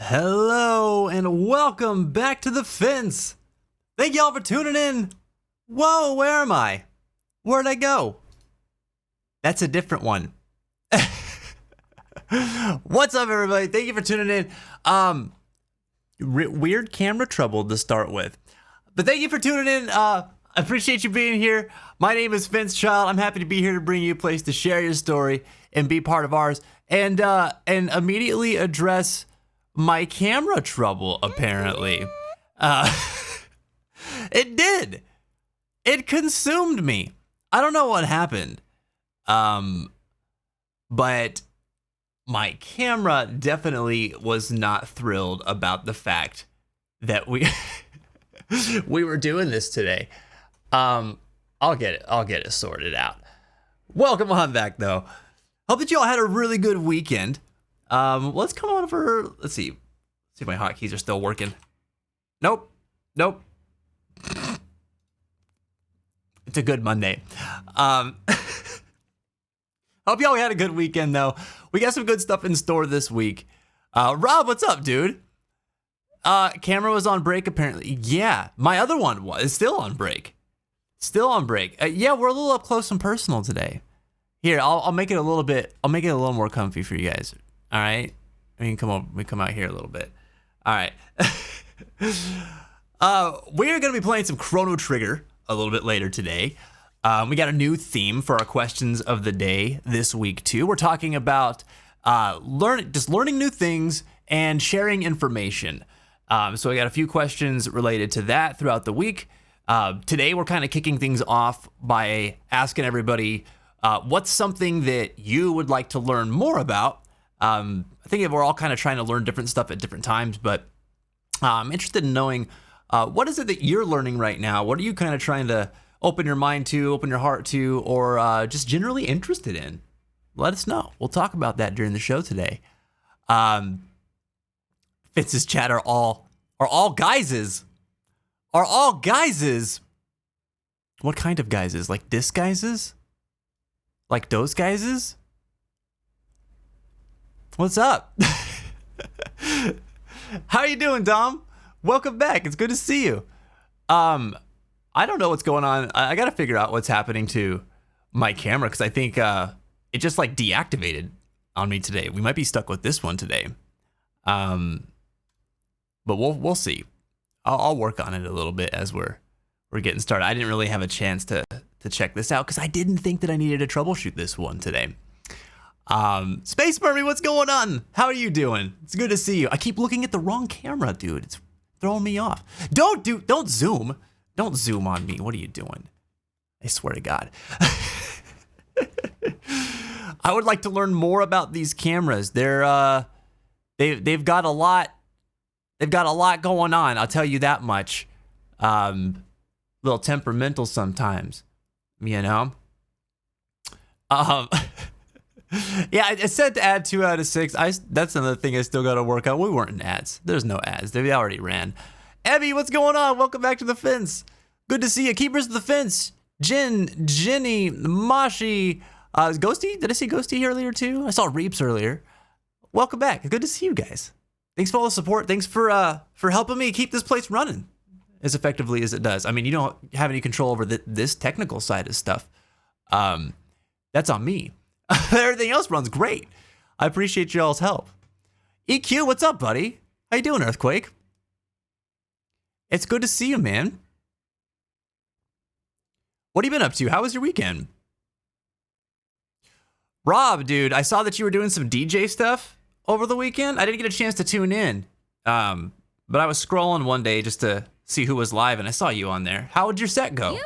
Hello and welcome back to The Fence. Thank y'all for tuning in. Whoa, where am I? Where'd I go? That's a different one. What's up, everybody? Thank you for tuning in. Weird camera trouble to start with. But thank you for tuning in. I appreciate you being here. My name is Fence Child. I'm happy to be here to bring you a place to share your story and be part of ours. And immediately address my camera trouble, apparently. It did. It consumed me. I don't know what happened. But my camera definitely was not thrilled about the fact that we were doing this today. I'll get it sorted out. Welcome on back, though. Hope that you all had a really good weekend. Let's come on over. Let's see if my hotkeys are still working. Nope. It's a good Monday. Hope y'all had a good weekend, though. We got some good stuff in store this week. Rob, what's up, dude? Camera was on break, apparently. Yeah, my other one was still on break. Yeah, we're a little up close and personal today. Here, I'll make it a little bit. I'll make it a little more comfy for you guys. All right. We come out here a little bit. All right. We're gonna be playing some Chrono Trigger a little bit later today. We got a new theme for our questions of the day this week too. We're talking about learning new things and sharing information. So I got a few questions related to that throughout the week. Today we're kind of kicking things off by asking everybody what's something that you would like to learn more about. I think we're all kind of trying to learn different stuff at different times, but I'm interested in knowing what is it that you're learning right now? What are you kind of trying to open your mind to, open your heart to, or just generally interested in? Let us know. We'll talk about that during the show today. Fitz's chat are all guises. Are all guises? What kind of guises? Like this guises? Like those guises? What's up? How you doing, Dom? Welcome back. It's good to see you. I don't know what's going on. I got to figure out what's happening to my camera because I think it just like deactivated on me today. We might be stuck with this one today. But we'll see. I'll work on it a little bit as we're getting started. I didn't really have a chance to check this out because I didn't think that I needed to troubleshoot this one today. Space Murray, what's going on? How are you doing? It's good to see you. I keep looking at the wrong camera, dude. It's throwing me off. Don't zoom. Don't zoom on me. What are you doing? I swear to God. I would like to learn more about these cameras. They've got a lot. They've got a lot going on. I'll tell you that much. Little temperamental sometimes, you know. Yeah, I said to add 2 out of 6. That's another thing I still got to work on. We weren't in ads. There's no ads. They already ran. Evie, what's going on? Welcome back to The Fence. Good to see you. Keepers of the Fence. Jenny, Mashi, Ghosty. Did I see Ghosty earlier too? I saw Reeps earlier. Welcome back. Good to see you guys. Thanks for all the support. Thanks for helping me keep this place running as effectively as it does. I mean, you don't have any control over this technical side of stuff. That's on me. Everything else runs great. I appreciate y'all's help. EQ, what's up, buddy? How you doing, Earthquake? It's good to see you, man. What have you been up to? How was your weekend? Rob, dude, I saw that you were doing some DJ stuff over the weekend. I didn't get a chance to tune in, but I was scrolling one day just to see who was live, and I saw you on there. How would your set go?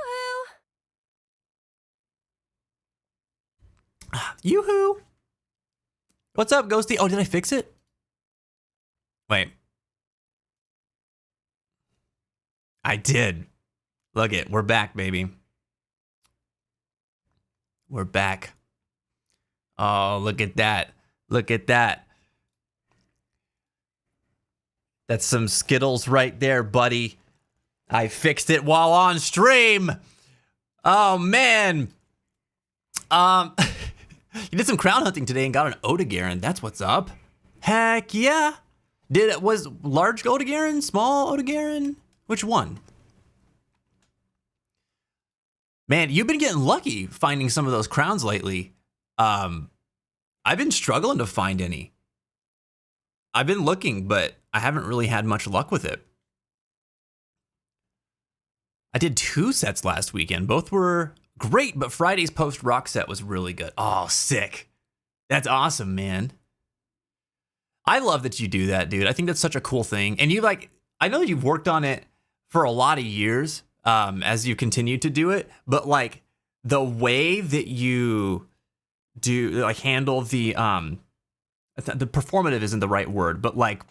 Yoo-hoo! What's up, Ghosty? Oh, did I fix it? Wait. I did. Look it, we're back, baby. We're back. Oh, look at that. Look at that. That's some Skittles right there, buddy. I fixed it while on stream. Oh, man. You did some crown hunting today and got an Odegaron. That's what's up. Heck yeah. Was large Otogaron, small Otogaron? Which one? Man, you've been getting lucky finding some of those crowns lately. I've been struggling to find any. I've been looking, but I haven't really had much luck with it. I did 2 sets last weekend. Both were great, but Friday's post-rock set was really good. Oh, sick. That's awesome, man. I love that you do that, dude. I think that's such a cool thing. And I know you've worked on it for a lot of years as you continue to do it, but like the way that you handle the performative isn't the right word, but like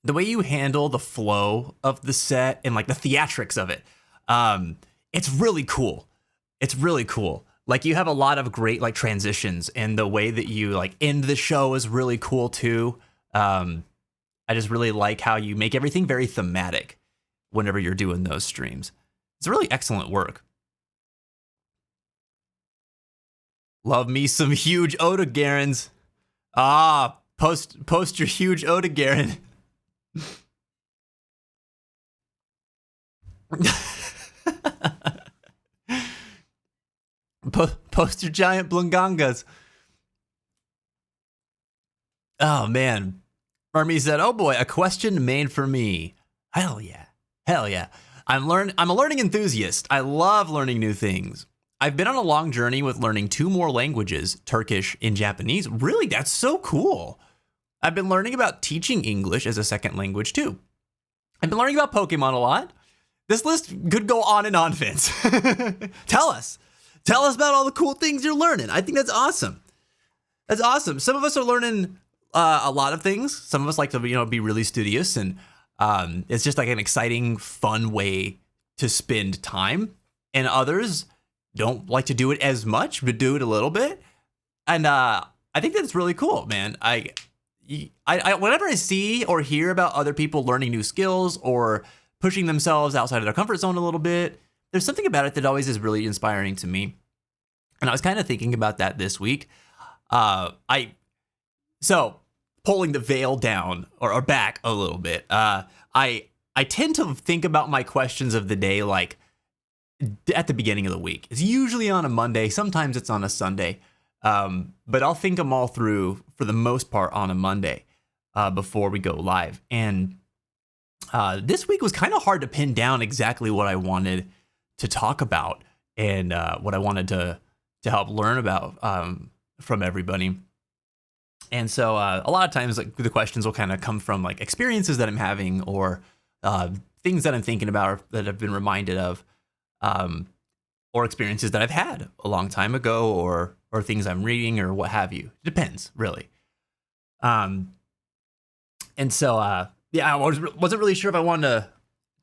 the way you handle the flow of the set and like the theatrics of it, it's really cool. It's really cool. Like you have a lot of great like transitions, and the way that you like end the show is really cool too. I just really like how you make everything very thematic whenever you're doing those streams. It's really excellent work. Love me some huge Otogarons. Post your huge Otogaron. Post your giant Blungangas. Oh man. Marmy said, "Oh boy, a question made for me." Hell yeah. Hell yeah. I'm a learning enthusiast. I love learning new things. I've been on a long journey with learning 2 more languages, Turkish and Japanese. Really, that's so cool. I've been learning about teaching English as a second language too. I've been learning about Pokemon a lot. This list could go on and on, Vince. Tell us about all the cool things you're learning. I think that's awesome. That's awesome. Some of us are learning a lot of things. Some of us like to, be really studious, and it's just like an exciting, fun way to spend time. And others don't like to do it as much, but do it a little bit. And I think that's really cool, man. I whenever I see or hear about other people learning new skills or pushing themselves outside of their comfort zone a little bit, there's something about it that always is really inspiring to me. And I was kind of thinking about that this week. So pulling the veil down or back a little bit, I tend to think about my questions of the day like at the beginning of the week. It's usually on a Monday. Sometimes it's on a Sunday. But I'll think them all through for the most part on a Monday before we go live. And this week was kind of hard to pin down exactly what I wanted to talk about and what I wanted to help learn about from everybody. And so a lot of times like the questions will kind of come from like experiences that I'm having or things that I'm thinking about or that I've been reminded of, or experiences that I've had a long time ago or things I'm reading or what have you. It depends, really. And so, I wasn't really sure if I wanted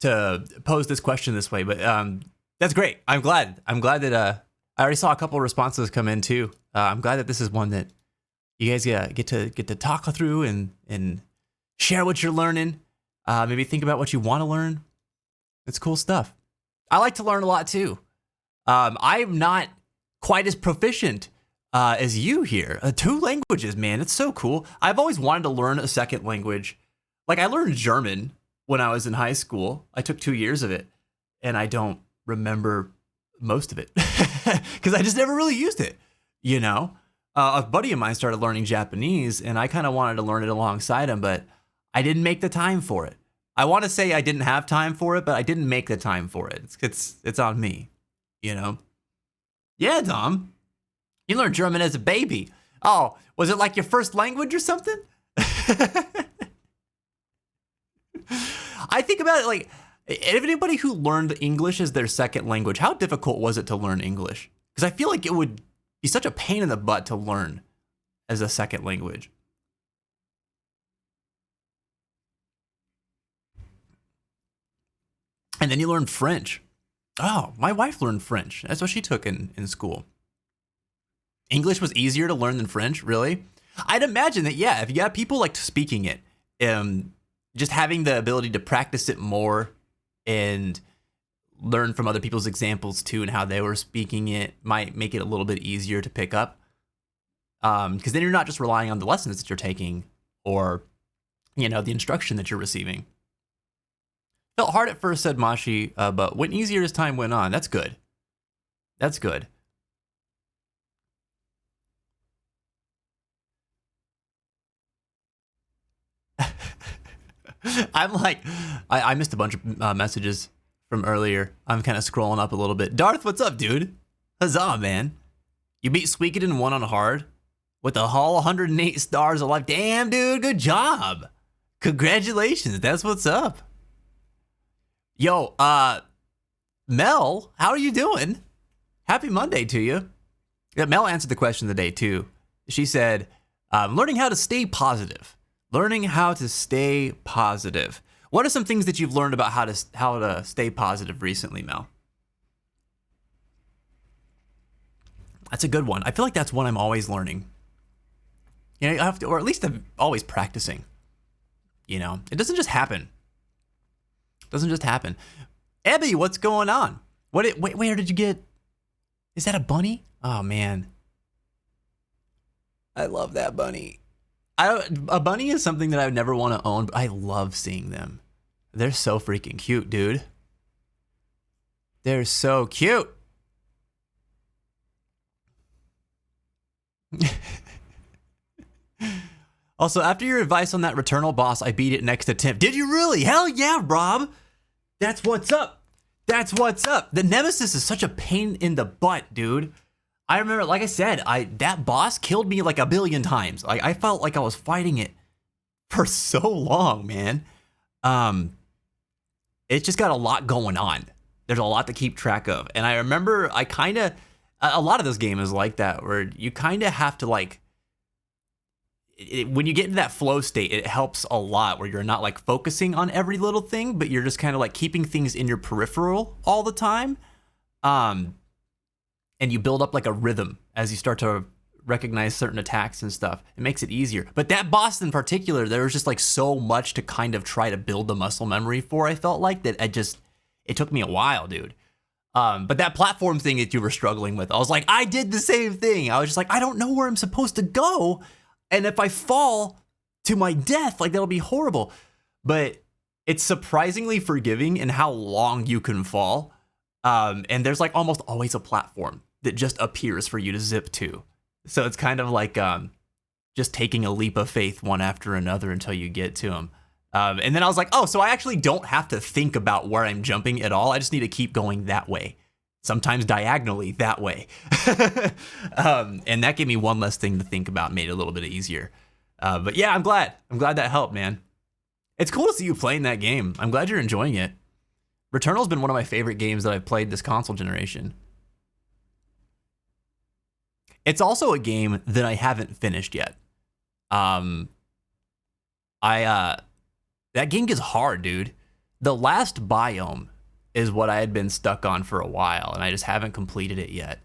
to pose this question this way, but that's great. I'm glad that I already saw a couple of responses come in too. I'm glad that this is one that you guys get to talk through and share what you're learning. Maybe think about what you want to learn. It's cool stuff. I like to learn a lot too. I'm not quite as proficient as you here. 2 languages, man. It's so cool. I've always wanted to learn a second language. Like I learned German when I was in high school. I took 2 years of it and I don't remember most of it because I just never really used it. A buddy of mine started learning Japanese and I kind of wanted to learn it alongside him, but I didn't make the time for it. I want to say I didn't have time for it, but I didn't make the time for it. It's on me, Yeah, Dom. You learned German as a baby. Oh, was it like your first language or something? I think about it like, if anybody who learned English as their second language, how difficult was it to learn English? Because I feel like it would be such a pain in the butt to learn as a second language. And then you learn French. Oh, my wife learned French. That's what she took in school. English was easier to learn than French, really? I'd imagine that, yeah, if you got people like speaking it, just having the ability to practice it more and learn from other people's examples too and how they were speaking it might make it a little bit easier to pick up. Because then you're not just relying on the lessons that you're taking or, the instruction that you're receiving. Felt hard at first, said Mashi, but went easier as time went on. That's good. That's good. I'm like, I missed a bunch of messages from earlier. I'm kind of scrolling up a little bit. Darth, what's up, dude? Huzzah, man. You beat Suikoden 1 on hard with the whole 108 stars of life. Damn, dude, good job. Congratulations. That's what's up. Yo, Mel, how are you doing? Happy Monday to you. Yeah, Mel answered the question of the day, too. She said, learning how to stay positive. Learning how to stay positive. What are some things that you've learned about how to stay positive recently, Mel? That's a good one. I feel like that's one I'm always learning. I have to, or at least I'm always practicing. It doesn't just happen. It doesn't just happen. Ebby, what's going on? Where did you get? Is that a bunny? Oh man, I love that bunny. A bunny is something that I would never want to own, but I love seeing them. They're so freaking cute, dude. They're so cute. Also, after your advice on that Returnal boss, I beat it next attempt. Did you really? Hell yeah, Rob. That's what's up. That's what's up. The Nemesis is such a pain in the butt, dude. I remember, like I said, that boss killed me like a billion times. Like I felt like I was fighting it for so long, man. It's just got a lot going on. There's a lot to keep track of. And I remember a lot of this game is like that, where you kind of have to when you get into that flow state, it helps a lot where you're not like focusing on every little thing, but you're just kind of like keeping things in your peripheral all the time. And you build up like a rhythm as you start to recognize certain attacks and stuff. It makes it easier. But that boss in particular, there was just like so much to kind of try to build the muscle memory for, I felt like, that it took me a while, dude. But that platform thing that you were struggling with, I was like, I did the same thing. I was just like, I don't know where I'm supposed to go. And if I fall to my death, like that'll be horrible. But it's surprisingly forgiving in how long you can fall. And there's like almost always a platform that just appears for you to zip to. So it's kind of like just taking a leap of faith one after another until you get to them. And then I was like, oh, so I actually don't have to think about where I'm jumping at all. I just need to keep going that way. Sometimes diagonally that way. And that gave me one less thing to think about, made it a little bit easier. But yeah, I'm glad that helped, man. It's cool to see you playing that game. I'm glad you're enjoying it. Returnal's been one of my favorite games that I've played this console generation. It's also a game that I haven't finished yet. That game gets hard, dude. The last biome is what I had been stuck on for a while, and I just haven't completed it yet.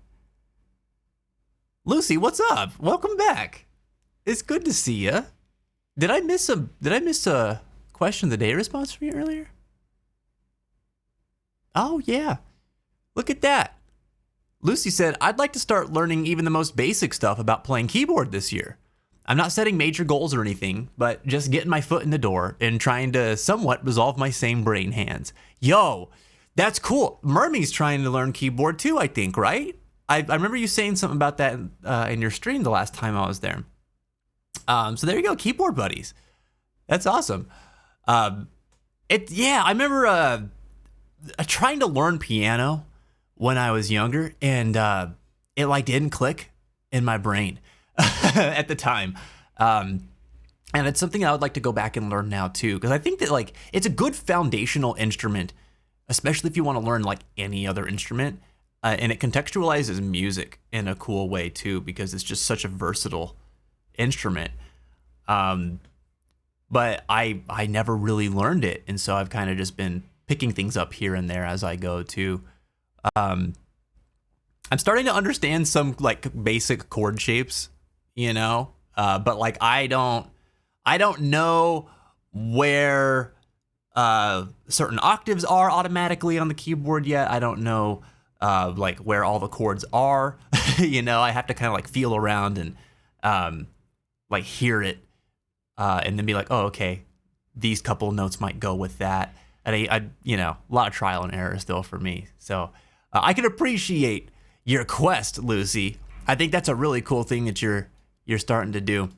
Lucy, what's up? Welcome back. It's good to see you. Did I miss a question of the day response from you earlier? Oh yeah. Look at that. Lucy said, I'd like to start learning even the most basic stuff about playing keyboard this year. I'm not setting major goals or anything, but just getting my foot in the door and trying to somewhat resolve my same brain hands. Yo, that's cool. Mermy's trying to learn keyboard too, I think, right? I remember you saying something about that in your stream the last time I was there. So there you go, keyboard buddies. That's awesome. I remember trying to learn piano when I was younger, and it like didn't click in my brain at the time. And it's something I would like to go back and learn now too, because I think that like it's a good foundational instrument, especially if you want to learn like any other instrument, and it contextualizes music in a cool way too, because it's just such a versatile instrument. But I never really learned it, and so I've kind of just been picking things up here and there as I go too. I'm starting to understand some like basic chord shapes, but like I don't know where certain octaves are automatically on the keyboard yet. I don't know like where all the chords are. I have to kind of like feel around and like hear it and then be like, oh, okay, these couple notes might go with that. And a lot of trial and error still for me. So I can appreciate your quest, Lucy. I think that's a really cool thing that you're starting to do.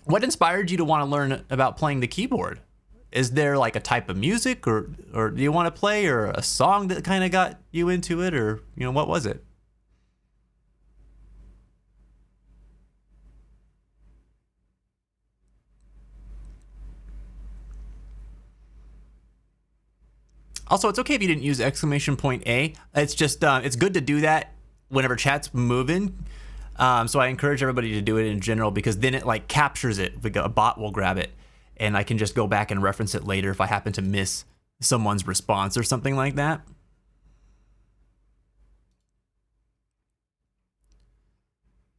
What inspired you to want to learn about playing the keyboard? Is there like a type of music or do you want to play, or a song that kind of got you into it, or what was it? Also, it's okay if you didn't use exclamation point A. It's just it's good to do that whenever chat's moving. So I encourage everybody to do it in general, because then it like captures it. A bot will grab it, and I can just go back and reference it later if I happen to miss someone's response or something like that.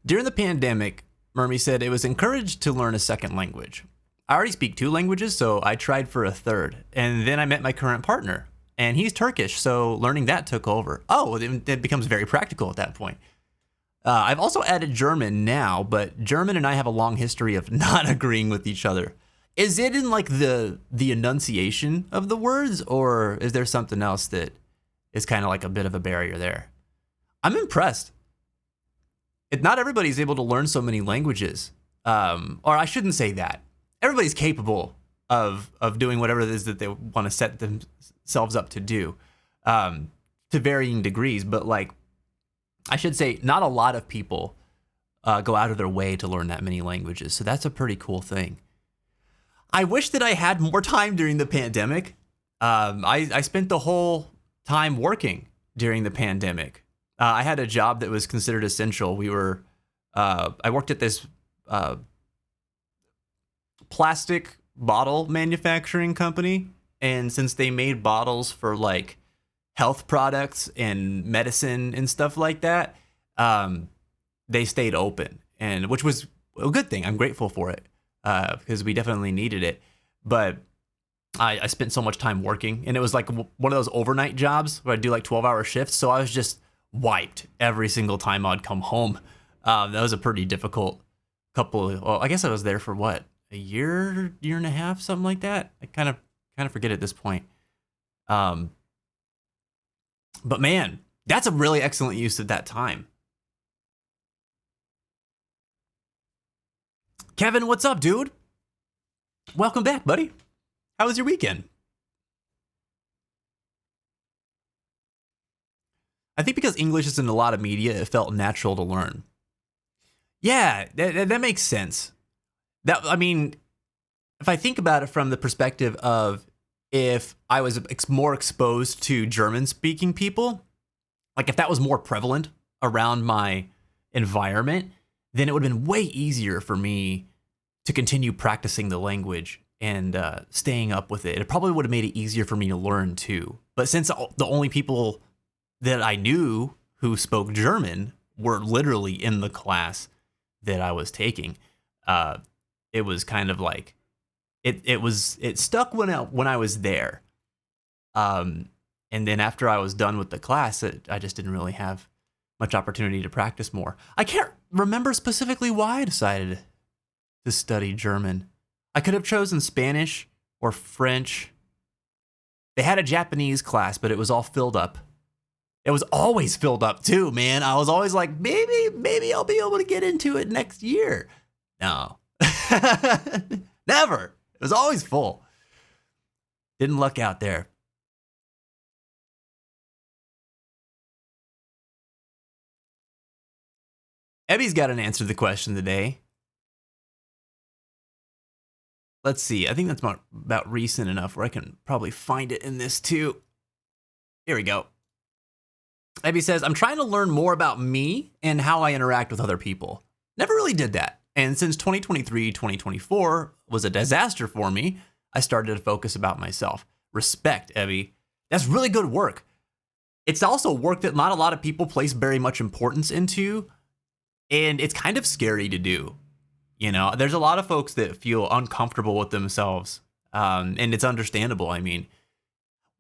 During the pandemic, Mermy said it was encouraged to learn a second language. I already speak 2 languages, so I tried for a third. And then I met my current partner, and he's Turkish, so learning that took over. Oh, it becomes very practical at that point. I've also added German now, but German and I have a long history of not agreeing with each other. Is it in like the enunciation of the words, or is there something else that is kind of like a bit of a barrier there? I'm impressed. Not everybody's able to learn so many languages. Or I shouldn't say that. Everybody's capable of doing whatever it is that they want to set themselves up to do, to varying degrees. But like, I should say, not a lot of people go out of their way to learn that many languages. So that's a pretty cool thing. I wish that I had more time during the pandemic. I spent the whole time working during the pandemic. I had a job that was considered essential. I worked at this plastic bottle manufacturing company. And since they made bottles for like health products and medicine and stuff like that, they stayed open, and which was a good thing. I'm grateful for it, because we definitely needed it. But I spent so much time working, and it was like one of those overnight jobs where I do like 12-hour shifts. So I was just wiped every single time I'd come home. That was a pretty difficult I guess I was there for what, a year and a half, something like that. I kind of forget at this point. But man, that's a really excellent use of that time. Kevin, what's up, dude? Welcome back, buddy. How was your weekend? I think because English is in a lot of media, it felt natural to learn. Yeah, that makes sense. I mean, if I think about it from the perspective of if I was more exposed to German-speaking people, like if that was more prevalent around my environment, then it would have been way easier for me to continue practicing the language and staying up with it. It probably would have made it easier for me to learn too. But since the only people that I knew who spoke German were literally in the class that I was taking, it was kind of like it stuck when I was there. And then after I was done with the class, I just didn't really have much opportunity to practice more. I can't remember specifically why I decided to study German. I could have chosen Spanish or French. They had a Japanese class, but it was all filled up. It was always filled up too, man. I was always like, maybe I'll be able to get into it next year. No, never. It was always full. Didn't luck out there. Ebby's got an answer to the question today. Let's see. I think that's about recent enough where I can probably find it in this too. Here we go. Abby says, I'm trying to learn more about me and how I interact with other people. Never really did that. And since 2023, 2024 was a disaster for me, I started to focus about myself. Respect, Abby. That's really good work. It's also work that not a lot of people place very much importance into. And it's kind of scary to do. You know, there's a lot of folks that feel uncomfortable with themselves. And it's understandable. I mean,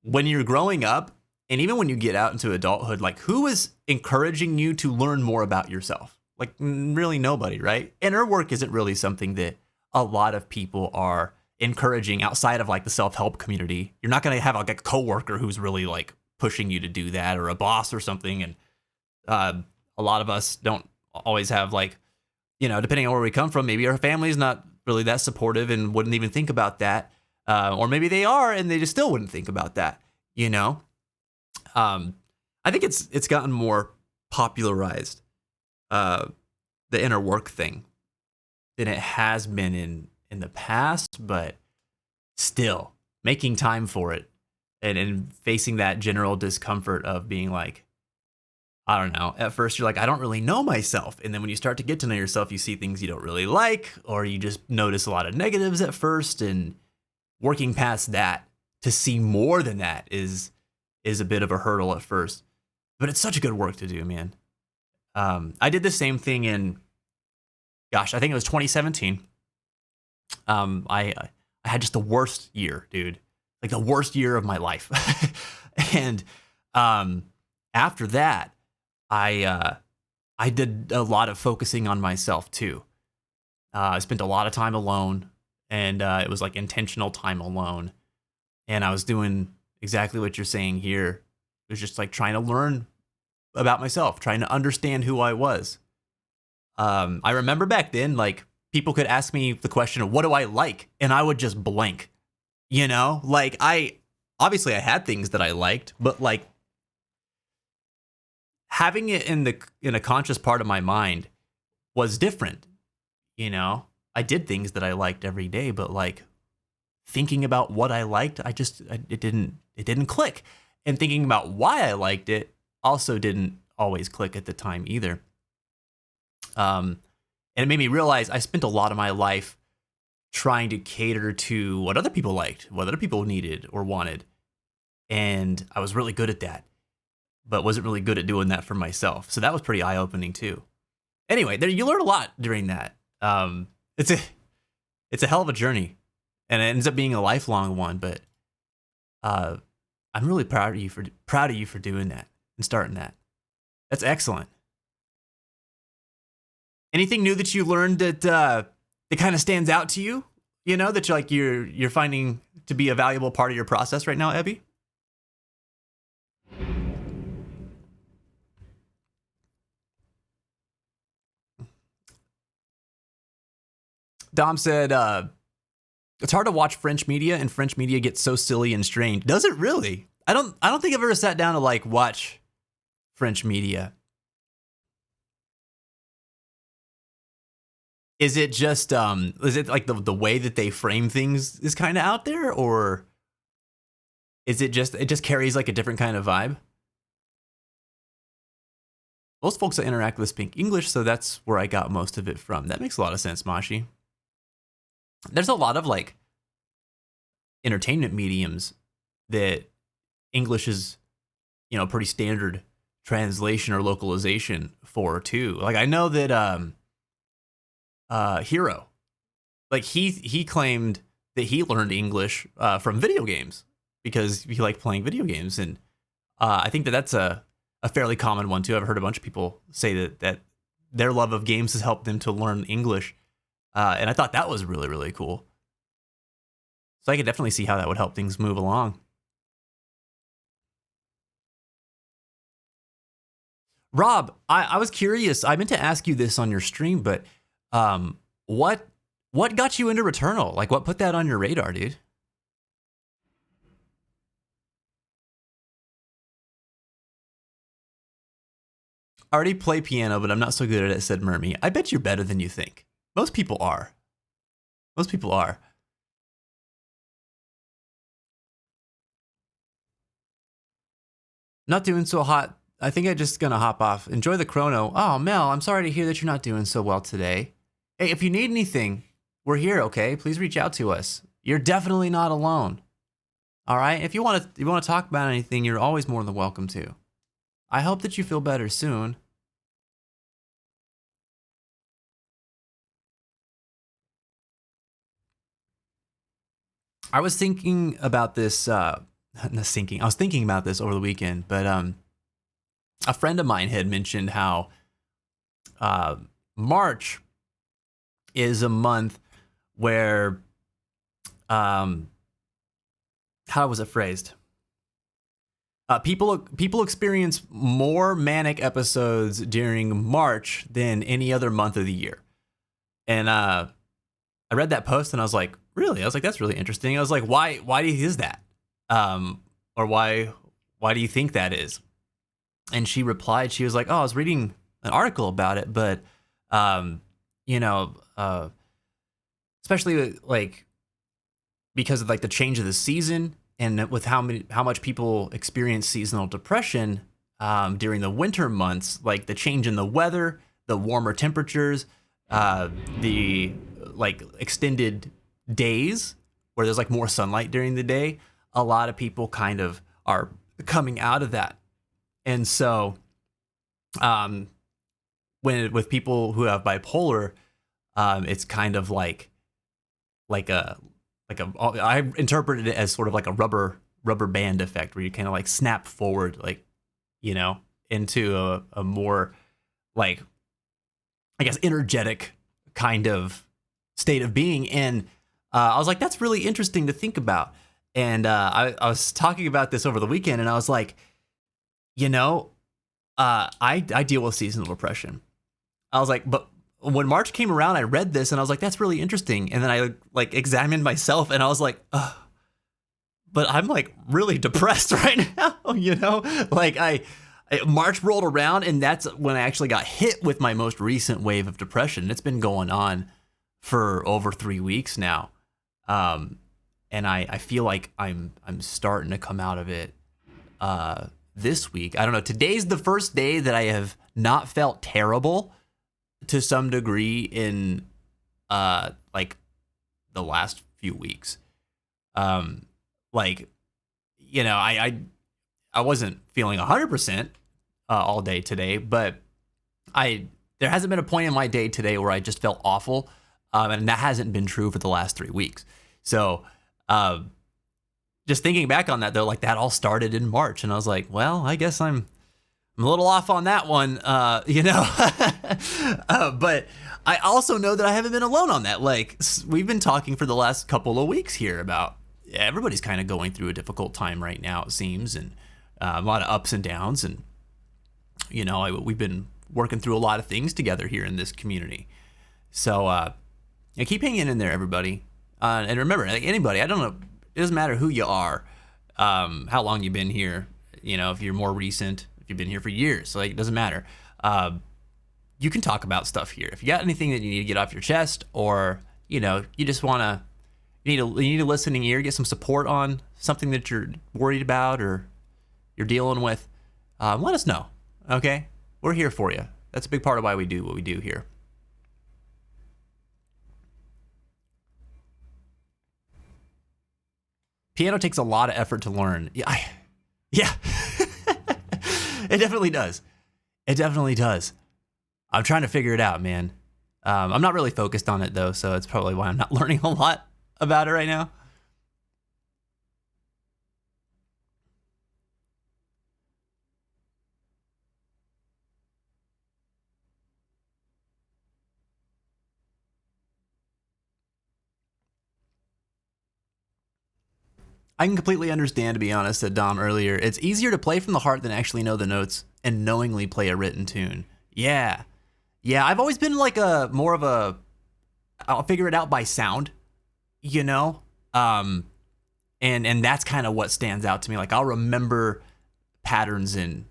when you're growing up, and even when you get out into adulthood, like who is encouraging you to learn more about yourself? Like really nobody, right? And her work isn't really something that a lot of people are encouraging outside of like the self-help community. You're not going to have like a coworker who's really like pushing you to do that, or a boss or something. And a lot of us don't always have like, depending on where we come from, maybe our family's not really that supportive and wouldn't even think about that. Or maybe they are and they just still wouldn't think about that, I think it's gotten more popularized, the inner work thing, than it has been in the past, but still making time for it and facing that general discomfort of being like, I don't know. At first, you're like, I don't really know myself. And then when you start to get to know yourself, you see things you don't really like, or you just notice a lot of negatives at first. And working past that to see more than that is a bit of a hurdle at first. But it's such good work to do, man. I did the same thing in, I think it was 2017. I had just the worst year, dude. Like the worst year of my life. And after that, I did a lot of focusing on myself too. I spent a lot of time alone, and it was like intentional time alone. And I was doing exactly what you're saying here. It was just like trying to learn about myself, trying to understand who I was. I remember back then, like people could ask me the question of what do I like? And I would just blank, like obviously I had things that I liked, but like having it in a conscious part of my mind was different. I did things that I liked every day, but like thinking about what I liked, it didn't click. And thinking about why I liked it also didn't always click at the time either. And it made me realize I spent a lot of my life trying to cater to what other people liked, what other people needed or wanted. And I was really good at that, but wasn't really good at doing that for myself. So that was pretty eye-opening too. Anyway, you learn a lot during that. It's a hell of a journey, and it ends up being a lifelong one. But I'm really proud of you for doing that and starting that. That's excellent. Anything new that you learned that kind of stands out to you? That you're finding to be a valuable part of your process right now, Ebby? Dom said, it's hard to watch French media, and French media gets so silly and strange. Does it really? I don't think I've ever sat down to like watch French media. Is it just is it like the way that they frame things is kind of out there, or is it just carries like a different kind of vibe? Most folks that interact with speak English, so that's where I got most of it from. That makes a lot of sense, Mashi. There's a lot of like entertainment mediums that English is, pretty standard translation or localization for too. Like I know that Hero, like he claimed that he learned English from video games because he liked playing video games, and I think that's a fairly common one too. I've heard a bunch of people say that their love of games has helped them to learn English. And I thought that was really, really cool. So I could definitely see how that would help things move along. Rob, I was curious. I meant to ask you this on your stream, but what got you into Returnal? Like, what put that on your radar, dude? I already play piano, but I'm not so good at it, said Mermy. I bet you're better than you think. Most people are. Most people are. Not doing so hot. I think I'm just gonna hop off. Enjoy the chrono. Oh, Mel, I'm sorry to hear that you're not doing so well today. Hey, if you need anything, we're here, okay? Please reach out to us. You're definitely not alone. All right? If you want to talk about anything, you're always more than welcome to. I hope that you feel better soon. I was thinking about this. I was thinking about this over the weekend, but a friend of mine had mentioned how March is a month where um, how was it phrased? People experience more manic episodes during March than any other month of the year. And I read that post and I was like, really? I was like, that's really interesting. I was like, why do you think is that? Or why do you think that is? And she replied, she was like, oh, I was reading an article about it, but especially like because of like the change of the season and with how much people experience seasonal depression during the winter months, like the change in the weather, the warmer temperatures, the like extended days where there's like more sunlight during the day, a lot of people kind of are coming out of that. And so with people who have bipolar, it's kind of like I interpreted it as sort of like a rubber band effect where you kind of like snap forward, like, into a more like, I guess, energetic kind of state of being. And I was like, that's really interesting to think about. And I was talking about this over the weekend and I was like, I deal with seasonal depression. I was like, but when March came around, I read this and I was like, that's really interesting. And then I like examined myself and I was like, but I'm like really depressed right now, like March rolled around and that's when I actually got hit with my most recent wave of depression. It's been going on for over 3 weeks now. And I feel like I'm starting to come out of it this week. I don't know. Today's the first day that I have not felt terrible to some degree in like the last few weeks. I wasn't feeling 100% all day today, but there hasn't been a point in my day today where I just felt awful, and that hasn't been true for the last 3 weeks. So just thinking back on that though, like that all started in March, and I was like, well, I guess I'm a little off on that one, but I also know that I haven't been alone on that. Like we've been talking for the last couple of weeks here about everybody's kind of going through a difficult time right now, it seems, and a lot of ups and downs. And, we've been working through a lot of things together here in this community. So keep hanging in there, everybody. And remember, like anybody, I don't know, it doesn't matter who you are, how long you've been here, if you're more recent, you've been here for years, so like, it doesn't matter. You can talk about stuff here. If you got anything that you need to get off your chest, or you just want you need a listening ear, get some support on something that you're worried about or you're dealing with, let us know. Okay, we're here for you. That's a big part of why we do what we do here. Piano takes a lot of effort to learn. Yeah. It definitely does. It definitely does. I'm trying to figure it out, man. I'm not really focused on it though, so it's probably why I'm not learning a lot about it right now. I can completely understand, to be honest, said Dom earlier. It's easier to play from the heart than actually know the notes and knowingly play a written tune. Yeah. I've always been like I'll figure it out by sound, and that's kind of what stands out to me. Like I'll remember patterns and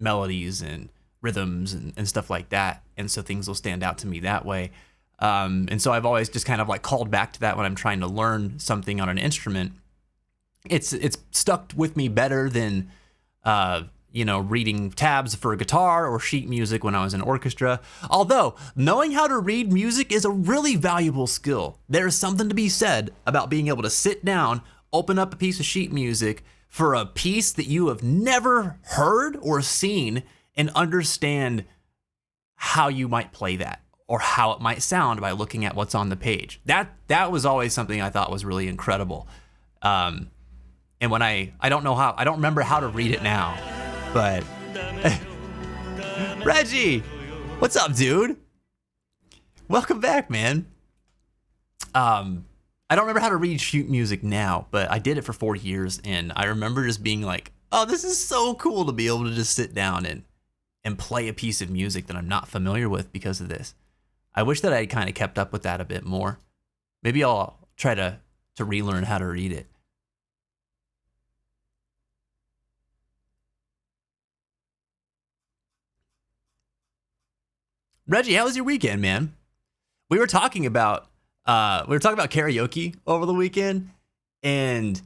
melodies and rhythms and stuff like that. And so things will stand out to me that way. And so I've always just kind of like called back to that when I'm trying to learn something on an instrument. It's stuck with me better than, reading tabs for a guitar or sheet music when I was in orchestra. Although knowing how to read music is a really valuable skill. There's something to be said about being able to sit down, open up a piece of sheet music for a piece that you have never heard or seen and understand how you might play that or how it might sound by looking at what's on the page. That was always something I thought was really incredible. And when I don't remember how to read it now, but Reggie, what's up, dude? Welcome back, man. I I don't remember how to read sheet music now, but I did it for 4 years, and I remember just being like, oh, this is so cool to be able to just sit down and play a piece of music that I'm not familiar with because of this. I wish that I had kind of kept up with that a bit more. Maybe I'll try to relearn how to read it. Reggie, how was your weekend, man? We were talking about karaoke over the weekend, and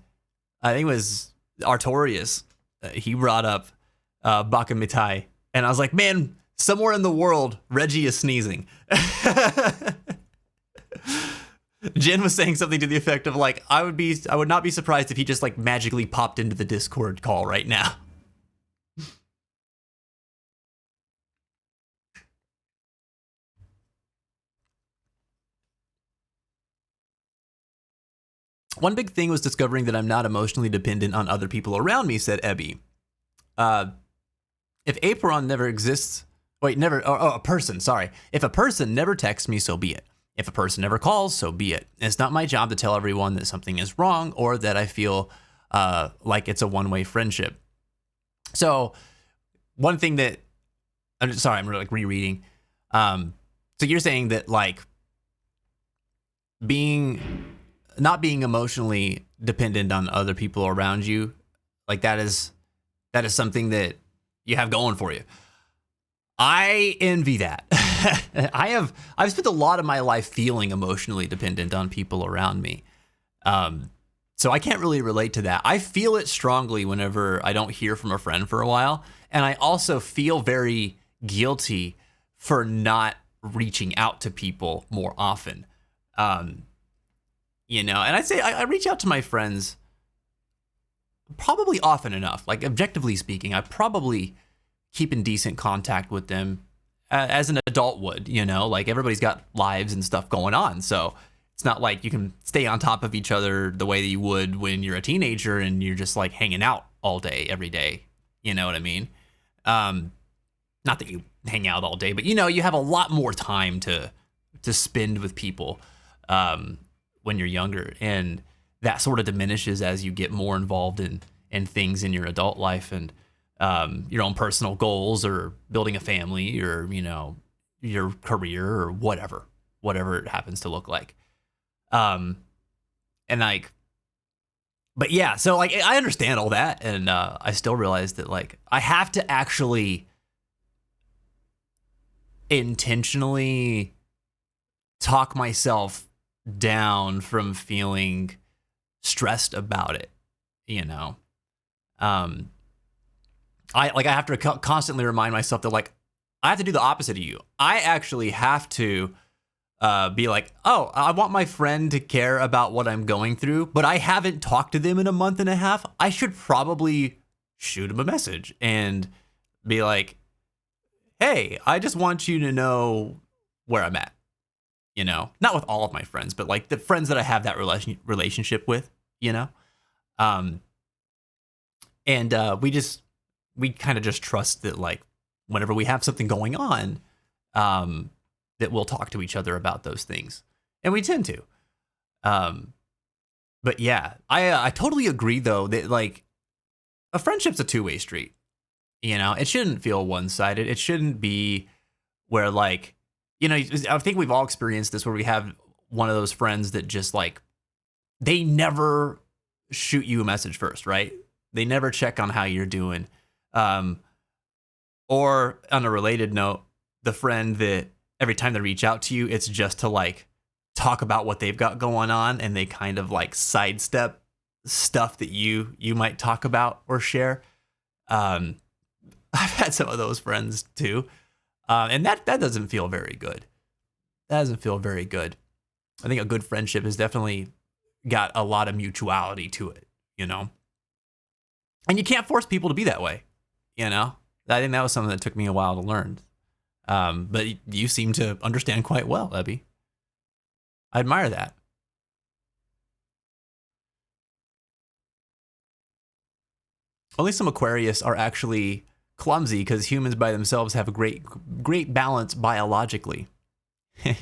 I think it was Artorias. He brought up Baka Mitai, and I was like, man, somewhere in the world, Reggie is sneezing. Jen was saying something to the effect of like, I would not be surprised if he just like magically popped into the Discord call right now. One big thing was discovering that I'm not emotionally dependent on other people around me, said Ebby. If Apron never exists, a person, sorry. If a person never texts me, so be it. If a person never calls, so be it. It's not my job to tell everyone that something is wrong or that I feel like it's a one-way friendship. So one thing that, I'm really like rereading. So you're saying that like not being emotionally dependent on other people around you, like that is something that you have going for you. I envy that. I've spent a lot of my life feeling emotionally dependent on people around me. So I can't really relate to that. I feel it strongly whenever I don't hear from a friend for a while. And I also feel very guilty for not reaching out to people more often. And I'd say I reach out to my friends probably often enough. Like objectively speaking, I probably keep in decent contact with them as an adult would, like everybody's got lives and stuff going on. So it's not like you can stay on top of each other the way that you would when you're a teenager and you're just like hanging out all day, every day. You know what I mean? Not that you hang out all day, but you have a lot more time to spend with people when you're younger. And that sort of diminishes as you get more involved in things in your adult life and your own personal goals or building a family or, your career or whatever it happens to look like. And like, but yeah, so like, I understand all that. And I still realize that like, I have to actually intentionally talk myself down from feeling stressed about it, I have to constantly remind myself that like I have to do the opposite of you. I actually have to be like, oh, I want my friend to care about what I'm going through, but I haven't talked to them in a month and a half. I should probably shoot him a message and be like, hey, I just want you to know where I'm at. Not with all of my friends, but like the friends that I have that relationship with, and we kind of just trust that like whenever we have something going on, that we'll talk to each other about those things, and we tend to. But yeah, I totally agree though that like a friendship's a two-way street. It shouldn't feel one-sided. It shouldn't be where like, I think we've all experienced this where we have one of those friends that just like, they never shoot you a message first, right? They never check on how you're doing. Or on a related note, the friend that every time they reach out to you, it's just to like talk about what they've got going on and they kind of like sidestep stuff that you might talk about or share. I've had some of those friends too. And that doesn't feel very good. That doesn't feel very good. I think a good friendship has definitely got a lot of mutuality to it, And you can't force people to be that way, I think that was something that took me a while to learn. But you seem to understand quite well, Ebby. I admire that. Only some Aquarius are actually clumsy because humans by themselves have a great balance biologically.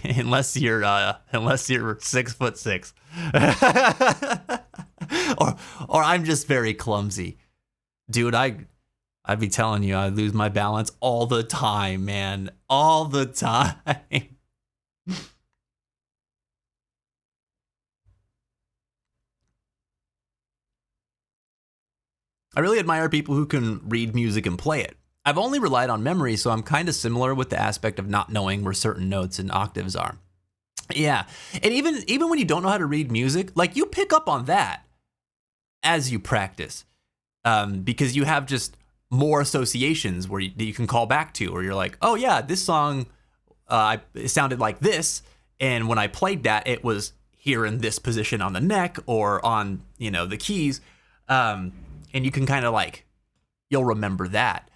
unless you're 6'6", or I'm just very clumsy, dude. I'd be telling you, I lose my balance all the time, man, all the time. I really admire people who can read music and play it. I've only relied on memory, so I'm kind of similar with the aspect of not knowing where certain notes and octaves are. Yeah, and even when you don't know how to read music, like you pick up on that as you practice, because you have just more associations that you can call back to, or you're like, oh yeah, this song, it sounded like this, and when I played that, it was here in this position on the neck or on the keys, and you can kind of like you'll remember that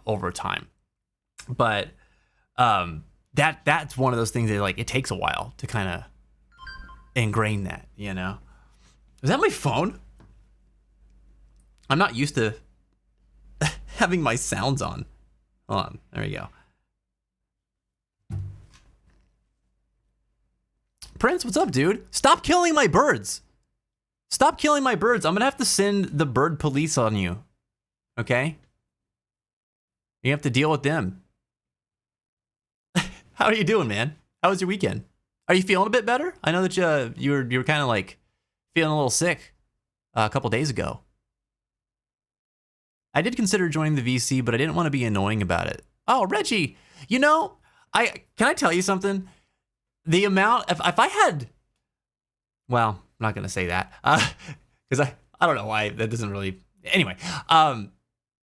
over time, but that's one of those things that like it takes a while to kind of ingrain that. Is that my phone? I'm not used to having my sounds on. Hold on, there we go. Prince, what's up, dude? Stop killing my birds. Stop killing my birds. I'm gonna have to send the bird police on you. Okay? You have to deal with them. How are you doing, man? How was your weekend? Are you feeling a bit better? I know that you were kind of like feeling a little sick a couple days ago. I did consider joining the VC, but I didn't want to be annoying about it. Oh, Reggie, can I tell you something? The amount, if I had, well, I'm not gonna say that because I don't know why that doesn't really. Anyway,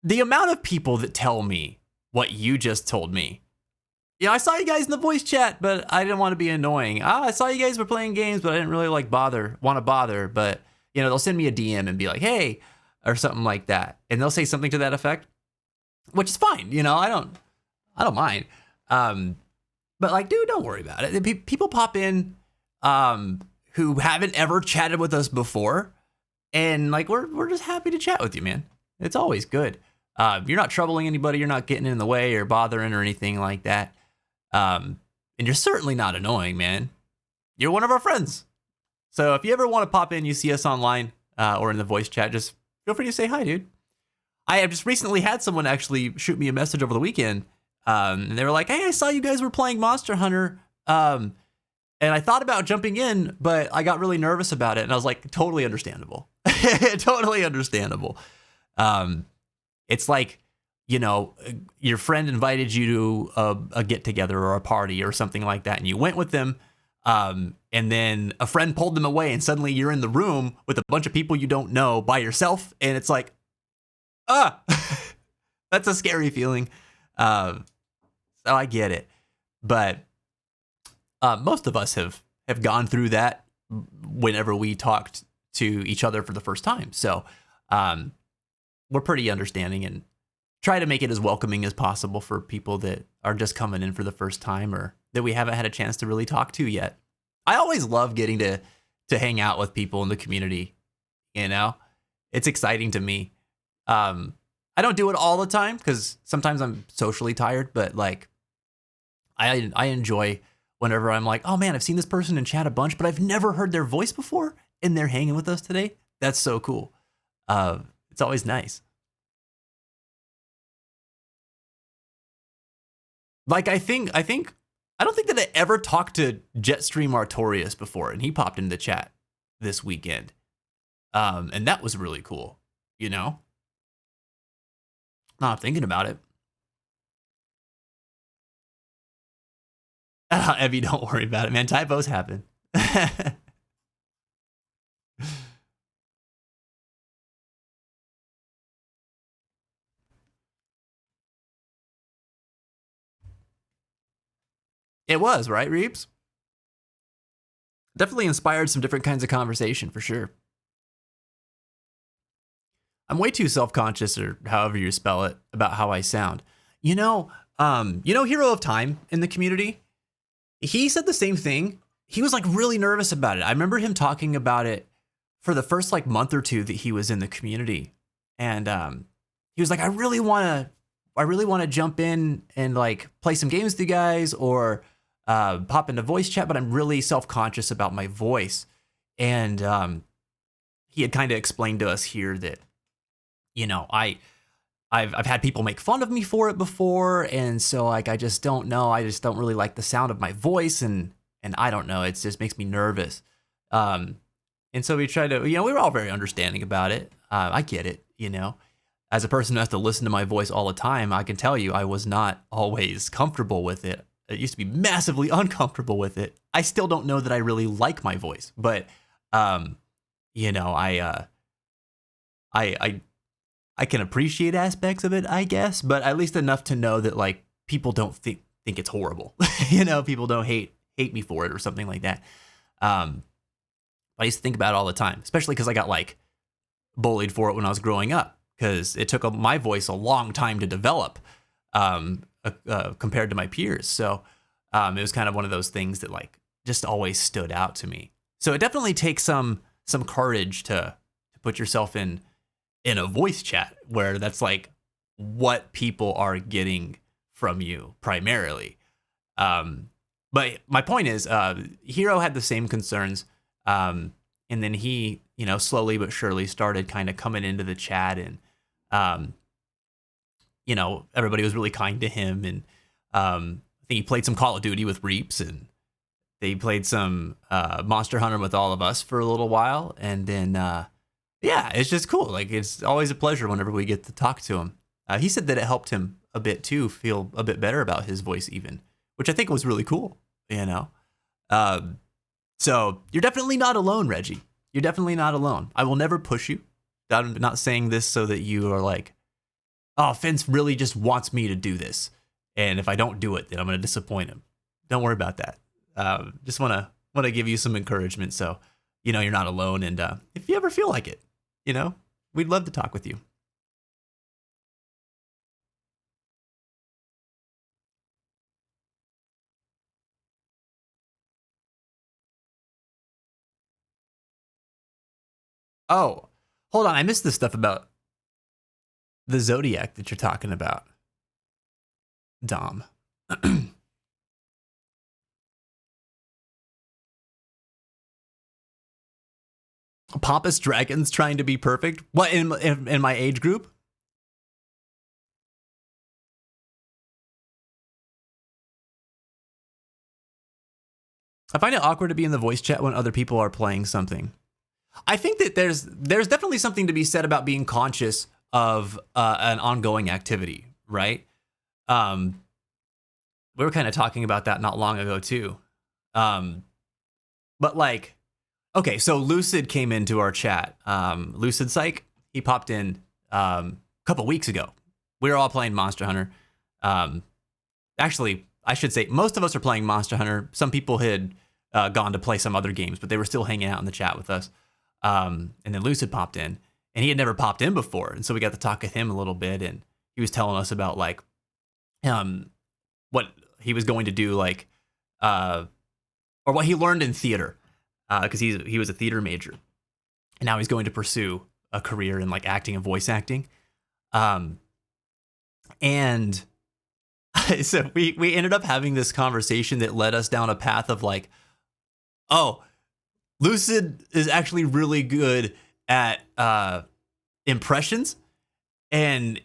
the amount of people that tell me what you just told me. I saw you guys in the voice chat, but I didn't want to be annoying. I saw you guys were playing games, but I didn't really want to bother. But they'll send me a DM and be like, "Hey," or something like that, and they'll say something to that effect, which is fine. I don't mind. But like, dude, don't worry about it. People pop in, who haven't ever chatted with us before, and like we're just happy to chat with you, man. It's always good. You're not troubling anybody. You're not getting in the way or bothering or anything like that. And you're certainly not annoying, man. You're one of our friends. So if you ever want to pop in, you see us online or in the voice chat, just feel free to say hi, dude. I have just recently had someone actually shoot me a message over the weekend. And they were like, hey, I saw you guys were playing Monster Hunter. And I thought about jumping in, but I got really nervous about it. And I was like, totally understandable. Totally understandable. It's like, your friend invited you to a get together or a party or something like that, and you went with them. And then a friend pulled them away, and suddenly you're in the room with a bunch of people you don't know by yourself, and it's like, that's a scary feeling. So I get it, but most of us have gone through that whenever we talked to each other for the first time. So we're pretty understanding and try to make it as welcoming as possible for people that are just coming in for the first time or that we haven't had a chance to really talk to yet. I always love getting to hang out with people in the community. It's exciting to me. I don't do it all the time because sometimes I'm socially tired, but like I enjoy whenever I'm like, oh man, I've seen this person in chat a bunch, but I've never heard their voice before, and they're hanging with us today. That's so cool. It's always nice. Like I don't think that I ever talked to Jetstream Artorias before, and he popped into the chat this weekend. And that was really cool, Not thinking about it. Evie, don't worry about it, man. Typos happen. It was, right, Reeves? Definitely inspired some different kinds of conversation, for sure. I'm way too self-conscious, or however you spell it, about how I sound. Hero of Time in the community? He said the same thing. He was like really nervous about it. I remember him talking about it for the first like month or two that he was in the community. And he was like, I really want to jump in and like play some games with you guys, or pop into voice chat, but I'm really self-conscious about my voice. And he had kind of explained to us here that, I've had people make fun of me for it before, and so like I just don't know. I just don't really like the sound of my voice, and I don't know. It just makes me nervous. And so we tried to, we were all very understanding about it. I get it, As a person who has to listen to my voice all the time, I can tell you I was not always comfortable with it. I used to be massively uncomfortable with it. I still don't know that I really like my voice, but I can appreciate aspects of it, I guess, but at least enough to know that like people don't think it's horrible. People don't hate me for it or something like that. I used to think about it all the time, especially because I got like bullied for it when I was growing up, because it took my voice a long time to develop compared to my peers. So it was kind of one of those things that like just always stood out to me. So it definitely takes some courage to put yourself in a voice chat where that's like what people are getting from you primarily. But my point is, Hero had the same concerns. And then he, slowly but surely started kind of coming into the chat, and, everybody was really kind to him. And I think he played some Call of Duty with Reaps, and they played some Monster Hunter with all of us for a little while. And then, yeah, it's just cool. Like, it's always a pleasure whenever we get to talk to him. He said that it helped him a bit too, feel a bit better about his voice even, which I think was really cool, So you're definitely not alone, Reggie. You're definitely not alone. I will never push you. I'm not saying this so that you are like, oh, Vince really just wants me to do this, and if I don't do it, then I'm going to disappoint him. Don't worry about that. Just want to give you some encouragement, so you're not alone. And if you ever feel like it, we'd love to talk with you. Oh, hold on. I missed the stuff about the Zodiac that you're talking about, Dom. Pompous dragons trying to be perfect? What, in my age group? I find it awkward to be in the voice chat when other people are playing something. I think that there's definitely something to be said about being conscious of an ongoing activity, right? We were kind of talking about that not long ago too. But like, okay, so Lucid came into our chat. Lucid Psych, he popped in a couple weeks ago. We were all playing Monster Hunter. Actually, I should say most of us are playing Monster Hunter. Some people had gone to play some other games, but they were still hanging out in the chat with us. And then Lucid popped in, and he had never popped in before. And so we got to talk with him a little bit, and he was telling us about like what he was going to do, like or what he learned in theater, because he was a theater major, and now he's going to pursue a career in like acting and voice acting. And so we ended up having this conversation that led us down a path of like, oh, Lucid is actually really good at impressions, and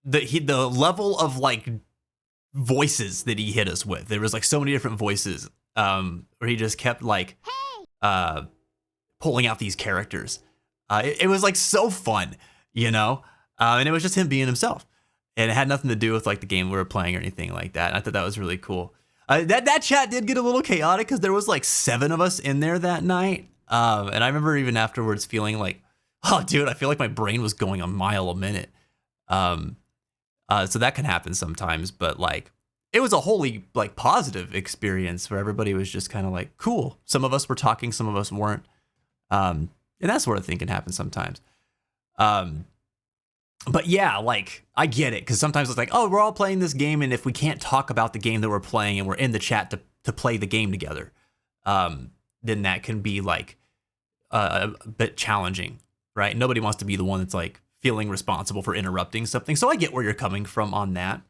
the level of like voices that he hit us with. There was like so many different voices where he just kept like pulling out these characters. It was like so fun, and it was just him being himself, and it had nothing to do with like the game we were playing or anything like that. And I thought that was really cool. That chat did get a little chaotic because there was like 7 of us in there that night. And I remember even afterwards feeling like, oh, dude, I feel like my brain was going a mile a minute. So that can happen sometimes, but like it was a wholly like positive experience where everybody was just kind of like, cool. Some of us were talking, some of us weren't. And that sort of thing can happen sometimes. But yeah, like I get it, because sometimes it's like, oh, we're all playing this game, and if we can't talk about the game that we're playing and we're in the chat to play the game together, then that can be like a bit challenging, right? Nobody wants to be the one that's like feeling responsible for interrupting something. So I get where you're coming from on that.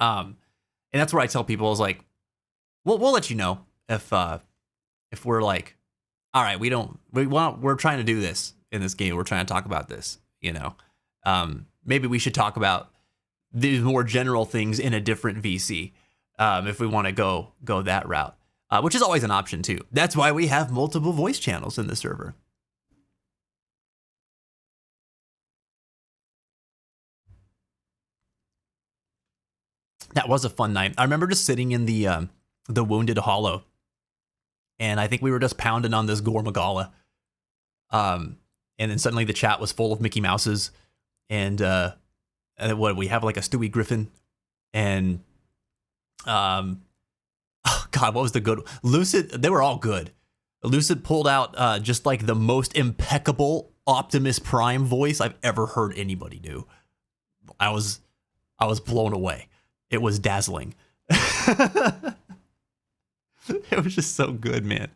And that's where I tell people is like, we'll let you know if we're like, all right, we're trying to do this in this game. We're trying to talk about this, you know. Maybe we should talk about these more general things in a different VC if we want to go that route, which is always an option too. That's why we have multiple voice channels in the server. That was a fun night. I remember just sitting in the Wounded Hollow, and I think we were just pounding on this Gore Magala. And then suddenly the chat was full of Mickey Mouses, and what we have like a Stewie Griffin, and oh God, what was the good Lucid? They were all good. Lucid pulled out just like the most impeccable Optimus Prime voice I've ever heard anybody do. I was blown away. It was dazzling. It was just so good, man.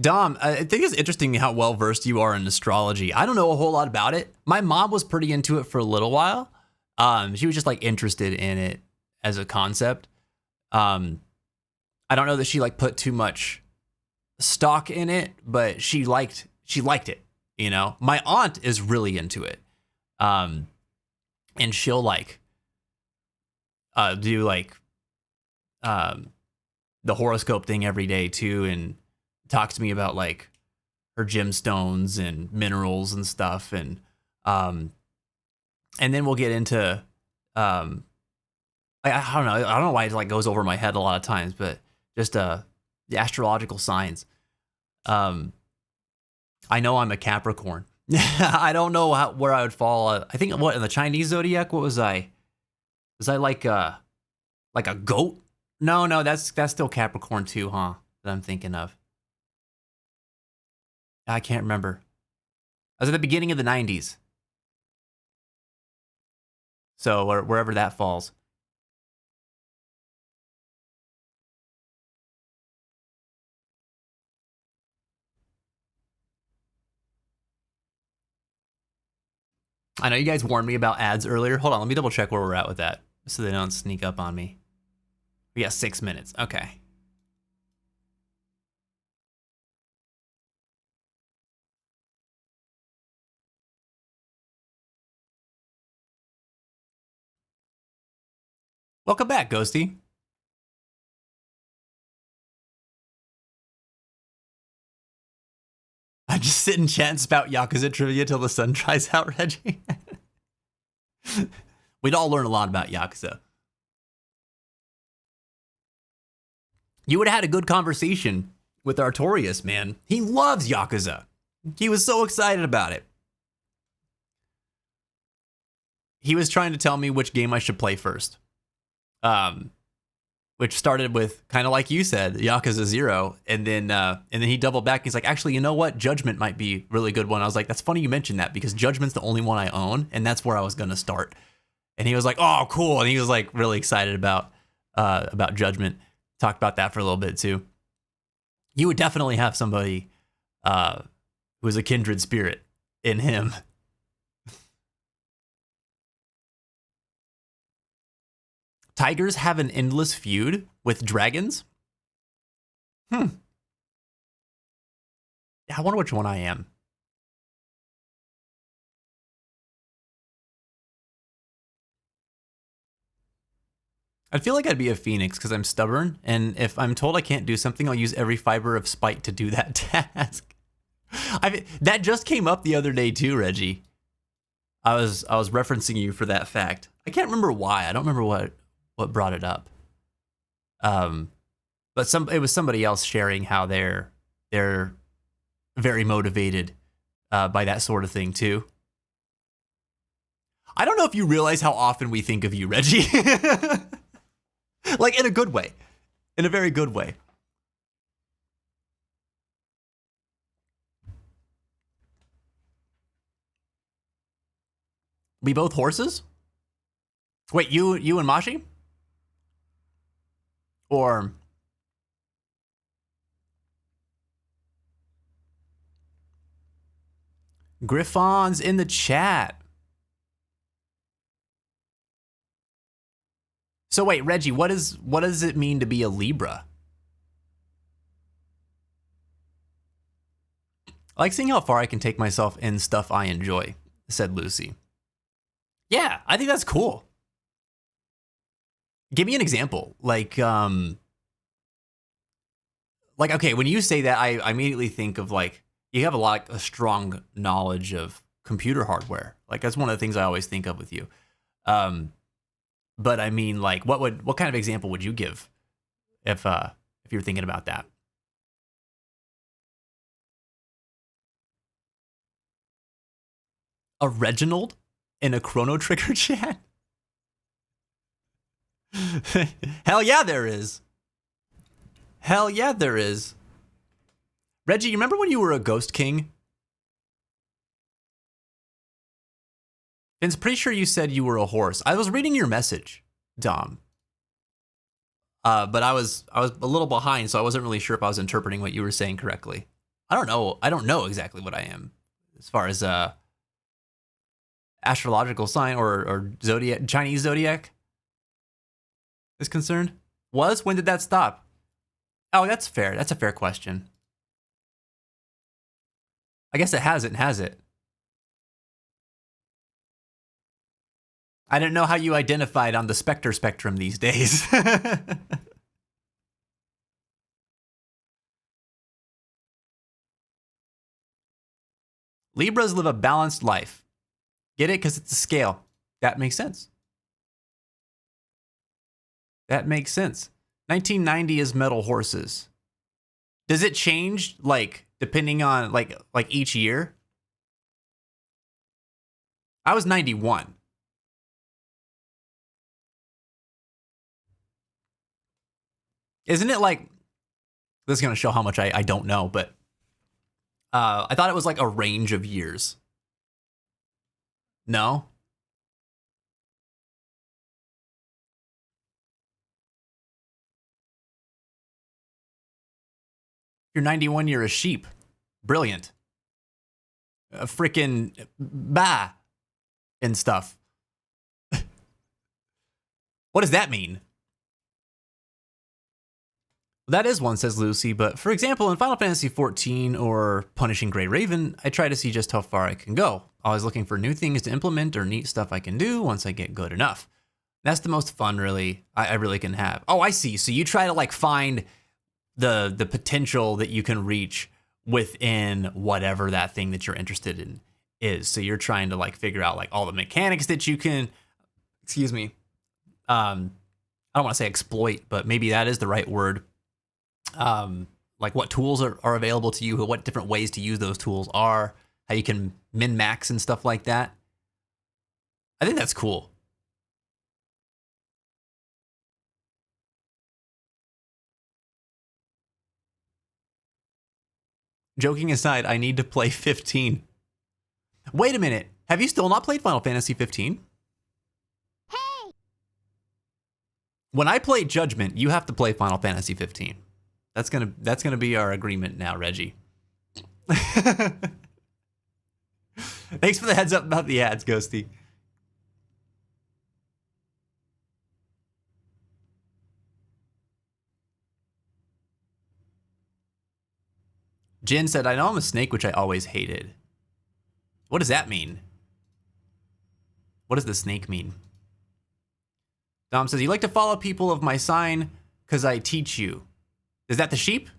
Dom, I think it's interesting how well versed you are in astrology. I don't know a whole lot about it. My mom was pretty into it for a little while. She was just like interested in it as a concept. I don't know that she like put too much stock in it, but she liked it. You know, my aunt is really into it, and she'll like do like the horoscope thing every day too, and talks to me about like her gemstones and minerals and stuff, and then we'll get into I don't know why it like goes over my head a lot of times, but just the astrological signs. I know I'm a Capricorn. I don't know where I would fall. I think what in the Chinese zodiac, what was I? Was I like a goat? No, that's still Capricorn too, huh? That I'm thinking of. I can't remember. I was at the beginning of the 90s. So wherever that falls. I know you guys warned me about ads earlier. Hold on, let me double check where we're at with that so they don't sneak up on me. We got 6 minutes. Okay. Welcome back, Ghosty. I just sit and chat and spout Yakuza trivia till the sun dries out, Reggie. We'd all learn a lot about Yakuza. You would have had a good conversation with Artorias, man. He loves Yakuza. He was so excited about it. He was trying to tell me which game I should play first. Which started with kind of like you said, Yakuza 0, and then he doubled back. He's like, actually, you know what? Judgment might be a really good one. I was like, that's funny you mentioned that because Judgment's the only one I own, and that's where I was gonna start. And he was like, oh, cool, and he was like really excited about Judgment. Talked about that for a little bit too. You would definitely have somebody who is a kindred spirit in him. Tigers have an endless feud with dragons? Yeah, I wonder which one I am. I feel like I'd be a phoenix because I'm stubborn, and if I'm told I can't do something, I'll use every fiber of spite to do that task. That just came up the other day too, Reggie. I was referencing you for that fact. I can't remember why. I don't remember what brought it up. But it was somebody else sharing how they're very motivated by that sort of thing too. I don't know if you realize how often we think of you, Reggie. Like in a good way. In a very good way. I We both horses? Wait, you and Mashi? Or Griffon's in the chat. So wait, Reggie, what does it mean to be a Libra? I like seeing how far I can take myself in stuff I enjoy, said Lucy. Yeah, I think that's cool. Give me an example. Like okay, when you say that, I immediately think of like you have a strong knowledge of computer hardware. Like that's one of the things I always think of with you. But I mean, like, what kind of example would you give if you're thinking about that? A Reginald in a Chrono Trigger chat? Hell yeah, there is. Hell yeah, there is. Reggie, you remember when you were a Ghost King? Vince, pretty sure you said you were a horse. I was reading your message, Dom. But I was a little behind, so I wasn't really sure if I was interpreting what you were saying correctly. I don't know exactly what I am as far as astrological sign or zodiac, Chinese zodiac is concerned. When did that stop? Oh, that's fair. That's a fair question. I guess it hasn't, has it? I didn't know how you identified on the Spectre spectrum these days. Libras live a balanced life. Get it? Because it's a scale. That makes sense. That makes sense. 1990 is metal horses. Does it change like depending on like each year? I was 91. Isn't it like, this is going to show how much I don't know, but I thought it was like a range of years. No? If you're 91, you're a sheep. Brilliant. A freaking bah and stuff. What does that mean? That is one, says Lucy, but for example, in Final Fantasy XIV or Punishing Grey Raven, I try to see just how far I can go. Always looking for new things to implement or neat stuff I can do once I get good enough. That's the most fun, really, I really can have. Oh, I see. So you try to like find the potential that you can reach within whatever that thing that you're interested in is. So you're trying to like figure out like all the mechanics that you can, excuse me, I don't want to say exploit, but maybe that is the right word. Like what tools are available to you, what different ways to use those tools are, how you can min-max and stuff like that. I think that's cool. Joking aside, I need to play 15. Wait a minute. Have you still not played Final Fantasy 15? Hey! When I play Judgment, you have to play Final Fantasy 15. That's gonna be our agreement now, Reggie. Thanks for the heads up about the ads, Ghosty. Jin said, I know I'm a snake, which I always hated. What does that mean? What does the snake mean? Dom says, you like to follow people of my sign because I teach you. Is that the sheep?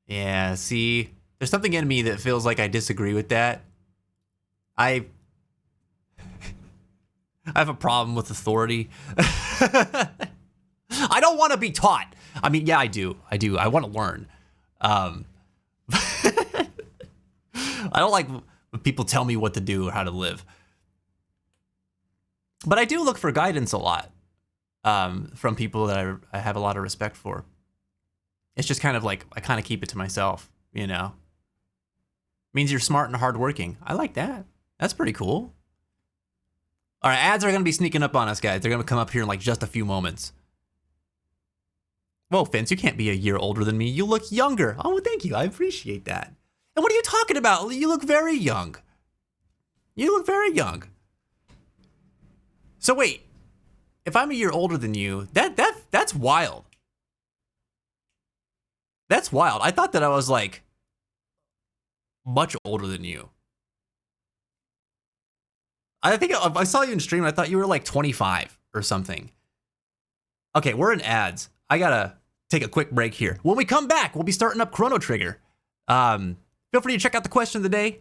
Yeah, see, there's something in me that feels like I disagree with that. I have a problem with authority. I don't want to be taught. I mean, yeah, I do. I want to learn. I don't like when people tell me what to do or how to live. But I do look for guidance a lot from people that I have a lot of respect for. It's just kind of like, I kind of keep it to myself, you know? Means you're smart and hardworking. I like that. That's pretty cool. All right, ads are going to be sneaking up on us, guys. They're going to come up here in like just a few moments. Whoa, Vince, you can't be a year older than me. You look younger. Oh, thank you. I appreciate that. And what are you talking about? You look very young. You look very young. So wait, if I'm a year older than you, that's wild. That's wild. I thought that I was like much older than you. I think I saw you in stream and I thought you were like 25 or something. Okay, we're in ads. I gotta take a quick break here. When we come back, we'll be starting up Chrono Trigger. Feel free to check out the question of the day.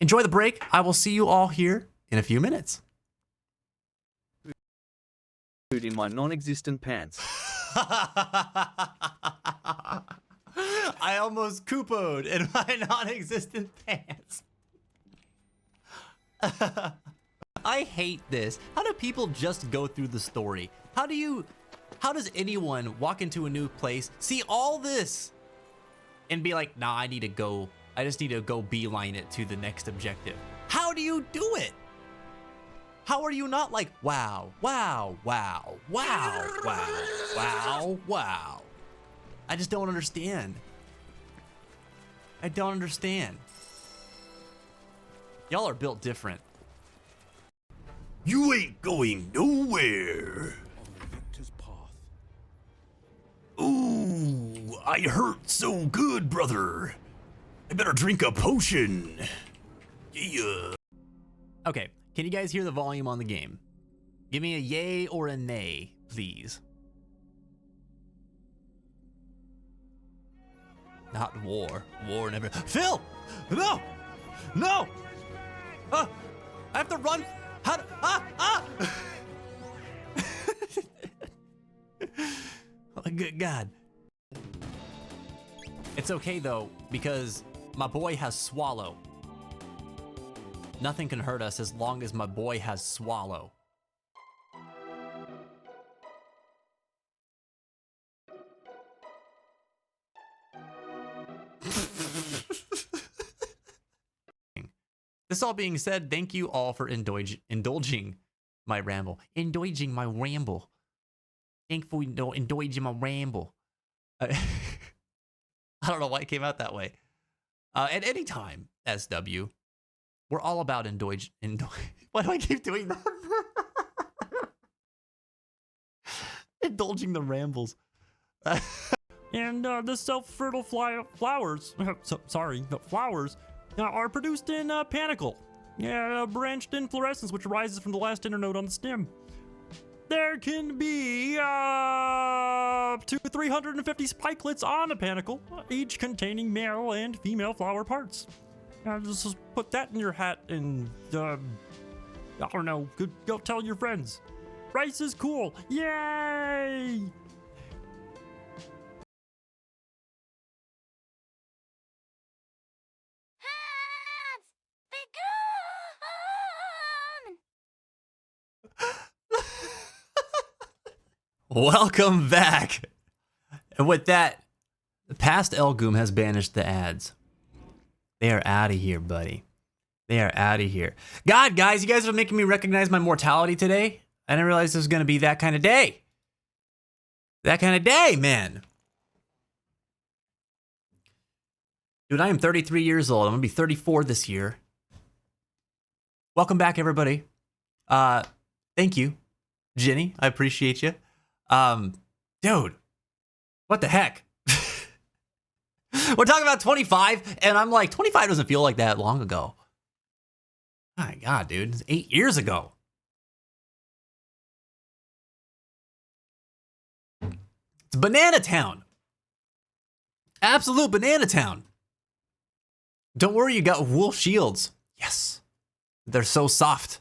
Enjoy the break. I will see you all here in a few minutes. Food in my non-existent pants. I almost Koopo'd in my non-existent pants. I hate this. How do people just go through the story? How does anyone walk into a new place, see all this, and be like, nah, I just need to go beeline it to the next objective? How do you do it? How are you not like, wow, wow, wow, wow, wow, wow, wow? I just don't understand. I don't understand. Y'all are built different. You ain't going nowhere. Ooh, I hurt so good, brother. I better drink a potion. Yeah. Okay, can you guys hear the volume on the game? Give me a yay or a nay, please. Not war. War never. Phil! No! No! I have to run. How? Oh, good God. It's okay though, because my boy has Swallow. Nothing can hurt us as long as my boy has Swallow. This all being said, thank you all for indulging my ramble. Indulging my ramble. Thankful indulging my ramble. I don't know why it came out that way. At any time, SW, we're all about indulge. Why do I keep doing that? Indulging the rambles. And the self-fertile flowers, the flowers are produced in panicle, branched inflorescence, which arises from the last internode on the stem. There can be up to 350 spikelets on a panicle, each containing male and female flower parts. Just put that in your hat and, I don't know, go tell your friends. Rice is cool, yay! Welcome back. And with that, the past Elgoom has banished the ads. They are out of here, buddy. They are out of here. God, guys, you guys are making me recognize my mortality today. I didn't realize this was going to be that kind of day. That kind of day, man. Dude, I am 33 years old. I'm going to be 34 this year. Welcome back, everybody. Thank you, Jenny. I appreciate you. Dude, what the heck? We're talking about 25, and I'm like, 25 doesn't feel like that long ago. My God, dude, it's 8 years ago. It's Banana Town. Absolute Banana Town. Don't worry, you got wool shields. Yes. They're so soft.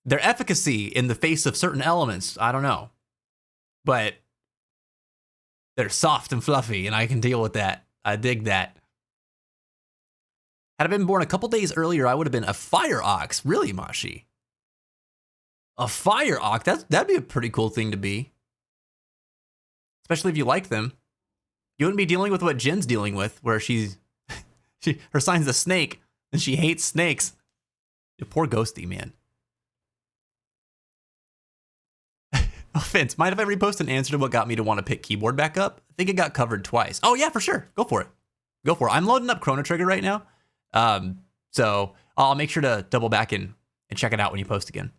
Their efficacy in the face of certain elements, I don't know. But they're soft and fluffy, and I can deal with that. I dig that. Had I been born a couple days earlier, I would have been a fire ox. Really, Mashi? A fire ox? That'd be a pretty cool thing to be. Especially if you like them. You wouldn't be dealing with what Jen's dealing with, where she's Her sign's a snake, and she hates snakes. Poor Ghosty, man. Oh, Vince, mind if I repost an answer to what got me to want to pick keyboard back up? I think it got covered twice. Oh, yeah, for sure. Go for it. Go for it. I'm loading up Chrono Trigger right now. So I'll make sure to double back and check it out when you post again.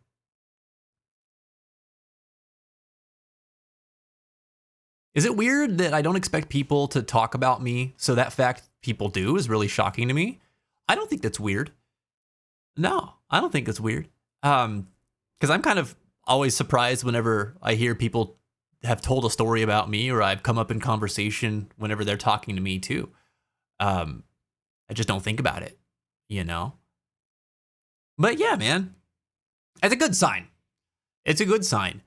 Is it weird that I don't expect people to talk about me, so that fact people do is really shocking to me? I don't think that's weird. No, I don't think it's weird. Because I'm kind of always surprised whenever I hear people have told a story about me, or I've come up in conversation whenever they're talking to me too. I just don't think about it, you know? But yeah, man, it's a good sign. It's a good sign.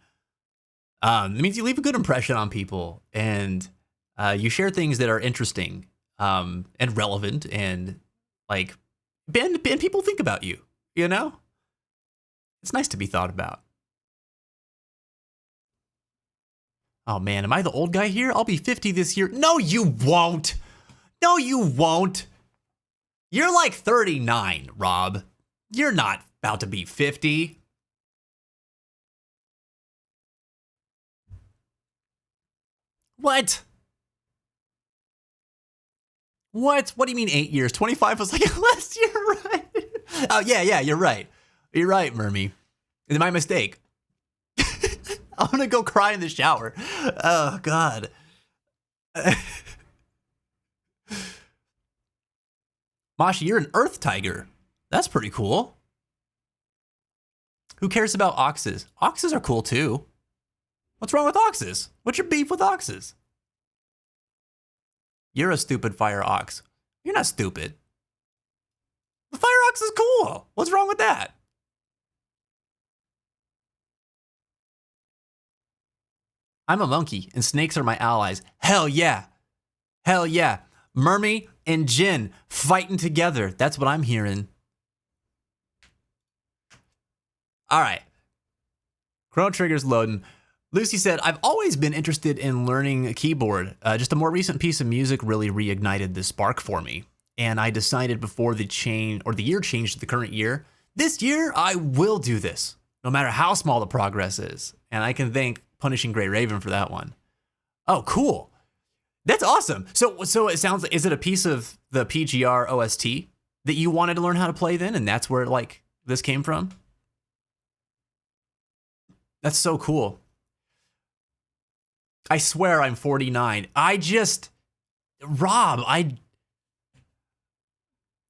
It means you leave a good impression on people, and you share things that are interesting and relevant, and like, and people think about you, you know? It's nice to be thought about. Oh man, am I the old guy here? I'll be 50 this year. No, you won't. No, you won't. You're like 39, Rob. You're not about to be 50. What? What? What do you mean 8 years? 25 was like last year, right? Oh, yeah, you're right. You're right, Mermy. It's my mistake. I'm gonna go cry in the shower. Oh, God. Mashi, you're an earth tiger. That's pretty cool. Who cares about oxes? Oxes are cool, too. What's wrong with oxes? What's your beef with oxes? You're a stupid fire ox. You're not stupid. The fire ox is cool. What's wrong with that? I'm a monkey, and snakes are my allies. Hell yeah. Hell yeah. Mermy and Jin fighting together. That's what I'm hearing. All right. Chrono Trigger's loading. Lucy said, I've always been interested in learning a keyboard. Just a more recent piece of music really reignited this spark for me. And I decided before the year changed to the current year, this year I will do this, no matter how small the progress is. And I can thank Punishing Gray Raven for that one. Oh, cool. That's awesome. So it sounds like, is it a piece of the PGR OST that you wanted to learn how to play then? And that's where like this came from? That's so cool. I swear I'm 49.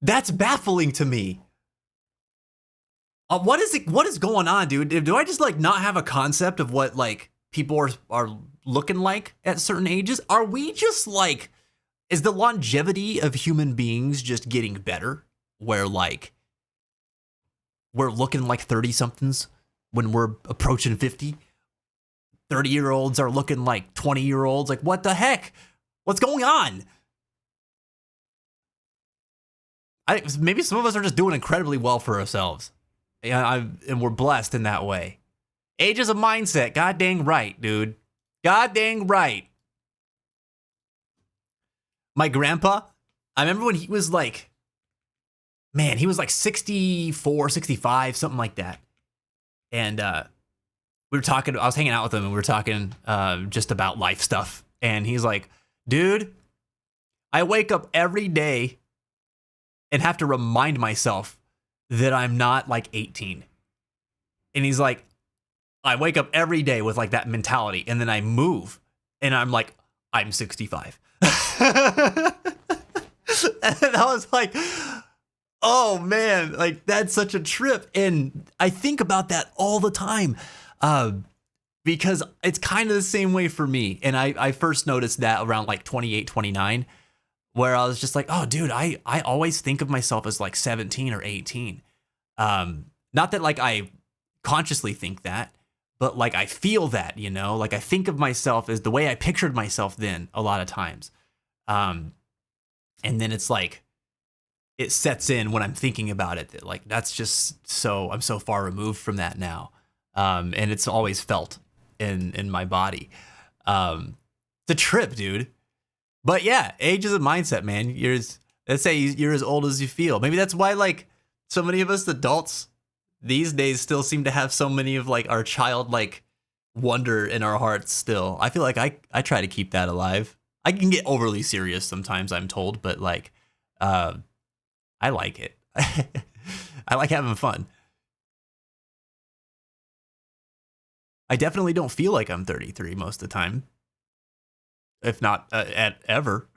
That's baffling to me. What is going on, dude? Do I just like not have a concept of what like people are looking like at certain ages? Are we just like, is the longevity of human beings just getting better? Where like, we're looking like 30 somethings when we're approaching 50? 30-year-olds are looking like 20-year-olds. Like, what the heck? What's going on? Maybe some of us are just doing incredibly well for ourselves. And we're blessed in that way. Age is a mindset. God dang right, dude. God dang right. My grandpa, I remember when he was like, man, he was like 64, 65, something like that. And we were talking, I was hanging out with him and we were talking just about life stuff. And he's like, dude, I wake up every day and have to remind myself that I'm not like 18. And he's like, I wake up every day with like that mentality. And then I move and I'm like, I'm 65. And I was like, oh man, like that's such a trip. And I think about that all the time. Because it's kind of the same way for me. And I first noticed that around like 28, 29, where I was just like, oh, dude, I always think of myself as like 17 or 18. Not that like I consciously think that, but like I feel that, you know, like I think of myself as the way I pictured myself then a lot of times. And then it's like, it sets in when I'm thinking about it that like, that's just so, I'm so far removed from that now. And it's always felt in my body. The trip, dude. But yeah, age is a mindset, man. Let's say you're as old as you feel. Maybe that's why like so many of us adults these days still seem to have so many of like our childlike wonder in our hearts still. I feel like I try to keep that alive. I can get overly serious sometimes, I'm told, but like I like it. I like having fun. I definitely don't feel like I'm 33 most of the time. If not ever.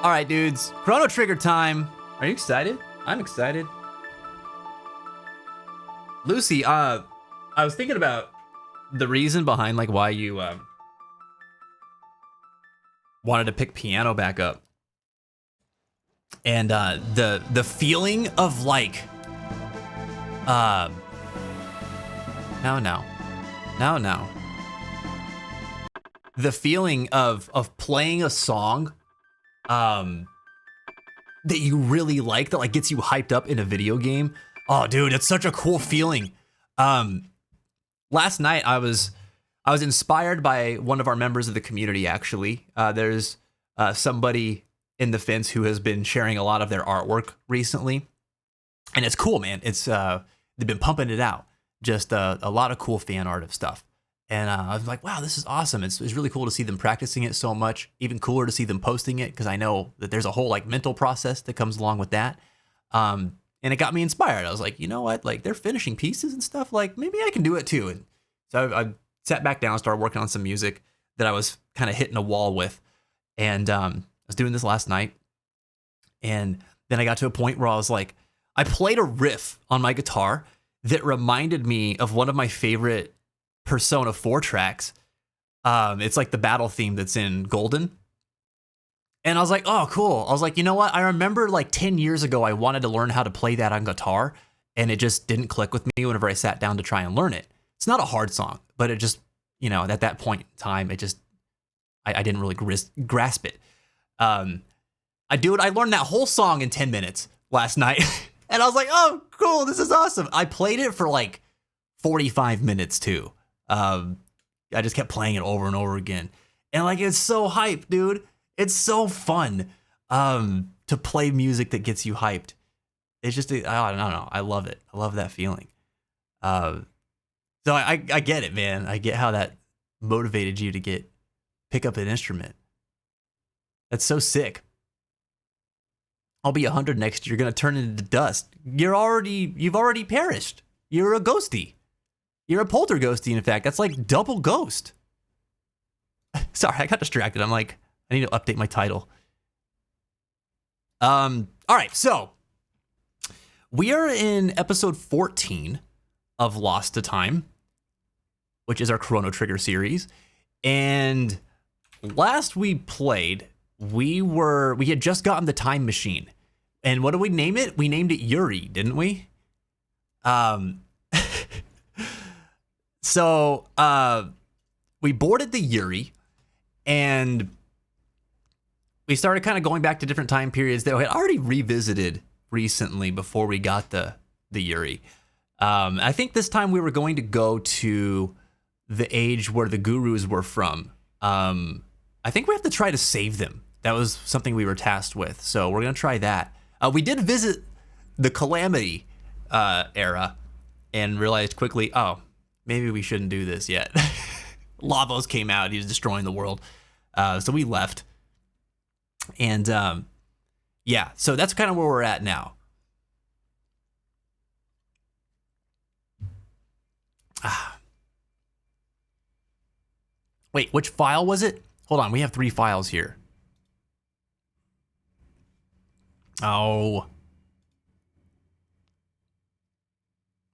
All right, dudes. Chrono Trigger time. Are you excited? I'm excited. Lucy, I was thinking about the reason behind like why you wanted to pick piano back up. And the feeling of like no. The feeling of playing a song that you really like, that like gets you hyped up in a video game. Oh dude, it's such a cool feeling. Last night I was inspired by one of our members of the community actually. There's somebody in the fence who has been sharing a lot of their artwork recently. And it's cool, man. It's they've been pumping it out. Just a lot of cool fan art of stuff. And I was like, wow, this is awesome. It's really cool to see them practicing it so much. Even cooler to see them posting it, because I know that there's a whole like mental process that comes along with that. And it got me inspired. I was like, you know what? Like they're finishing pieces and stuff. Like maybe I can do it too. And so I sat back down and started working on some music that I was kind of hitting a wall with. And I was doing this last night. And then I got to a point where I was like, I played a riff on my guitar that reminded me of one of my favorite Persona 4 tracks. It's like the battle theme that's in Golden. And I was like, oh, cool. I was like, you know what? I remember like 10 years ago, I wanted to learn how to play that on guitar, and it just didn't click with me whenever I sat down to try and learn it. It's not a hard song, but it just, you know, at that point in time, it just, I didn't really grasp it. I learned that whole song in 10 minutes last night. And I was like, oh, cool. This is awesome. I played it for like 45 minutes too. I just kept playing it over and over again. And like, it's so hype, dude. It's so fun to play music that gets you hyped. It's just, I don't know. I love it. I love that feeling. So I get it, man. I get how that motivated you to pick up an instrument. That's so sick. I'll be 100 next year. You're gonna turn into dust. You've already perished. You're a ghosty. You're a poltergeisty, in fact. That's like double ghost. Sorry, I got distracted. I'm like, I need to update my title. All right, so we are in episode 14 of Lost to Time, which is our Chrono Trigger series. And last we played, we had just gotten the time machine. And what did we name it? We named it Yuri, didn't we? So we boarded the Yuri, and we started kind of going back to different time periods that we had already revisited recently before we got the Yuri. I think this time we were going to go to the age where the gurus were from. I think we have to try to save them. That was something we were tasked with. So we're going to try that. We did visit the Calamity era and realized quickly, oh, maybe we shouldn't do this yet. Lavos came out. He was destroying the world. So we left. And yeah, so that's kind of where we're at now. Wait, which file was it? Hold on, we have 3 files here. Oh.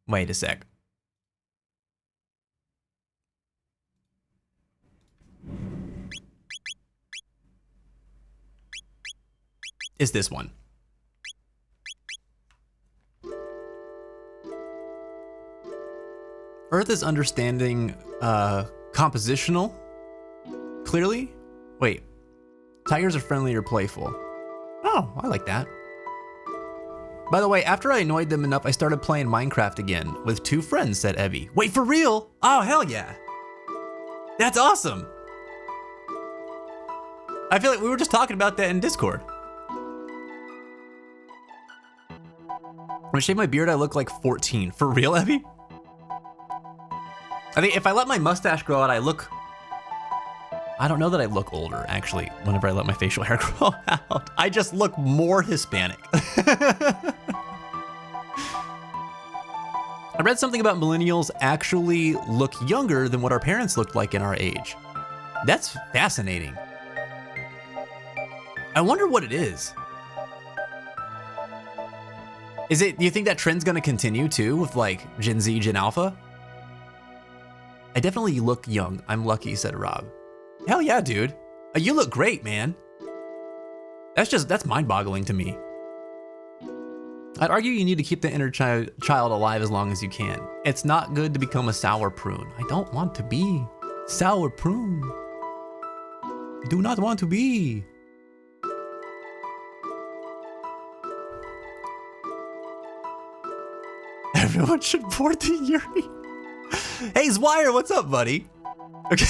Wait a sec. Is this one? Earth is understanding compositional. Clearly? Wait. Tigers are friendly or playful. Oh, I like that. By the way, after I annoyed them enough, I started playing Minecraft again with 2 friends, said Evie. Wait, for real? Oh, hell yeah. That's awesome. I feel like we were just talking about that in Discord. When I shave my beard, I look like 14. For real, Evie? I think if I let my mustache grow out, I don't know that I look older, actually, whenever I let my facial hair grow out. I just look more Hispanic. I read something about millennials actually look younger than what our parents looked like in our age. That's fascinating. I wonder what it is. Do you think that trend's gonna continue too with like Gen Z, Gen Alpha? I definitely look young. I'm lucky, said Rob. Hell yeah, dude. You look great, man. That's mind-boggling to me. I'd argue you need to keep the inner child alive as long as you can. It's not good to become a sour prune. I don't want to be sour prune. Do not want to be. Everyone should board the Yuri. Hey, Zwire, what's up, buddy? Okay.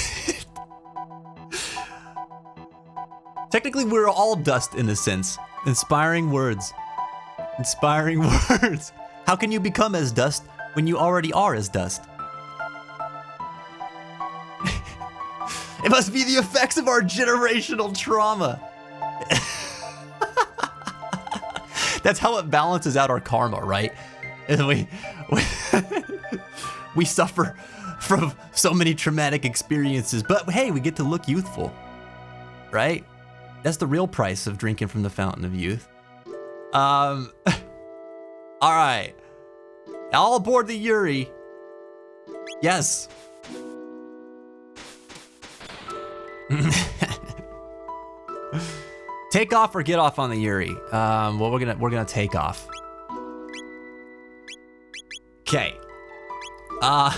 Technically, we're all dust in a sense. Inspiring words. Inspiring words. How can you become as dust when you already are as dust? It must be the effects of our generational trauma. That's how it balances out our karma, right? And we suffer from so many traumatic experiences, but hey, we get to look youthful, right? That's the real price of drinking from the fountain of youth. All right. All aboard the Yuri. Yes. Take off or get off on the Yuri. Well, we're gonna take off. Okay. I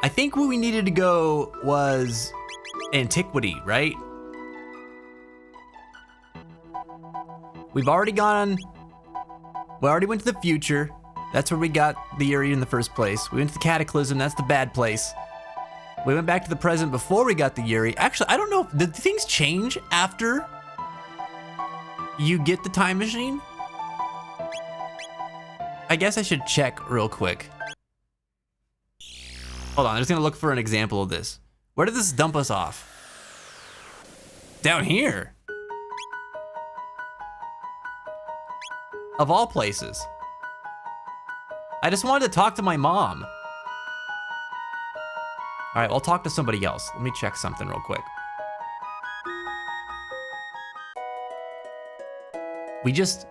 think where we needed to go was antiquity, right? We already went to the future. That's where we got the Yuri in the first place. We went to the Cataclysm, that's the bad place. We went back to the present before we got the Yuri. Actually, I don't know, did things change after you get the time machine? I guess I should check real quick. Hold on, I'm just gonna look for an example of this. Where did this dump us off? Down here. Of all places. I just wanted to talk to my mom. All right, well, I'll talk to somebody else. Let me check something real quick. We just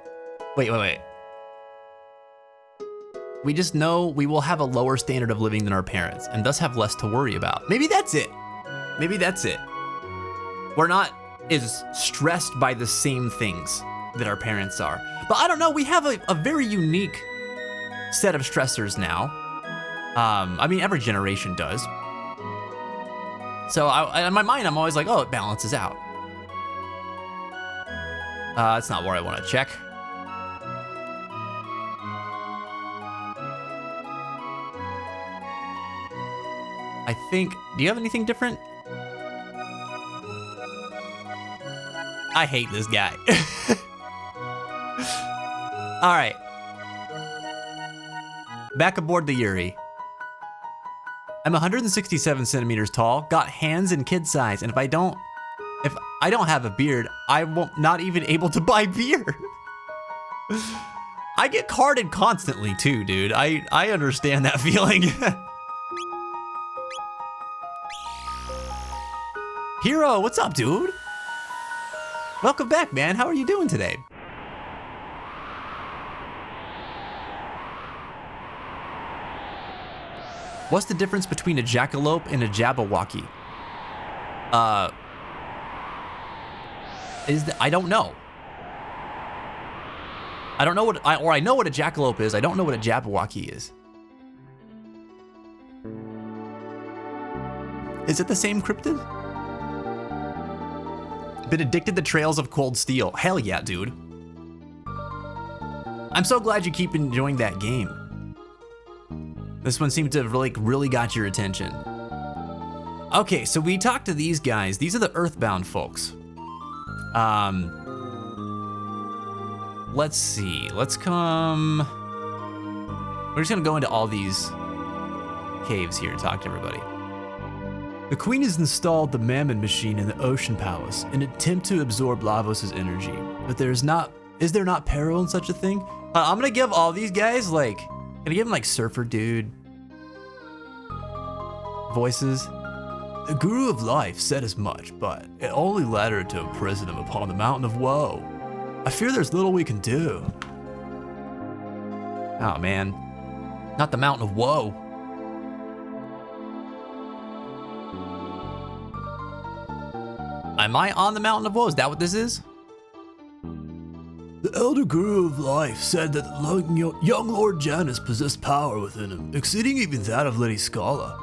know we will have a lower standard of living than our parents and thus have less to worry about. Maybe that's it. Maybe that's it. We're not as stressed by the same things that our parents are. But I don't know, we have a very unique set of stressors now. I mean, every generation does. So in my mind, I'm always like, oh, it balances out. That's not where I want to check. I think, do you have anything different? I hate this guy. All right. Back aboard the Yuri. I'm 167 centimeters tall, got hands in kid size, and if I don't have a beard, I won't not even able to buy beer. I get carded constantly too, dude. I understand that feeling. Hero, what's up, dude? Welcome back, man. How are you doing today? What's the difference between a jackalope and a Jabberwocky? I don't know. I don't know what, I know what a jackalope is. I don't know what a Jabberwocky is. Is it the same cryptid? Been addicted to Trails of Cold Steel. Hell yeah, dude. I'm so glad you keep enjoying that game. This one seemed to have really got your attention. Okay, so we talked to these guys. These are the Earthbound folks. Let's see. Let's come. We're just gonna go into all these caves here to talk to everybody. The Queen has installed the Mammon machine in the Ocean Palace in an attempt to absorb Lavos' energy. But is there not peril in such a thing? I'm gonna give all these guys gonna give them like Surfer Dude voices. The Guru of Life said as much, but it only led her to imprison him upon the Mountain of Woe. I fear there's little we can do. Oh man, not the Mountain of Woe. Am I on the Mountain of Woe? Is that what this is? The Elder Guru of Life said that the young Lord Janus possessed power within him, exceeding even that of Lady Scala.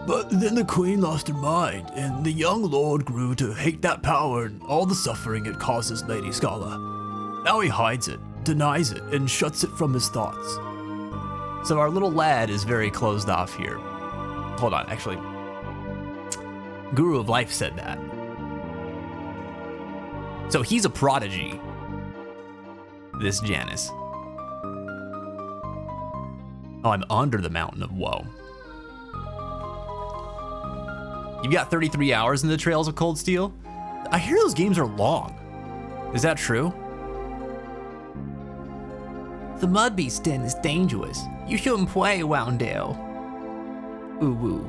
But then the Queen lost her mind, and the young Lord grew to hate that power and all the suffering it causes Lady Scala. Now he hides it, denies it, and shuts it from his thoughts. So our little lad is very closed off here. Hold on, actually. Guru of Life said that. So he's a prodigy, this Janus. Oh, I'm under the Mountain of Woe. You've got 33 hours in the Trails of Cold Steel? I hear those games are long. Is that true? The Mud Beast Den is dangerous. You shouldn't play around there. Ooh woo.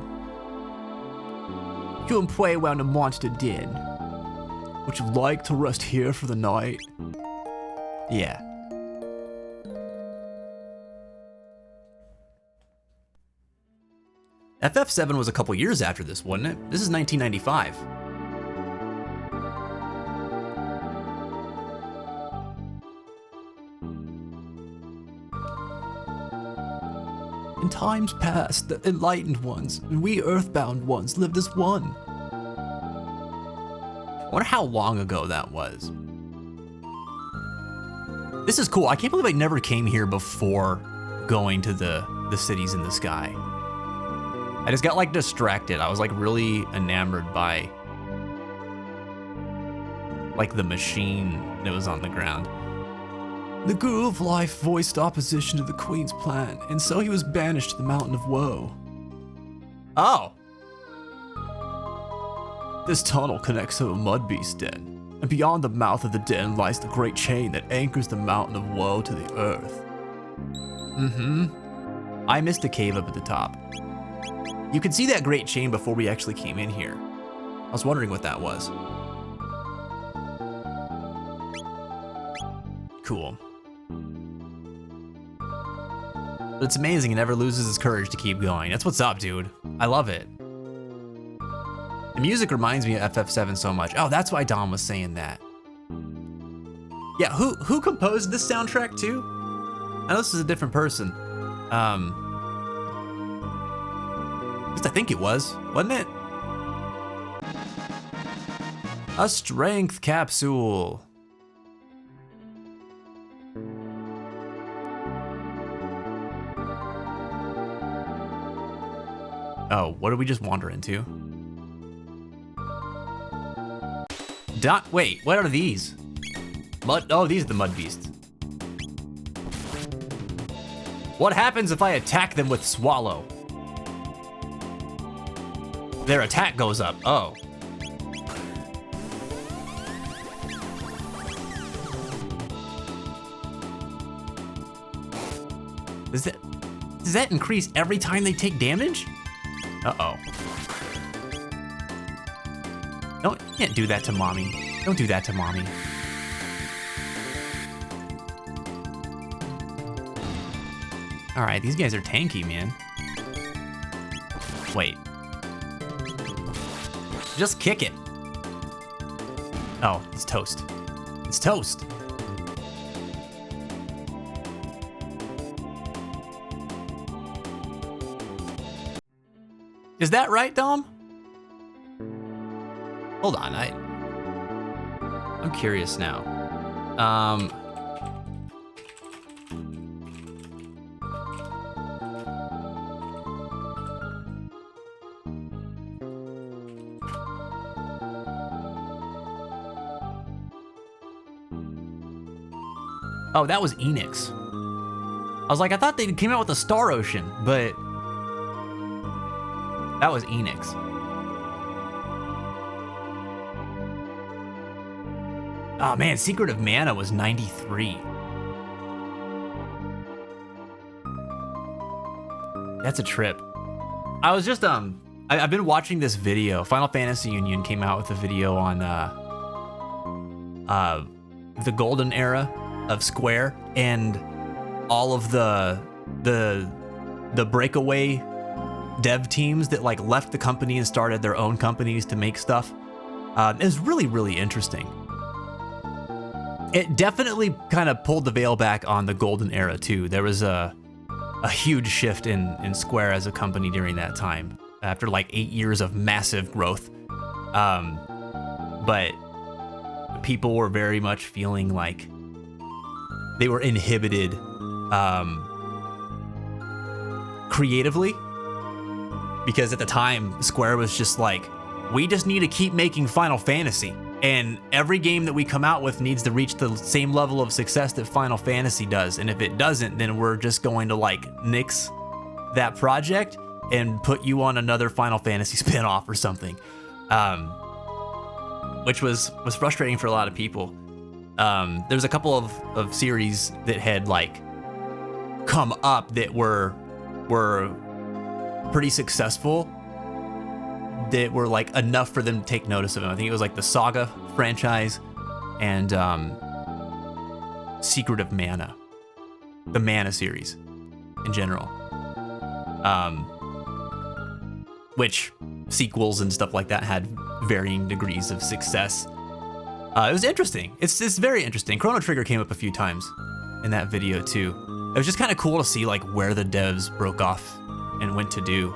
You shouldn't play around the Monster Den. Would you like to rest here for the night? Yeah. FF7 was a couple years after this, wasn't it? This is 1995. In times past, the enlightened ones and we earthbound ones lived as one. I wonder how long ago that was. This is cool. I can't believe I never came here before going to the cities in the sky. I just got distracted. I was really enamored by the machine that was on the ground. The Guru of Life voiced opposition to the Queen's plan, and so he was banished to the Mountain of Woe. Oh. This tunnel connects to a Mud Beast Den, and beyond the mouth of the den lies the great chain that anchors the Mountain of Woe to the earth. I missed a cave up at the top. You could see that great chain before we actually came in here. I was wondering what that was. Cool. But it's amazing he never loses his courage to keep going. That's what's up, dude. I love it. The music reminds me of FF7 so much. Oh, that's why Dom was saying that. Yeah, who composed this soundtrack too? I know this is a different person. At least I think it was, wasn't it? A strength capsule. Oh, what did we just wander into? Wait, what are these? Oh, these are the Mud Beasts. What happens if I attack them with Swallow? Their attack goes up. Oh. Does that increase every time they take damage? Uh-oh. No, you can't do that to mommy. Don't do that to mommy. All right, these guys are tanky, man. Wait. Just kick it. Oh, it's toast. It's toast. Is that right, Dom? Hold on, I'm curious now. Oh, that was Enix. I was like, I thought they came out with a Star Ocean, but that was Enix. Oh man, Secret of Mana was 93. That's a trip. I was just I've been watching this video. Final Fantasy Union came out with a video on the golden era of Square and all of the breakaway dev teams that like left the company and started their own companies to make stuff. It was really, really interesting. It definitely kind of pulled the veil back on the golden era too. There was a huge shift in Square as a company during that time after like 8 years of massive growth. But people were very much feeling like they were inhibited creatively, because at the time Square was just like, we just need to keep making Final Fantasy, and every game that we come out with needs to reach the same level of success that Final Fantasy does, and if it doesn't, then we're just going to like nix that project and put you on another Final Fantasy spin-off or something, which was frustrating for a lot of people. There's a couple of series that had like come up that were pretty successful, that were like enough for them to take notice of them. I think it was like the Saga franchise and Secret of Mana, the Mana series in general, which sequels and stuff like that had varying degrees of success. It was interesting. It's very interesting. Chrono Trigger came up a few times in that video too. It was just kind of cool to see like where the devs broke off and went to do,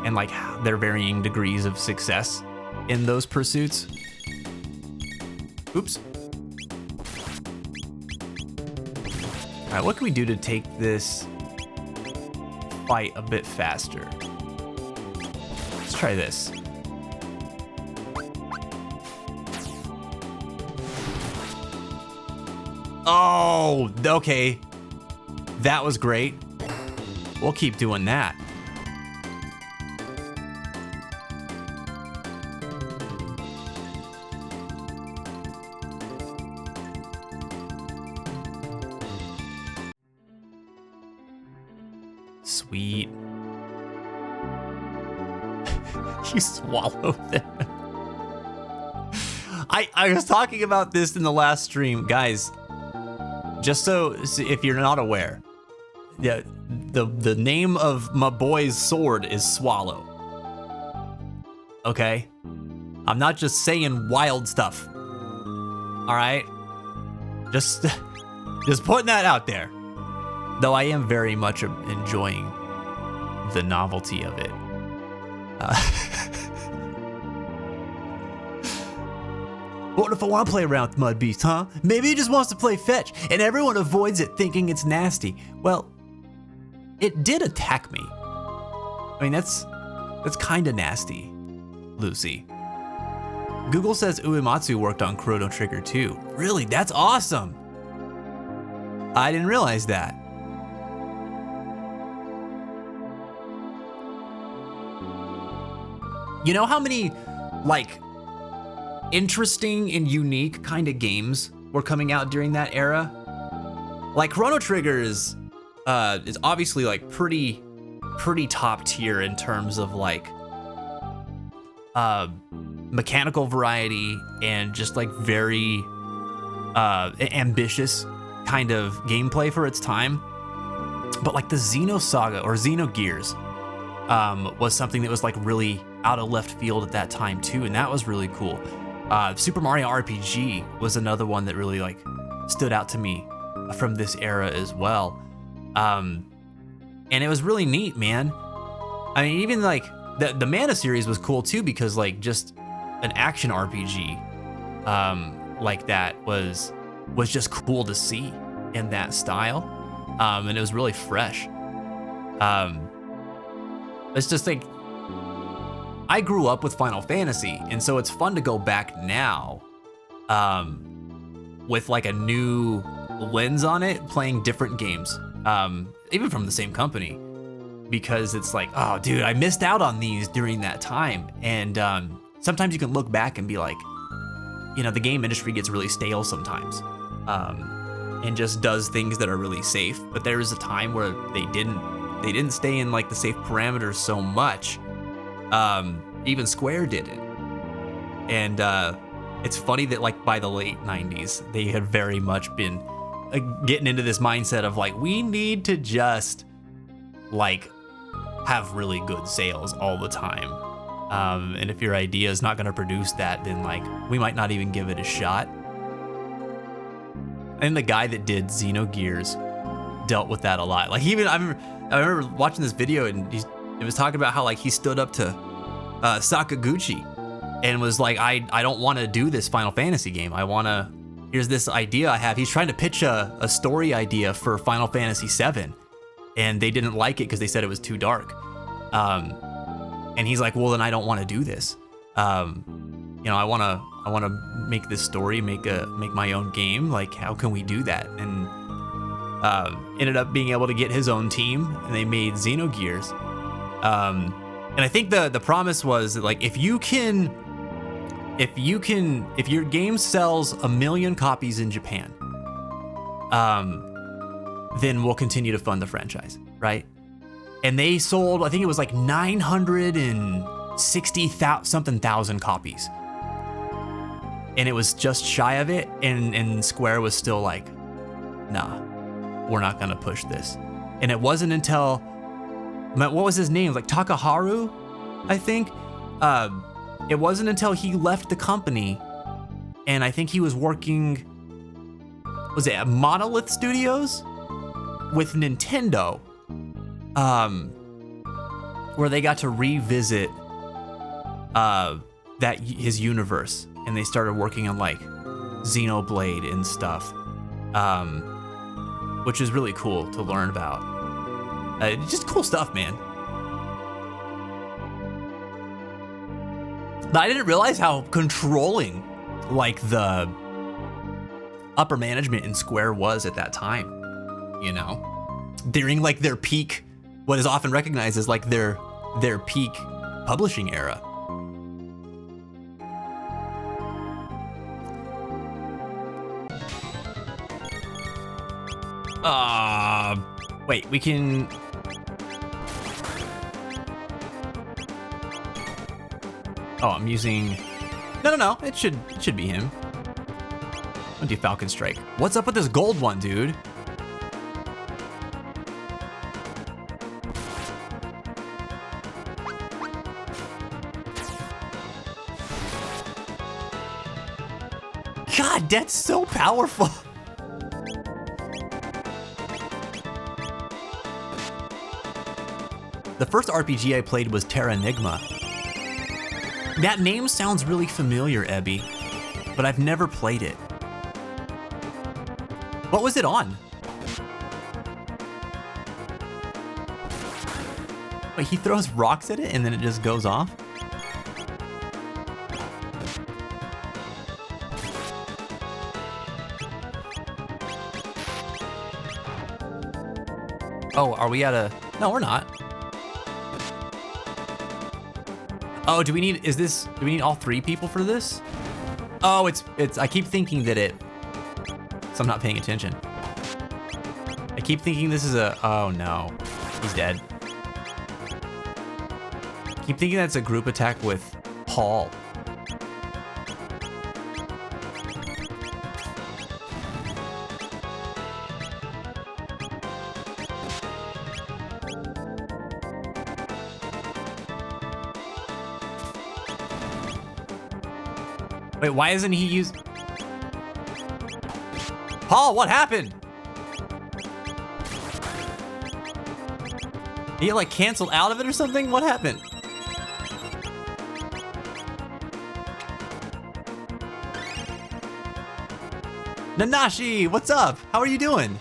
and like their varying degrees of success in those pursuits. Oops. All right, what can we do to take this fight a bit faster? Let's try this. Oh, okay. That was great. We'll keep doing that. Sweet. You swallowed them. I was talking about this in the last stream, guys. Just so if you're not aware, the name of my boy's sword is Swallow. Okay? I'm not just saying wild stuff. All right? Just putting that out there. Though I am very much enjoying the novelty of it. What if I want to play around with Mud Beast, huh? Maybe he just wants to play fetch, and everyone avoids it thinking it's nasty. Well, it did attack me. I mean, that's kind of nasty, Lucy. Google says Uematsu worked on Chrono Trigger too. Really? That's awesome. I didn't realize that. You know how many, like, interesting and unique kind of games were coming out during that era? Like Chrono Trigger is obviously like pretty top tier in terms of like mechanical variety and just like very ambitious kind of gameplay for its time. But like the Xenosaga or Xenogears was something that was like really out of left field at that time too, and that was really cool. Super Mario RPG was another one that really like stood out to me from this era as well. And it was really neat, man. I mean, even like the Mana series was cool too, because like just an action RPG like that was just cool to see in that style. And it was really fresh. It's just like, I grew up with Final Fantasy, and so it's fun to go back now with like a new lens on it, playing different games, even from the same company, because it's like, oh, dude, I missed out on these during that time. And sometimes you can look back and be like, you know, the game industry gets really stale sometimes, and just does things that are really safe. But there was a time where they didn't stay in like the safe parameters so much. Even Square did it. And it's funny that like by the late 90s, they had very much been getting into this mindset of like, we need to just like have really good sales all the time. And if your idea is not going to produce that, then like we might not even give it a shot. And the guy that did Xenogears dealt with that a lot. Like even I remember watching this video, and it was talking about how like he stood up to Sakaguchi and was like, I don't want to do this Final Fantasy game. Here's this idea I have. He's trying to pitch a story idea for Final Fantasy VII, and they didn't like it because they said it was too dark. And he's like, well, then I don't want to do this. You know, I want to make this story, make my own game. Like, how can we do that? And ended up being able to get his own team, and they made Xenogears. And I think the promise was that, like, if your game sells 1 million copies in Japan, then we'll continue to fund the franchise, right? And they sold, I think it was like 960,000 something copies. And it was just shy of it, and Square was still like, nah, we're not gonna push this. And it wasn't until, what was his name? Like Takaharu, I think. It wasn't until he left the company, and I think he was working, was it at Monolith Studios with Nintendo, where they got to revisit his universe, and they started working on like Xenoblade and stuff, which is really cool to learn about. Just cool stuff, man. But I didn't realize how controlling like the upper management in Square was at that time, you know, during like their peak, what is often recognized as like their peak publishing era. Wait, we can. Oh, I'm using. No. It should be him. I'll do Falcon Strike. What's up with this gold one, dude? God, that's so powerful. The first RPG I played was Terra Enigma. That name sounds really familiar, Ebby, but I've never played it. What was it on? Wait, he throws rocks at it and then it just goes off? Oh, are we at a... No, we're not. Oh, do we need all 3 people for this? Oh, it's, I keep thinking that so I'm not paying attention. I keep thinking this is oh no, he's dead. I keep thinking that's a group attack with Paul. Wait, why isn't he used? Paul, what happened? He like canceled out of it or something? What happened? Nanashi, what's up? How are you doing?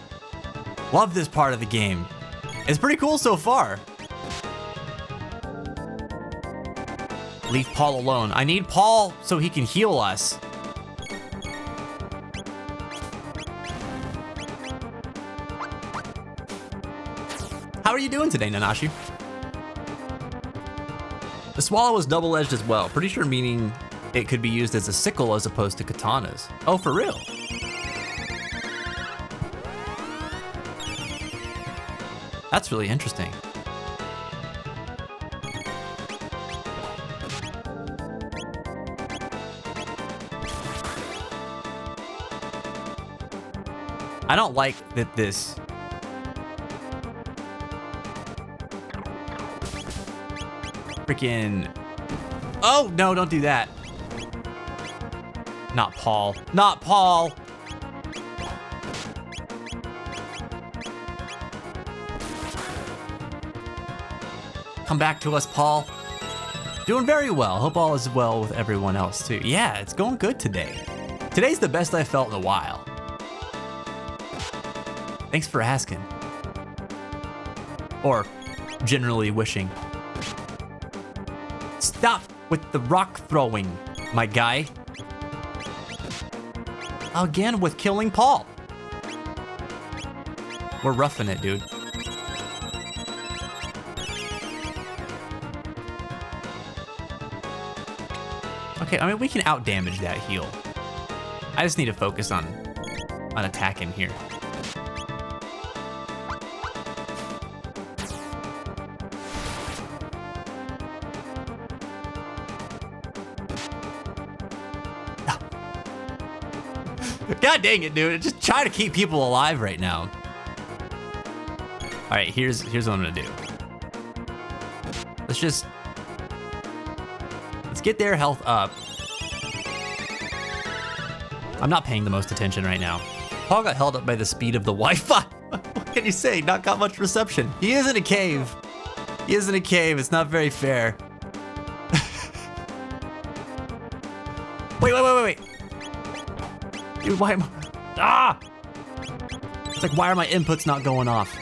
Love this part of the game. It's pretty cool so far. Leave Paul alone. I need Paul so he can heal us. How are you doing today, Nanashi? The swallow is double-edged as well. Pretty sure meaning it could be used as a sickle as opposed to katanas. Oh, for real? That's really interesting. I don't like that this freaking... Oh, no, don't do that. Not Paul. Not Paul! Come back to us, Paul. Doing very well. Hope all is well with everyone else, too. Yeah, it's going good today. Today's the best I've felt in a while. Thanks for asking. Or generally wishing. Stop with the rock throwing, my guy. Again with killing Paul. We're roughing it, dude. Okay, I mean, we can out-damage that heal. I just need to focus on attacking here. God dang it, dude. Just try to keep people alive right now. All right, here's what I'm gonna do. Let's get their health up. I'm not paying the most attention right now. Paul got held up by the speed of the Wi-Fi. What can you say? Not got much reception. He is in a cave. He is in a cave. It's not very fair. Wait. Dude, why am I... Ah! It's like, why are my inputs not going off?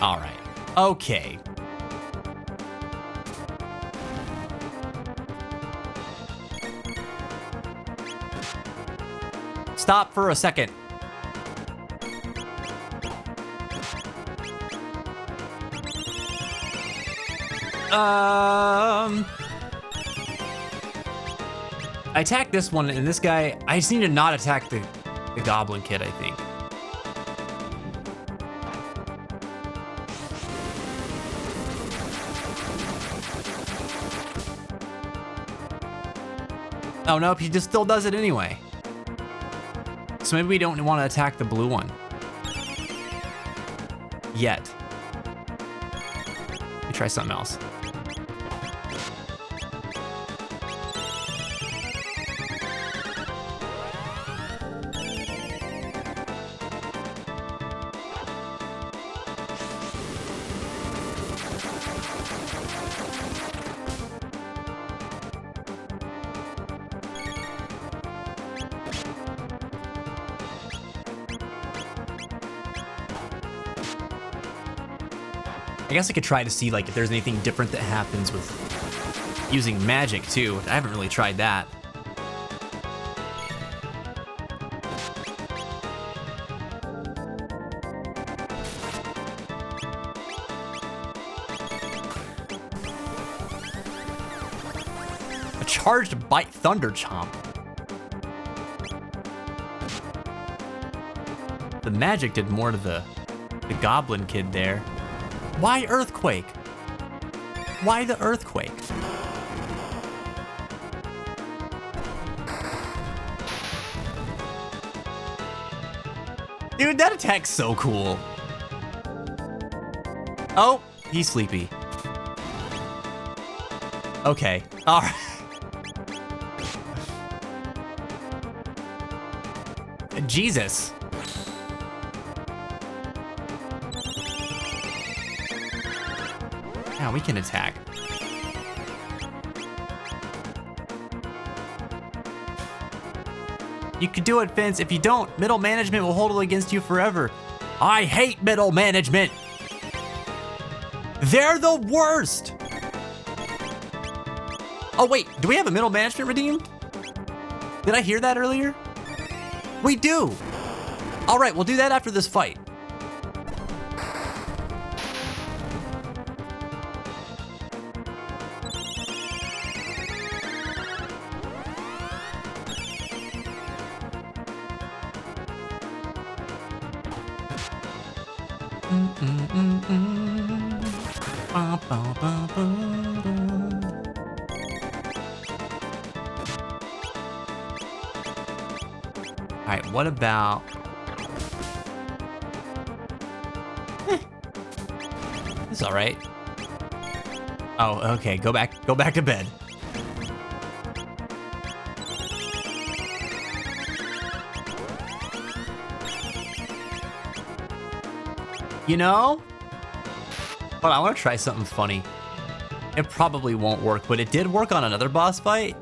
All right. Okay. Stop for a second. I attacked this one, and this guy, I just need to not attack the goblin kid, I think. Oh, nope, he just still does it anyway. So maybe we don't want to attack the blue one. Yet. Let me try something else. I guess I could try to see like if there's anything different that happens with using magic too. I haven't really tried that. A charged bite thunder chomp. The magic did more to the goblin kid there. Why earthquake? Why the earthquake? Dude, that attack's so cool. Oh, he's sleepy. Okay, all right. Jesus. Yeah, we can attack. You can do it, Vince. If you don't, middle management will hold it against you forever. I hate middle management. They're the worst. Oh, wait. Do we have a middle management redeemed? Did I hear that earlier? We do. All right, we'll do that after this fight. All right, what about... It's all right. Oh, okay, go back to bed. You know? Hold on, I want to try something funny. It probably won't work, but it did work on another boss fight.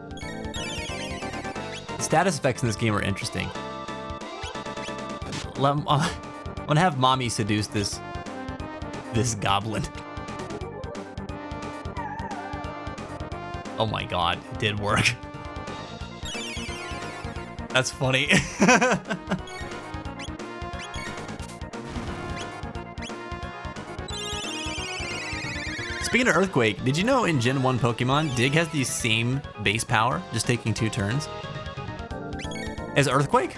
The status effects in this game are interesting. I'm gonna have mommy seduce this goblin. Oh my god, it did work. That's funny. Speaking of Earthquake, did you know in Gen 1 Pokemon, Dig has the same base power, just taking 2 turns, as Earthquake?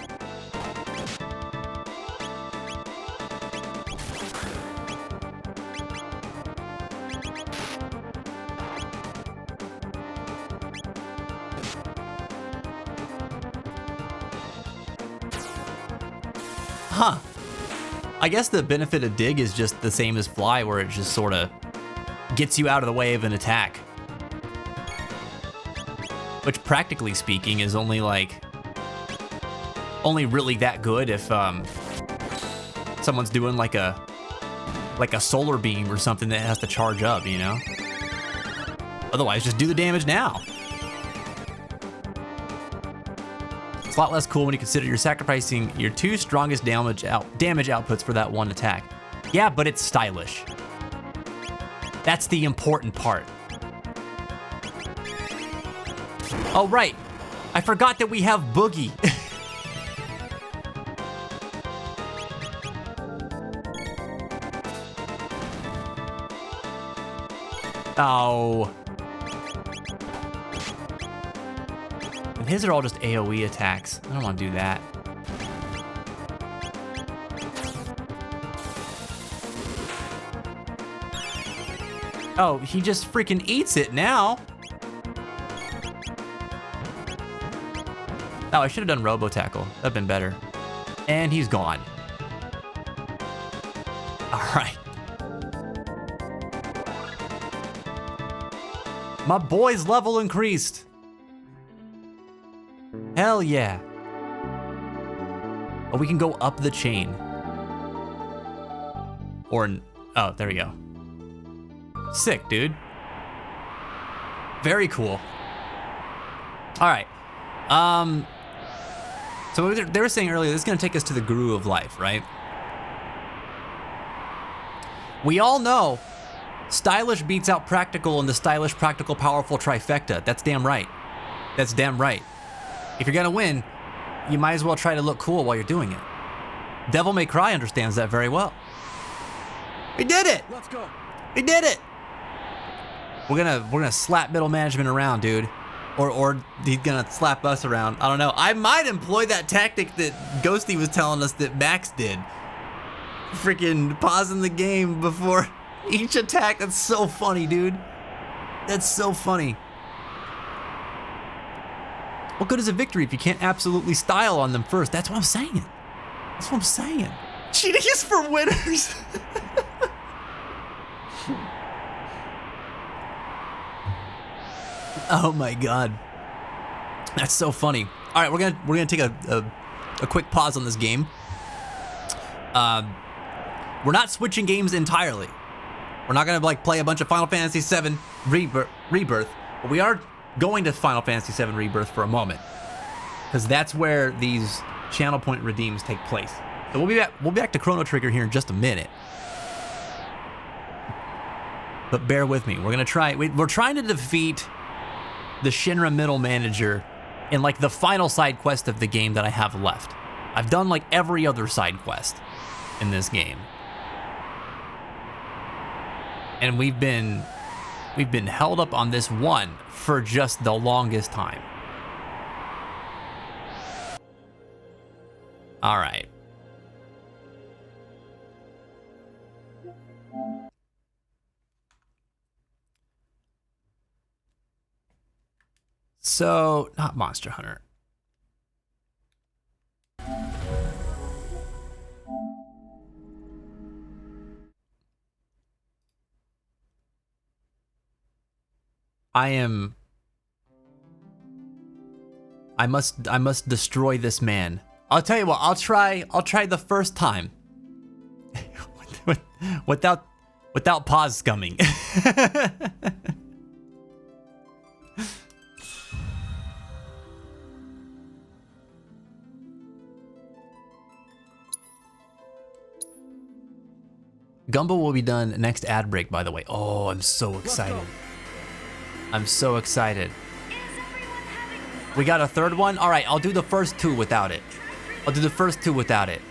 Huh. I guess the benefit of Dig is just the same as Fly, where it just sort of gets you out of the way of an attack. Which, practically speaking, is only really that good if someone's doing like a solar beam or something that has to charge up, you know? Otherwise, just do the damage now. It's a lot less cool when you consider you're sacrificing your 2 strongest damage outputs for that one attack. Yeah, but it's stylish. That's the important part. Oh, right. I forgot that we have Boogie. Oh. And his are all just AoE attacks. I don't want to do that. Oh, he just freaking eats it now. Oh, I should have done Robo Tackle. That'd been better. And he's gone. All right. My boy's level increased. Hell yeah. Oh, we can go up the chain. Or, oh, there we go. Sick, dude. Very cool. All right. So they were saying earlier, this is gonna take us to the Guru of Life, right? We all know stylish beats out practical in the stylish, practical, powerful trifecta. That's damn right. That's damn right. If you're gonna win, you might as well try to look cool while you're doing it. Devil May Cry understands that very well. We did it! Let's go. We did it! We're gonna slap middle management around, dude. Or he's gonna slap us around. I don't know. I might employ that tactic that Ghosty was telling us that Max did. Freaking pausing the game before each attack. That's so funny, dude. That's so funny. What good is a victory if you can't absolutely style on them first? That's what I'm saying. That's what I'm saying. Cheating is for winners. Oh my god, that's so funny. All right, we're gonna take a quick pause on this game. We're not switching games entirely. We're not gonna like play a bunch of Final Fantasy VII Rebirth, but we are going to Final Fantasy VII Rebirth for a moment. because that's where these channel point redeems take place. So we'll be back to Chrono Trigger here in just a minute. But bear with me. We're gonna try. We're trying to defeat the Shinra Middle Manager in like the final side quest of the game that I have left. I've done like every other side quest in this game, and we've been held up on this one for just the longest time. All right. So, not Monster Hunter. I must destroy this man. I'll tell you what, I'll try the first time. without pause scumming. Gumbo will be done next ad break, by the way. Oh, I'm so excited. I'm so excited. We got a third one? All right, I'll do the first two without it. I'll do the first two without it.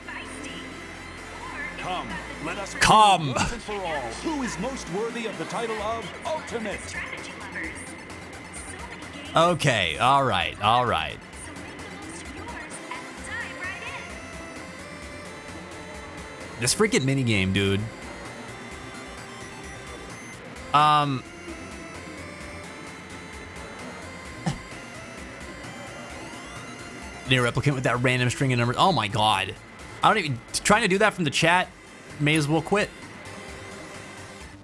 Come, let us Come! once and for all, who is most worthy of the title of Ultimate? Okay, all right, all right. This freaking minigame, dude. Near replicant with that random string of numbers. Oh my god. I don't even, trying to do that from the chat, may as well quit.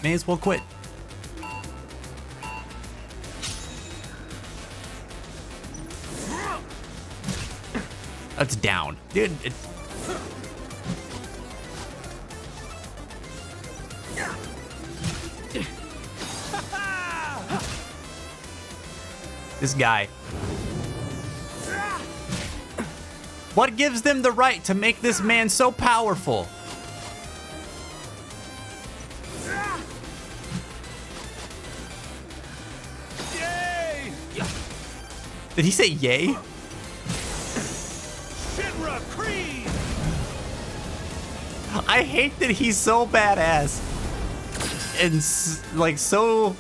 May as well quit. That's down. Dude, this guy. What gives them the right to make this man so powerful? Yay! Did he say yay? Shinra Creed! I hate that he's so badass and like so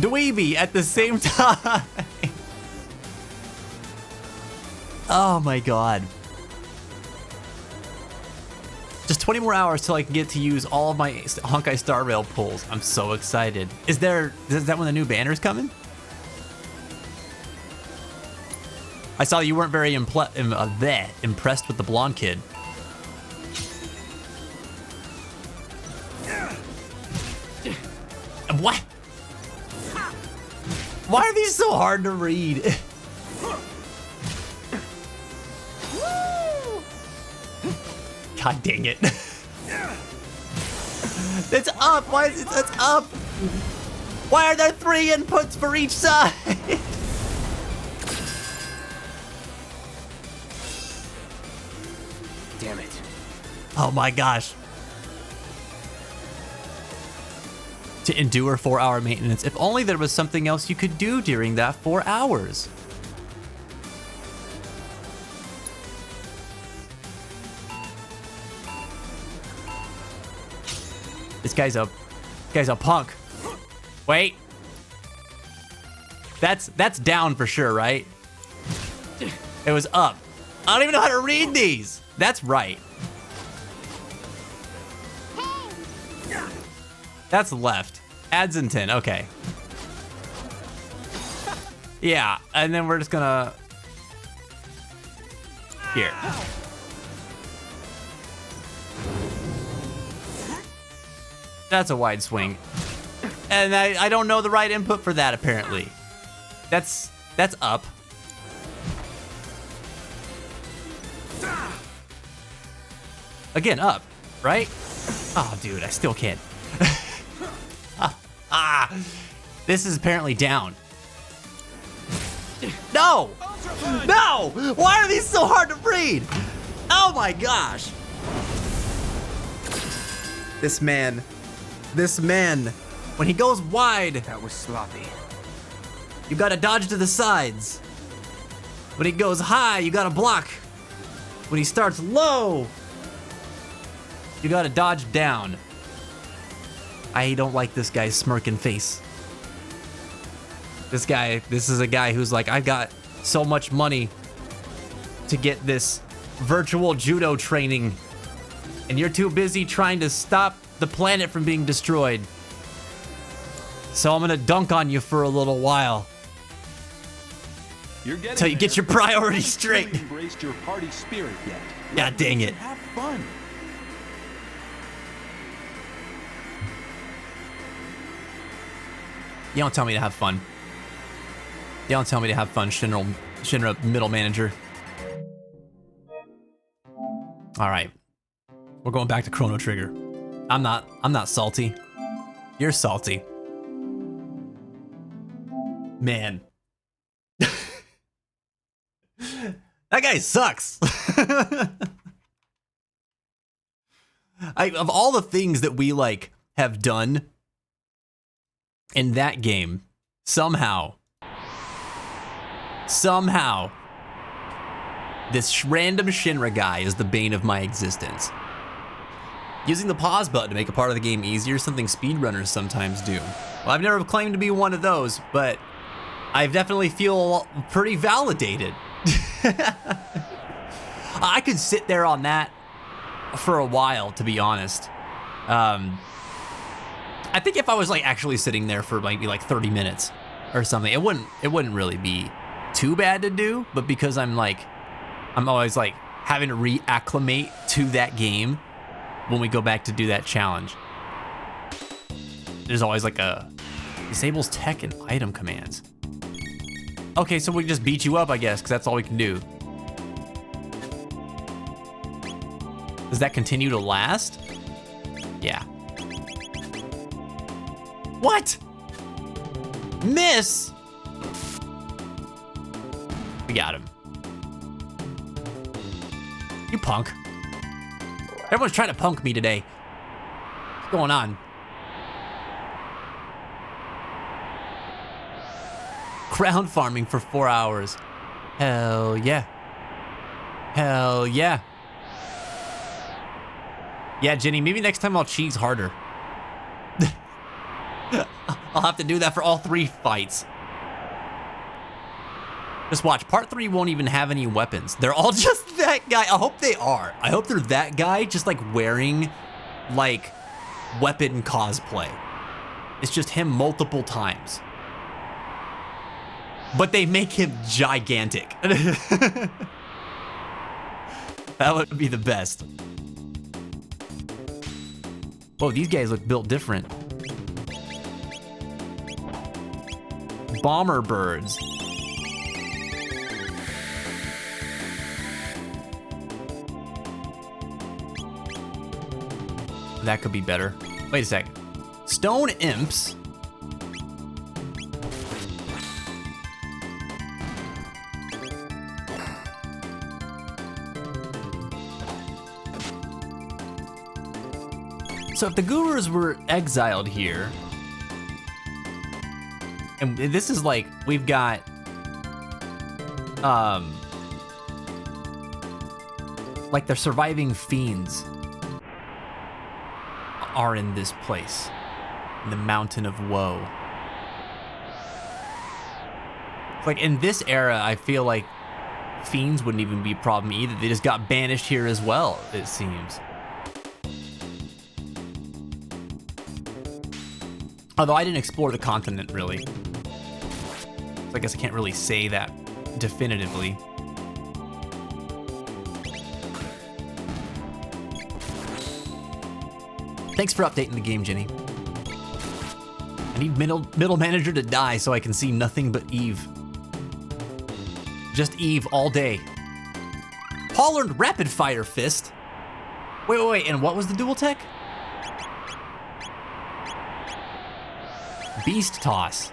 dweeby at the same time. Oh my god. Just 20 more hours till I can get to use all of my Honkai Star Rail pulls. I'm so excited. Is that when the new banner's coming? I saw you weren't very impressed with the blonde kid. What? Why are these so hard to read? God dang it. It's up. Why is it? It's up. Why are there 3 inputs for each side? Damn it. Oh my gosh. To endure 4-hour maintenance. If only there was something else you could do during that 4 hours. This guy's a punk. Wait. That's down for sure, right? It was up. I don't even know how to read these. That's right. That's left. Adzinton, okay. Yeah, and then we're just gonna... Here. That's a wide swing. And I don't know the right input for that, apparently. That's up. Again, up, right? Oh, dude, I still can't. This is apparently down. No! Ultra Punch! No! Why are these so hard to read? Oh my gosh. This man, when he goes wide, That was sloppy. you gotta dodge to the sides. When he goes high, you gotta block. When he starts low, you gotta dodge down. I don't like this guy's smirking face. This is a guy who's like, I've got so much money to get this virtual judo training, and you're too busy trying to stop the planet from being destroyed. So I'm gonna dunk on you for a little while. You're getting Till you get there. your priorities You straight. haven't fully embraced your party spirit yet. God dang it. Have fun. You don't tell me to have fun. You don't tell me to have fun, Shinra middle manager. All right. We're going back to Chrono Trigger. I'm not salty. You're salty. Man. That guy sucks. Of all the things that we like have done in that game, somehow, this random Shinra guy is the bane of my existence. Using the pause button to make a part of the game easier, something speedrunners sometimes do. Well, I've never claimed to be one of those, but I definitely feel pretty validated. I could sit there on that for a while, to be honest. I think if I was like actually sitting there for maybe like 30 minutes or something, it wouldn't really be too bad to do, but because I'm always like having to reacclimate to that game when we go back to do that challenge. There's always like a disables tech and item commands. Okay, so we just beat you up, I guess, because that's all we can do. Does that continue to last? Yeah. What? Miss? We got him. You punk. Everyone's trying to punk me today. What's going on? Ground farming for 4 hours. Hell yeah. Hell yeah. Yeah, Jenny, maybe next time I'll cheese harder. I'll have to do that for all 3 fights. Just watch, part 3 won't even have any weapons. They're all just that guy. I hope they are. I hope they're that guy just like wearing like weapon cosplay. It's just him multiple times. But they make him gigantic. That would be the best. Whoa, these guys look built different. Bomber birds. That could be better. Wait a sec. Stone imps. So if the gurus were exiled here, and this is like, we've got, like the surviving fiends are in this place, in the Mountain of Woe. Like in this era, I feel like fiends wouldn't even be a problem either. They just got banished here as well, it seems. Although I didn't explore the continent really. So I guess I can't really say that definitively. Thanks for updating the game, Jenny. I need middle manager to die so I can see nothing but Eve. Just Eve all day. Paul learned Rapid Fire Fist. Wait, and what was the dual tech? Beast Toss.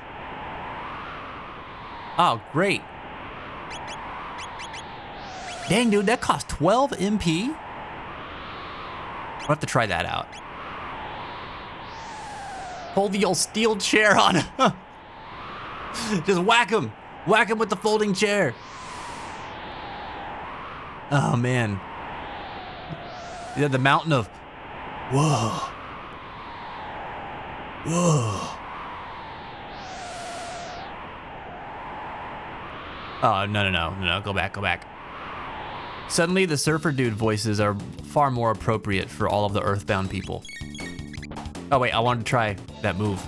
Oh, great. Dang, dude, that cost 12 MP? I'll have to try that out. Hold the old steel chair on. Just whack him. Whack him with the folding chair. Oh, man. Yeah, the mountain of... Whoa. Whoa. Oh, no. Go back. Suddenly, the surfer dude voices are far more appropriate for all of the Earthbound people. Oh, wait, I wanted to try that move.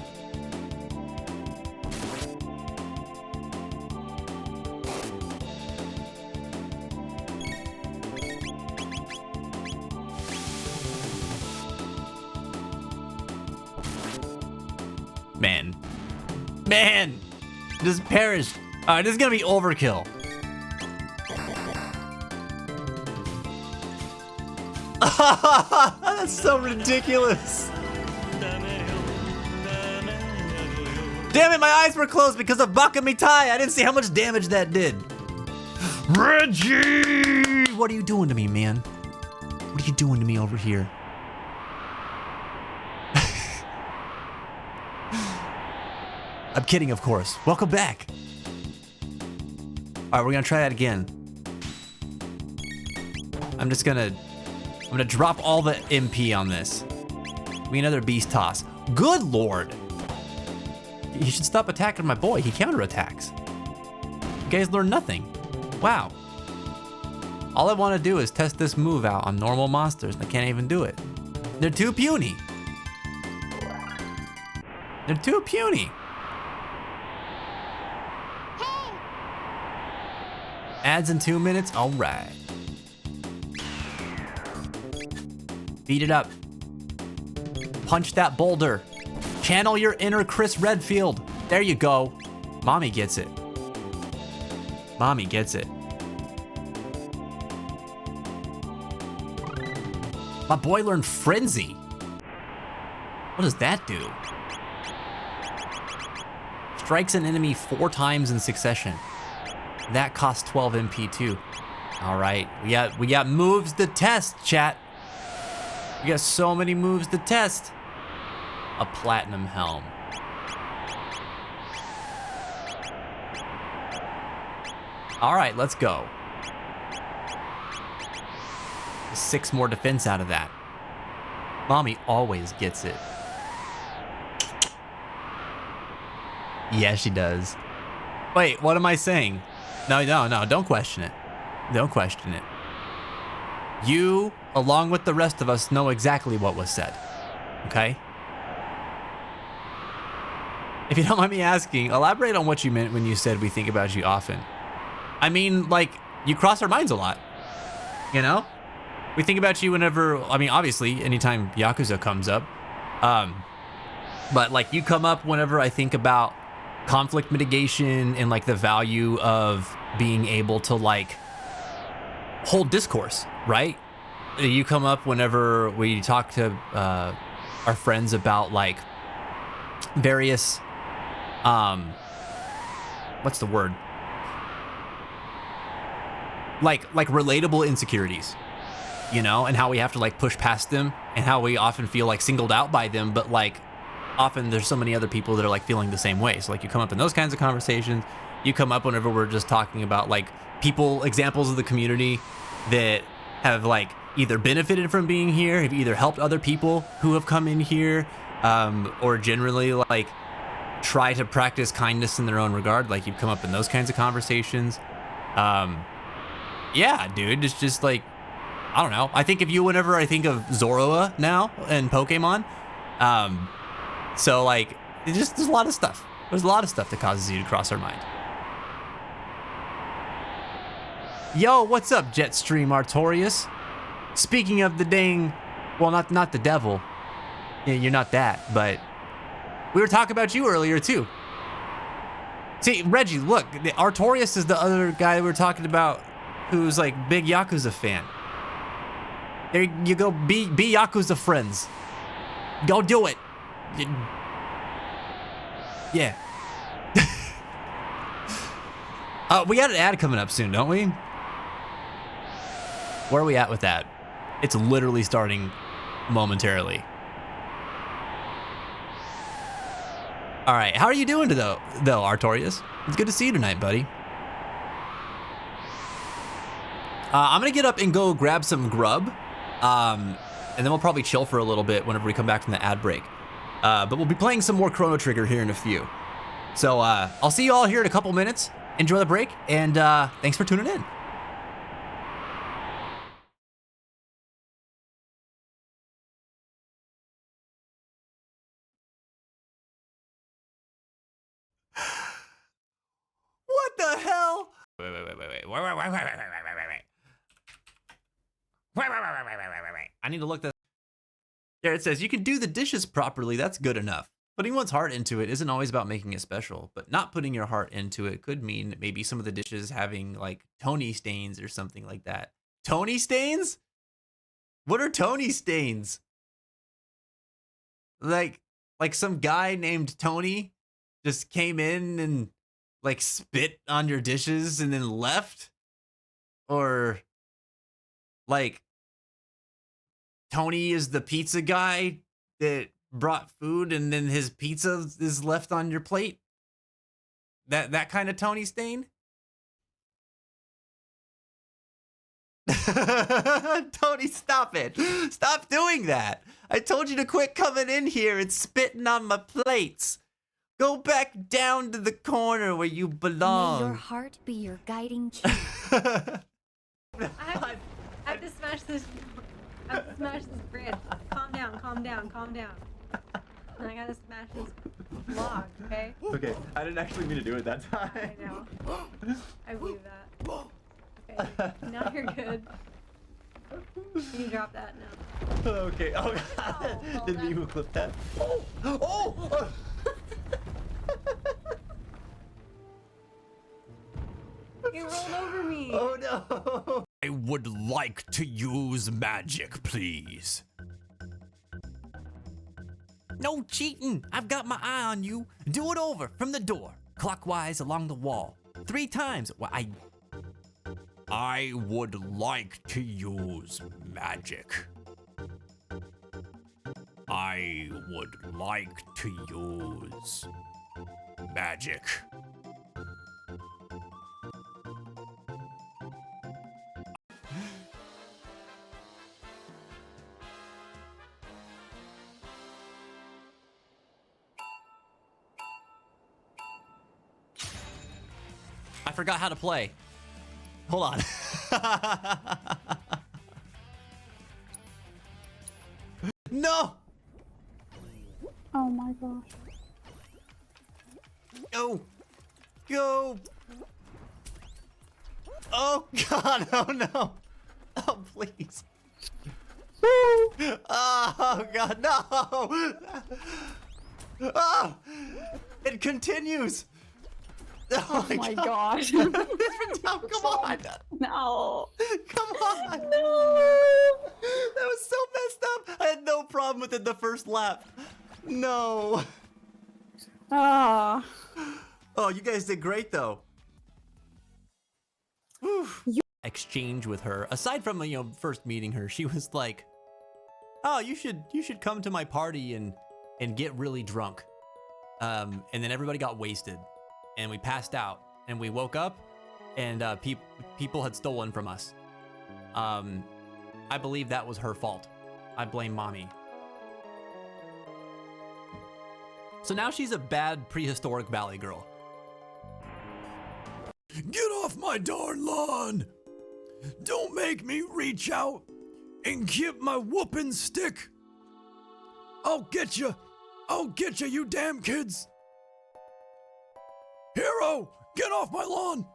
Man! Just perished. Alright, this is gonna be overkill. That's so ridiculous. Damn it, my eyes were closed because of Baka Mitai. I didn't see how much damage that did. Reggie! What are you doing to me, man? What are you doing to me over here? I'm kidding, of course. Welcome back. All right, we're gonna try that again. I'm gonna drop all the MP on this. Give me another beast toss. Good lord. You should stop attacking my boy. He counterattacks. You guys learn nothing. Wow. All I want to do is test this move out on normal monsters, and I can't even do it. They're too puny. They're too puny. Ads in 2 minutes? All right. Beat it up. Punch that boulder. Channel your inner Chris Redfield. There you go. Mommy gets it. Mommy gets it. My boy learned Frenzy. What does that do? Strikes an enemy 4 times in succession. That costs 12 MP too. All right, we got moves to test, chat. We got so many moves to test. A platinum helm. All right, let's go. 6 more defense out of that. Mommy always gets it. Yeah, she does. Wait, what am I saying? No, don't question it. Don't question it. You, along with the rest of us, know exactly what was said. Okay? If you don't mind me asking, elaborate on what you meant when you said we think about you often. I mean, like, you cross our minds a lot. You know? We think about you whenever, I mean, obviously, anytime Yakuza comes up. But, like, you come up whenever I think about conflict mitigation and, like, the value of being able to, like, hold discourse, right? You come up whenever we talk to our friends about, like, various, what's the word? Like relatable insecurities, you know, and how we have to, like, push past them, and how we often feel, like, singled out by them, but, like, often there's so many other people that are, like, feeling the same way. So, like, you come up in those kinds of conversations. You come up whenever we're just talking about, like, people, examples of the community that have, like, either benefited from being here, have either helped other people who have come in here, or generally, like, try to practice kindness in their own regard. Like, you come up in those kinds of conversations. Yeah, dude, it's just, like, I don't know. I think of you whenever I think of Zoroa now and Pokemon. So, like, there's a lot of stuff. There's a lot of stuff that causes you to cross our mind. Yo, what's up, Jetstream Artorius? Speaking of the dang, well, not the devil. Yeah, you're not that, but we were talking about you earlier too. See, Reggie, look, Artorius is the other guy we were talking about, who's, like, big Yakuza fan. There you go, be Yakuza friends. Go do it. Yeah. We got an ad coming up soon, don't we? Where are we at with that? It's literally starting momentarily. All right, how are you doing though, Artorias? It's good to see you tonight, buddy. I'm gonna get up and go grab some grub, and then we'll probably chill for a little bit whenever we come back from the ad break. But we'll be playing some more Chrono Trigger here in a few. So I'll see you all here in a couple minutes. Enjoy the break, and thanks for tuning in. What the hell? Wait. I need to look this. Yeah, it says you can do the dishes properly. That's good enough. Putting one's heart into it isn't always about making it special, but not putting your heart into it could mean maybe some of the dishes having like Tony stains or something like that. Tony stains? What are Tony stains? Like some guy named Tony just came in and like spit on your dishes and then left? Or like Tony is the pizza guy that brought food and then his pizza is left on your plate? That kind of Tony stain? Tony, stop it. Stop doing that. I told you to quit coming in here and spitting on my plates. Go back down to the corner where you belong. May your heart be your guiding key. I have to smash this. I have to smash this bridge. Calm down. I gotta smash this log, okay? Okay, I didn't actually mean to do it that time. I know. I believe that. Okay, now you're good. Can you drop that now? Okay. Oh god. Oh, Didn't even clip that. Oh. You rolled over me. Oh no. I would like to use magic, please. No cheating. I've got my eye on you. Do it over from the door, clockwise along the wall. 3 times. Well, I would like to use magic. I would like to use magic. I forgot how to play. Hold on. No! Oh my gosh. Go! Oh god, oh no! Oh please. Oh god, no! Oh! It continues! Oh my gosh. Come on! No. Come on! No. That was so messed up! I had no problem with it the first lap. No. Ah. Oh, you guys did great though. Exchange with her. Aside from first meeting her, she was like, "Oh, you should come to my party and get really drunk." And then everybody got wasted, and we passed out, and we woke up, and people had stolen from us. I believe that was her fault. I blame mommy. So now she's a bad prehistoric valley girl. Get off my darn lawn! Don't make me reach out and get my whooping stick! I'll get you! I'll get you, you damn kids! Hero! Get off my lawn!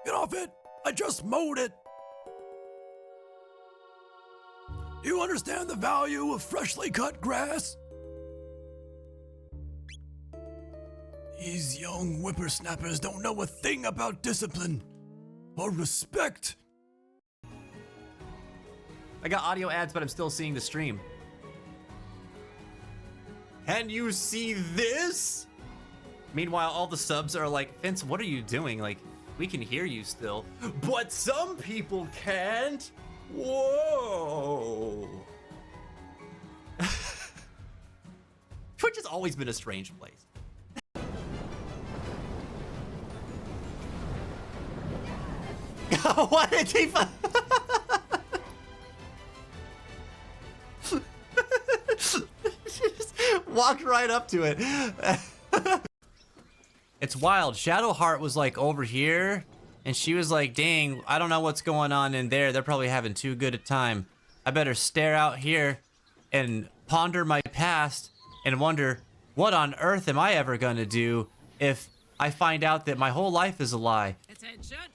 Get off it! I just mowed it! You understand the value of freshly cut grass? These young whippersnappers don't know a thing about discipline or respect. I got audio ads, but I'm still seeing the stream. Can you see this? Meanwhile, all the subs are like, Vince, what are you doing? Like, we can hear you still. But some people can't. Whoa. Twitch has always been a strange place. What did he just walked right up to it. It's wild. Shadowheart was like over here, and she was like, dang, I don't know what's going on in there. They're probably having too good a time. I better stare out here and ponder my past and wonder, what on earth am I ever gonna do if I find out that my whole life is a lie?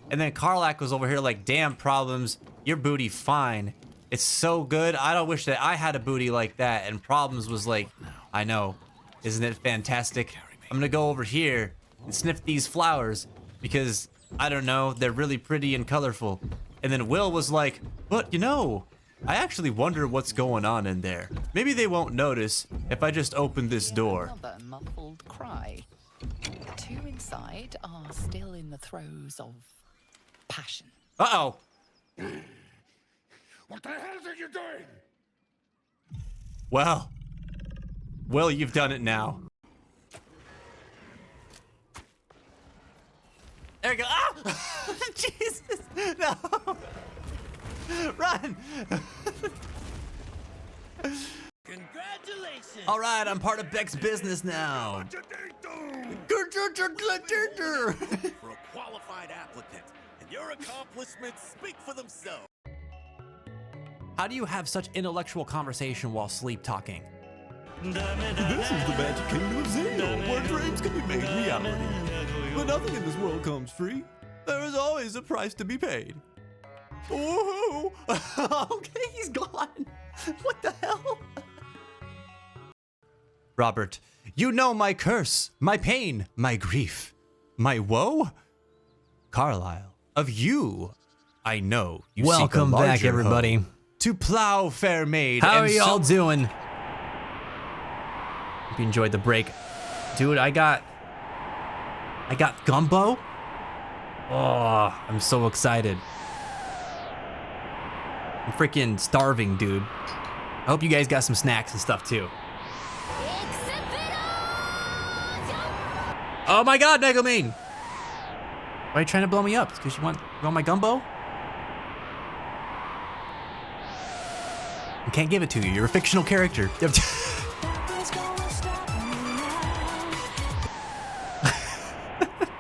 And then Karlach was over here like, damn, Problems, your booty fine. It's so good. I don't wish that I had a booty like that. And Problems was like, I know. Isn't it fantastic? I'm gonna go over here and sniff these flowers because, I don't know, they're really pretty and colorful. And then Will was like, but you know, I actually wonder what's going on in there. Maybe they won't notice if I just open this door. Another muffled cry. The two inside are still in the throes of passion. Uh-oh. What the hell are you doing? Well, Will, you've done it now. There we go. Ah! Jesus, no. Run. Congratulations! All right, I'm part of Beck's business now. For a qualified applicant, and your accomplishments speak for themselves. How do you have such intellectual conversation while sleep talking? This is the magic kingdom of Zeo, where dreams can be made reality. But nothing in this world comes free. There is always a price to be paid. Woohoo! Okay, he's gone. What the hell? Robert, you know my curse, my pain, my grief, my woe. Carlisle, of you, I know you seek a Welcome back, larger everybody. hoe. To plow, fair maid. How and are y'all so- doing? Hope you enjoyed the break. Dude, I got gumbo. Oh, I'm so excited. I'm freaking starving, dude. I hope you guys got some snacks and stuff too. Oh my god, Megumin! Why are you trying to blow me up? Because you want my gumbo? I can't give it to you. You're a fictional character.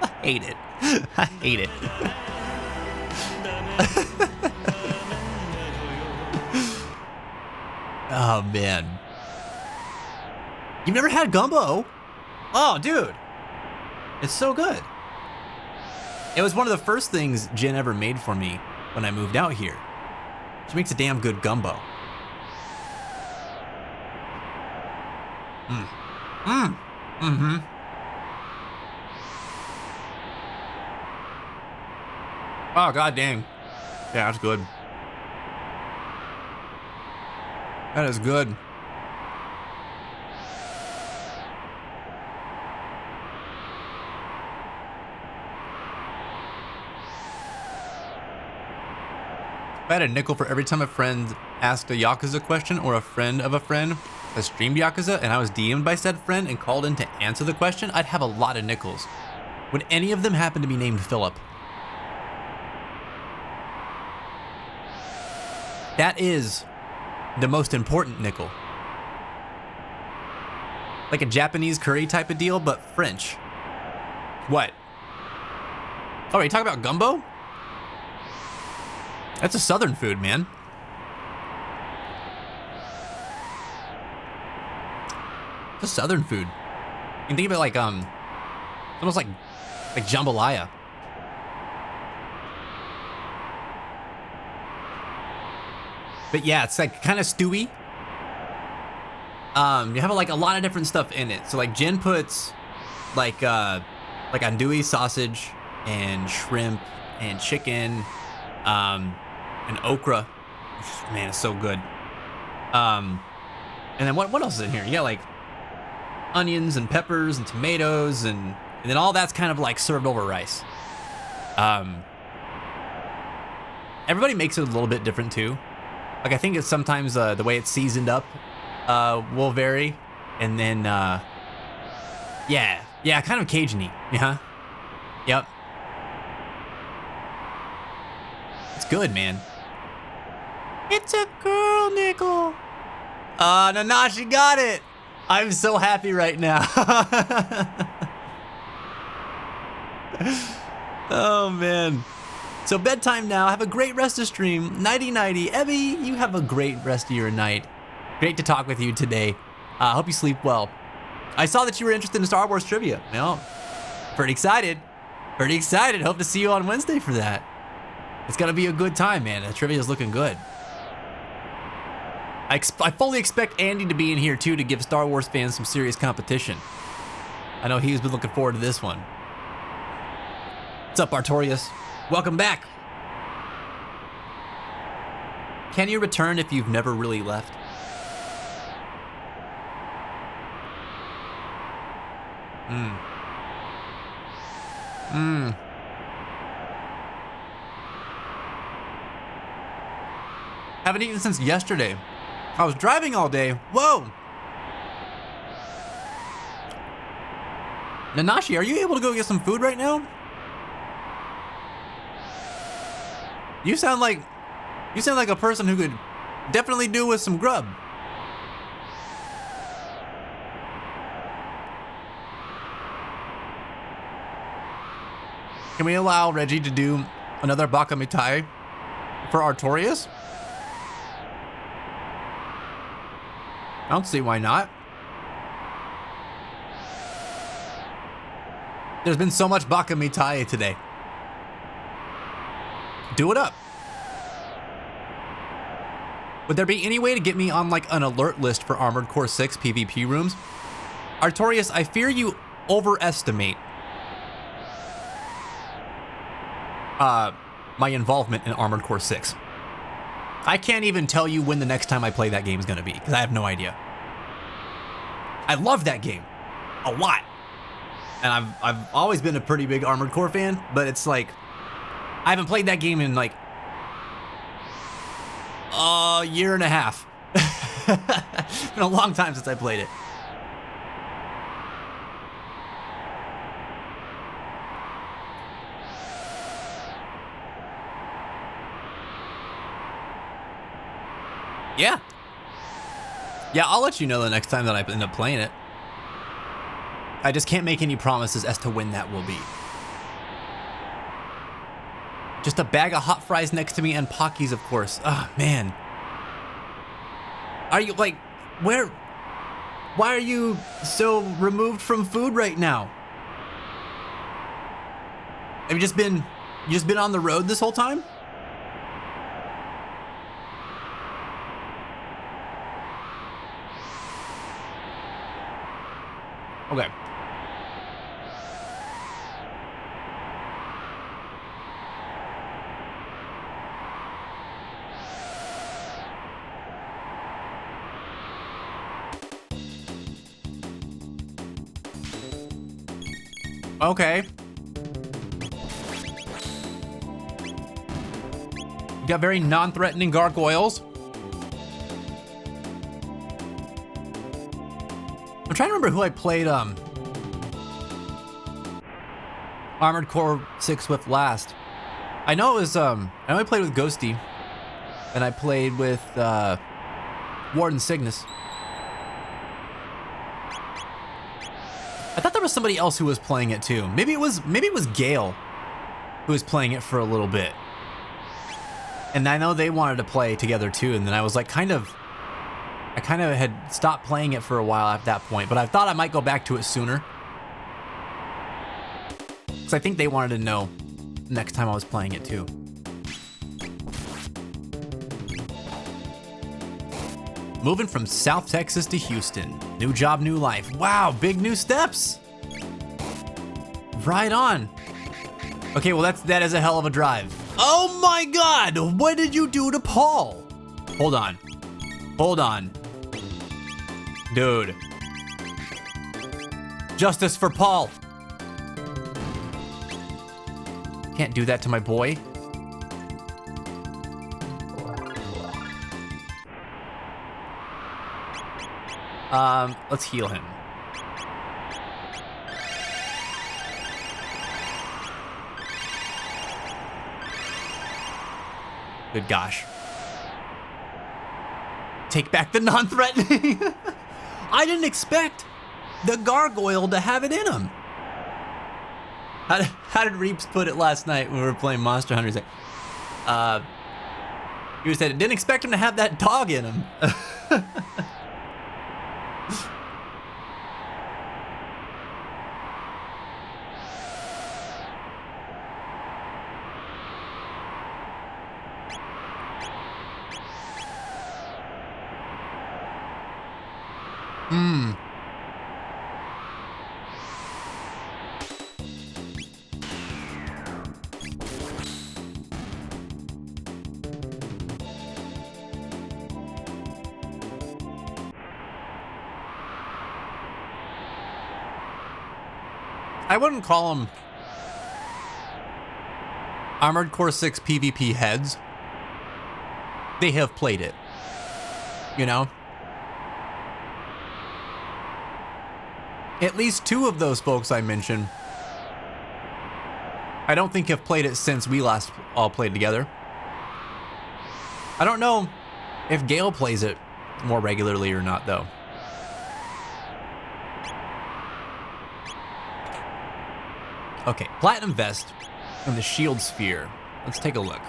I hate it. I hate it. Oh, man. You've never had gumbo? Oh, dude. It's so good. It was one of the first things Jen ever made for me when I moved out here. She makes a damn good gumbo. Mm-hmm. Oh, god dang. Yeah, that's good. That is good. I had a nickel for every time a friend asked a Yakuza question or a friend of a friend has streamed Yakuza and I was DM'd by said friend and called in to answer the question, I'd have a lot of nickels. Would any of them happen to be named Philip? That is the most important nickel. Like a Japanese curry type of deal, but French. What? Oh, are you talking about gumbo? That's a southern food, man. It's a southern food. You can think of it like almost like jambalaya. But yeah, it's like kind of stewy. You have like a lot of different stuff in it. So like Jen puts like andouille sausage and shrimp and chicken, and okra. Man, it's so good. And then what else is in here? Yeah, like onions and peppers and tomatoes and then all that's kind of like served over rice. everybody makes it a little bit different too. Like I think it's sometimes the way it's seasoned up will vary, and then yeah, kind of Cajun-y. Yeah, yep. It's good, man. It's a girl, Nickel. Nanashi got it. I'm so happy right now. Oh, man. So bedtime now. Have a great rest of stream. Nighty-nighty. Ebby, you have a great rest of your night. Great to talk with you today. Hope you sleep well. I saw that you were interested in Star Wars trivia. No, pretty excited. Pretty excited. Hope to see you on Wednesday for that. It's going to be a good time, man. The trivia is looking good. I fully expect Andy to be in here, too, to give Star Wars fans some serious competition. I know he's been looking forward to this one. What's up, Artorias? Welcome back. Can you return if you've never really left? Haven't eaten since yesterday. I was driving all day. Whoa! Nanashi, are you able to go get some food right now? You sound like a person who could definitely do with some grub. Can we allow Reggie to do another Baka Mitai for Artorias? I don't see why not. There's been so much Baka Mitai today. Do it up. Would there be any way to get me on like an alert list for Armored Core 6 PvP rooms? Artorias, I fear you overestimate my involvement in Armored Core 6. I can't even tell you when the next time I play that game is going to be, because I have no idea. I love that game a lot. And I've always been a pretty big Armored Core fan, but it's like, I haven't played that game in like a year and a half. It's been a long time since I played it. Yeah. Yeah, I'll let you know the next time that I end up playing it. I just can't make any promises as to when that will be. Just a bag of hot fries next to me and Pockies, of course. Oh, man. Are you, like, why are you so removed from food right now? Have you just been on the road this whole time? Okay. Okay. You got very non-threatening gargoyles. I'm trying to remember who I played Armored Core 6 with last. I know it was I only played with Ghosty, and I played with Warden Cygnus. I thought there was somebody else who was playing it too. Maybe it was Gale who was playing it for a little bit. And I know they wanted to play together too, and then I was like I kind of had stopped playing it for a while at that point, but I thought I might go back to it sooner. Because I think they wanted to know next time I was playing it too. Moving from South Texas to Houston. New job, new life. Wow, big new steps. Right on. Okay, well that is a hell of a drive. Oh my God, what did you do to Paul? Hold on. Dude. Justice for Paul. Can't do that to my boy. Let's heal him. Good gosh. Take back the non-threatening. I didn't expect the gargoyle to have it in him. How did Reeps put it last night when we were playing Monster Hunter? He's like, he said, didn't expect him to have that dog in him. I wouldn't call them Armored Core 6 PvP heads. They have played it, you know? At least 2 of those folks I mentioned, I don't think have played it since we last all played together. I don't know if Gale plays it more regularly or not, though. Okay, Platinum Vest and the Shield Sphere. Let's take a look.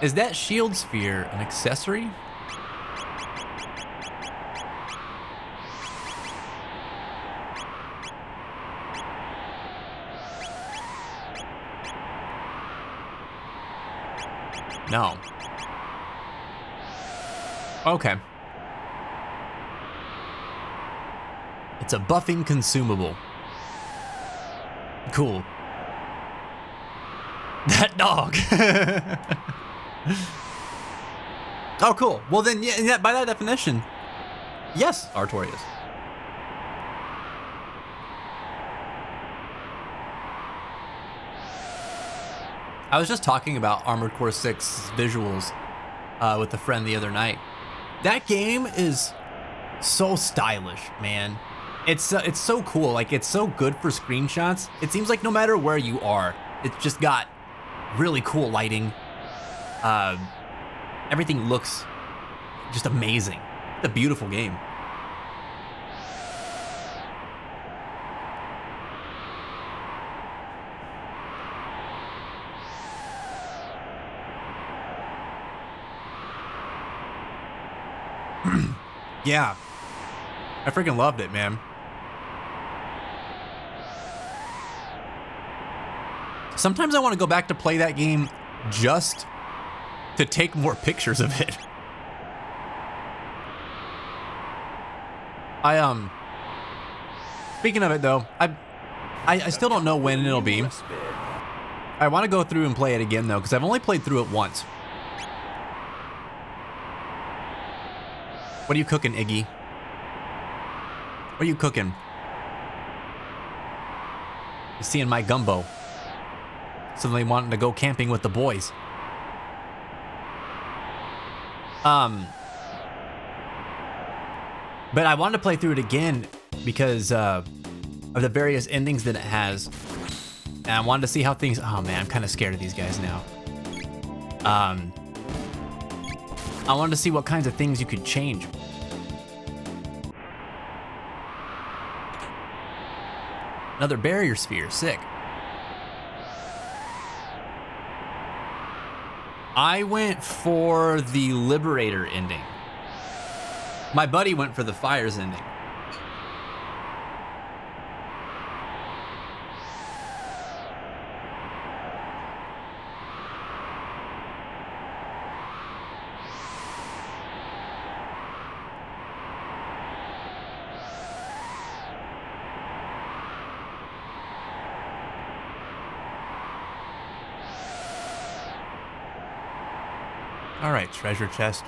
Is that Shield Sphere an accessory? No. Okay. It's a buffing consumable. Cool. That dog. Oh, cool. Well, then, yeah, by that definition, yes, Artorias. I was just talking about Armored Core 6 visuals with a friend the other night. That game is so stylish, man. It's so cool. Like, it's so good for screenshots. It seems like no matter where you are, it's just got really cool lighting. Everything looks just amazing. It's a beautiful game. Yeah, I freaking loved it, man. Sometimes I want to go back to play that game just to take more pictures of it. Speaking of it though, I still don't know when it'll be. I want to go through and play it again though, because I've only played through it once. What are you cooking, Iggy? What are you cooking? You seeing my gumbo. Suddenly wanting to go camping with the boys. But I wanted to play through it again because of the various endings that it has. And I wanted to see how things... Oh man, I'm kind of scared of these guys now. I wanted to see what kinds of things you could change. Another barrier sphere, sick. I went for the Liberator ending. My buddy went for the Fires ending. All right, treasure chest.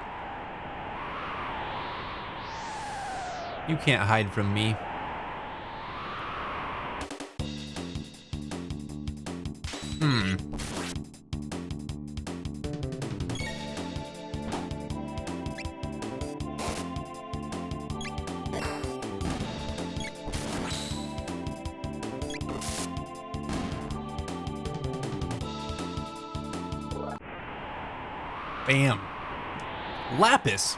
You can't hide from me. Bam. Lapis.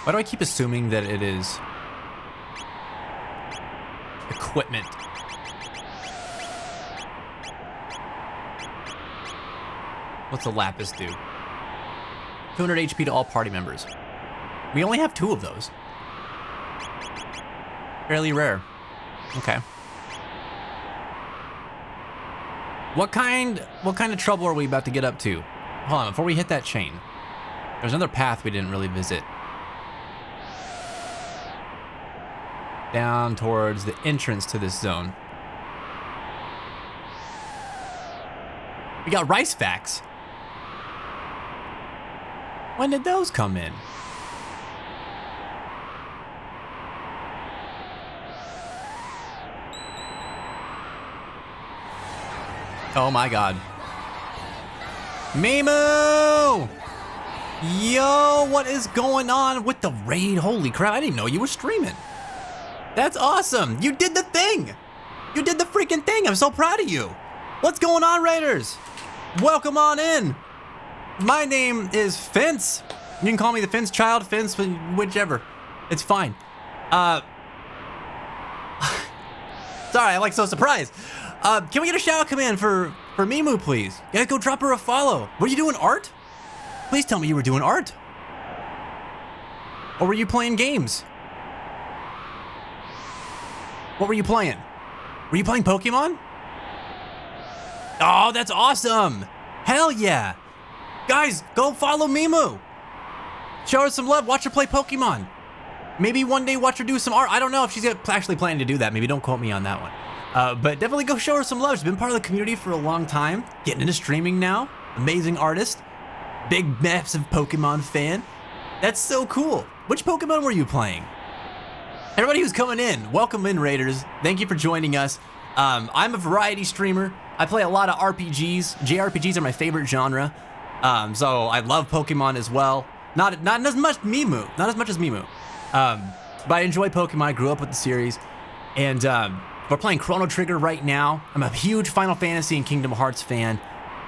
Why do I keep assuming that it is equipment? What's a lapis do? 200 HP to all party members. We only have 2 of those. Fairly rare. Okay. What kind of trouble are we about to get up to? Hold on, before we hit that chain. There's another path we didn't really visit. Down towards the entrance to this zone. We got rice facts. When did those come in? Oh my god. Mimu! Yo, what is going on with the raid? Holy crap, I didn't know you were streaming. That's awesome. You did the thing. You did the freaking thing. I'm so proud of you. What's going on, Raiders? Welcome on in. My name is Fence. You can call me the Fence Child, Fence, whichever. It's fine. Sorry, I'm like so surprised. Can we get a shout out command for Mimu, please? Yeah, go drop her a follow. Were you doing art? Please tell me you were doing art. Or were you playing games? What were you playing? Were you playing Pokemon? Oh, that's awesome. Hell yeah. Guys, go follow Mimu. Show her some love. Watch her play Pokemon. Maybe one day watch her do some art. I don't know if she's actually planning to do that. Maybe don't quote me on that one. But definitely go show her some love. She's been part of the community for a long time. Getting into streaming now. Amazing artist. Big, massive Pokemon fan. That's so cool. Which Pokemon were you playing? Everybody who's coming in, welcome in, Raiders. Thank you for joining us. I'm a variety streamer. I play a lot of RPGs. JRPGs are my favorite genre. So I love Pokemon as well. Not as much Mimu. Not as much as Mimu. But I enjoy Pokemon. I grew up with the series. And we're playing Chrono Trigger right now. I'm a huge Final Fantasy and Kingdom Hearts fan.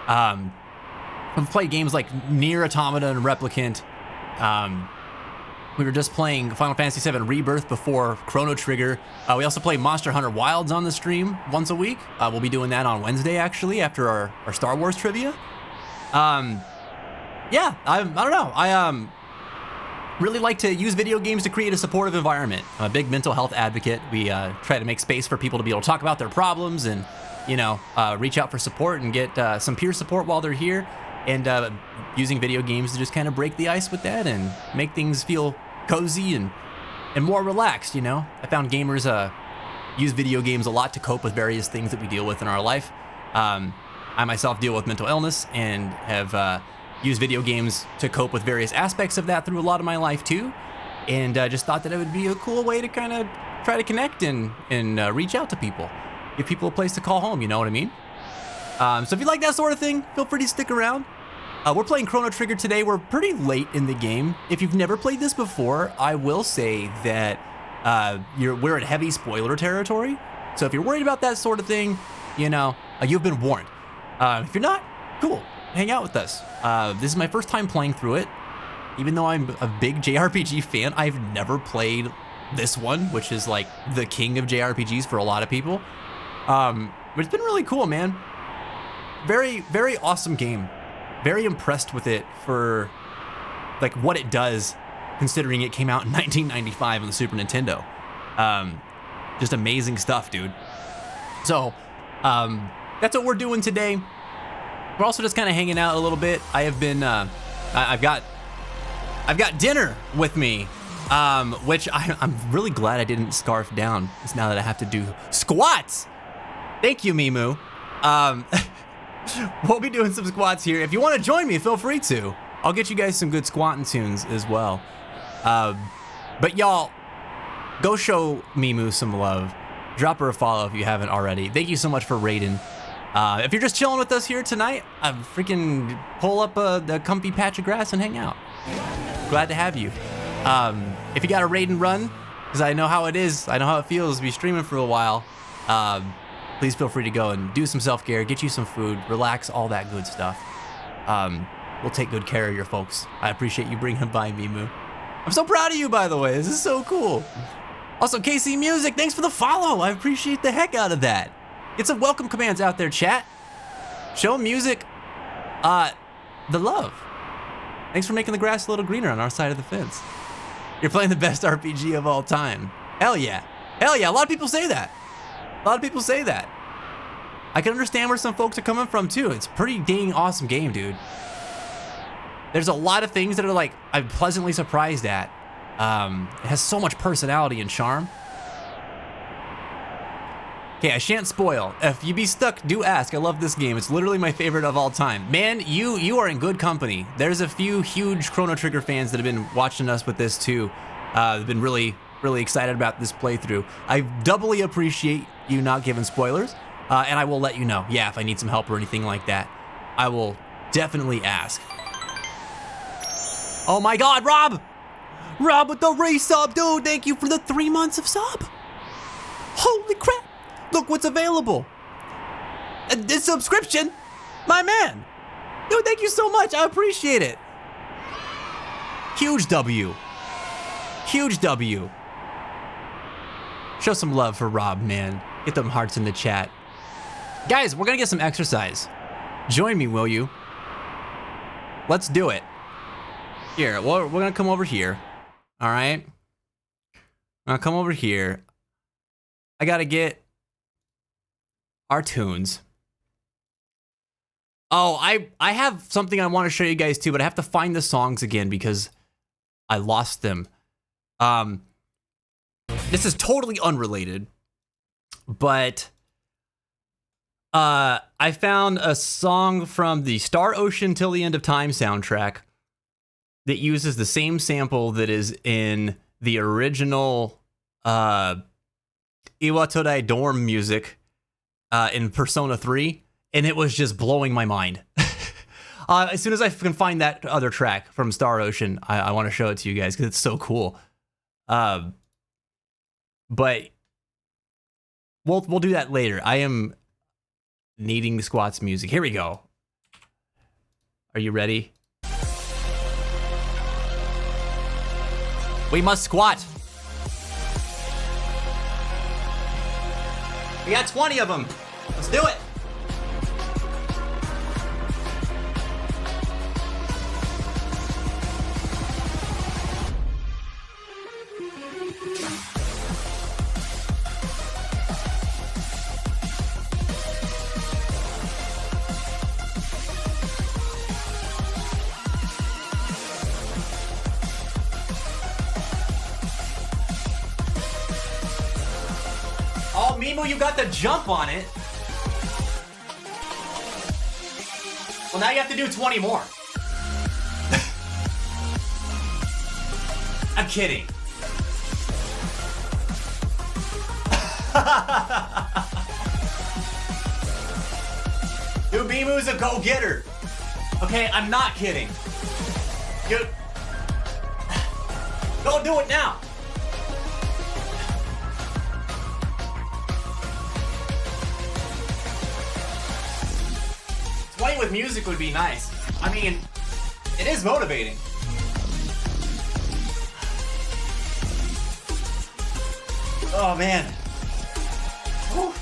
I've played games like Nier Automata and Replicant. We were just playing Final Fantasy VII Rebirth before Chrono Trigger. We also play Monster Hunter Wilds on the stream once a week. We'll be doing that on Wednesday, actually, after our Star Wars trivia. Yeah, I don't know. I really like to use video games to create a supportive environment. I'm a big mental health advocate. We try to make space for people to be able to talk about their problems and, you know, reach out for support and get some peer support while they're here. And using video games to just kind of break the ice with that and make things feel cozy and more relaxed, you know? I found gamers use video games a lot to cope with various things that we deal with in our life. I myself deal with mental illness and have used video games to cope with various aspects of that through a lot of my life too. And just thought that it would be a cool way to kind of try to connect and reach out to people. Give people a place to call home, you know what I mean? So if you like that sort of thing, feel free to stick around. We're playing Chrono Trigger today. We're pretty late in the game. If you've never played this before, I will say that we're at heavy spoiler territory. So if you're worried about that sort of thing, you know, you've been warned. If you're not, cool, hang out with us. This is my first time playing through it. Even though I'm a big JRPG fan, I've never played this one, which is like the king of JRPGs for a lot of people. But it's been really cool, man. Very, very awesome game. Very impressed with it for like what it does, considering it came out in 1995 on the Super Nintendo. Just amazing stuff, dude. So that's what we're doing today. We're also just kind of hanging out a little bit. I have been, I've got dinner with me, which I'm really glad I didn't scarf down. It's now that I have to do squats. Thank you, Mimu. We'll be doing some squats here. If you want to join me, feel free to. I'll get you guys some good squatting tunes as well. But y'all, go show Mimu some love. Drop her a follow if you haven't already. Thank you so much for raiding. If you're just chilling with us here tonight, freaking pull up a comfy patch of grass and hang out. Glad to have you. If you got a raid and run, because I know how it is, I know how it feels to be streaming for a while. please feel free to go and do some self-care, get you some food, relax, all that good stuff. We'll take good care of your folks. I appreciate you bringing by Mimu. I'm so proud of you, by the way. This is so cool. Also, KC Music, thanks for the follow. I appreciate the heck out of that. Get some welcome commands out there, chat. Show Music the love. Thanks for making the grass a little greener on our side of the fence. You're playing the best RPG of all time. Hell yeah. Hell yeah. A lot of people say that. A lot of people say that. I can understand where some folks are coming from too. It's a pretty dang awesome game, dude. There's a lot of things that are like, I'm pleasantly surprised at. It has so much personality and charm. Okay, I shan't spoil. If you be stuck, do ask. I love this game. It's literally my favorite of all time. Man, you are in good company. There's a few huge Chrono Trigger fans that have been watching us with this too. They've been really excited about this playthrough. I doubly appreciate you not giving spoilers, and I will let you know. Yeah, if I need some help or anything like that, I will definitely ask. Oh my God, Rob! Rob with the resub, dude! Thank you for the 3 months of sub! Holy crap! Look what's available! This subscription! My man! Dude, thank you so much, I appreciate it! Huge W. Huge W. Show some love for Rob, man. Get them hearts in the chat. Guys, we're gonna get some exercise. Join me, will you? Let's do it. Here, we're gonna come over here. Alright? I'm gonna come over here. I gotta get our tunes. Oh, I have something I want to show you guys too, but I have to find the songs again because I lost them. This is totally unrelated, but I found a song from the Star Ocean Till the End of Time soundtrack that uses the same sample that is in the original Iwatodai Dorm music in Persona 3, and it was just blowing my mind. As soon as I can find that other track from Star Ocean, I want to show it to you guys because it's so cool. But we'll do that later. I am needing the squats music. Here we go. Are you ready? We must squat. We got 20 of them. Let's do it. Oh, Mimu, you got the jump on it. Well, now you have to do 20 more. I'm kidding. Dude, Mimu's a go-getter. Okay, I'm not kidding. Dude. Don't do it now. Playing with music would be nice. I mean, it is motivating. Oh man. Whew.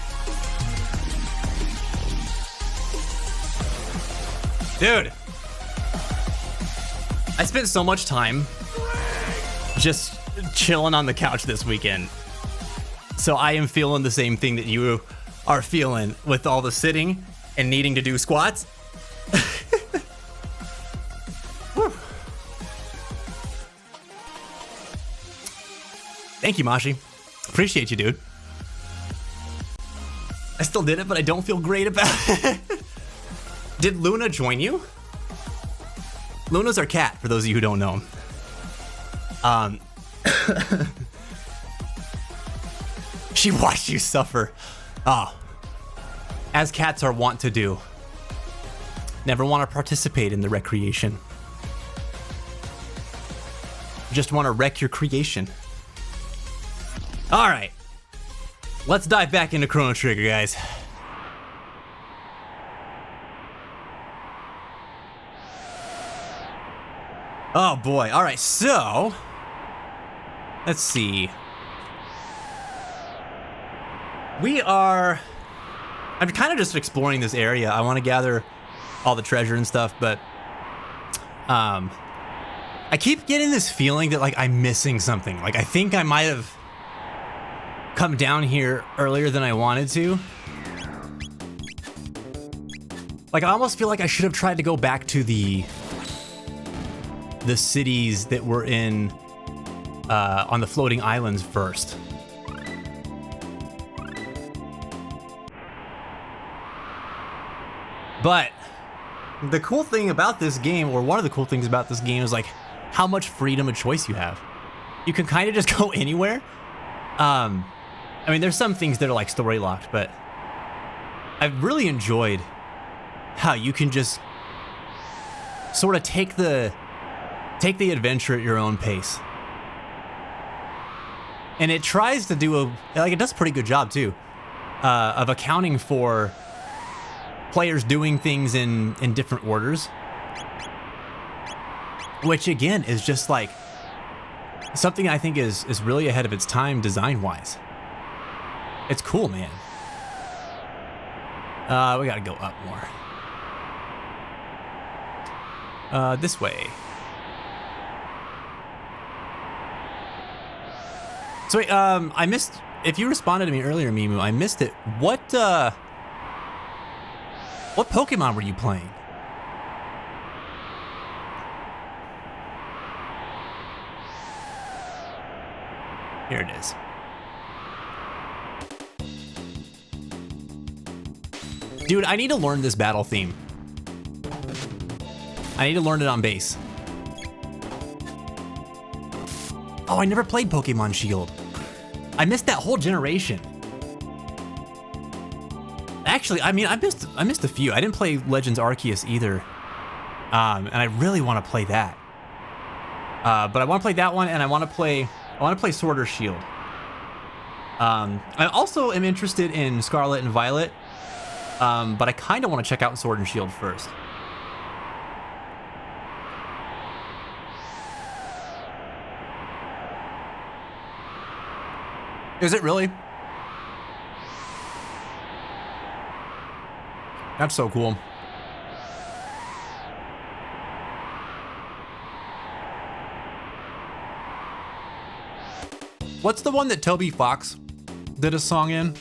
Dude. I spent so much time just chilling on the couch this weekend. So I am feeling the same thing that you are feeling with all the sitting and needing to do squats. Thank you, Mashi. Appreciate you, dude. I still did it, but I don't feel great about it. Did Luna join you? Luna's our cat, for those of you who don't know him. She watched you suffer. Oh. As cats are wont to do. Never want to participate in the recreation. Just want to wreck your creation. All right. Let's dive back into Chrono Trigger, guys. Oh boy. All right, so let's see. I'm kind of just exploring this area. I want to gather all the treasure and stuff, but I keep getting this feeling that like I'm missing something. Like I think I might have come down here earlier than I wanted to. Like I almost feel like I should have tried to go back to the cities that were in on the floating islands first. But the cool thing about this game, or one of the cool things about this game, is like how much freedom of choice you have. You can kind of just go anywhere. I mean, there's some things that are like story locked, but I've really enjoyed how you can just sort of take the adventure at your own pace. And it tries to do it does a pretty good job too, of accounting for players doing things in different orders, which again is just like something I think is really ahead of its time design-wise. It's cool, man. We gotta go up more. This way. So wait, I missed, if you responded to me earlier, Mimu, I missed it. What Pokemon were you playing? Here it is. Dude, I need to learn this battle theme. I need to learn it on bass. Oh, I never played Pokemon Shield. I missed that whole generation. Actually, I mean, I missed a few. I didn't play Legends Arceus either, and I really want to play that. But I want to play that one, and I want to play Sword or Shield. I also am interested in Scarlet and Violet, but I kind of want to check out Sword and Shield first. Is it really? That's so cool. What's the one that Toby Fox did a song in?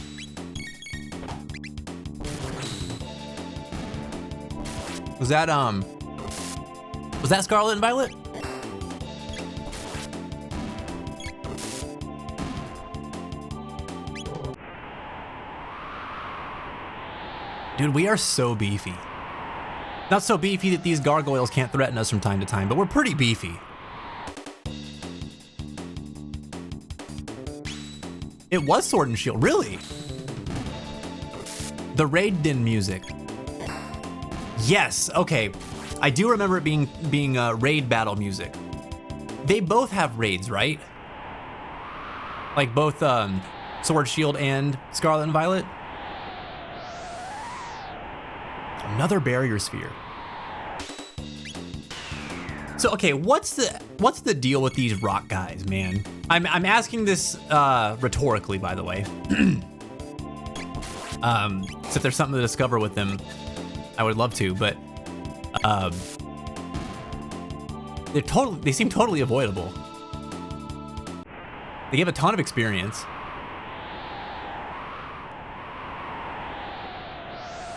Was that Scarlet and Violet? Dude, we are so beefy. Not so beefy that these gargoyles can't threaten us from time to time, but we're pretty beefy. It was Sword and Shield, really? The raid din music. Yes, okay. I do remember it being raid battle music. They both have raids, right? Like both Sword, Shield, and Scarlet and Violet? Another barrier sphere. So okay, what's the deal with these rock guys, man? I'm asking this rhetorically, by the way. So if there's something to discover with them, I would love to, but they seem totally avoidable. They give a ton of experience.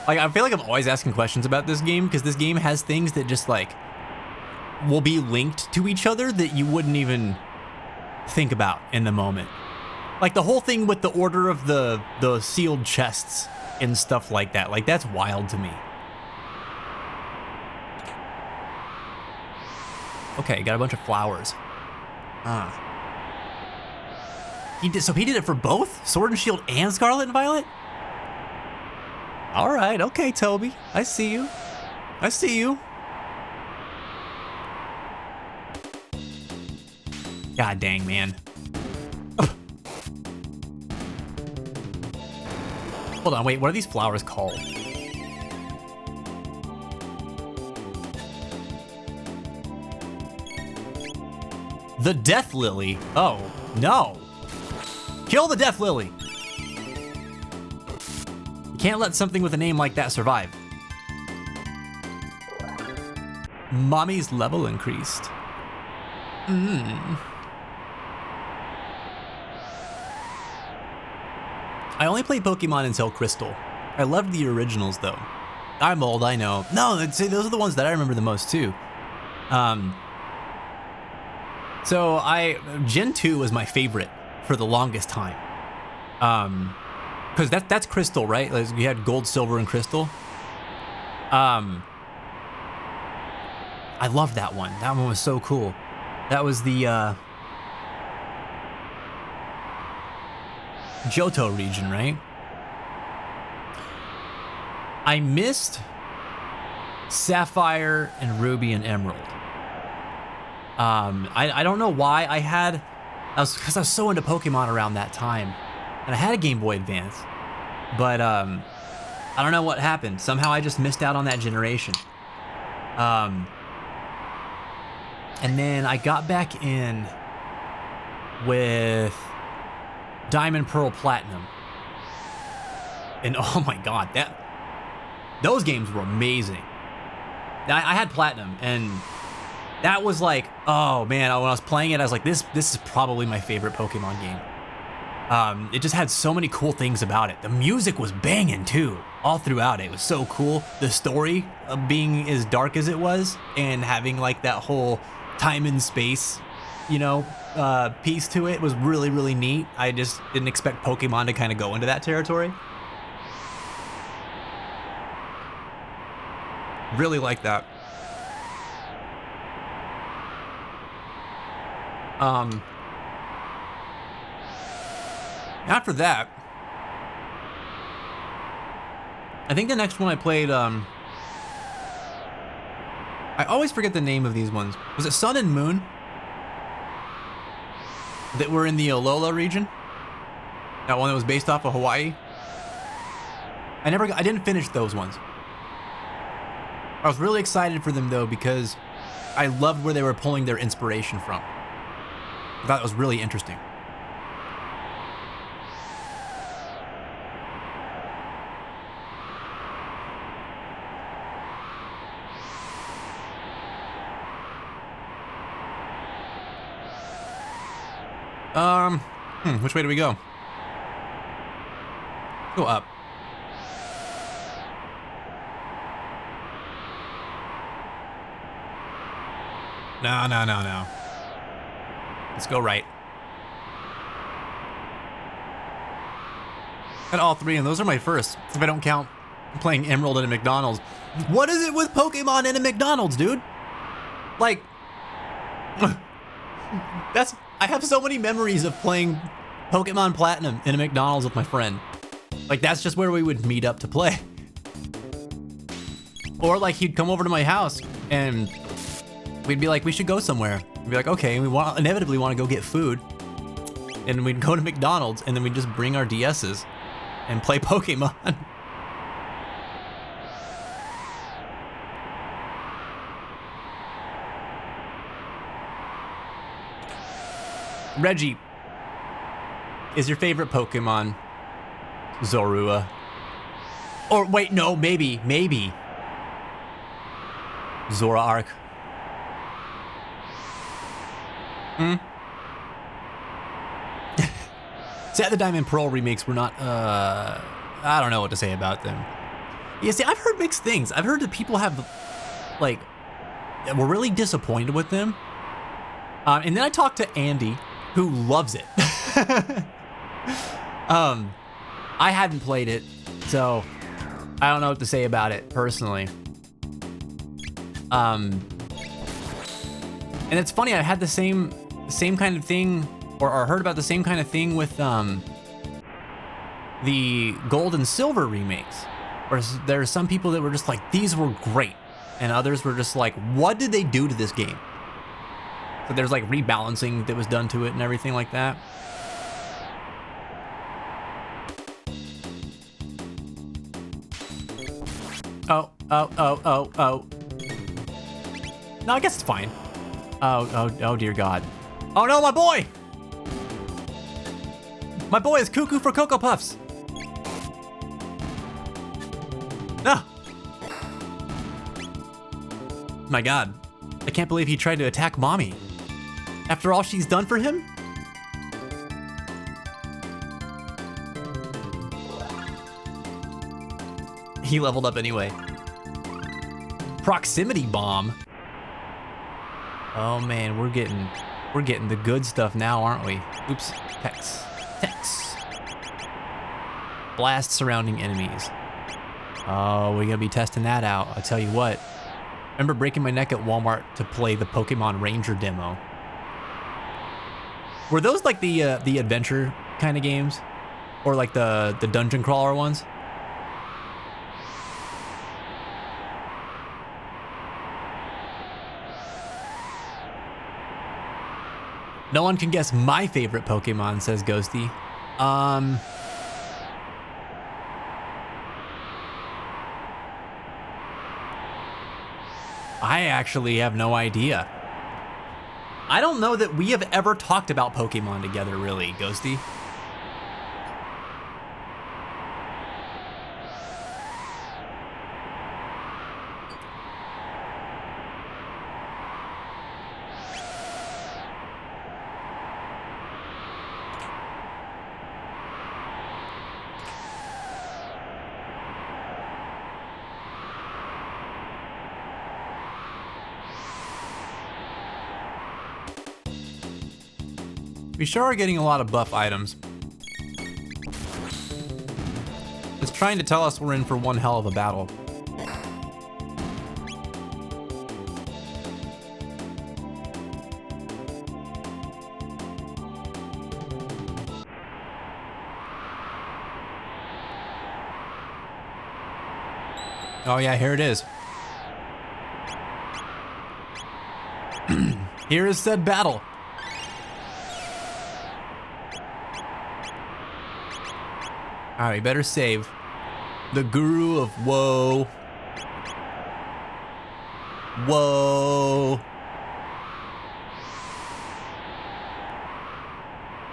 Like, I feel like I'm always asking questions about this game because this game has things that just like will be linked to each other that you wouldn't even think about in the moment. Like the whole thing with the order of the sealed chests and stuff like that. Like that's wild to me. Okay, got a bunch of flowers. He did it for both Sword and Shield and Scarlet and Violet? All right, okay, Toby. I see you. I see you. God dang, man. Hold on, wait, what are these flowers called? The Death Lily. Oh, no. Kill the Death Lily. You can't let something with a name like that survive. Mommy's level increased. I only played Pokemon until Crystal. I loved the originals though. I'm old, I know. No, see, those are the ones that I remember the most too. So Gen 2 was my favorite for the longest time. Cause that's Crystal, right? Like, you had Gold, Silver, and Crystal. I loved that one. That one was so cool. That was the Johto region, right? I missed Sapphire and Ruby and Emerald. I don't know why because I was so into Pokemon around that time, and I had a Game Boy Advance, but I don't know what happened. Somehow I just missed out on that generation. And then I got back in with Diamond, Pearl, Platinum, and oh my God, those games were amazing. I had Platinum, and that was like, oh man, when I was playing it, I was like, this is probably my favorite Pokemon game. It just had so many cool things about it. The music was banging too, all throughout it. It was so cool. The story of being as dark as it was and having like that whole time and space, piece to it was really, really neat. I just didn't expect Pokemon to kind of go into that territory. Really like that. After that, I think the next one I played, I always forget the name of these ones. Was it Sun and Moon? That were in the Alola region? That one that was based off of Hawaii? I didn't finish those ones. I was really excited for them though, because I loved where they were pulling their inspiration from. I thought it was really interesting. Which way do we go? Go up. No. Let's go right. Got all three, and those are my first, if I don't count playing Emerald at a McDonald's. What is it with Pokemon in a McDonald's, dude? Like, I have so many memories of playing Pokemon Platinum in a McDonald's with my friend. Like, that's just where we would meet up to play. Or like, he'd come over to my house and we'd be like, we should go somewhere. We'd be like, okay, and we inevitably want to go get food. And we'd go to McDonald's and then we'd just bring our DSs and play Pokemon. Reggie, is your favorite Pokemon Zorua? Or wait, no, maybe Zoroark. See, the Diamond Pearl remakes were not, I don't know what to say about them. Yeah, see, I've heard mixed things. I've heard that people have, like, were really disappointed with them. And then I talked to Andy, who loves it. I hadn't played it, so I don't know what to say about it personally. And it's funny, I had the same kind of thing, or heard about the same kind of thing with the Gold and Silver remakes, where there are some people that were just like, these were great, and others were just like, what did they do to this game? So there's like rebalancing that was done to it and everything like that. Oh. No, I guess it's fine. Oh dear God. Oh no, my boy! My boy is cuckoo for Cocoa Puffs. No. My God, I can't believe he tried to attack mommy. After all she's done for him? He leveled up anyway. Proximity bomb. Oh man, we're getting the good stuff now, aren't we? Oops, Tex. Blast surrounding enemies. Oh, we're gonna be testing that out. I'll tell you what. Remember breaking my neck at Walmart to play the Pokemon Ranger demo? Were those like the adventure kind of games? Or like the dungeon crawler ones? No one can guess my favorite Pokemon, says Ghosty. I actually have no idea. I don't know that we have ever talked about Pokemon together, really, Ghosty. We sure are getting a lot of buff items. It's trying to tell us we're in for one hell of a battle. Oh yeah, here it is. Here is said battle. All right, better save. The Guru of Woe. Whoa.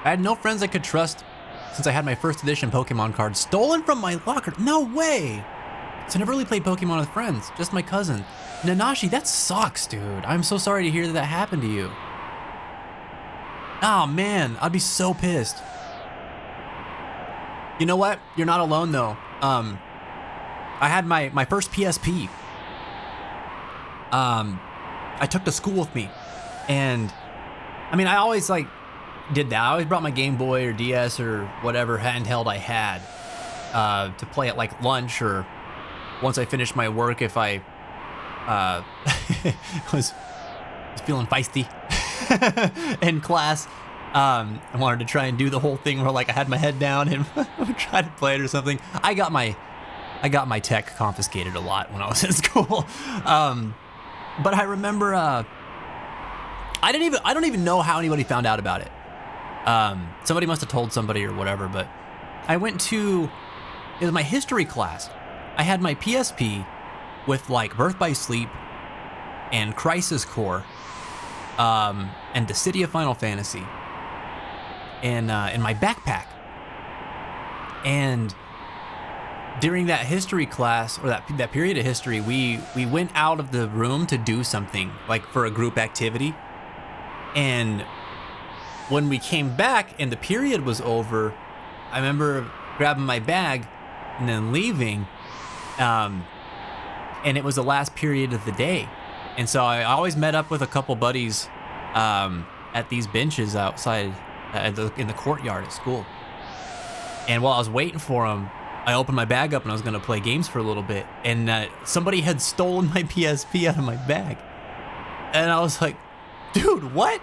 I had no friends I could trust since I had my first edition Pokemon card stolen from my locker. No way. So I never really played Pokemon with friends, just my cousin. Nanashi, that sucks, dude. I'm so sorry to hear that happened to you. Oh man, I'd be so pissed. You know what? You're not alone though. I had my first PSP. I took to school with me, and I mean, I always like did that. I always brought my Game Boy or DS or whatever handheld I had to play at like lunch or once I finished my work if I was feeling feisty in class. I wanted to try and do the whole thing where like I had my head down and try to play it or something. I got my tech confiscated a lot when I was in school. But I remember I don't even know how anybody found out about it. Somebody must have told somebody or whatever, but I went to, it was my history class. I had my PSP with like Birth by Sleep and Crisis Core and the City of Final Fantasy in my backpack. And during that history class, or that period of history, we went out of the room to do something, like for a group activity. And when we came back and the period was over, I remember grabbing my bag and then leaving. And it was the last period of the day. And so I always met up with a couple buddies at these benches outside in the courtyard at school. And while I was waiting for them, I opened my bag up and I was gonna play games for a little bit. And somebody had stolen my PSP out of my bag. And I was like, dude, what?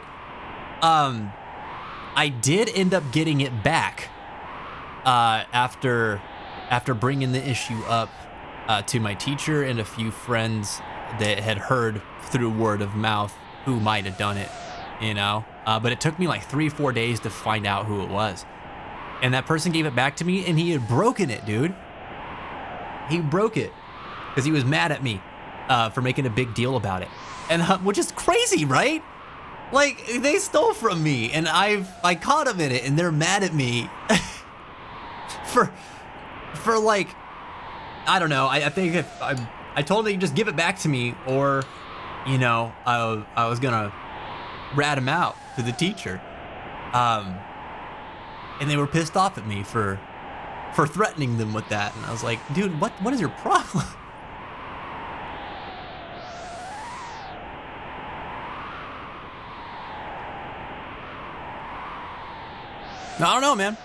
I did end up getting it back after bringing the issue up to my teacher and a few friends that had heard through word of mouth who might have done it, you know? But it took me like 3-4 days to find out who it was. And that person gave it back to me and he had broken it, dude. He broke it because he was mad at me for making a big deal about it. And which is crazy, right? Like, they stole from me, and I caught them in it, and they're mad at me for like, I don't know. I think if I told them to just give it back to me, or, you know, I was gonna rat him out to the teacher. And they were pissed off at me for threatening them with that, and I was like, dude, what is your problem? I don't know, man.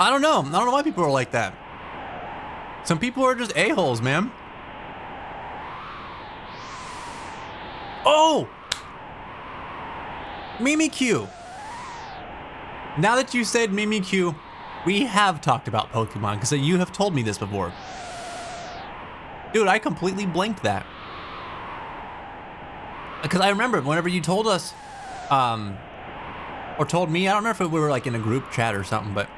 I don't know why people are like that. Some people are just a-holes, man. Oh! Mimikyu. Now that you said Mimikyu, we have talked about Pokemon, because you have told me this before. Dude, I completely blanked that. Because I remember whenever you told us, or told me, I don't remember if we were like in a group chat or something, but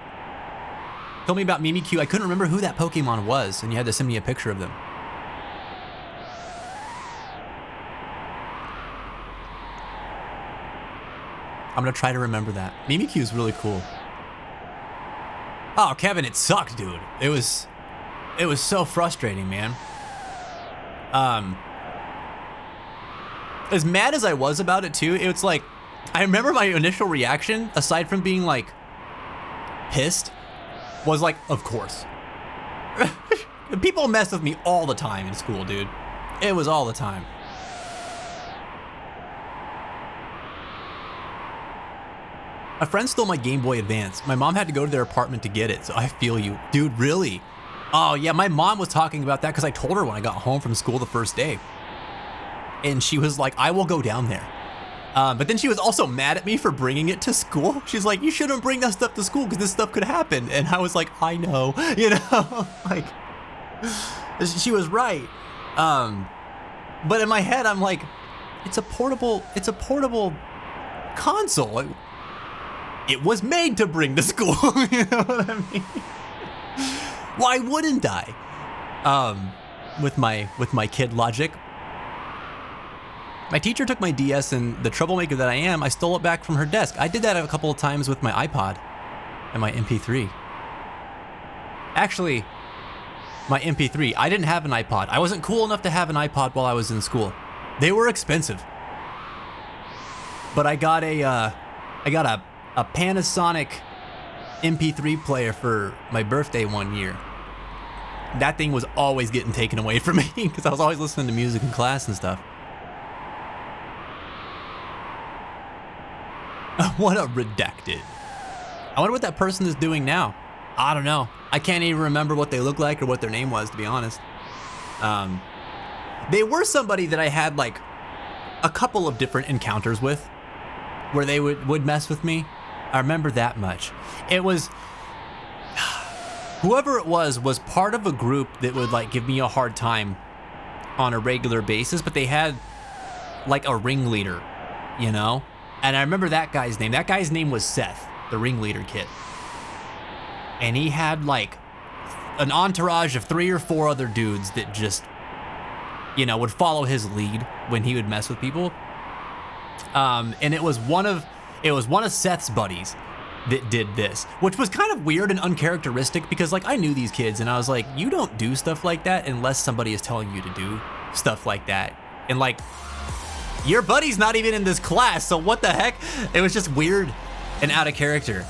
told me about Mimikyu. I couldn't remember who that Pokemon was, and you had to send me a picture of them. I'm gonna try to remember that. Mimikyu is really cool. Oh, Kevin, it sucked, dude. It was so frustrating, man. As mad as I was about it too, it's like, I remember my initial reaction, aside from being like pissed, was like, of course. People mess with me all the time in school, dude. It was all the time. A friend stole my Game Boy Advance. My mom had to go to their apartment to get it, so I feel you. Dude, really? Oh yeah, my mom was talking about that because I told her when I got home from school the first day. And she was like, I will go down there. But then she was also mad at me for bringing it to school. She's like, you shouldn't bring that stuff to school because this stuff could happen. And I was like, I know, you know, like, she was right. But in my head, I'm like, it's a portable console. It was made to bring to school. You know what I mean? Why wouldn't I? With my kid logic. My teacher took my DS, and the troublemaker that I am, I stole it back from her desk. I did that a couple of times with my iPod and my MP3. Actually, my MP3, I didn't have an iPod. I wasn't cool enough to have an iPod while I was in school. They were expensive. But I got a Panasonic MP3 player for my birthday one year. That thing was always getting taken away from me because I was always listening to music in class and stuff. What a redacted. I wonder what that person is doing now. I don't know. I can't even remember what they look like or what their name was, to be honest. They were somebody that I had like a couple of different encounters with where they would mess with me. I remember that much. It was, whoever it was part of a group that would like give me a hard time on a regular basis, but they had like a ringleader, you know? And I remember that guy's name. That guy's name was Seth, the ringleader kid. And he had like an entourage of 3 or 4 other dudes that just, you know, would follow his lead when he would mess with people. And it was one of Seth's buddies that did this, which was kind of weird and uncharacteristic because like I knew these kids and I was like, you don't do stuff like that unless somebody is telling you to do stuff like that. And like, your buddy's not even in this class, so what the heck? It was just weird and out of character.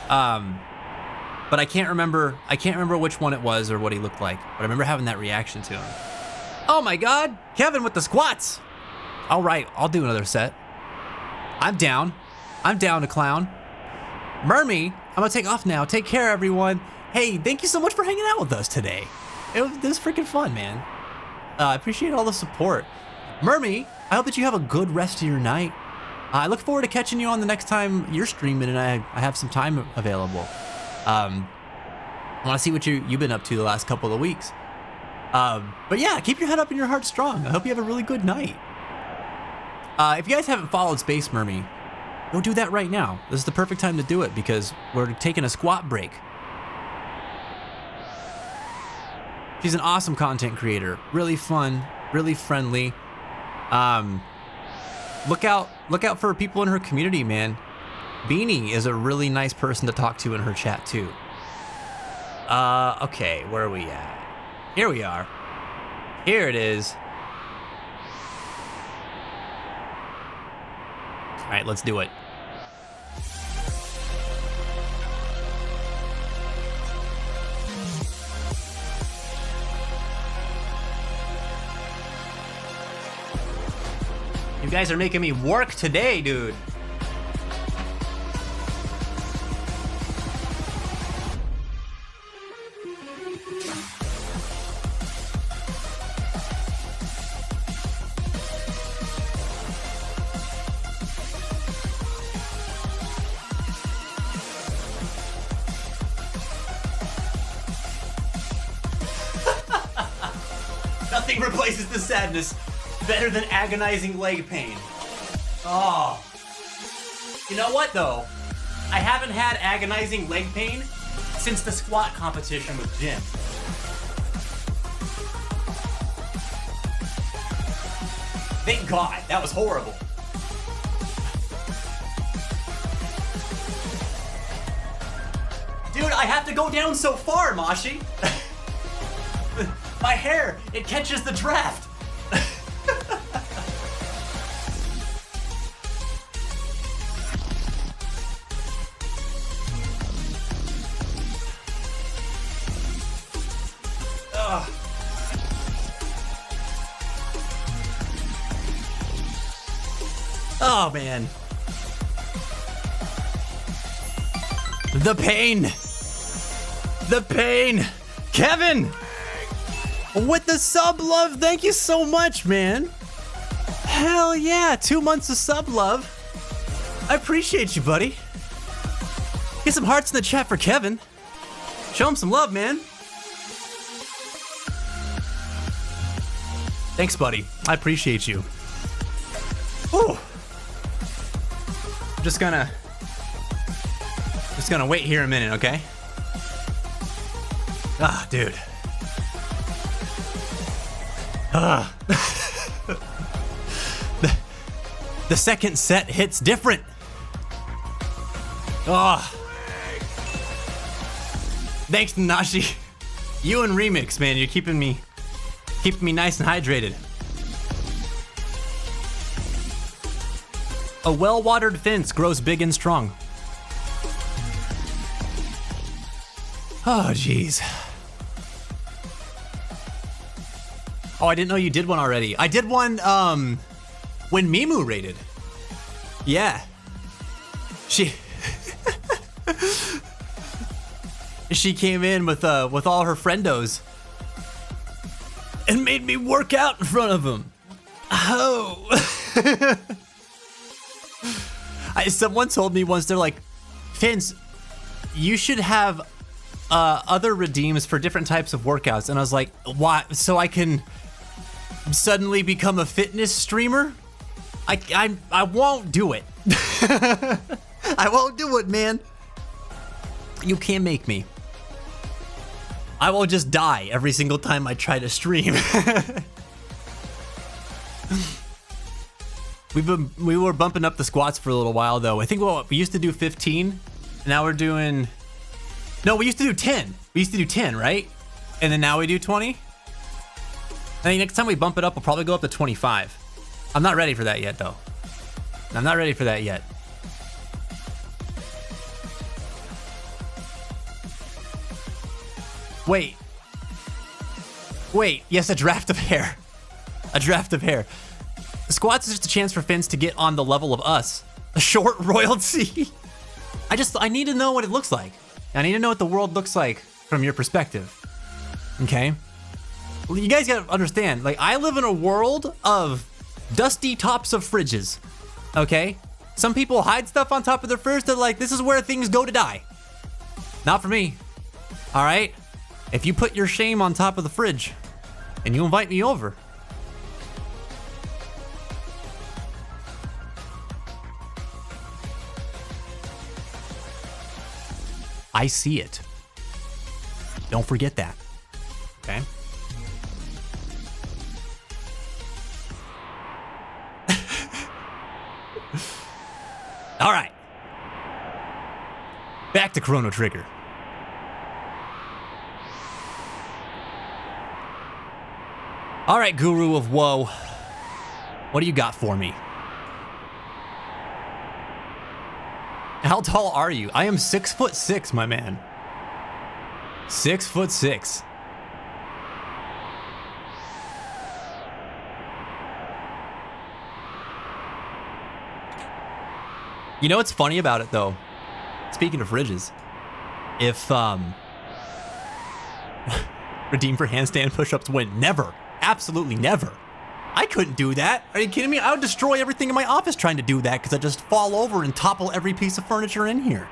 But I can't remember which one it was or what he looked like, but I remember having that reaction to him. Oh my God, Kevin with the squats. All right, I'll do another set. I'm down to clown. Mermy, I'm gonna take off now. Take care, everyone. Hey, thank you so much for hanging out with us today. It was freaking fun, man. I appreciate all the support. Mermy, I hope that you have a good rest of your night. I look forward to catching you on the next time you're streaming and I have some time available. I want to see what you've been up to the last couple of weeks. But yeah, keep your head up and your heart strong. I hope you have a really good night. If you guys haven't followed Space Mermy, go do that right now. This is the perfect time to do it because we're taking a squat break. She's an awesome content creator. Really fun, really friendly. Look out for people in her community, man. Beanie is a really nice person to talk to in her chat too. Okay, where are we at? Here we are. Here it is. All right, let's do it. You guys are making me work today, dude. Nothing replaces the sadness better than agonizing leg pain. Oh. You know what though? I haven't had agonizing leg pain since the squat competition with Jim. Thank God, that was horrible. Dude, I have to go down so far, Mashi. My hair, it catches the draft. Oh man. The pain. The pain. Kevin! With the sub love, thank you so much, man. Hell yeah, 2 months of sub love. I appreciate you, buddy. Get some hearts in the chat for Kevin. Show him some love, man. Thanks, buddy. I appreciate you. Ooh. I'm just gonna wait here a minute, okay? Ah, dude. The second set hits different. Thanks, Nashi. You and Remix, man, you're keeping me nice and hydrated. A well-watered fence grows big and strong. Oh, jeez. Oh, I didn't know you did one already. I did one when Mimu raided. Yeah. She she came in with all her friendos and made me work out in front of them. Oh. Someone told me once, they're like, Fins, you should have other redeems for different types of workouts. And I was like, why? So I can suddenly become a fitness streamer? I won't do it. I won't do it, man. You can't make me. I will just die every single time I try to stream. We were bumping up the squats for a little while though. I think we used to do 15. Now we're doing, no, we used to do 10. We used to do 10, right? And then now we do 20. I think next time we bump it up, we'll probably go up to 25. I'm not ready for that yet though. I'm not ready for that yet. Wait, yes, a draft of hair. A draft of hair. Squats is just a chance for Fins to get on the level of us. A short royalty. I need to know what it looks like. I need to know what the world looks like from your perspective. Okay? Well, you guys gotta understand, like, I live in a world of dusty tops of fridges. Okay? Some people hide stuff on top of their fridge. They're like, this is where things go to die. Not for me. All right? If you put your shame on top of the fridge and you invite me over, I see it. Don't forget that. Okay? All right. Back to Chrono Trigger. All right, Guru of Woe. What do you got for me? How tall are you? I am 6'6", my man. 6'6". You know what's funny about it though? Speaking of fridges, if redeem for handstand push-ups win, never, absolutely never. I couldn't do that. Are you kidding me? I would destroy everything in my office trying to do that because I just fall over and topple every piece of furniture in here.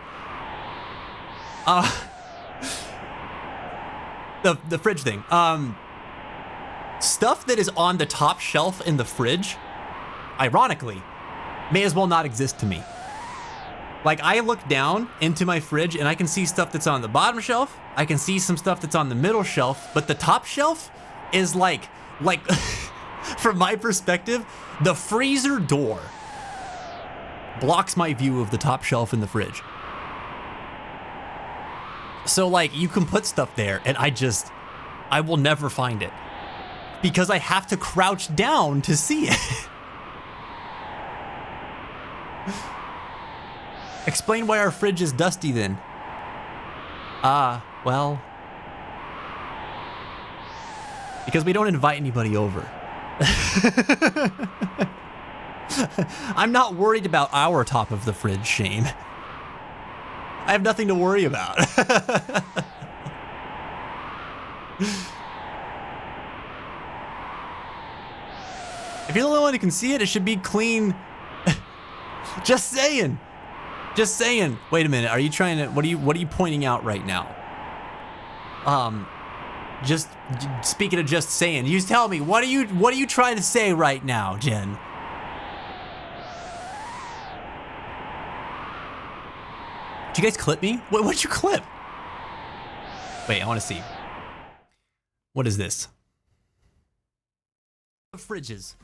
The fridge thing. Stuff that is on the top shelf in the fridge, ironically, may as well not exist to me. Like, I look down into my fridge and I can see stuff that's on the bottom shelf. I can see some stuff that's on the middle shelf, but the top shelf is like from my perspective, the freezer door blocks my view of the top shelf in the fridge. So like, you can put stuff there and I will never find it because I have to crouch down to see it. Explain why our fridge is dusty then. Well, because we don't invite anybody over. I'm not worried about our top of the fridge, Shane. I have nothing to worry about. If you're the only one who can see it, it should be clean. Just saying. Just saying. Wait a minute. Are you trying to? What are you pointing out right now? Just speaking of just saying. You tell me. What are you trying to say right now, Jen? Did you guys clip me? What'd you clip? Wait, I want to see. What is this? Fridges.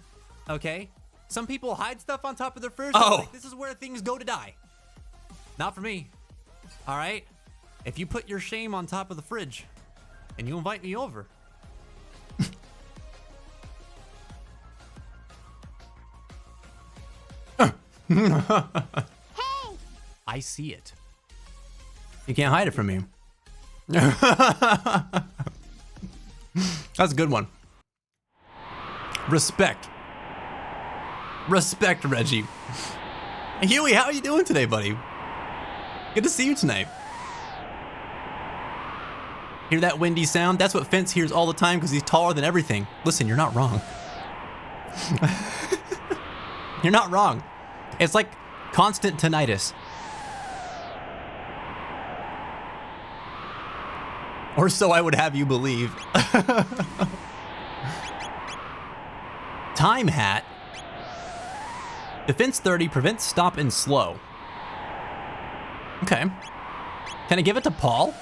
Okay. Some people hide stuff on top of their fridge. Oh. Like, this is where things go to die. Not for me. All right. If you put your shame on top of the fridge and you invite me over. Hey! I see it. You can't hide it from me. That's a good one. Respect. Respect, Reggie. Huey, how are you doing today, buddy? Good to see you tonight. Hear that windy sound? That's what Fence hears all the time because he's taller than everything. Listen, you're not wrong. You're not wrong. It's like constant tinnitus. Or so I would have you believe. Time hat. Defense 30 prevents stop and slow. Okay. Can I give it to Paul?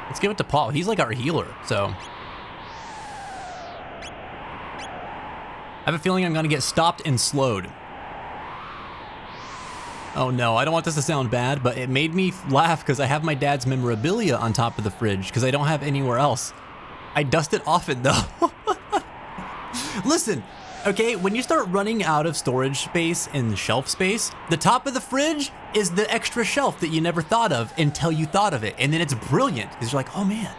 Let's give it to Paul. He's like our healer, so. I have a feeling I'm gonna get stopped and slowed. Oh no, I don't want this to sound bad, but it made me laugh because I have my dad's memorabilia on top of the fridge because I don't have anywhere else. I dust it often though. Listen, okay, when you start running out of storage space and shelf space, the top of the fridge is the extra shelf that you never thought of until you thought of it. And then it's brilliant because you're like, oh man,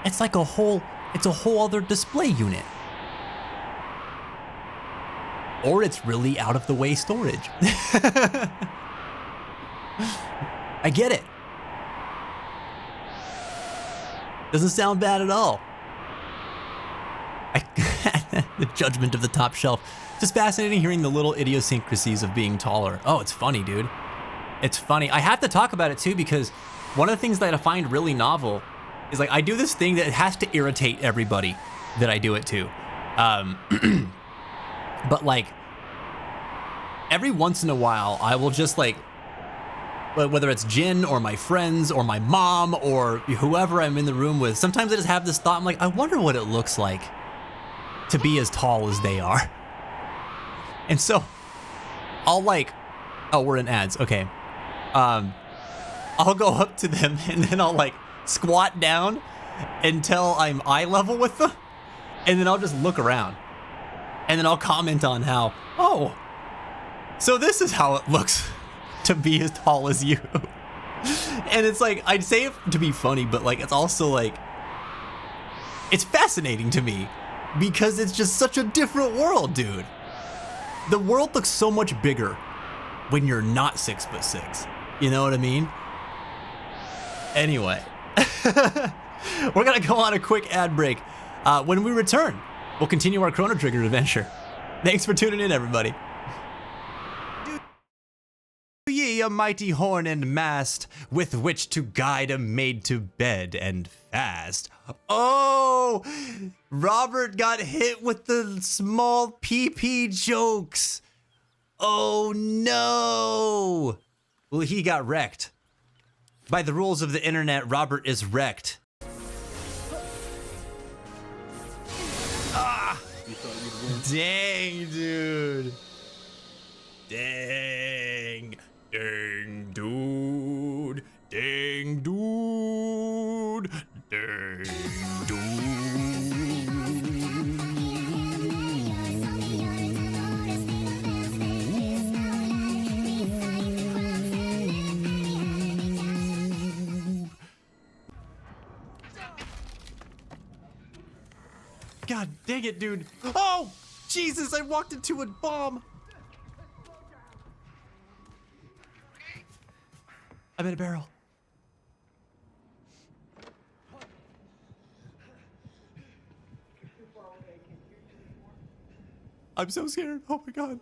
it's like a whole other display unit. Or it's really out of the way storage. I get it. Doesn't sound bad at all. The judgment of the top shelf. Just fascinating hearing the little idiosyncrasies of being taller. Oh, it's funny, dude. It's funny. I have to talk about it too because one of the things that I find really novel is like I do this thing that has to irritate everybody that I do it to. But like every once in a while I will just like, whether it's Jin or my friends or my mom or whoever I'm in the room with, sometimes I just have this thought, I'm like, I wonder what it looks like to be as tall as they are. And so I'll like, oh, we're in ads. Okay. I'll go up to them and then I'll like squat down until I'm eye level with them. And then I'll just look around. And then I'll comment on how, oh, so this is how it looks to be as tall as you. And it's like, I'd say it to be funny, but like, it's also like, it's fascinating to me because it's just such a different world, dude. The world looks so much bigger when you're not 6'6". You know what I mean? Anyway, we're gonna go on a quick ad break. When we return, we'll continue our Chrono Trigger adventure. Thanks for tuning in, everybody. Do ye a mighty horn and mast with which to guide a maid to bed and fast? Oh, Robert got hit with the small PP jokes. Oh no. Well, he got wrecked. By the rules of the internet, Robert is wrecked. Ah! Dang, dude. Dang. Dang, dude. Dang, dude. Dang, dude. God dang it, dude. Oh, Jesus, I walked into a bomb. I'm in a barrel. I'm so scared. Oh my God.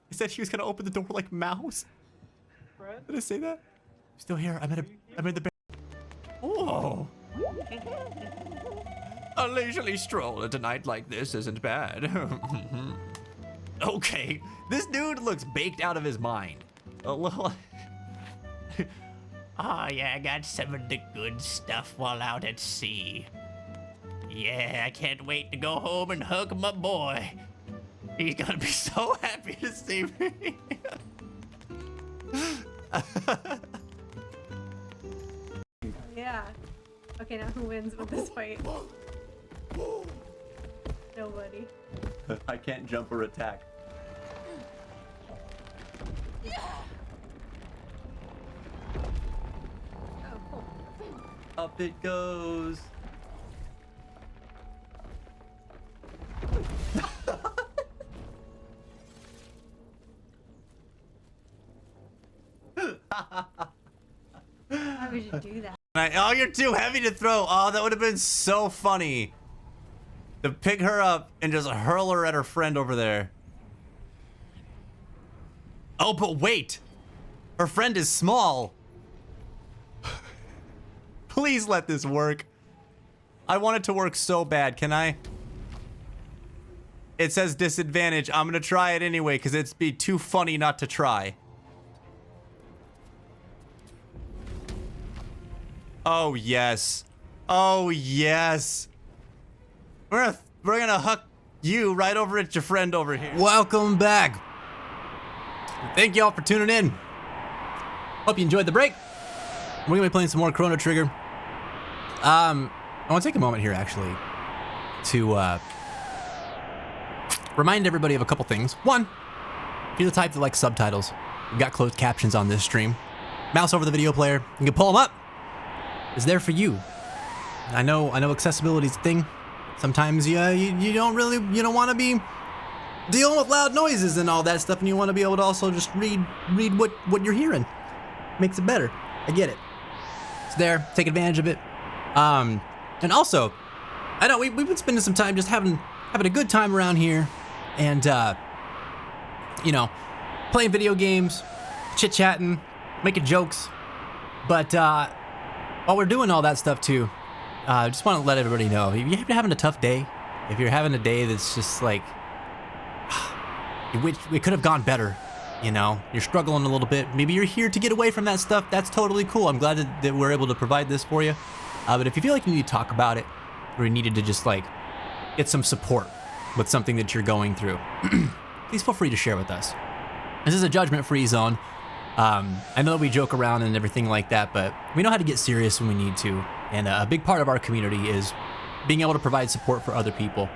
He said he was gonna open the door like Mouse. Did I say that? I'm still here. I'm in the barrel. Oh. A leisurely stroll at a night like this isn't bad. Okay, this dude looks baked out of his mind. A little. Oh yeah, I got some of the good stuff while out at sea. Yeah, I can't wait to go home and hug my boy. He's gonna be so happy to see me. Yeah. Okay, now who wins with this fight? Nobody. I can't jump or attack. Oh, cool. Up it goes. Why would you do that? Oh, you're too heavy to throw. Oh, that would have been so funny. To pick her up and just hurl her at her friend over there. Oh, but wait. Her friend is small. Please let this work. I want it to work so bad. Can I? It says disadvantage. I'm gonna try it anyway because it'd be too funny not to try. Oh, yes. Oh, yes. We're gonna huck you right over at your friend over here. Welcome back. Thank you all for tuning in. Hope you enjoyed the break. We're gonna be playing some more Chrono Trigger. I want to take a moment here actually to remind everybody of a couple things. One, if you're the type that likes subtitles, we've got closed captions on this stream. Mouse over the video player, you can pull them up. It's there for you. I know accessibility is a thing. Sometimes you don't want to be dealing with loud noises and all that stuff, and you want to be able to also just read what you're hearing. Makes it better. I get it. It's there. Take advantage of it. And also, I know we've been spending some time just having a good time around here, and playing video games, chit-chatting, making jokes. But while we're doing all that stuff too, I just want to let everybody know, if you're having a tough day, if you're having a day that's just like, it could have gone better, you're struggling a little bit, maybe you're here to get away from that stuff, that's totally cool. I'm glad that we're able to provide this for you. But if you feel like you need to talk about it, or you needed to just like get some support, with something that you're going through, please feel free to share with us. This is a judgment-free zone. I know that we joke around and everything like that, but we know how to get serious when we need to. And a big part of our community is being able to provide support for other people.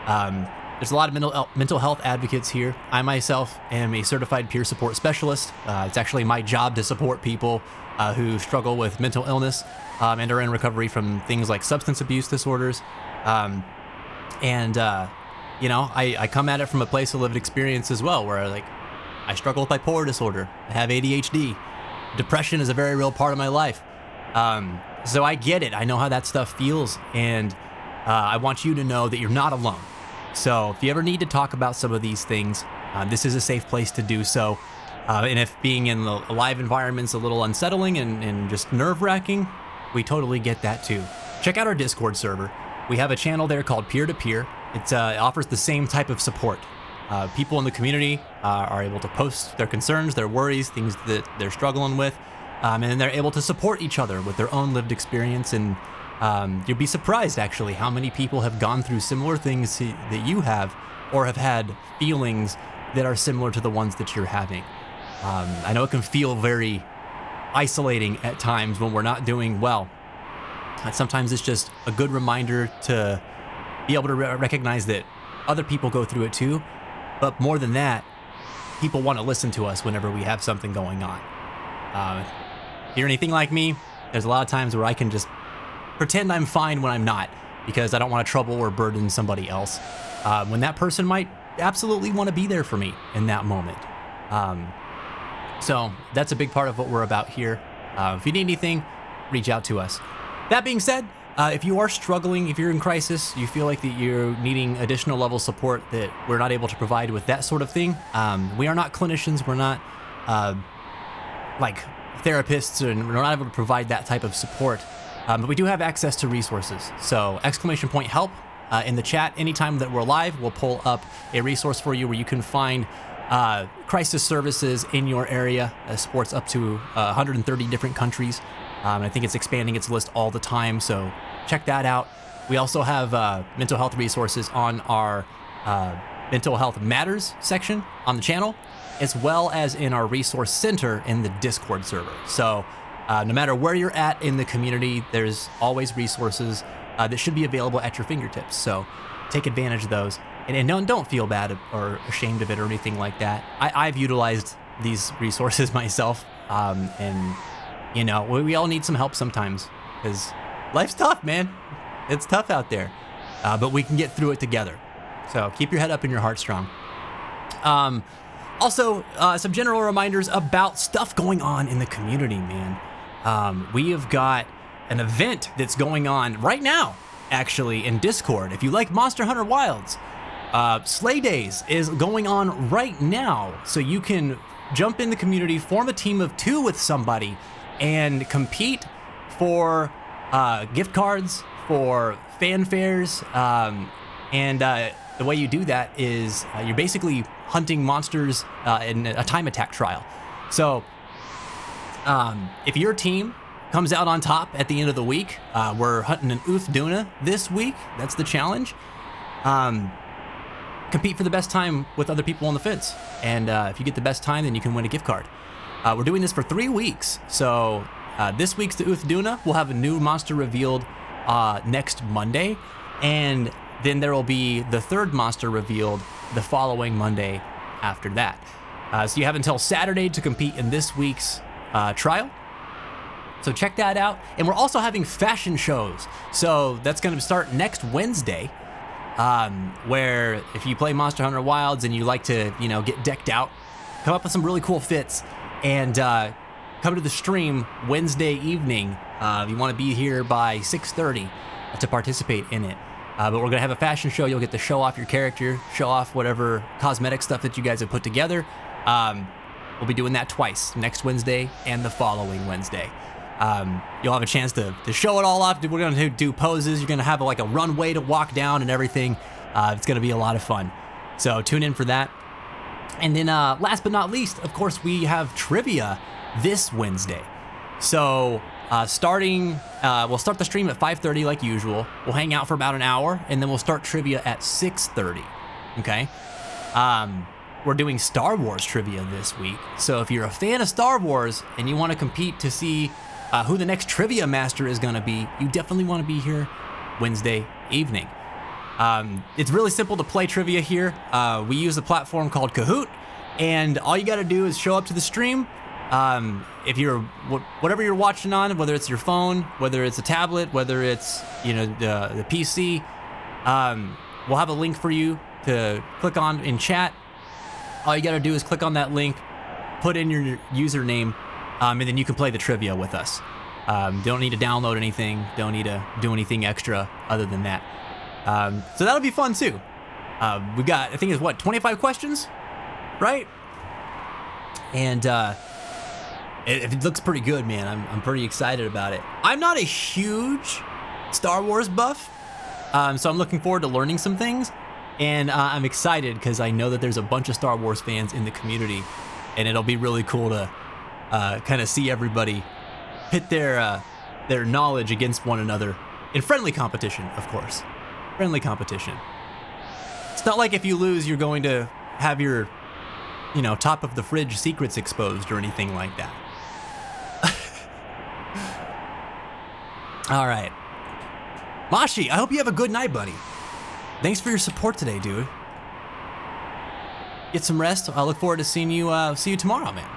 There's a lot of mental health advocates here. I myself am a certified peer support specialist. It's actually my job to support people who struggle with mental illness and are in recovery from things like substance abuse disorders. You know, I come at it from a place of lived experience as well, where like I struggle with bipolar disorder. I have ADHD. Depression is a very real part of my life. So I get it. I know how that stuff feels, and I want you to know that you're not alone. So if you ever need to talk about some of these things, this is a safe place to do so. And if being in the live environment's a little unsettling and just nerve-wracking, we totally get that too. Check out our Discord server. We have a channel there called Peer to Peer. It offers the same type of support. People in the community are able to post their concerns, their worries, things that they're struggling with, and then they're able to support each other with their own lived experience. And you'll be surprised, actually, how many people have gone through similar things that you have, or have had feelings that are similar to the ones that you're having. I know it can feel very isolating at times when we're not doing well. And sometimes it's just a good reminder to be able to recognize that other people go through it too. But more than that, people want to listen to us whenever we have something going on. If you're anything like me, there's a lot of times where I can just pretend I'm fine when I'm not, because I don't want to trouble or burden somebody else, when that person might absolutely want to be there for me in that moment. So that's a big part of what we're about here. If you need anything, reach out to us. That being said, if you are struggling, if you're in crisis, you feel like that you're needing additional level support that we're not able to provide with that sort of thing, we are not clinicians. We're not like therapists, and we're not able to provide that type of support. But we do have access to resources. So !help in the chat. Anytime that we're live, we'll pull up a resource for you where you can find crisis services in your area. Supports up to 130 different countries. I think it's expanding its list all the time, so check that out. We also have mental health resources on our Mental Health Matters section on the channel, as well as in our resource center in the Discord server. So no matter where you're at in the community, there's always resources that should be available at your fingertips. So take advantage of those, and don't feel bad or ashamed of it or anything like that. I've utilized these resources myself, and you know, we all need some help sometimes, because life's tough, man. It's tough out there, but we can get through it together. So keep your head up and your heart strong. Also, some general reminders about stuff going on in the community, man. We have got an event that's going on right now, actually, in Discord. If you like Monster Hunter Wilds, Slay Days is going on right now. So you can jump in the community, form a team of 2 with somebody, and compete for gift cards, for fanfares, and the way you do that is you're basically hunting monsters in a time attack trial. So if your team comes out on top at the end of the week, we're hunting an Uth-Duna this week. That's the challenge. Compete for the best time with other people on the fence, and if you get the best time, then you can win a gift card. We're doing this for 3 weeks. So this week's the Uth-Duna. We'll have a new monster revealed next Monday, and then there will be the 3rd monster revealed the following Monday after that. So you have until Saturday to compete in this week's trial. So check that out. And we're also having fashion shows. So that's going to start next Wednesday, where if you play Monster Hunter Wilds and you like to, you know, get decked out, come up with some really cool fits, and come to the stream Wednesday evening. You want to be here by 6:30 to participate in it. But we're gonna have a fashion show. You'll get to show off your character, show off whatever cosmetic stuff that you guys have put together. We'll be doing that twice, next Wednesday and the following Wednesday. You'll have a chance to show it all off. We're gonna do poses. You're gonna have like a runway to walk down and everything. It's gonna be a lot of fun. So tune in for that. And then last but not least, of course, we have trivia this Wednesday. So We'll start the stream at 5:30 like usual. We'll hang out for about an hour, and then we'll start trivia at 6:30. Okay. We're doing Star Wars trivia this week. So if you're a fan of Star Wars and you want to compete to see who the next trivia master is going to be, you definitely want to be here Wednesday evening. It's really simple to play trivia here. We use a platform called Kahoot, and all you got to do is show up to the stream. If you're whatever you're watching on, whether it's your phone, whether it's a tablet, whether it's the PC, we'll have a link for you to click on in chat. All you got to do is click on that link, put in your username, and then you can play the trivia with us. Don't need to download anything. Don't need to do anything extra other than that. So that'll be fun too. We got, I think it's 25 questions, right? And it looks pretty good, man. I'm pretty excited about it. I'm not a huge Star Wars buff, so I'm looking forward to learning some things. And I'm excited because I know that there's a bunch of Star Wars fans in the community, and it'll be really cool to kind of see everybody pit their knowledge against one another in friendly competition, of course. Friendly competition. It's not like if you lose, you're going to have your, top of the fridge secrets exposed or anything like that. All right. Mashi, I hope you have a good night, buddy. Thanks for your support today, dude. Get some rest. I look forward to seeing you tomorrow, man.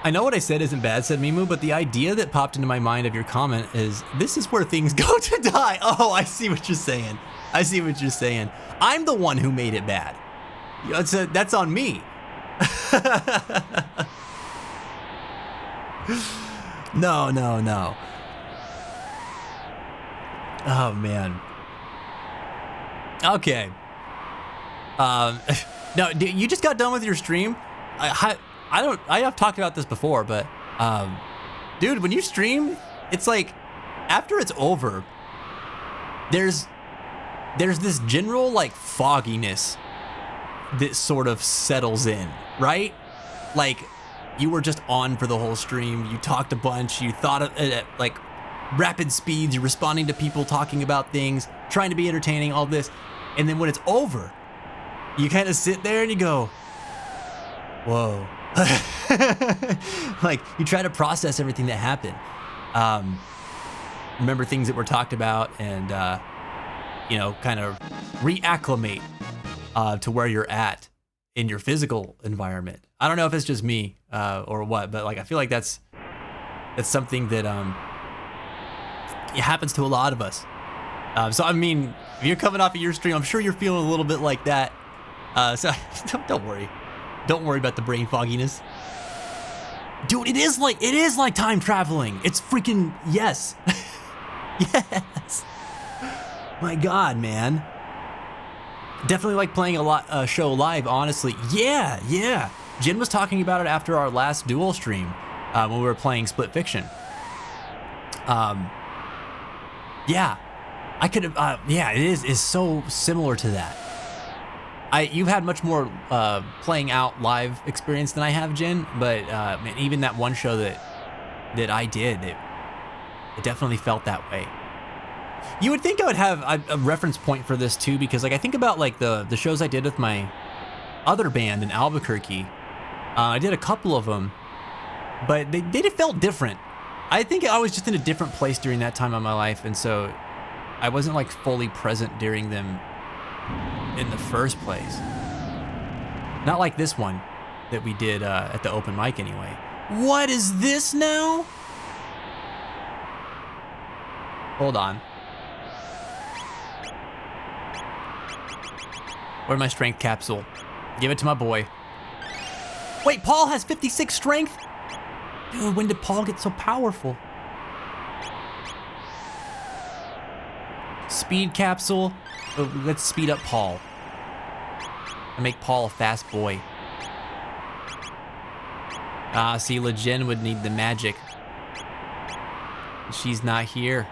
I know what I said isn't bad, said Mimu, but the idea that popped into my mind of your comment is, this is where things go to die. Oh, I see what you're saying. I'm the one who made it bad. That's on me. No. Oh, man. Okay. No, you just got done with your stream? I have talked about this before, but dude, when you stream, it's like after it's over, there's this general like fogginess that sort of settles in, right? Like you were just on for the whole stream, you talked a bunch, you thought at like rapid speeds, you're responding to people talking about things, trying to be entertaining, all this, and then when it's over, you kind of sit there and you go, whoa. Like you try to process everything that happened, remember things that were talked about, and kind of reacclimate to where you're at in your physical environment. I don't know if it's just me or what, but like I feel like that's something that it happens to a lot of us. So I mean, if you're coming off of your stream, I'm sure you're feeling a little bit like that. So don't worry. Don't worry about the brain fogginess. Dude, it is like time traveling. It's freaking, yes. Yes. My God, man. Definitely like playing a show live, honestly. Yeah. Jin was talking about it after our last duel stream when we were playing Split Fiction. Yeah. I could have, it is so similar to that. You've had much more playing out live experience than I have, Jen, but man, even that one show that I did, it definitely felt that way. You would think I would have a reference point for this too, because like I think about like the shows I did with my other band in Albuquerque. I did a couple of them, but they felt different. I think I was just in a different place during that time of my life, and so I wasn't like fully present during them in the first place. Not like this one that we did at the open mic anyway. What is this now? Hold on. Where's my strength capsule? Give it to my boy. Wait, Paul has 56 strength? Dude, when did Paul get so powerful? Speed capsule. Oh, let's speed up Paul and make Paul a fast boy. See, Lejen would need the magic. She's not here.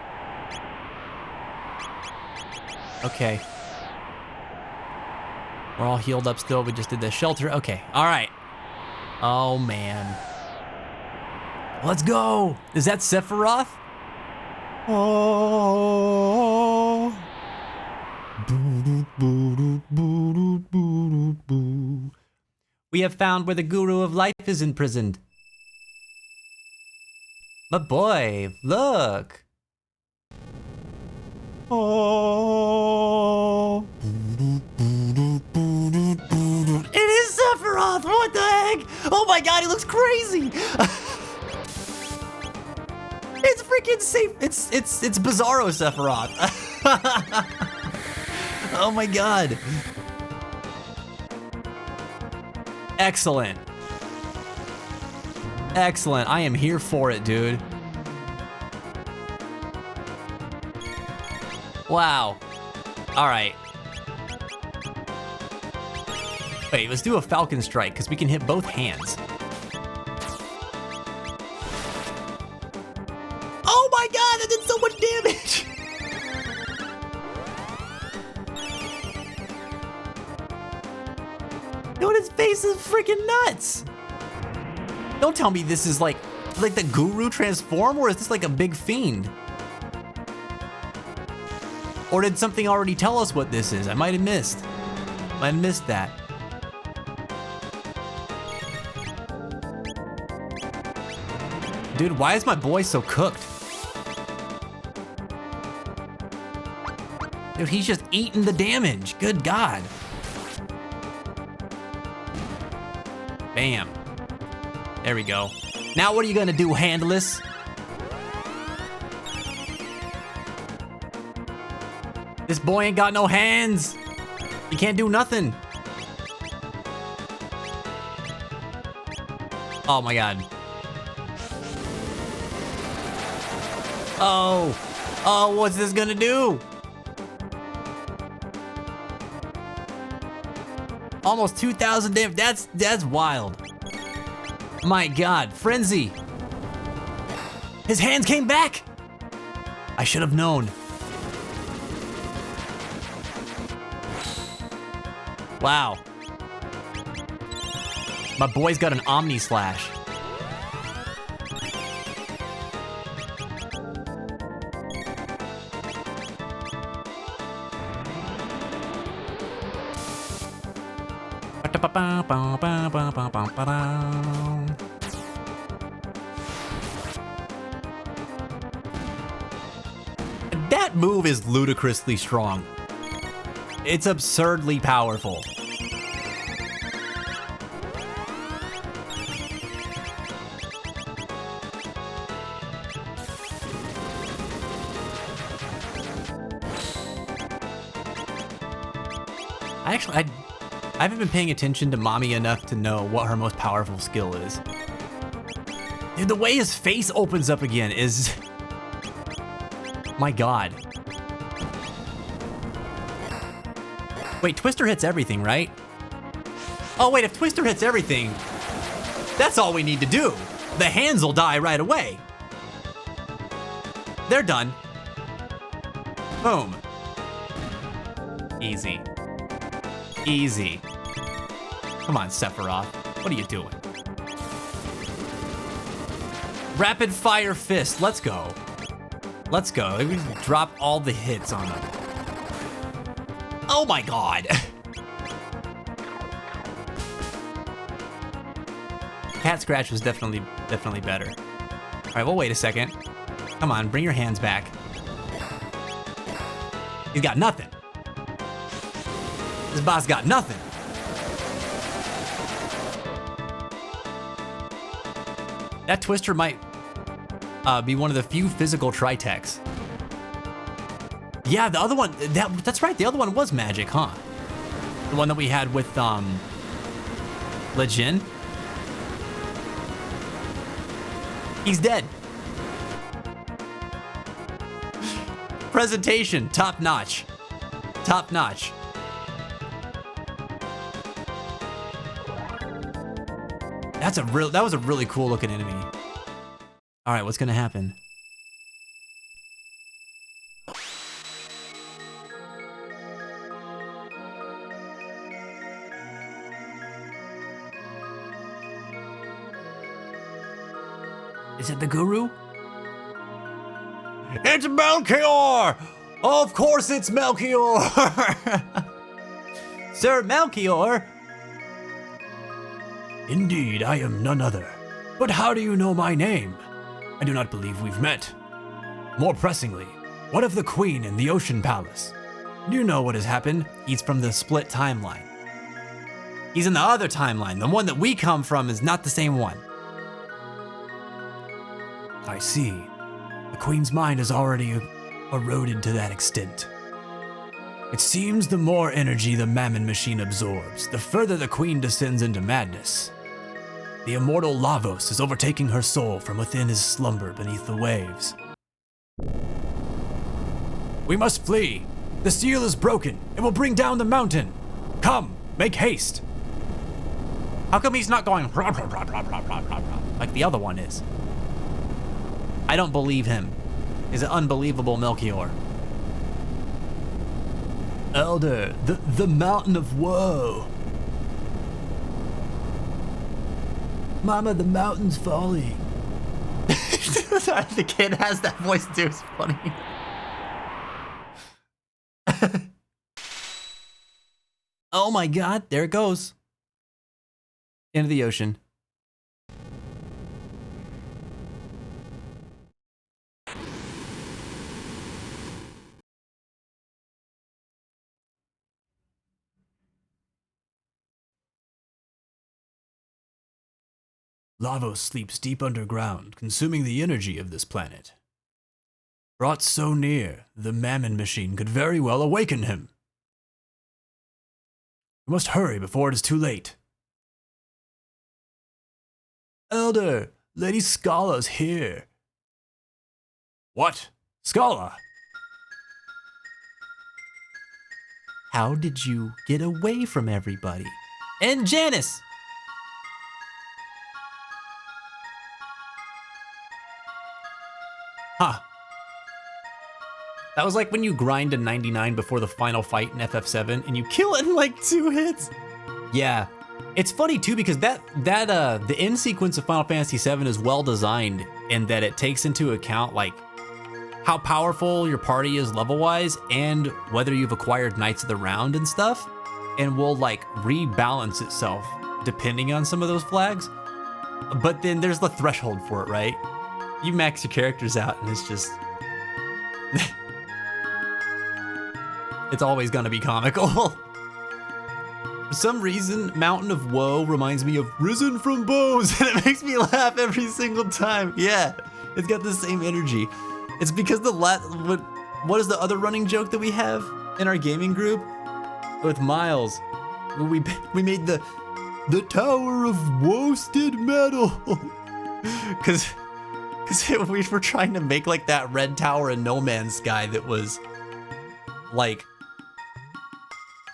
Okay. We're all healed up still. We just did the shelter. Okay. All right. Oh, man. Let's go. Is that Sephiroth? Oh. We have found where the guru of life is imprisoned. But boy, look. Oh. It is Sephiroth. What the heck? Oh my god, he looks crazy. It's freaking safe. It's Bizarro Sephiroth. Oh my god. Excellent. Excellent. I am here for it, dude. Wow. All right. Wait, let's do a Falcon Strike because we can hit both hands. Oh my god, that did so much damage! Dude, his face is freaking nuts! Don't tell me this is like the Guru transform, or is this like a big fiend? Or did something already tell us what this is? I might have missed. I missed that. Dude, why is my boy so cooked? Dude, he's just eating the damage. Good God. Bam. There we go. Now what are you gonna do, handless? This boy ain't got no hands. He can't do nothing. Oh my God. Oh. Oh, what's this gonna do? Almost 2,000 damage. That's wild. My God, Frenzy. His hands came back. I should have known. Wow. My boy's got an Omni Slash. That move is ludicrously strong. It's absurdly powerful. I haven't been paying attention to Mommy enough to know what her most powerful skill is. Dude, the way his face opens up again is... My God. Wait, Twister hits everything, right? Oh wait, if Twister hits everything, that's all we need to do. The hands will die right away. They're done. Boom. Easy. Easy. Come on, Sephiroth. What are you doing? Rapid Fire Fist. Let's go. Let's go. We just drop all the hits on him. Oh my God. Cat Scratch was definitely better. All right, well, wait a second. Come on, bring your hands back. He's got nothing. This boss got nothing. That Twister might be one of the few physical Tritechs. Yeah, the other one, that's right, the other one was magic, huh? The one that we had with Le Jin. He's dead. Presentation, top notch. Top notch. That was a really cool looking enemy. All right, what's gonna happen? Is it the guru? It's Melchior! Of course it's Melchior! Sir Melchior? Indeed, I am none other. But how do you know my name? I do not believe we've met. More pressingly, what of the Queen in the Ocean Palace? Do you know what has happened? He's from the split timeline. He's in the other timeline. The one that we come from is not the same one. I see. The Queen's mind is already eroded to that extent. It seems the more energy the Mammon machine absorbs, the further the Queen descends into madness. The immortal Lavos is overtaking her soul from within his slumber beneath the waves. We must flee. The seal is broken. It will bring down the mountain. Come, make haste. How come he's not going like the other one is? I don't believe him. He's an unbelievable Melchior. Elder, the mountain of woe. Mama, the mountain's falling. Sorry, the kid has that voice too. It's funny. Oh my god, there it goes. Into the ocean. Lavos sleeps deep underground, consuming the energy of this planet. Brought so near, the Mammon machine could very well awaken him. We must hurry before it is too late. Elder, Lady Scala's here. What? Scala? How did you get away from everybody? And Janice! Huh. That was like when you grind to 99 before the final fight in FF7 and you kill it in like 2 hits. Yeah. It's funny too because the end sequence of Final Fantasy VII is well designed in that it takes into account like how powerful your party is level-wise and whether you've acquired Knights of the Round and stuff, and will like rebalance itself depending on some of those flags. But then there's the threshold for it, right? You max your characters out and it's just it's always gonna be comical. For some reason, Mountain of Woe reminds me of Risen from Bones, and it makes me laugh every single time. Yeah, it's got the same energy. It's because what is the other running joke that we have in our gaming group with Miles? We made the Tower of Woasted Metal, because we were trying to make like that red tower in No Man's Sky that was like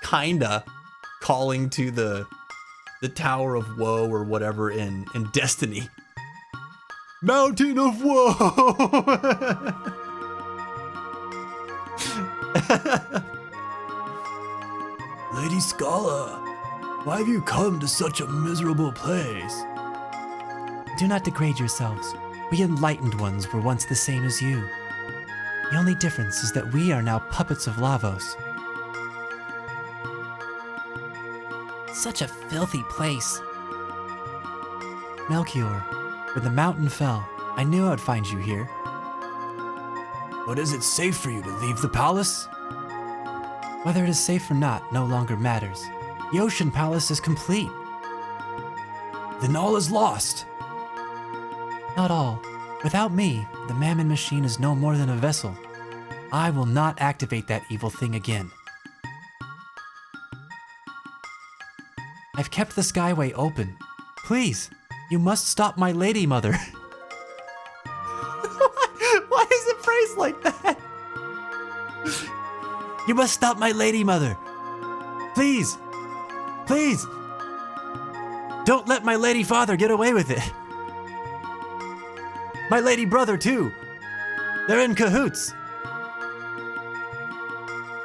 kinda calling to the Tower of Woe or whatever in Destiny. Mountain of Woe. Lady Scala, why have you come to such a miserable place? Do not degrade yourselves. We enlightened ones were once the same as you. The only difference is that we are now puppets of Lavos. Such a filthy place. Melchior, when the mountain fell, I knew I would find you here. But is it safe for you to leave the palace? Whether it is safe or not no longer matters. The Ocean Palace is complete. Then all is lost. Not all. Without me, the Mammon machine is no more than a vessel. I will not activate that evil thing again. I've kept the Skyway open. Please, you must stop my lady mother. Why is it phrased like that? You must stop my lady mother. Please, please. Don't let my lady father get away with it. My lady brother too. They're in cahoots.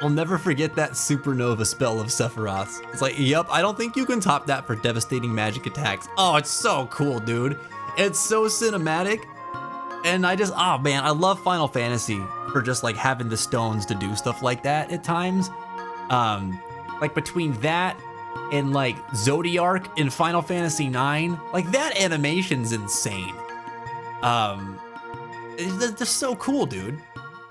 I'll never forget that supernova spell of Sephiroth's. It's like, yep, I don't think you can top that for devastating magic attacks. Oh, it's so cool, dude. It's so cinematic. And I just, oh man, I love Final Fantasy for just like having the stones to do stuff like that at times. Like between that and like Zodiark in Final Fantasy IX, like that animation's insane. It's just so cool, dude.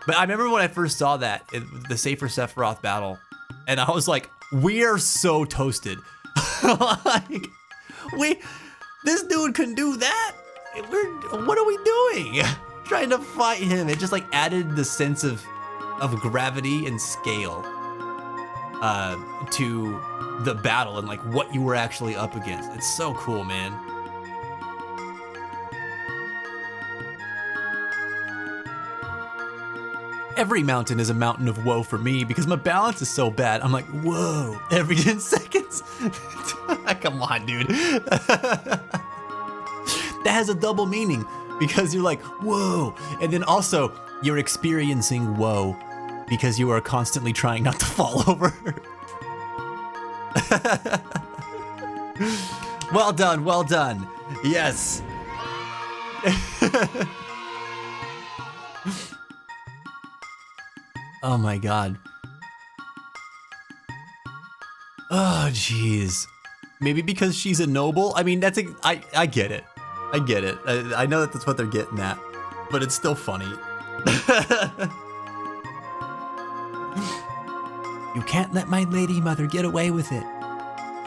But I remember when I first saw that, the Safer Sephiroth battle, and I was like, we are so toasted. Like, this dude can do that? What are we doing? Trying to fight him. It just like added the sense of gravity and scale to the battle and like what you were actually up against. It's so cool, man. Every mountain is a mountain of woe for me because my balance is so bad. I'm like, whoa, every 10 seconds. Come on, dude. That has a double meaning because you're like, whoa. And then also you're experiencing woe because you are constantly trying not to fall over. Well done, well done. Yes. Oh my God. Oh, jeez. Maybe because she's a noble? I mean, I get it. I get it. I know that that's what they're getting at, but it's still funny. You can't let my lady mother get away with it.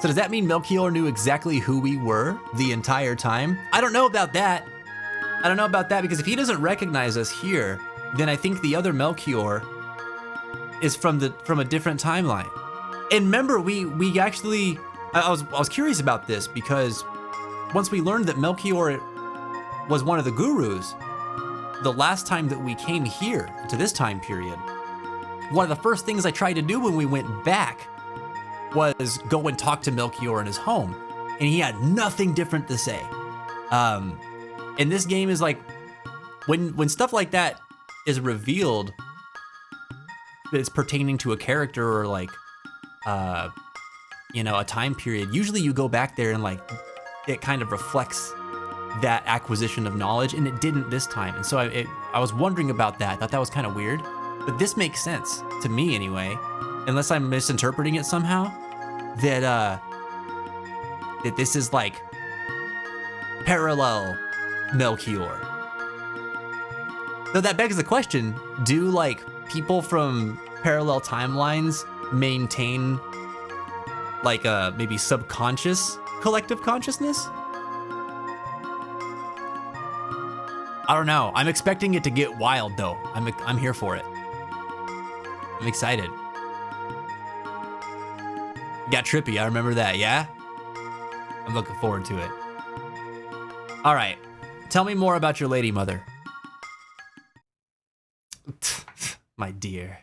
So does that mean Melchior knew exactly who we were the entire time? I don't know about that. I don't know about that because if he doesn't recognize us here, then I think the other Melchior is from a different timeline. And remember, we actually, I was curious about this because once we learned that Melchior was one of the gurus, the last time that we came here to this time period, one of the first things I tried to do when we went back was go and talk to Melchior in his home, and he had nothing different to say. And this game is like, when stuff like that is revealed, it's pertaining to a character or like, a time period, usually you go back there and like, it kind of reflects that acquisition of knowledge, and it didn't this time. And so I was wondering about that. I thought that was kind of weird, but this makes sense to me anyway, unless I'm misinterpreting it somehow, that this is like parallel Melchior. So that begs the question, do like people from parallel timelines maintain like a maybe subconscious collective consciousness? I don't know. I'm expecting it to get wild though. I'm here for it. I'm excited. Got trippy, I remember that, yeah? I'm looking forward to it. All right, tell me more about your lady mother. My dear.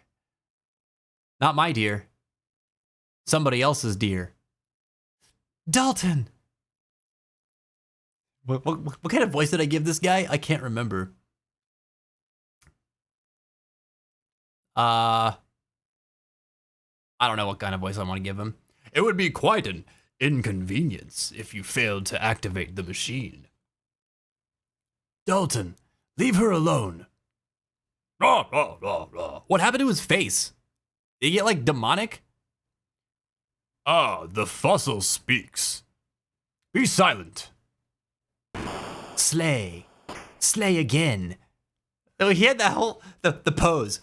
Not my dear. Somebody else's dear. Dalton! What kind of voice did I give this guy? I can't remember. I don't know what kind of voice I want to give him. It would be quite an inconvenience if you failed to activate the machine. Dalton, leave her alone. What happened to his face? Did he get like demonic? Ah, the fossil speaks. Be silent. Slay. Slay again. Oh, he had that whole, the pose.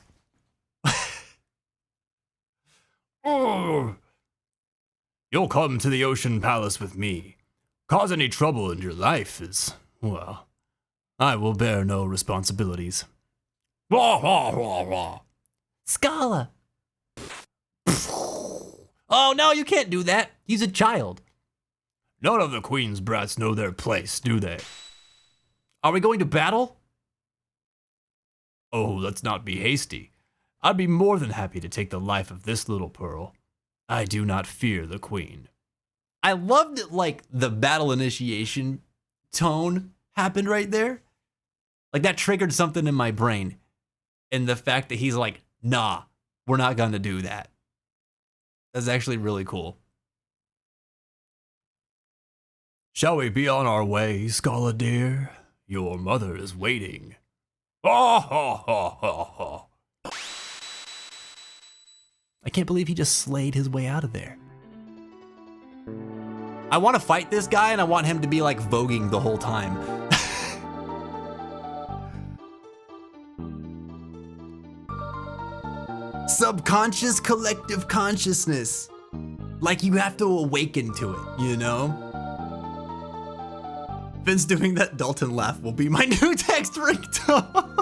Oh. You'll come to the Ocean Palace with me. Cause any trouble in your life is, well, I will bear no responsibilities. Scala. Oh, no, you can't do that. He's a child. None of the Queen's brats know their place, do they? Are we going to battle? Oh, let's not be hasty. I'd be more than happy to take the life of this little pearl. I do not fear the Queen. I loved it, like the battle initiation tone happened right there. Like that triggered something in my brain. And the fact that he's like, nah, we're not going to do that. That's actually really cool. Shall we be on our way, Scala dear? Your mother is waiting. Ha ha ha ha ha. I can't believe he just slayed his way out of there. I want to fight this guy and I want him to be like voguing the whole time. Subconscious collective consciousness. Like you have to awaken to it, you know? Vince doing that Dalton laugh will be my new text ringtone.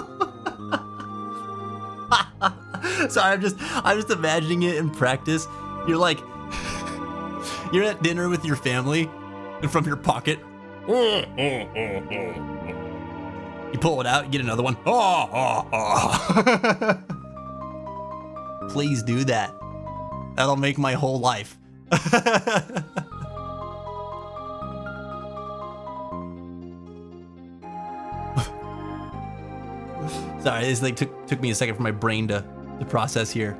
Sorry, I'm just imagining it in practice. You're like, you're at dinner with your family, and from your pocket, you pull it out, you get another one. Please do that. That'll make my whole life. Sorry, this like took me a second for my brain to process here.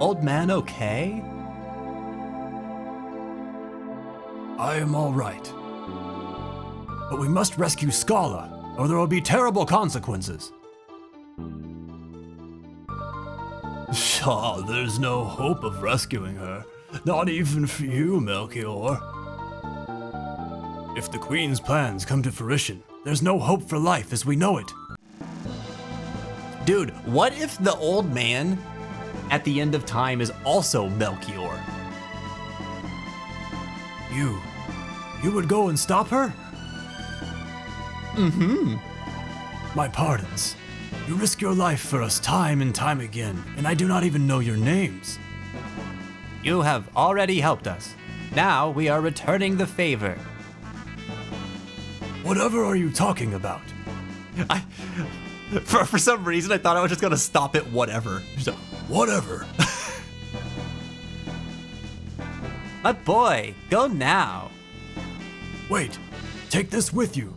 Old man, okay? I am all right. But we must rescue Scala, or there will be terrible consequences. Shaw, there's no hope of rescuing her. Not even for you, Melchior. If the Queen's plans come to fruition, there's no hope for life as we know it. Dude, what if the old man at the end of time is also Melchior? You would go and stop her? Mm-hmm. My pardons. You risk your life for us time and time again, and I do not even know your names. You have already helped us. Now we are returning the favor. Whatever are you talking about? For some reason, I thought I was just gonna stop at whatever. So, Whatever. my boy, go now. Wait, take this with you.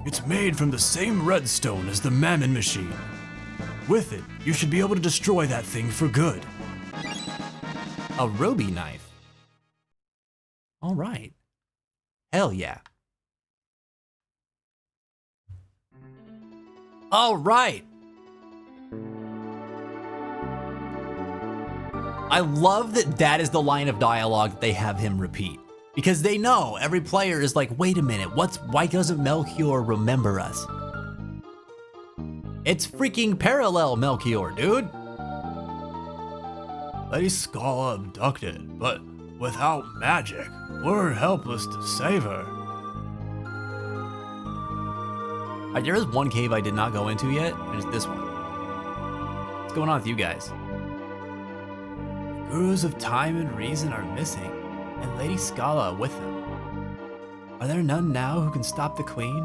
It's made from the same redstone as the Mammon machine. With it, you should be able to destroy that thing for good. A Roby knife. All right. Hell yeah. All right. I love that is the line of dialogue that they have him repeat. Because they know, every player is like, wait a minute, why doesn't Melchior remember us? It's freaking parallel Melchior, dude. Lady Scala abducted, but without magic, we're helpless to save her. There is one cave I did not go into yet, and it's this one. What's going on with you guys? Gurus of time and reason are missing, and Lady Scala with them. Are there none now who can stop the queen?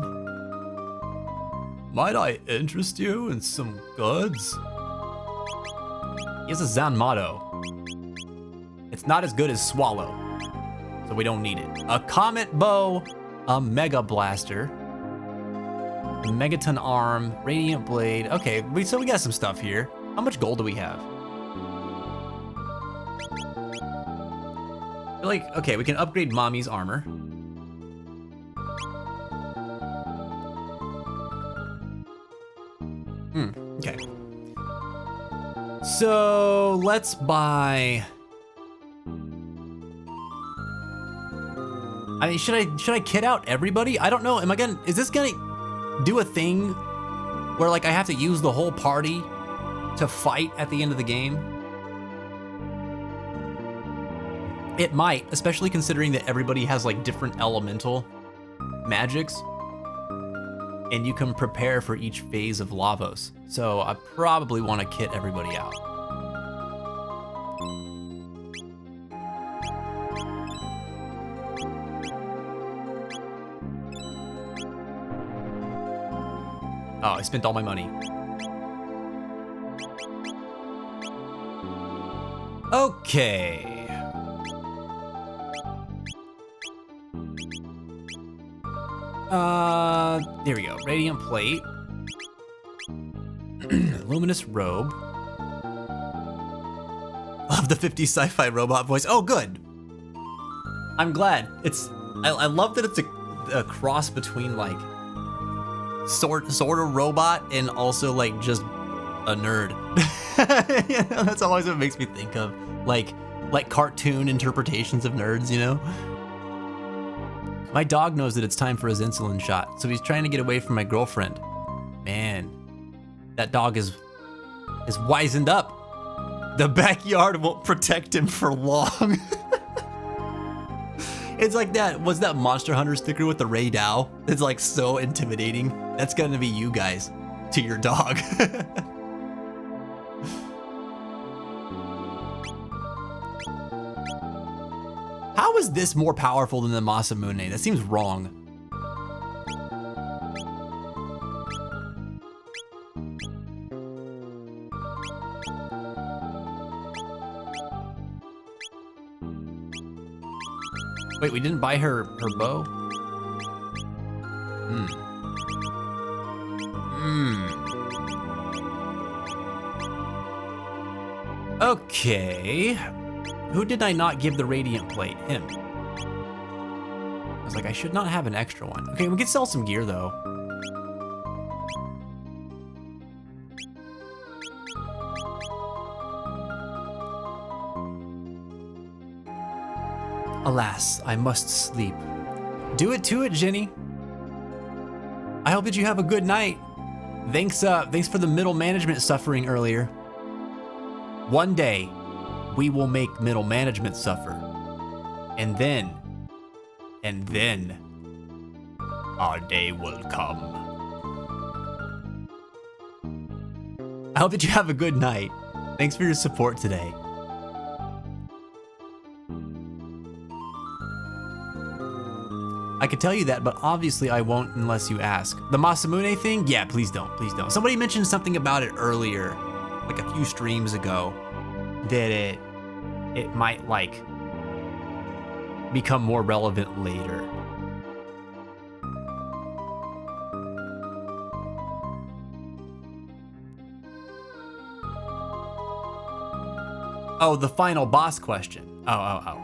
Might I interest you in some goods? He has a Zanmato. It's not as good as Swallow, so we don't need it. A Comet Bow, a Mega Blaster, a Megaton Arm, Radiant Blade. Okay, so we got some stuff here. How much gold do we have? Okay, we can upgrade Mommy's armor. Okay. So let's buy. I mean, should I kit out everybody? I don't know. Is this gonna do a thing where like I have to use the whole party to fight at the end of the game? It might, especially considering that everybody has like different elemental magics, and you can prepare for each phase of Lavos. So I probably want to kit everybody out. Oh, I spent all my money. Okay. There we go. Radiant plate. Luminous robe. Love the 50s sci-fi robot voice. Oh, good. I'm glad. I love that it's a cross between like sort of robot and also like just a nerd. You know, that's always what it makes me think of, like cartoon interpretations of nerds, you know? My dog knows that it's time for his insulin shot, so he's trying to get away from my girlfriend. Man, that dog is wizened up. The backyard won't protect him for long. It's like that, what's that Monster Hunter sticker with the Ray Dow? It's like so intimidating. That's gonna be you guys to your dog. How is this more powerful than the Masamune? That seems wrong. Wait, we didn't buy her bow? Okay. Who did I not give the radiant plate? Him. I was like, I should not have an extra one. Okay, we could sell some gear though. Alas, I must sleep. Do it to it, Jenny. I hope that you have a good night. Thanks for the middle management suffering earlier. One day, we will make middle management suffer. And then, our day will come. I hope that you have a good night. Thanks for your support today. I could tell you that, but obviously I won't unless you ask. The Masamune thing? Yeah, please don't, please don't. Somebody mentioned something about it earlier, like a few streams ago, that it might like become more relevant later. Oh, the final boss question. Oh.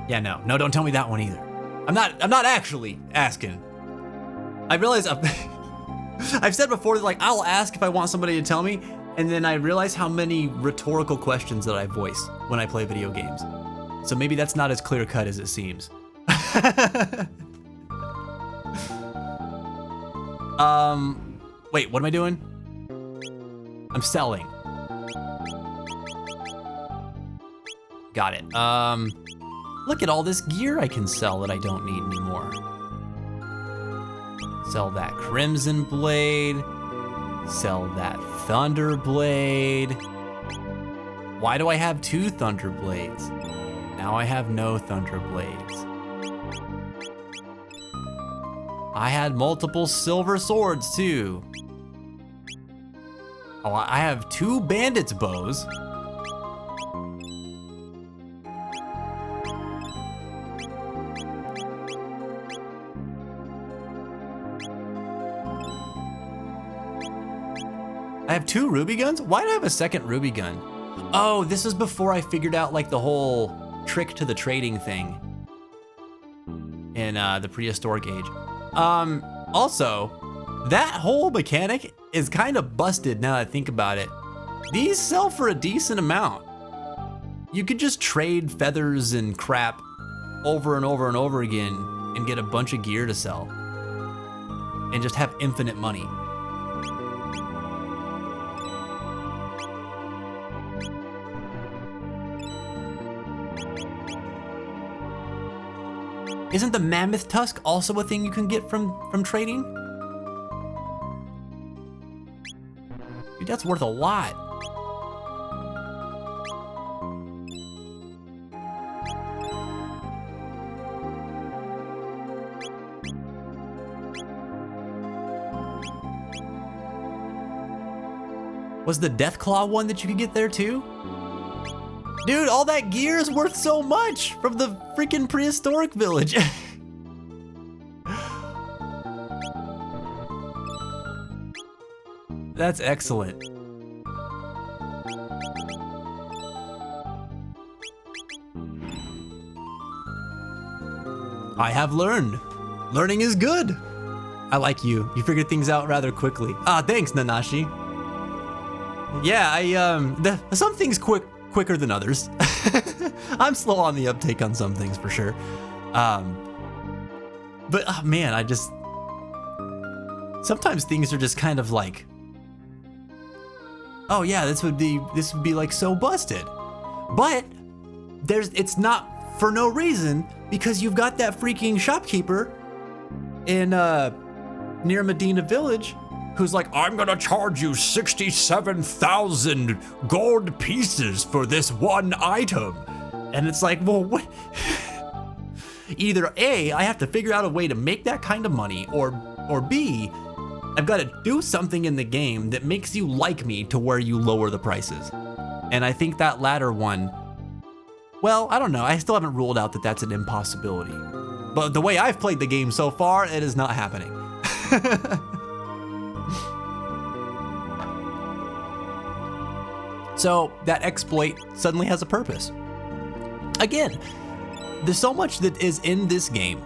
Yeah, no, don't tell me that one either. I'm not actually asking. I realize I've said before that like I'll ask if I want somebody to tell me, and then I realize how many rhetorical questions that I voice when I play video games. So maybe that's not as clear cut as it seems. Wait, what am I doing? I'm selling. Got it. Look at all this gear I can sell that I don't need anymore. Sell that Crimson Blade. Sell that Thunder Blade. Why do I have 2 Thunder Blades? Now I have no Thunder Blades. I had multiple silver swords too. Oh, I have 2 bandits bows. I have 2 ruby guns? Why do I have a second ruby gun? Oh, this was before I figured out like the whole trick to the trading thing in the prehistoric age. Also, that whole mechanic is kind of busted now that I think about it. These sell for a decent amount. You could just trade feathers and crap over and over and over again and get a bunch of gear to sell and just have infinite money. Isn't the mammoth tusk also a thing you can get from trading? Dude, that's worth a lot. Was the Deathclaw one that you could get there too? Dude, all that gear is worth so much from the freaking prehistoric village. That's excellent. I have learned. Learning is good. I like you. You figured things out rather quickly. Ah, thanks, Nanashi. Yeah, some things quicker than others. I'm slow on the uptake on some things for sure. But oh, man, sometimes things are just kind of like, oh yeah, this would be like so busted. But it's not for no reason, because you've got that freaking shopkeeper in near Medina Village who's like, I'm gonna charge you 67,000 gold pieces for this one item. And it's like, well, what? Either A, I have to figure out a way to make that kind of money, or B, I've got to do something in the game that makes you like me to where you lower the prices. And I think that latter one, well, I don't know. I still haven't ruled out that that's an impossibility. But the way I've played the game so far, it is not happening. So that exploit suddenly has a purpose. Again, there's so much that is in this game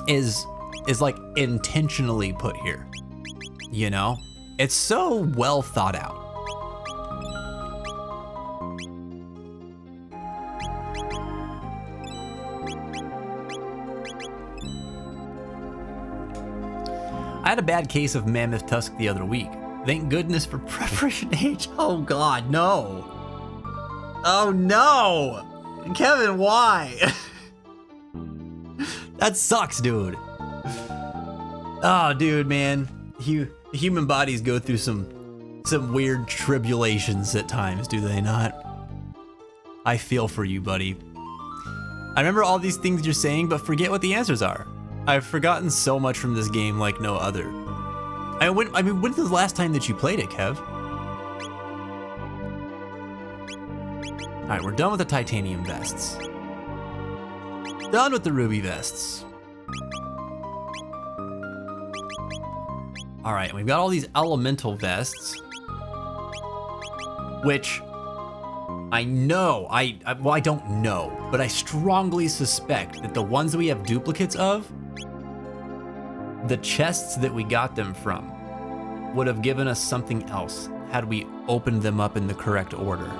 is like intentionally put here. You know? It's so well thought out. I had a bad case of Mammoth Tusk the other week. Thank goodness for Preparation H. Oh God, no. Oh no! Kevin, why? That sucks, dude. Oh, dude, man. Human bodies go through some weird tribulations at times, do they not? I feel for you, buddy. I remember all these things you're saying, but forget what the answers are. I've forgotten so much from this game like no other. When was the last time that you played it, Kev? All right, we're done with the titanium vests. Done with the ruby vests. All right, we've got all these elemental vests, which I know, well, I don't know, but I strongly suspect that the ones that we have duplicates of, the chests that we got them from would have given us something else had we opened them up in the correct order.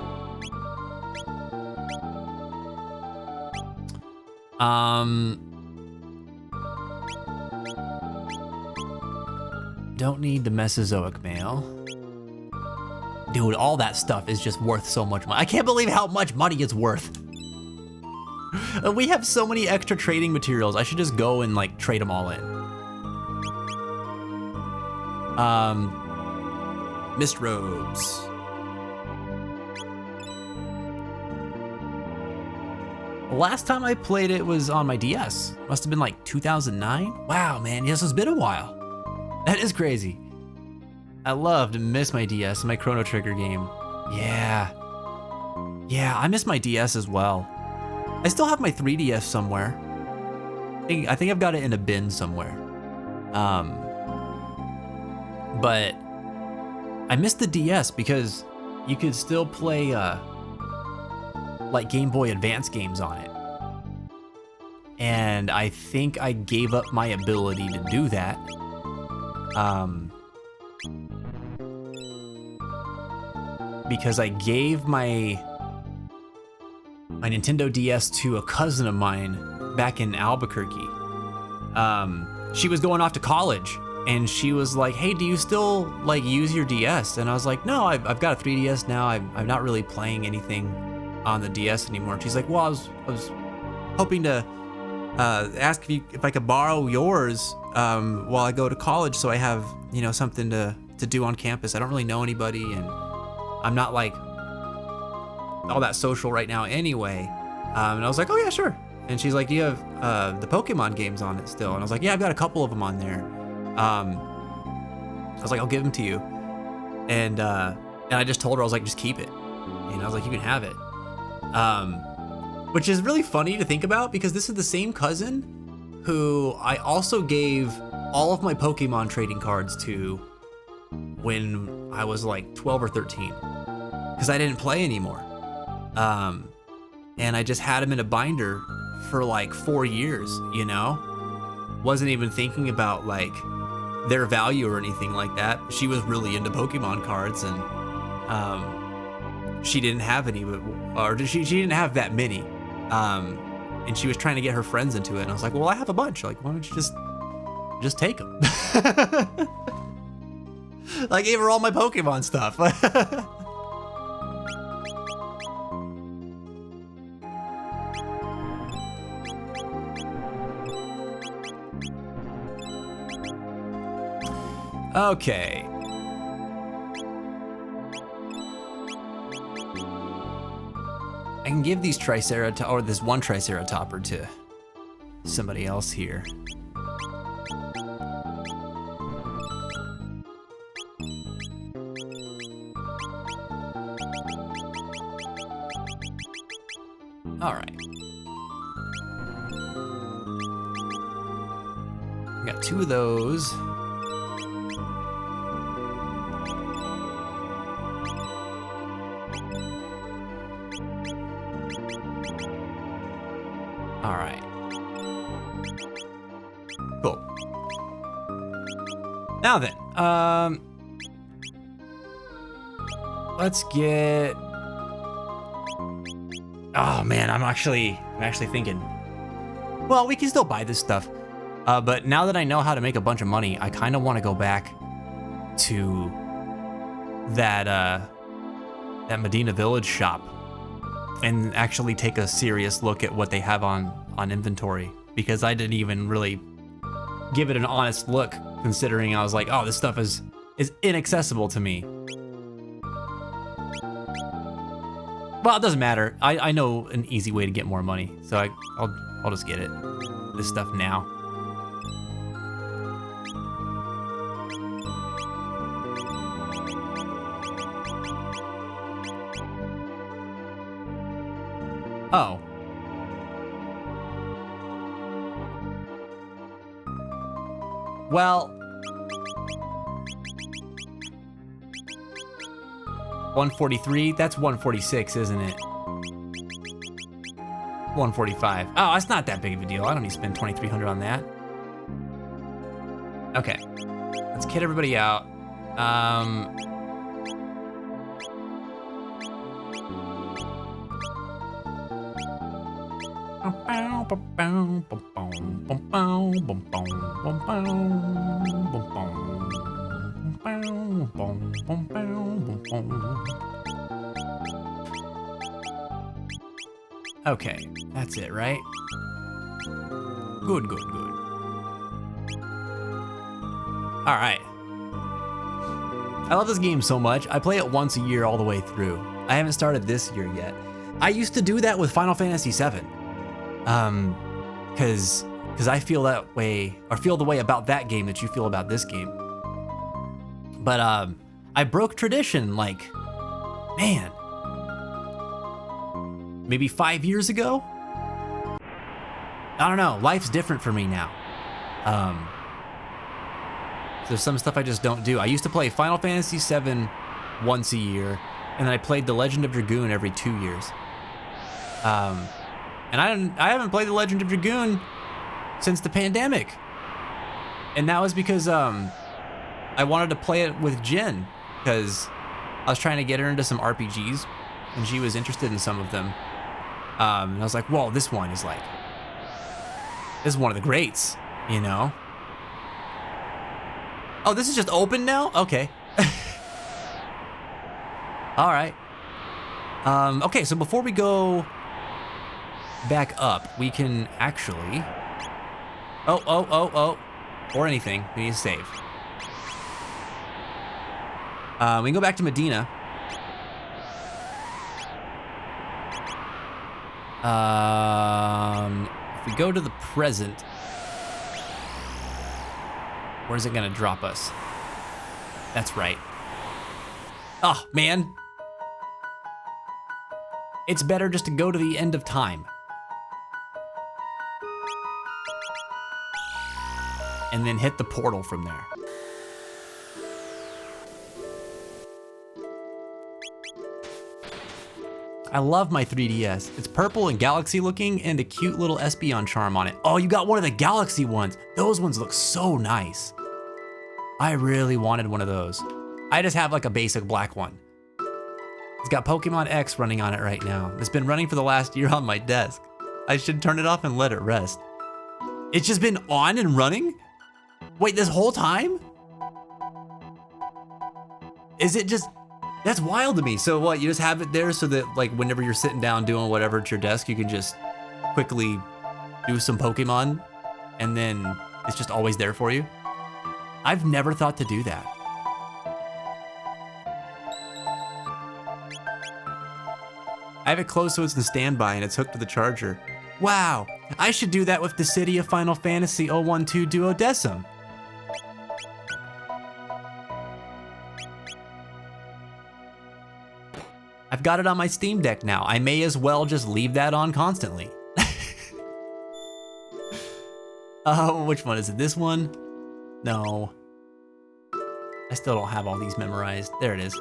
Don't need the Mesozoic mail. Dude, all that stuff is just worth so much money. I can't believe how much money it's worth. We have so many extra trading materials. I should just go and like trade them all in. Mist robes. Last time I played it was on my DS. Must have been like 2009. Wow, man, yes, it's been a while. That is crazy. I loved and miss my DS, my Chrono Trigger game. Yeah, I miss my DS as well. I still have my 3DS somewhere. I think I've got it in a bin somewhere. But I miss the DS because you could still play like Game Boy Advance games on it. And I think I gave up my ability to do that. Because I gave my Nintendo DS to a cousin of mine back in Albuquerque. She was going off to college and she was like, hey, do you still like use your DS? And I was like, no, I've got a 3DS now. I'm not really playing anything on the DS anymore. And she's like, well, I was hoping to ask if I could borrow yours while I go to college, so I have, you know, something to do on campus. I don't really know anybody, and I'm not like all that social right now anyway. And I was like, oh yeah, sure. And she's like, do you have the Pokemon games on it still? And I was like, yeah, I've got a couple of them on there. I was like, I'll give them to you. And I just told her, I was like, just keep it. And I was like, you can have it. Which is really funny to think about because this is the same cousin who I also gave all of my Pokemon trading cards to when I was like 12 or 13 because I didn't play anymore. And I just had them in a binder for like 4 years, you know? wasn't even thinking about like their value or anything like that. She was really into Pokemon cards, and she didn't have any, or she didn't have that many. And she was trying to get her friends into it, and I was like, well, I have a bunch. Like, why don't you just take them? I gave her all my Pokemon stuff. Okay. I can give these Triceratop, or this one Triceratopper to somebody else here. All right. We got 2 of those. All right. Cool. Now then, let's get. Oh man, I'm actually thinking. Well, we can still buy this stuff, but now that I know how to make a bunch of money, I kind of want to go back to that Medina Village shop and actually take a serious look at what they have on inventory, because I didn't even really give it an honest look, considering I was like, oh, this stuff is inaccessible to me. Well, it doesn't matter. I know an easy way to get more money, so I'll just get it. This stuff now. Oh. Well. 143, that's 146, isn't it? 145. Oh, that's not that big of a deal. I don't need to spend 2,300 on that. Okay. Let's kit everybody out. Okay, that's it, right? Good, good, good. All right. I love this game so much. I play it once a year all the way through. I haven't started this year yet. I used to do that with Final Fantasy VII. Cause I feel that way, or feel the way about that game that you feel about this game. But I broke tradition, like, man, maybe 5 years ago? I don't know, life's different for me now. There's some stuff I just don't do. I used to play Final Fantasy VII once a year, and then I played The Legend of Dragoon every 2 years. And I haven't played The Legend of Dragoon since the pandemic. And that was because I wanted to play it with Jen, because I was trying to get her into some RPGs, and she was interested in some of them. And I was like, whoa, this one is one of the greats, you know? Oh, this is just open now? Okay. All right. Okay, so before we go back up, we can actually... Oh. Or anything, we need to save. We can go back to Medina. If we go to the present, where's it gonna drop us? That's right. Oh, man. It's better just to go to the end of time. And then hit the portal from there. I love my 3DS. It's purple and galaxy looking and a cute little Espeon charm on it. Oh, you got one of the galaxy ones. Those ones look so nice. I really wanted one of those. I just have like a basic black one. It's got Pokemon X running on it right now. It's been running for the last year on my desk. I should turn it off and let it rest. It's just been on and running? Wait, this whole time? Is it just, that's wild to me. So what, you just have it there so that like whenever you're sitting down doing whatever at your desk, you can just quickly do some Pokemon and then it's just always there for you? I've never thought to do that. I have it close so it's in standby and it's hooked to the charger. Wow, I should do that with Dissidia Final Fantasy 012 Duodecim. I've got it on my Steam Deck now. I may as well just leave that on constantly. Which one is it? This one? No. I still don't have all these memorized. There it is.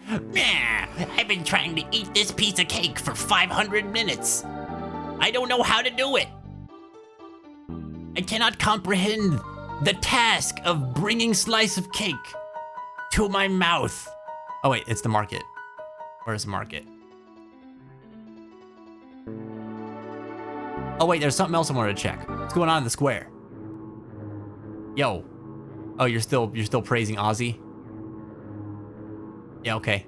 I've been trying to eat this piece of cake for 500 minutes. I don't know how to do it. I cannot comprehend the task of bringing slice of cake to my mouth. Oh wait, it's the market. Where's the market? Oh wait, there's something else I wanted to check. What's going on in the square? Yo. Oh, you're still praising Ozzy? Yeah, okay.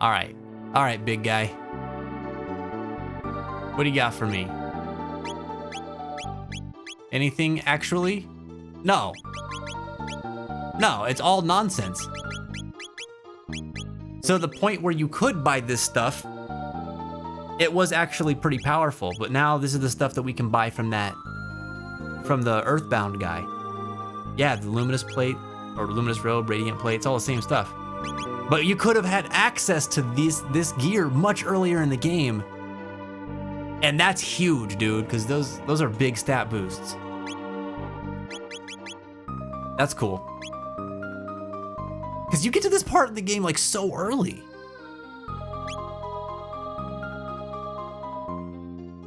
All right, big guy. What do you got for me? Anything actually? No. No, it's all nonsense. So the point where you could buy this stuff, it was actually pretty powerful, but now this is the stuff that we can buy from the Earthbound guy. Yeah, the Luminous Plate, or Luminous Robe, Radiant Plate, it's all the same stuff. But you could have had access to this gear much earlier in the game. And that's huge, dude, because those are big stat boosts. That's cool. Because you get to this part of the game like so early.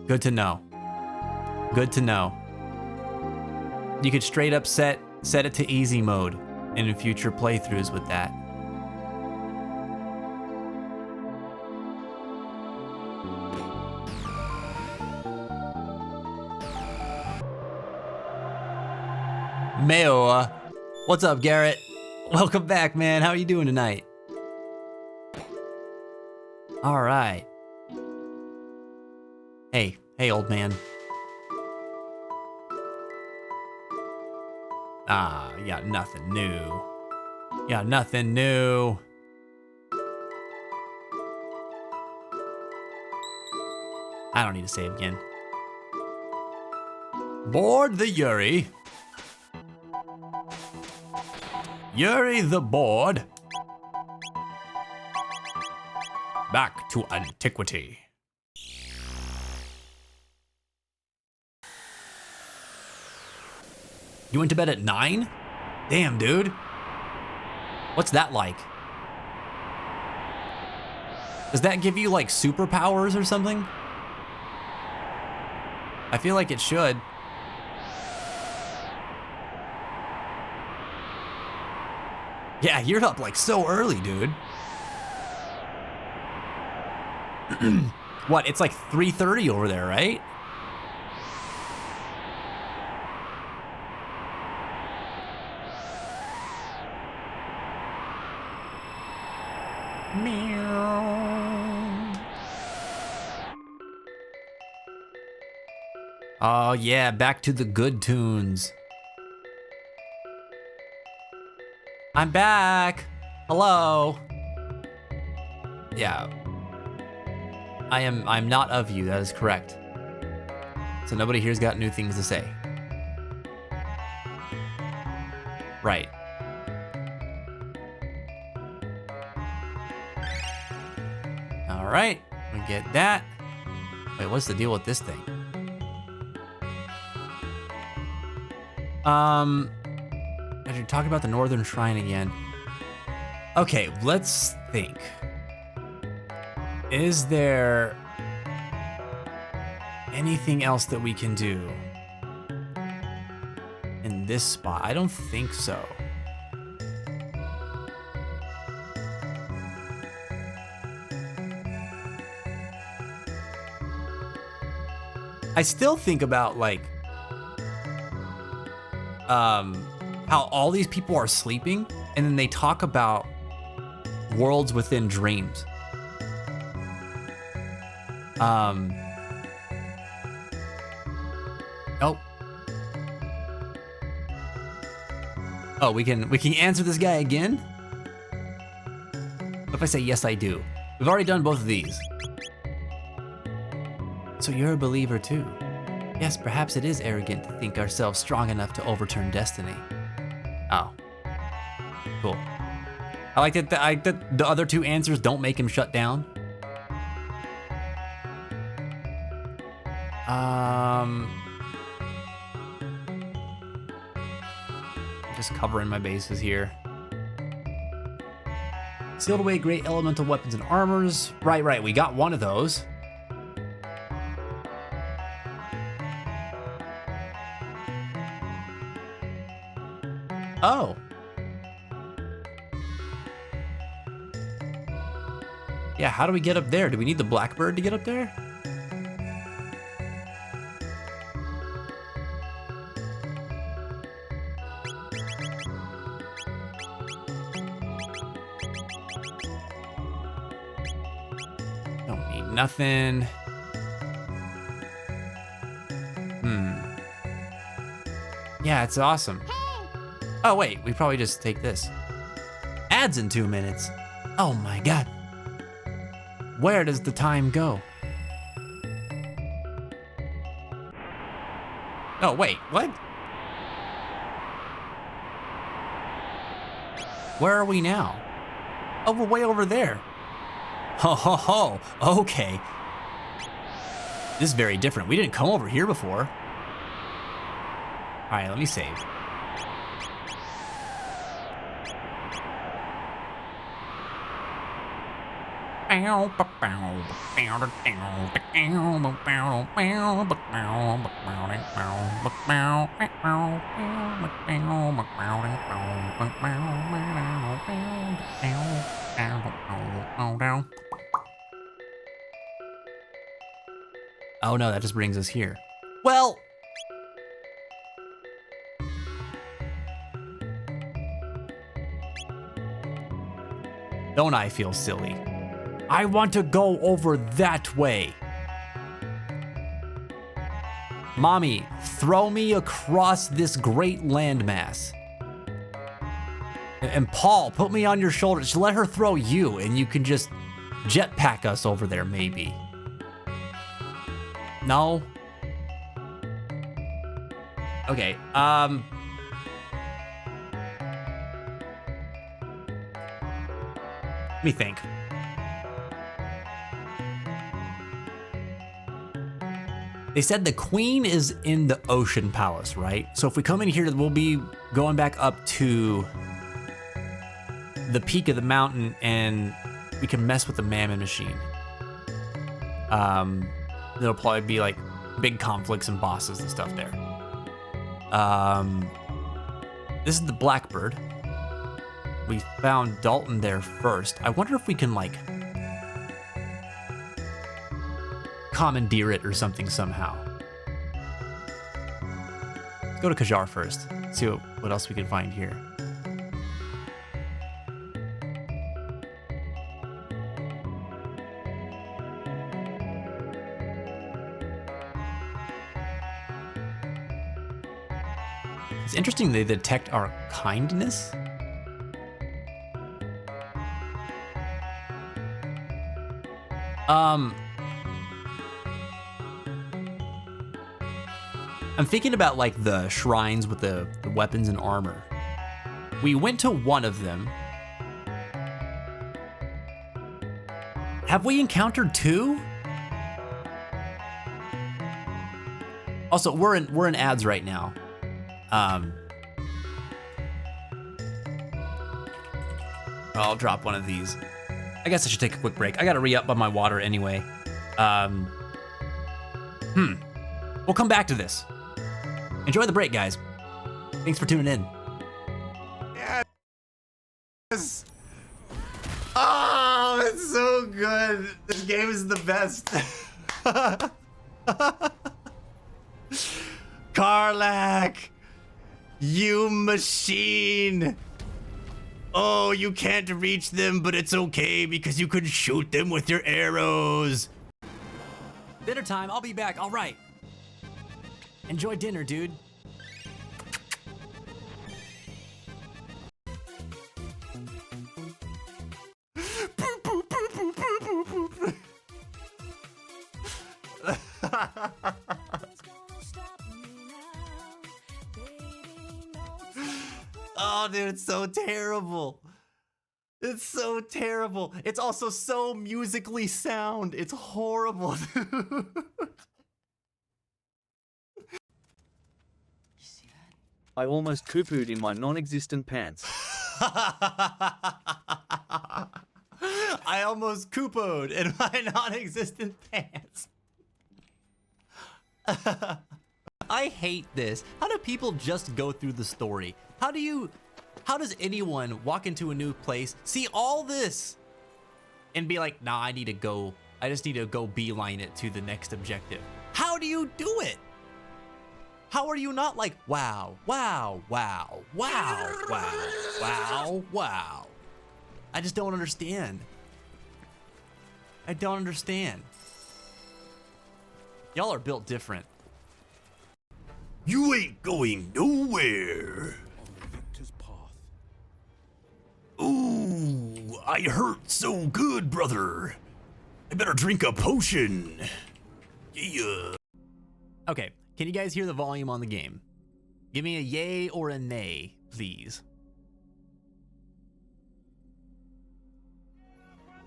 Good to know. Good to know. You could straight up set it to easy mode in future playthroughs with that. Mayo, what's up, Garrett? Welcome back, man. How are you doing tonight? All right. Hey, old man. Ah, you got nothing new. You got nothing new. I don't need to save again. Board the Yuri. Yuri the board. Back to antiquity. You went to bed at 9? Damn, dude. What's that like? Does that give you like superpowers or something? I feel like it should. Yeah, you're up like so early, dude. What, it's like 3:30 over there, right? Meow. Oh yeah, back to the good tunes. I'm back. Hello. Yeah. I'm not of you, that is correct. So nobody here's got new things to say. Right. All right, we get that. Wait, what's the deal with this thing? I should talk about the Northern Shrine again. Okay, let's think. Is there anything else that we can do in this spot? I don't think so. I still think about like how all these people are sleeping and then they talk about worlds within dreams. Oh, we can answer this guy again? What if I say yes I do? We've already done both of these. So you're a believer too? Yes, perhaps it is arrogant to think ourselves strong enough to overturn destiny. Oh. Cool. I like that the other two answers don't make him shut down. Just covering my bases here. Sealed away great elemental weapons and armors. Right, we got one of those. Oh. Yeah, how do we get up there? Do we need the Blackbird to get up there? Don't need nothing. Yeah, it's awesome. Oh wait, we probably just take this. Ads in 2 minutes. Oh my god. Where does the time go? Oh wait, what? Where are we now? Oh, we're way over there. Ho ho ho, okay. This is very different. We didn't come over here before. All right, let me save. Oh no, that just brings us here. Well, don't I feel silly? I want to go over that way. Mommy, throw me across this great landmass. And Paul, put me on your shoulders. Let her throw you and you can just jetpack us over there maybe. No? Okay, let me think. They said the queen is in the Ocean Palace, right? So if we come in here, we'll be going back up to the peak of the mountain and we can mess with the Mammon machine. There'll probably be like big conflicts and bosses and stuff there. This is the Blackbird. We found Dalton there first. I wonder if we can like commandeer it or something somehow. Let's go to Kajar first. See what else we can find here. It's interesting they detect our kindness. I'm thinking about like the shrines with the weapons and armor. We went to one of them. Have we encountered two? Also, we're in ads right now. I'll drop one of these. I guess I should take a quick break. I gotta re-up on my water anyway. We'll come back to this. Enjoy the break, guys. Thanks for tuning in. Yes. Oh, it's so good. This game is the best. Karlach, you machine. Oh, you can't reach them, but it's okay because you could shoot them with your arrows. Dinner time, I'll be back, all right. Enjoy dinner, dude. Oh, dude, it's so terrible. It's so terrible. It's also so musically sound. It's horrible. I almost poo-pooed in my non-existent pants. I almost Koopoed in my non-existent pants. I hate this. How do people just go through the story? How does anyone walk into a new place, see all this, and be like, nah, I just need to go beeline it to the next objective? How do you do it? How are you not like, wow, wow, wow, wow, wow, wow, wow? I just don't understand. I don't understand. Y'all are built different. You ain't going nowhere. Ooh, I hurt so good, brother. I better drink a potion. Yeah. Okay, can you guys hear the volume on the game? Give me a yay or a nay, please.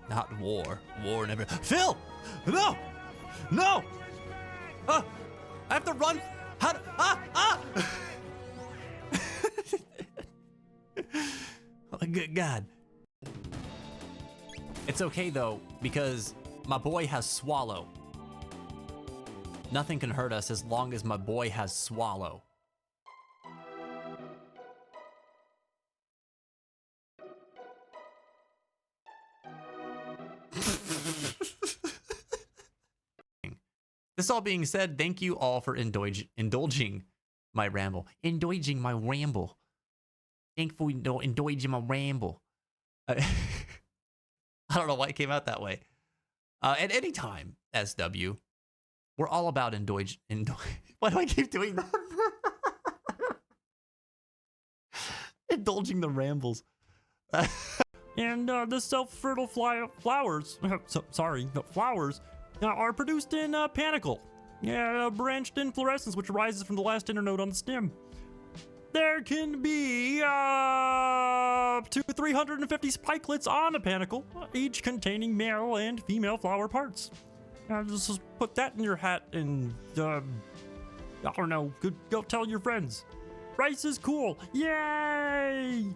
Not war. War never. Phil! No! No! I have to run. How do, Oh, good God. It's okay though, because my boy has Swallow. Nothing can hurt us as long as my boy has Swallow. This all being said, thank you all for indulging my ramble. Indulging my ramble. Thank you for indulging my ramble. I don't know why it came out that way. At any time, SW, we're all about indulge. Why do I keep doing that? Indulging the rambles. And the self-fertile flowers, the flowers, are produced in panicle. Yeah, branched inflorescence, which arises from the last internode on the stem. There can be up to 350 spikelets on a panicle, each containing male and female flower parts. Just put that in your hat and, I don't know, go tell your friends. Rice is cool. Yay!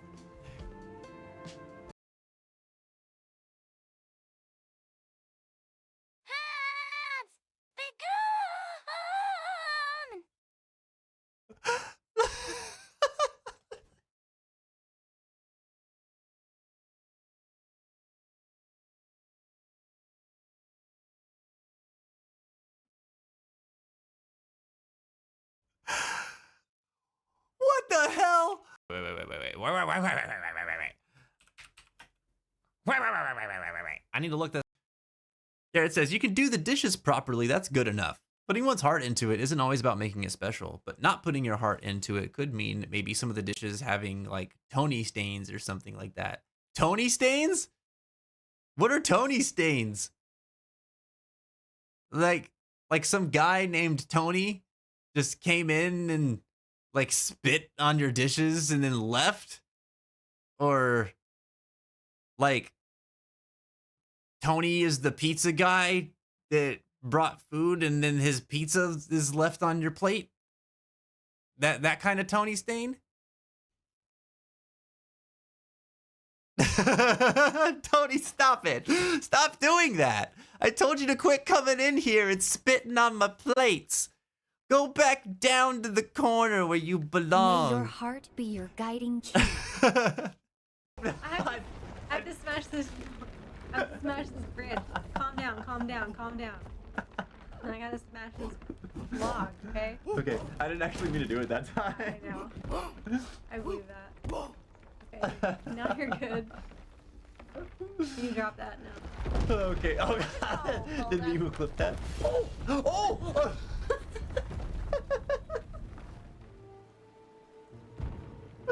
What the hell? Wait. I need to look that. There it says you can do the dishes properly. That's good enough. Putting one's heart into it isn't always about making it special, but not putting your heart into it could mean maybe some of the dishes having like Tony stains or something like that. Tony stains? What are Tony stains? Like some guy named Tony just came in and like spit on your dishes and then left? Or like Tony is the pizza guy that brought food and then his pizza is left on your plate? That kind of Tony stain? Tony, stop it. Stop doing that. I told you to quit coming in here and spitting on my plates. Go back down to the corner where you May your belong. heart be your guiding key. I have to smash this. I have to smash this bridge. Calm down, calm down, calm down. And I gotta smash this log, okay? Okay, I didn't actually mean to do it that time. I know. I believe that. Okay, now you're good. You can drop that now. Okay. Oh, God. Oh, Didn't even clip that. Oh! Oh!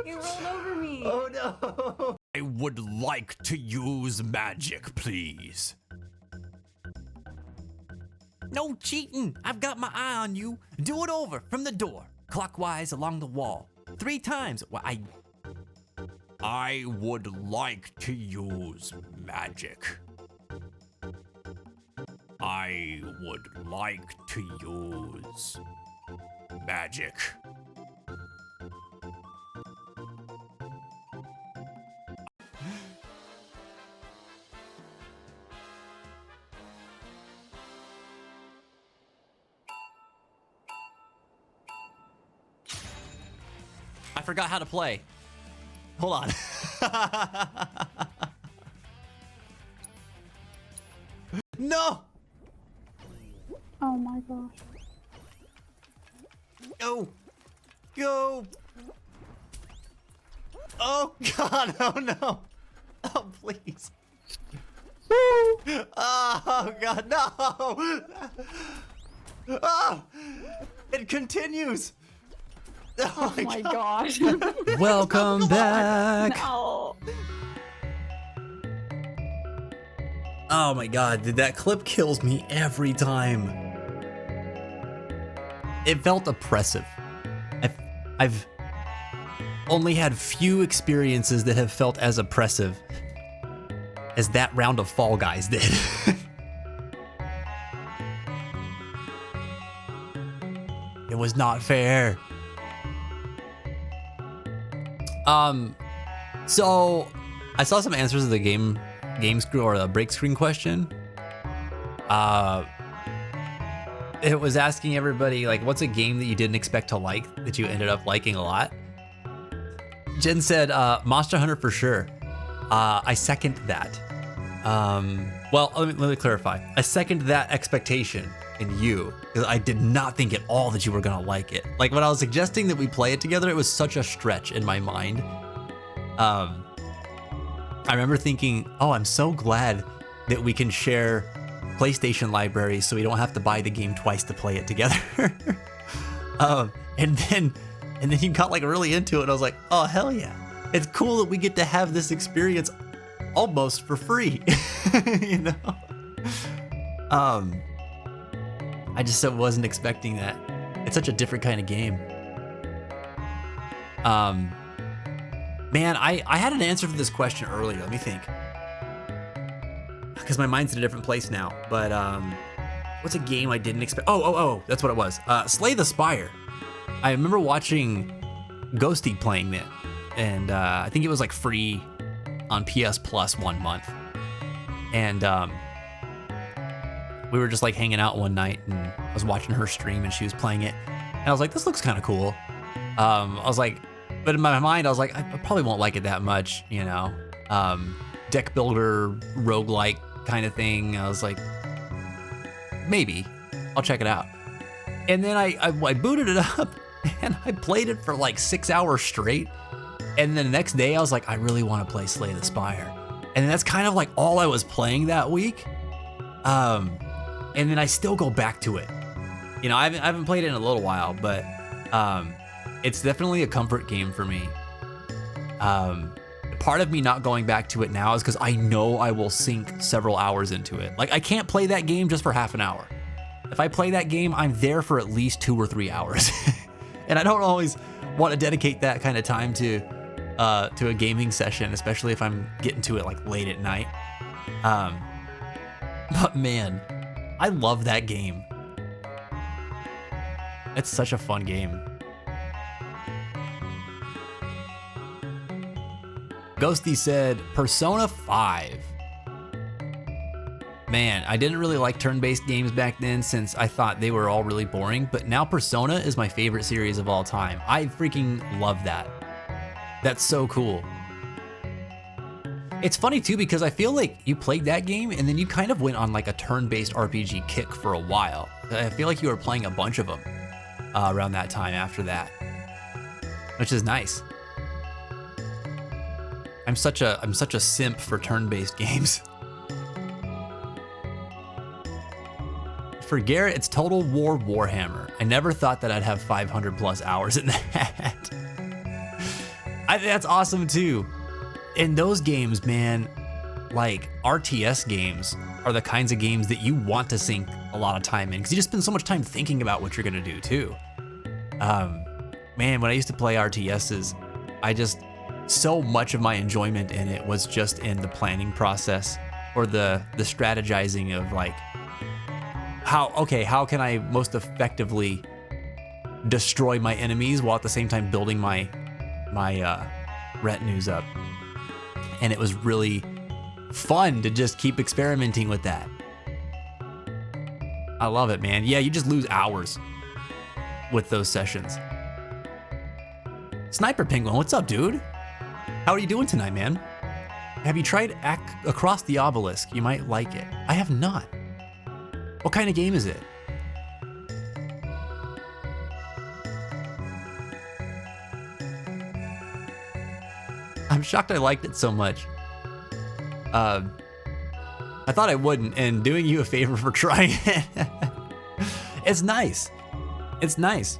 You rolled over me. Oh, no. I would like to use magic, please. No cheating. I've got my eye on you. Do it over from the door, clockwise along the wall. 3 times. Well, I would like to use magic. I would like to use magic. I forgot how to play. Hold on. No! Oh my gosh. Go! Go! Oh God! Oh no! Oh please! Oh God! No! Oh! It continues. Oh my gosh. Welcome back. No. Oh my God, dude, that clip kills me every time. It felt oppressive. I've only had few experiences that have felt as oppressive as that round of Fall Guys did. It was not fair. So I saw some answers to the game screen or the break screen question. It was asking everybody, like, what's a game that you didn't expect to like that you ended up liking a lot? Jen said, Monster Hunter for sure. I second that. Well, let me clarify. I second that expectation in you, because I did not think at all that you were gonna like it. Like, when I was suggesting that we play it together, it was such a stretch in my mind. I remember thinking, oh, I'm so glad that we can share PlayStation libraries so we don't have to buy the game twice to play it together. And then you got like really into it, and I was like, oh, hell yeah. It's cool that we get to have this experience almost for free, you know? I just wasn't expecting that. It's such a different kind of game. Man, I had an answer for this question earlier. Let me think. Because my mind's in a different place now. But what's a game I didn't expect? Oh, that's what it was. Slay the Spire. I remember watching Ghosty playing it, and I think it was like free on PS Plus 1 month. And we were just like hanging out one night, and I was watching her stream, and she was playing it, and I was like, this looks kind of cool. I was like, but in my mind, I was like, I probably won't like it that much, you know? Deck builder, roguelike kind of thing. I was like, maybe, I'll check it out. And then I booted it up, and I played it for like 6 hours straight. And then the next day, I was like, I really want to play Slay the Spire. And then that's kind of like all I was playing that week. And then I still go back to it. You know, I haven't played it in a little while, but it's definitely a comfort game for me. Part of me not going back to it now is because I know I will sink several hours into it. Like, I can't play that game just for half an hour. If I play that game, I'm there for at least 2 or 3 hours. And I don't always want to dedicate that kind of time to a gaming session, especially if I'm getting to it like late at night. But man, I love that game. It's such a fun game. Ghosty said Persona 5. Man, I didn't really like turn-based games back then since I thought they were all really boring, but now Persona is my favorite series of all time. I freaking love that. That's so cool. It's funny too because I feel like you played that game and then you kind of went on like a turn-based RPG kick for a while. I feel like you were playing a bunch of them around that time after that, which is nice. I'm such a simp for turn-based games. For Garrett, it's Total War Warhammer. I never thought that I'd have 500 plus hours in that. That's awesome too. In those games, man, like RTS games are the kinds of games that you want to sink a lot of time in because you just spend so much time thinking about what you're gonna do too. Man, when I used to play RTSs, so much of my enjoyment in it was just in the planning process or the strategizing of like, how can I most effectively destroy my enemies while at the same time building my retinues up. And it was really fun to just keep experimenting with that. I love it, man. Yeah, you just lose hours with those sessions. Sniper Penguin, what's up, dude? How are you doing tonight, man? Have you tried Across the Obelisk? You might like it. I have not. What kind of game is it? I'm shocked I liked it so much. I thought I wouldn't, and doing you a favor for trying it. It's nice. It's nice.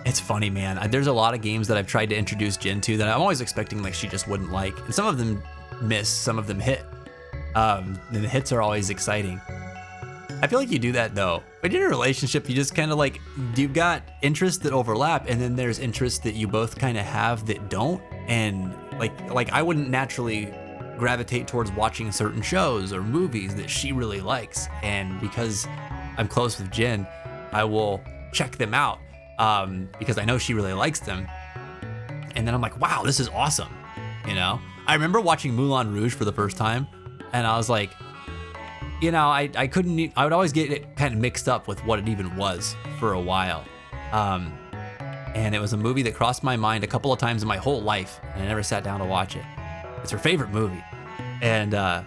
It's funny, man. There's a lot of games that I've tried to introduce Jen to that I'm always expecting like she just wouldn't like, and some of them miss, some of them hit. And the hits are always exciting. I feel like you do that though. But in a relationship, you just kind of like, you've got interests that overlap, and then there's interests that you both kind of have that don't. And like I wouldn't naturally gravitate towards watching certain shows or movies that she really likes. And because I'm close with Jen, I will check them out because I know she really likes them. And then I'm like, wow, this is awesome. You know, I remember watching Moulin Rouge for the first time, and I was like, you know, I would always get it kind of mixed up with what it even was for a while. And it was a movie that crossed my mind a couple of times in my whole life, and I never sat down to watch it. It's her favorite movie. And I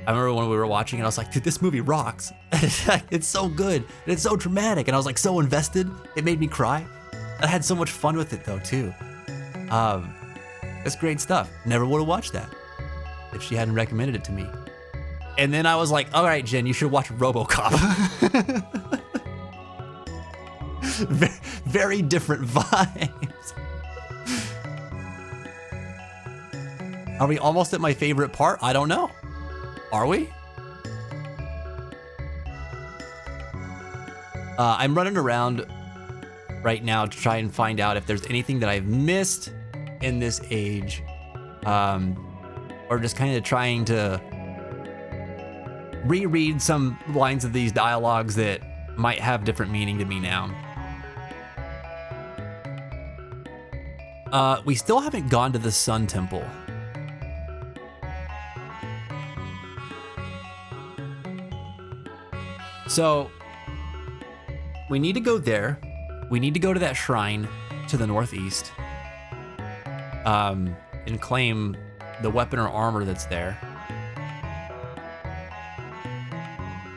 remember when we were watching it, I was like, dude, this movie rocks. It's so good, and it's so dramatic, and I was like so invested, it made me cry. I had so much fun with it though, too. It's great stuff. Never would have watched that if she hadn't recommended it to me. And then I was like, all right, Jen, you should watch RoboCop. Very different vibes. Are we almost at my favorite part? I don't know. Are we? I'm running around right now to try and find out if there's anything that I've missed in this age, or just kind of trying to reread some lines of these dialogues that might have different meaning to me now. We still haven't gone to the Sun Temple. So we need to go there. We need to go to that shrine to the northeast, and claim the weapon or armor that's there.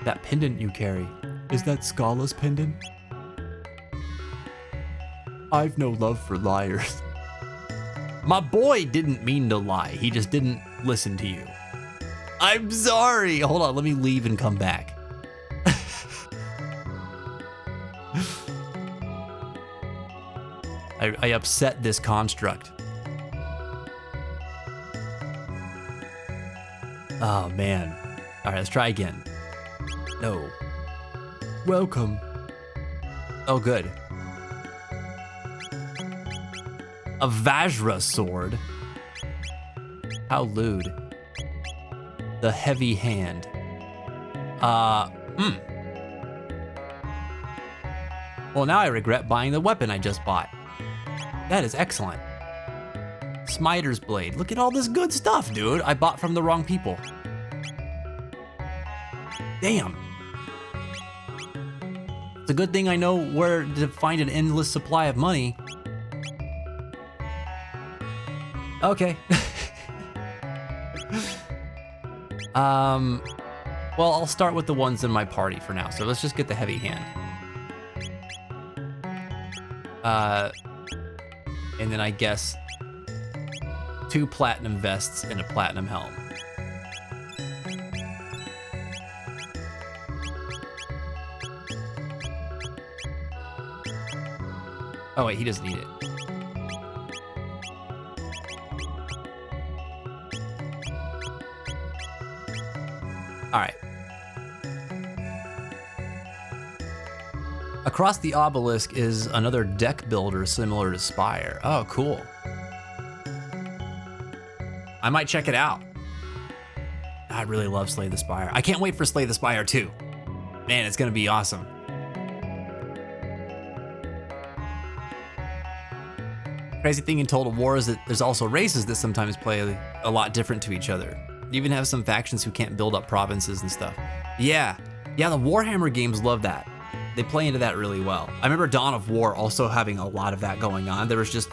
That pendant you carry, is that Scala's pendant? I've no love for liars. My boy didn't mean to lie, he just didn't listen to you. I'm sorry. Hold on, let me leave and come back. I upset this construct. Oh man. All right, let's try again. No. Welcome. Oh, good. A Vajra sword. How lewd. The heavy hand. Well, now I regret buying the weapon I just bought. That is excellent. Smiter's Blade. Look at all this good stuff, dude. I bought from the wrong people. Damn. It's a good thing I know where to find an endless supply of money. Okay. Well, I'll start with the ones in my party for now. So let's just get the heavy hand. And then I guess 2 platinum vests and a platinum helm. Oh wait, he doesn't need it. All right. Across the obelisk is another deck builder similar to Spire. Oh, cool. I might check it out. I really love Slay the Spire. I can't wait for Slay the Spire 2. Man, it's gonna be awesome. Crazy thing in Total War is that there's also races that sometimes play a lot different to each other. You even have some factions who can't build up provinces and stuff. Yeah, the Warhammer games love that. They play into that really well. I remember Dawn of War also having a lot of that going on. There was just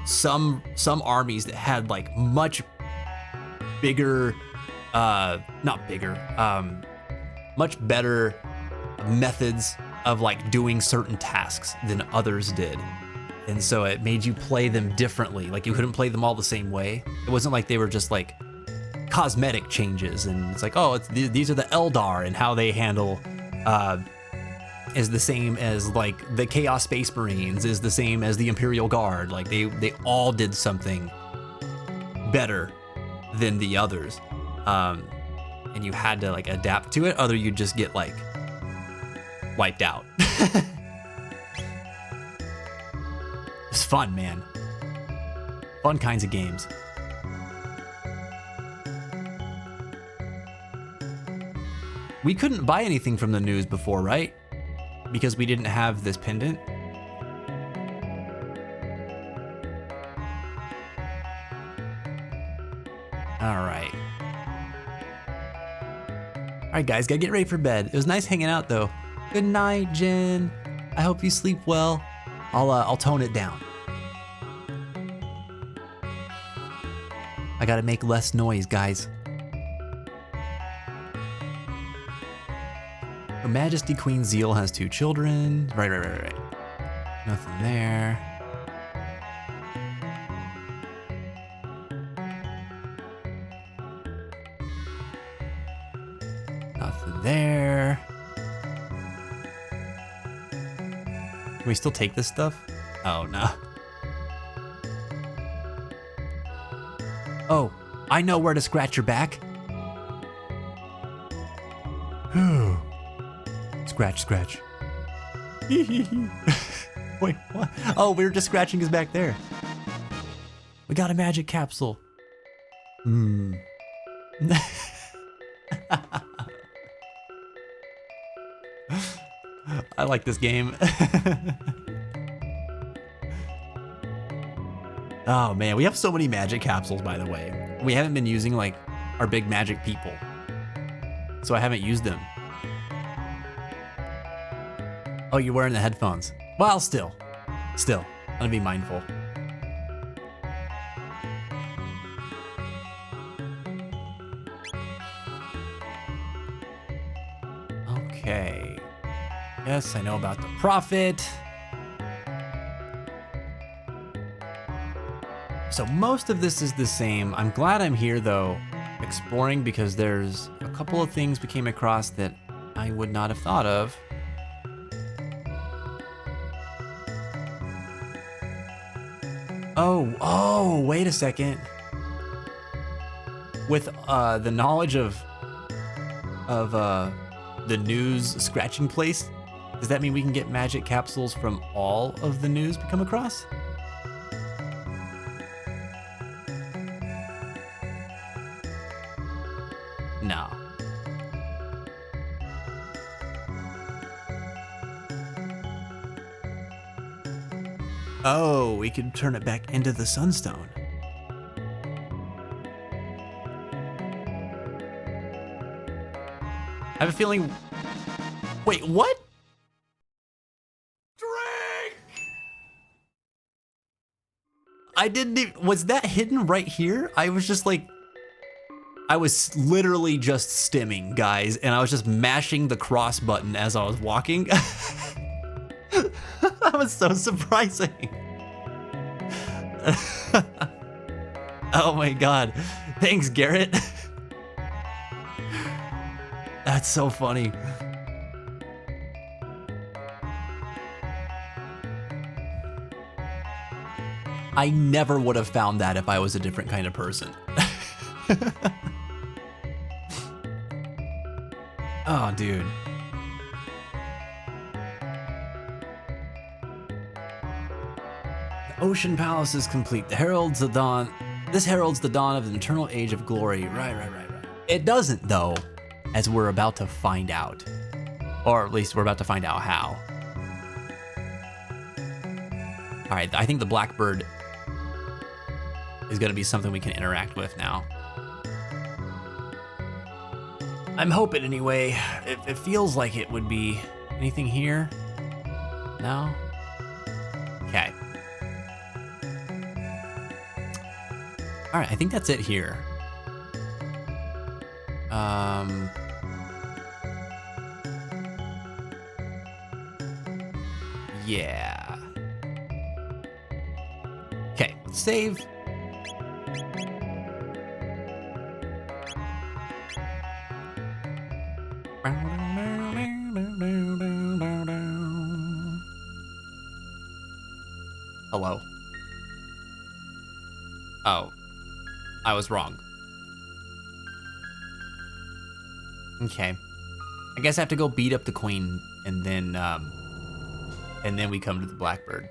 some armies that had like much bigger, much better methods of like doing certain tasks than others did. And so it made you play them differently. Like you couldn't play them all the same way. It wasn't like they were just like cosmetic changes and it's like, oh, these are the Eldar and how they handle is the same as like the Chaos Space Marines, is the same as the Imperial Guard. Like they all did something better than the others. And you had to like adapt to it, other you'd just get like wiped out. It's fun, man. Fun kinds of games. We couldn't buy anything from the news before, right? Because we didn't have this pendant. All right. All right, guys, gotta get ready for bed. It was nice hanging out, though. Good night, Jen. I hope you sleep well. I'll tone it down. I gotta make less noise, guys. Her Majesty Queen Zeal has 2 children. Right. Nothing there. Nothing there. Can we still take this stuff? Oh, no. Oh, I know where to scratch your back. Scratch. Wait, what? Oh, we were just scratching his back there. We got a magic capsule. I like this game. Oh man, we have so many magic capsules, by the way. We haven't been using like our big magic people, so I haven't used them. Oh, you're wearing the headphones. Well, still, I'm gonna be mindful. Okay. Yes, I know about the Prophet. So most of this is the same. I'm glad I'm here though, exploring, because there's a couple of things we came across that I would not have thought of. Oh, wait a second. With the knowledge of the news scratching place, does that mean we can get magic capsules from all of the news we come across? No. Oh, we could turn it back into the Sunstone. I have a feeling. Wait, what? Drink! I didn't even. Was that hidden right here? I was just like. I was literally just stimming, guys, and I was just mashing the cross button as I was walking. That was so surprising. Oh my god. Thanks, Garrett. That's so funny. I never would have found that if I was a different kind of person. Oh, dude. The Ocean Palace is complete. This heralds the dawn of an eternal age of glory. Right. It doesn't, though, as we're about to find out. Or at least we're about to find out how. All right, I think the Blackbird is going to be something we can interact with now. I'm hoping anyway. It feels like it would be. Anything here? No? Okay. All right, I think that's it here. Yeah. Okay, let's save. Hello. Oh, I was wrong. Okay. I guess I have to go beat up the queen and then we come to the Blackbird.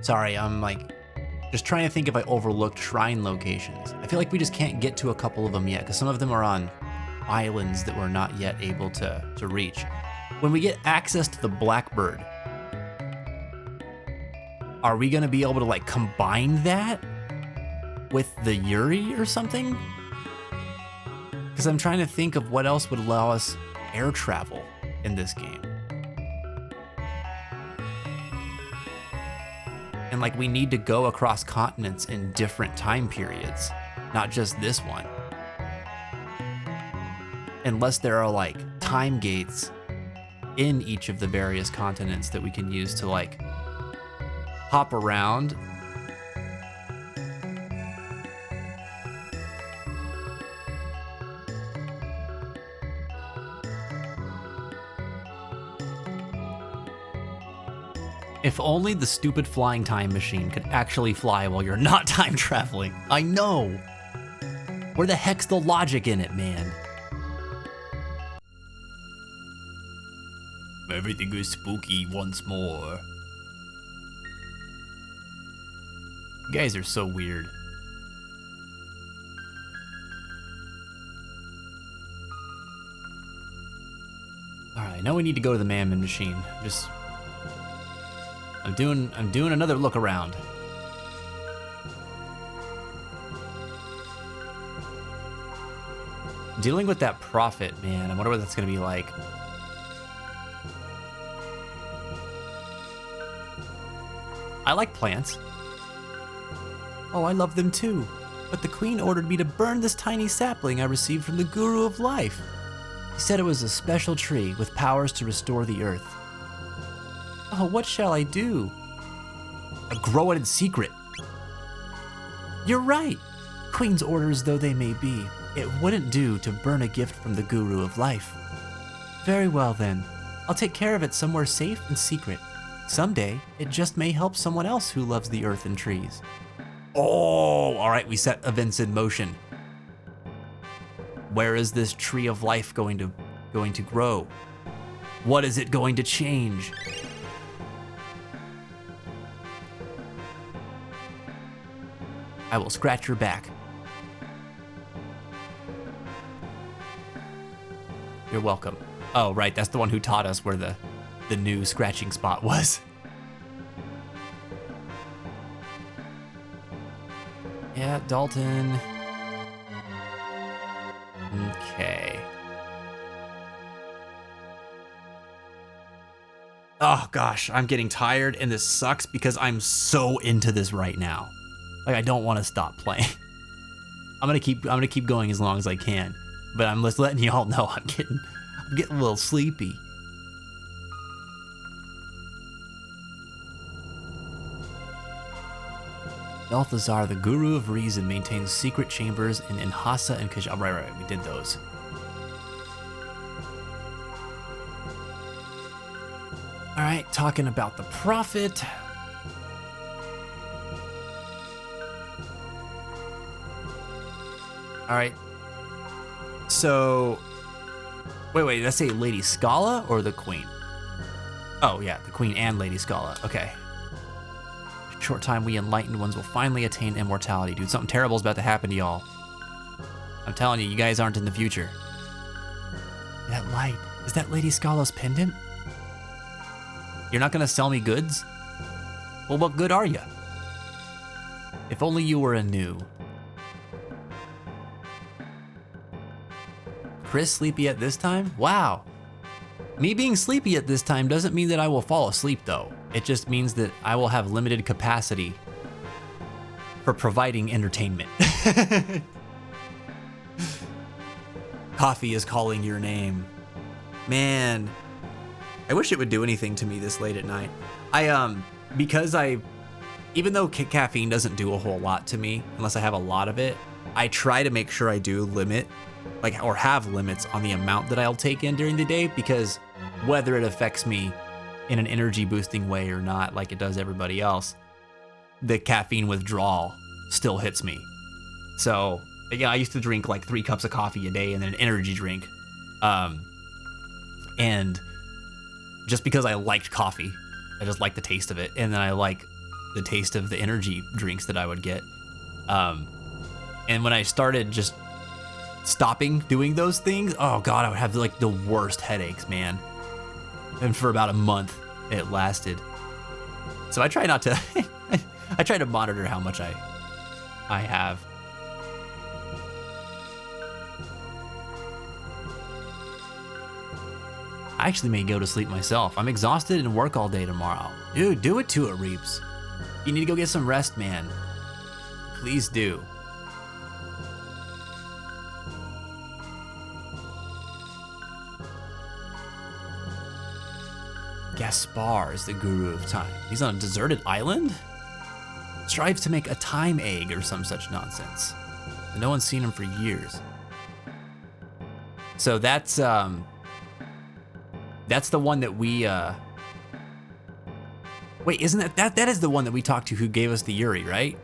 Sorry, I'm like just trying to think if I overlooked shrine locations. I feel like we just can't get to a couple of them yet because some of them are on islands that we're not yet able to reach. When we get access to the Blackbird, are we gonna be able to like combine that with the Yuri or something? Because I'm trying to think of what else would allow us air travel in this game. And like we need to go across continents in different time periods, not just this one. Unless there are like time gates in each of the various continents that we can use to like hop around. If only the stupid flying time machine could actually fly while you're not time traveling. I know. Where the heck's the logic in it, man? Everything is spooky once more. You guys are so weird. All right, now we need to go to the Mammon machine. I'm doing another look around. Dealing with that prophet, man. I wonder what that's gonna be like. I like plants. Oh, I love them too. But the queen ordered me to burn this tiny sapling I received from the Guru of Life. He said it was a special tree with powers to restore the earth. Oh, what shall I do? I grow it in secret. You're right. Queen's orders though they may be, it wouldn't do to burn a gift from the Guru of Life. Very well then. I'll take care of it somewhere safe and secret. Someday, it just may help someone else who loves the earth and trees. Oh, all right, we set events in motion. Where is this tree of life going to grow? What is it going to change? I will scratch your back. You're welcome. Oh, right, that's the one who taught us where the new scratching spot was. Yeah, Dalton. Okay. Oh gosh, I'm getting tired and this sucks because I'm so into this right now. Like I don't want to stop playing. I'm gonna keep going as long as I can. But I'm just letting y'all know I'm getting a little sleepy. Balthazar, the Guru of Reason, maintains secret chambers in Inhasa and Kaj. Oh, right, we did those. All right, talking about the Prophet. All right. So, wait, did I say Lady Scala or the Queen? Oh, yeah, the Queen and Lady Scala. Okay. Short time, we enlightened ones will finally attain immortality. Dude, something terrible is about to happen to y'all. I'm telling you, you guys aren't in the future. That light, is that Lady Scala's pendant? You're not gonna sell me goods? Well, what good are you? If only you were anew. Chris sleepy at this time? Wow. Me being sleepy at this time doesn't mean that I will fall asleep though. It just means that I will have limited capacity for providing entertainment. Coffee is calling your name. Man, I wish it would do anything to me this late at night. Even though caffeine doesn't do a whole lot to me, unless I have a lot of it, I try to make sure I do limit, or have limits on the amount that I'll take in during the day, because whether it affects me in an energy boosting way or not, like it does everybody else, the caffeine withdrawal still hits me. So yeah, I used to drink like 3 cups of coffee a day and then an energy drink. And just because I liked coffee, I just liked the taste of it. And then I like the taste of the energy drinks that I would get. And when I started just stopping doing those things, oh God, I would have like the worst headaches, man. And for about a month it lasted. So I try not to, I try to monitor how much I have. I actually may go to sleep myself. I'm exhausted and work all day tomorrow. Dude, do it to it, Reaps. You need to go get some rest, man. Please do. Gaspar is the guru of time. He's on a deserted island? Strives to make a time egg or some such nonsense. But no one's seen him for years. So that's the one that we, wait, isn't that is the one that we talked to who gave us the Yuri, right?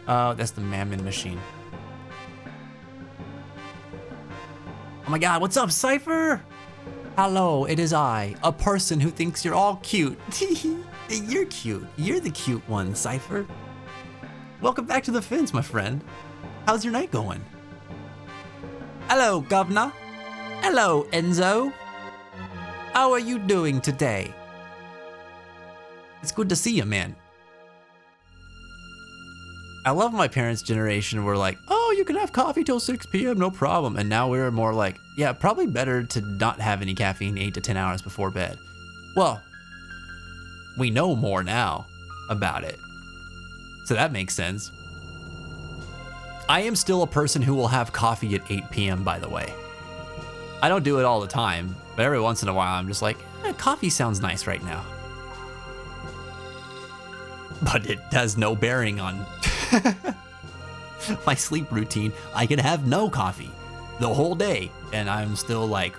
Oh, that's the Mammon machine. Oh my God, what's up, Cypher? Hello, it is I, a person who thinks you're all cute. You're cute. You're the cute one, Cypher. Welcome back to the Fins, my friend. How's your night going? Hello, Governor. Hello, Enzo. How are you doing today? It's good to see you, man. I love my parents' generation were like, oh, you can have coffee till 6 p.m., no problem. And now we're more like, yeah, probably better to not have any caffeine 8 to 10 hours before bed. Well, we know more now about it. So that makes sense. I am still a person who will have coffee at 8 p.m., by the way. I don't do it all the time, but every once in a while I'm just like, coffee sounds nice right now. But it has no bearing on my sleep routine. I can have no coffee the whole day, and I'm still like,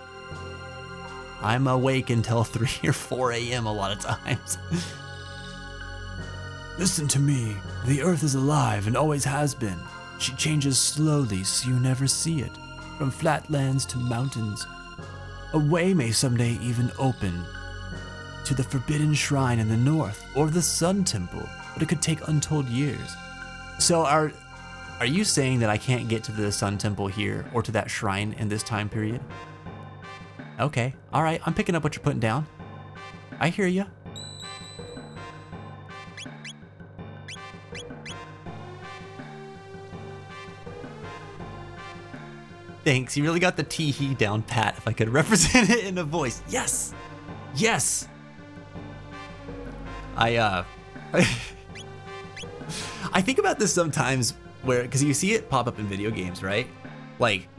I'm awake until 3 or 4 a.m. a lot of times. Listen to me. The earth is alive and always has been. She changes slowly so you never see it. From flatlands to mountains. A way may someday even open to the Forbidden Shrine in the north or the Sun Temple, but it could take untold years. So are you saying that I can't get to the Sun Temple here or to that shrine in this time period? Okay, all right, I'm picking up what you're putting down. I hear you. Thanks. You really got the tee-hee down pat. If I could represent it in a voice. Yes. Yes. I think about this sometimes because you see it pop up in video games, right? Like,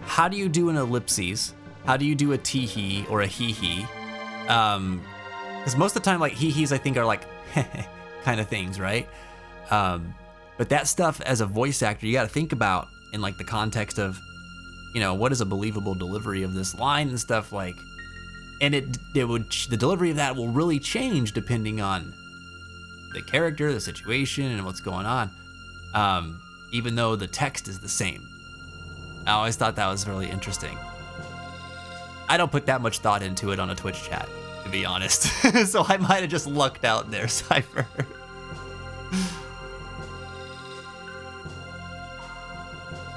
how do you do an ellipses? How do you do a tee-hee or a hee-hee? Because most of the time, like, hee-hees I think are like kind of things, right? But that stuff as a voice actor, you got to think about in like the context of, you know, what is a believable delivery of this line and stuff like, and the delivery of that will really change depending on the character, the situation, and what's going on. Even though the text is the same. I always thought that was really interesting. I don't put that much thought into it on a Twitch chat, to be honest. So I might have just lucked out there, Cypher.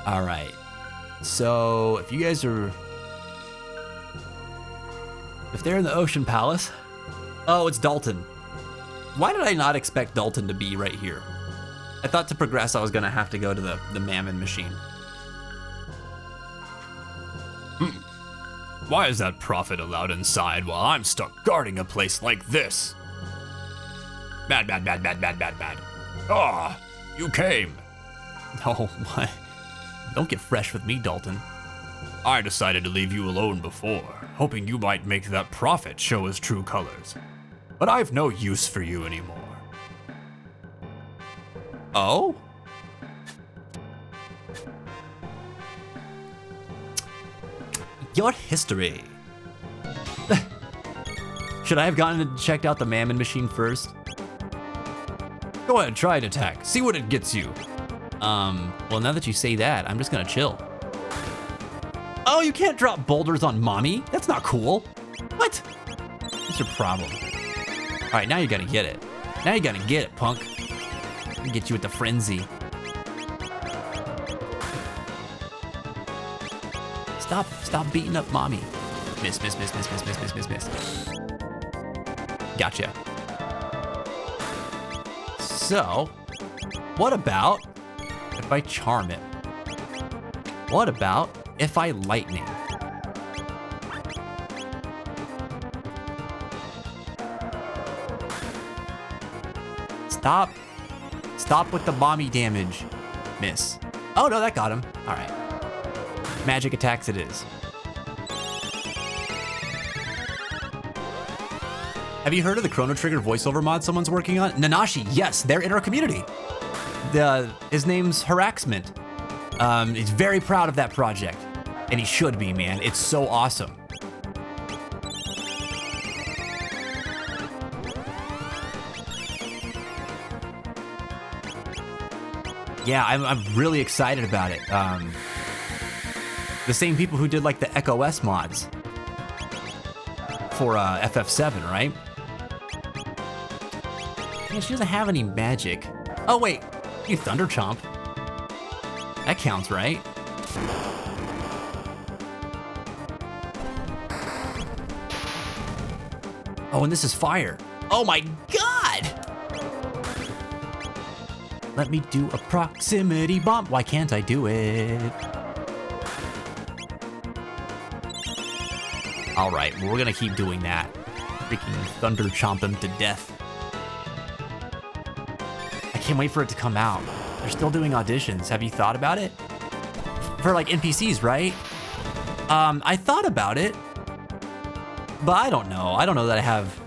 All right. So if you guys are... If they're in the Ocean Palace... Oh, it's Dalton. Why did I not expect Dalton to be right here? I thought to progress I was gonna have to go to the Mammon Machine. Why is that prophet allowed inside while I'm stuck guarding a place like this? Bad. Ah, you came. Oh, what? Don't get fresh with me, Dalton. I decided to leave you alone before, hoping you might make that prophet show his true colors. But I've no use for you anymore. Oh? Your history. Should I have gone and checked out the Mammon Machine first? Go ahead, try an attack. See what it gets you. Well, now that you say that, I'm just gonna chill. Oh, you can't drop boulders on mommy? That's not cool. What? What's your problem? All right, now you gotta get it. Now you gotta get it, punk. Let me get you with the frenzy. Stop beating up mommy. Miss. Gotcha. So, what about if I charm it? What about if I lightning? Stop with the mommy damage. Miss. Oh no, that got him. All right. Magic attacks it is. Have you heard of the Chrono Trigger voiceover mod someone's working on? Nanashi, yes, they're in our community. His name's Haraxment. He's very proud of that project. And he should be, man. It's so awesome. Yeah, I'm really excited about it. The same people who did like the Echo S mods for FF7, right? Yeah, she doesn't have any magic. Oh wait, you Thunder Chomp. That counts, right? Oh, and this is fire. Oh my god! Let me do a proximity bomb. Why can't I do it? All right, well, we're gonna keep doing that. Freaking Thunder Chomp him to death. I can't wait for it to come out. They're still doing auditions. Have you thought about it? For like NPCs, right? I thought about it, but I don't know. I don't know that I have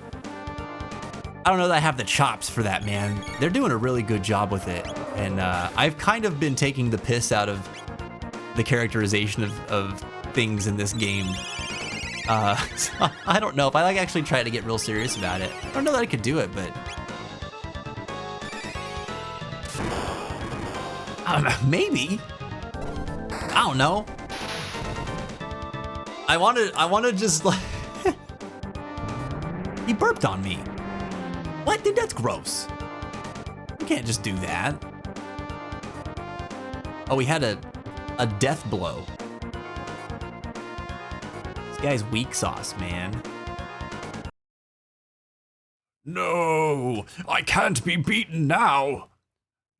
the chops for that, man. They're doing a really good job with it. And I've kind of been taking the piss out of the characterization of things in this game. So I don't know if I like actually try to get real serious about it. I don't know that I could do it, but maybe. I don't know. I want to just like. He burped on me. What? Dude, that's gross. You can't just do that. Oh, we had a death blow. This guy's weak sauce, man. No, I can't be beaten now.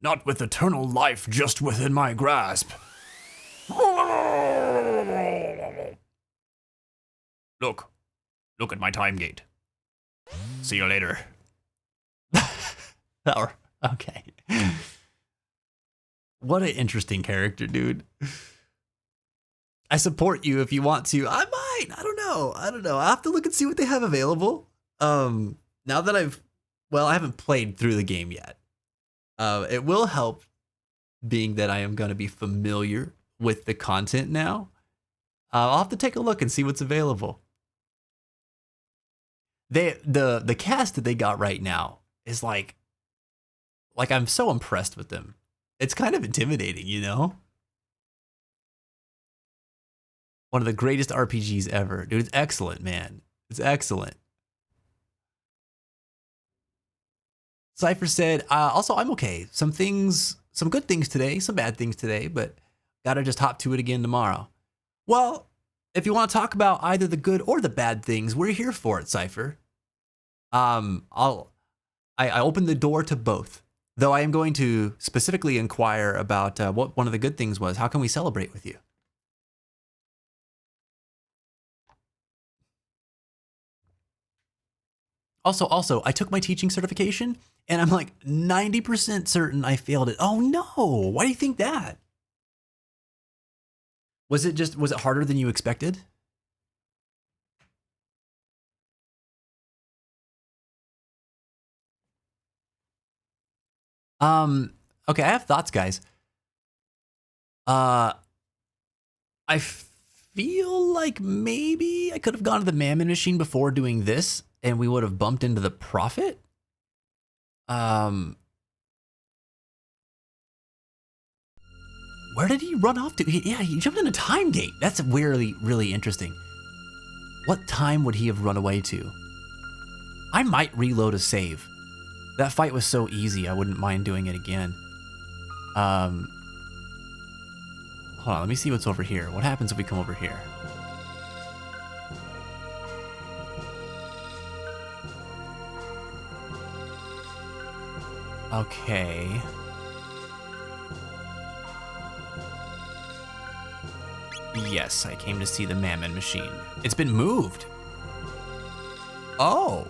Not with eternal life just within my grasp. Look at my time gate. See you later. Okay. What an interesting character, dude. I support you if you want to. I might. I don't know. I'll have to look and see what they have available. Now that I haven't played through the game yet. It will help being that I am going to be familiar with the content now. I'll have to take a look and see what's available. The cast that they got right now is like I'm so impressed with them. It's kind of intimidating, you know? One of the greatest RPGs ever. Dude, it's excellent, man. It's excellent. Cypher said, also, I'm okay. Some good things today, some bad things today, but gotta just hop to it again tomorrow. Well, if you want to talk about either the good or the bad things, we're here for it, Cypher. I opened the door to both. Though I am going to specifically inquire about what one of the good things was. How can we celebrate with you? Also, I took my teaching certification and I'm like 90% certain I failed it. Oh no, why do you think that? Was it harder than you expected? Okay, I have thoughts, guys. I feel like maybe I could have gone to the Mammon Machine before doing this and we would have bumped into the Prophet. Where did he run off to? He jumped in a time gate. That's really, really interesting. What time would he have run away to? I might reload a save. That fight was so easy, I wouldn't mind doing it again. Hold on, let me see what's over here. What happens if we come over here? Okay. Yes, I came to see the Mammon Machine. It's been moved. Oh.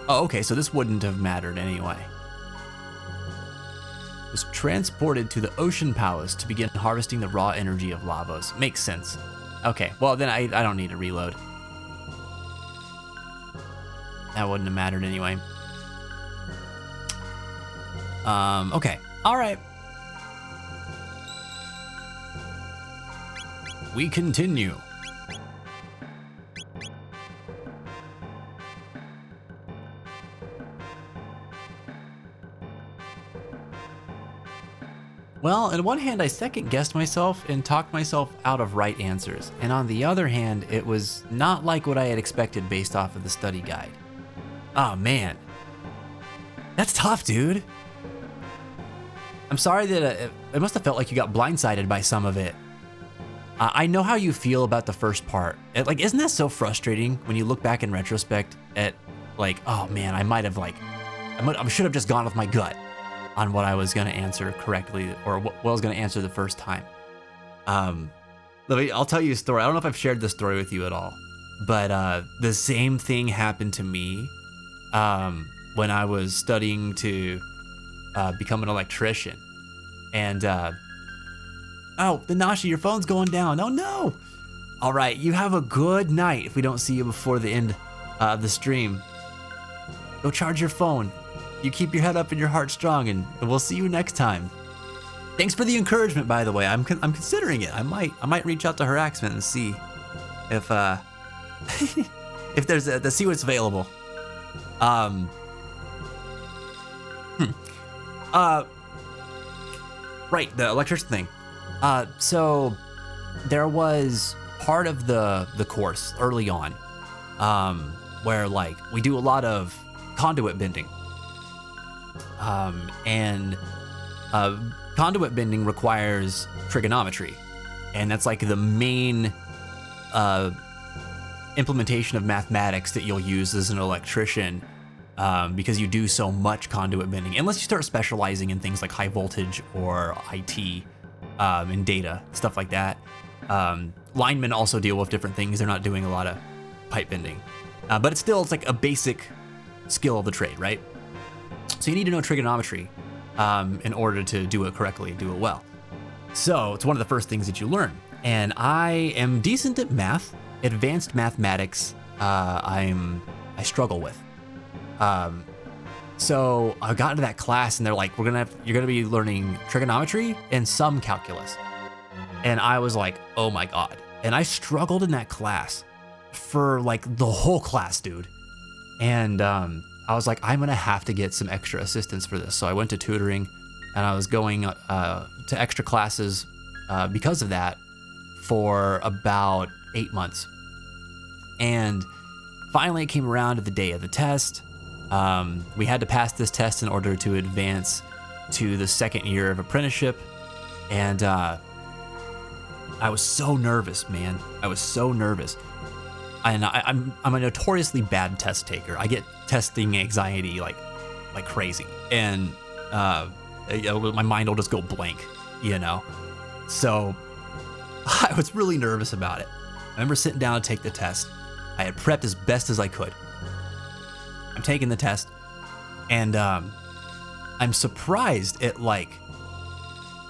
Oh, okay, so this wouldn't have mattered anyway. Was transported to the Ocean Palace to begin harvesting the raw energy of Lavos. Makes sense. Okay, well then I don't need to reload. That wouldn't have mattered anyway. Okay, all right. We continue. Well, on one hand, I second-guessed myself and talked myself out of right answers. And on the other hand, it was not like what I had expected based off of the study guide. Oh, man. That's tough, dude. I'm sorry that it must have felt like you got blindsided by some of it. I know how you feel about the first part. Isn't that so frustrating when you look back in retrospect at, oh, man, I should have just gone with my gut on what I was going to answer correctly or what I was going to answer the first time. I'll tell you a story. I don't know if I've shared this story with you at all, but the same thing happened to me when I was studying to become an electrician. And, oh, Nashi, your phone's going down. Oh, no. All right, you have a good night if we don't see you before the end of the stream. Go charge your phone. You keep your head up and your heart strong, and we'll see you next time. Thanks for the encouragement, by the way. I'm considering it. I might reach out to Haraxment and see if if there's to see what's available. Right, the electrician thing. So there was part of the course early on, where we do a lot of conduit bending. Conduit bending requires trigonometry, and that's the main implementation of mathematics that you'll use as an electrician, because you do so much conduit bending, unless you start specializing in things like high voltage or IT and data, stuff like that. Linemen also deal with different things. They're not doing a lot of pipe bending. But it's like a basic skill of the trade, right? So you need to know trigonometry in order to do it correctly and do it well. So it's one of the first things that you learn. And I am decent at math. Advanced mathematics, I struggle with. So I got into that class and they're like, you're gonna be learning trigonometry and some calculus. And I was like, oh my God. And I struggled in that class for like the whole class, dude. And I was like, I'm gonna have to get some extra assistance for this. So I went to tutoring and I was going to extra classes because of that for about 8 months. And finally it came around to the day of the test. We had to pass this test in order to advance to the second year of apprenticeship. And I was so nervous, man. I was so nervous. And I'm a notoriously bad test taker. I get testing anxiety like crazy. And my mind will just go blank, you know? So I was really nervous about it. I remember sitting down to take the test. I had prepped as best as I could. I'm taking the test, and I'm surprised at like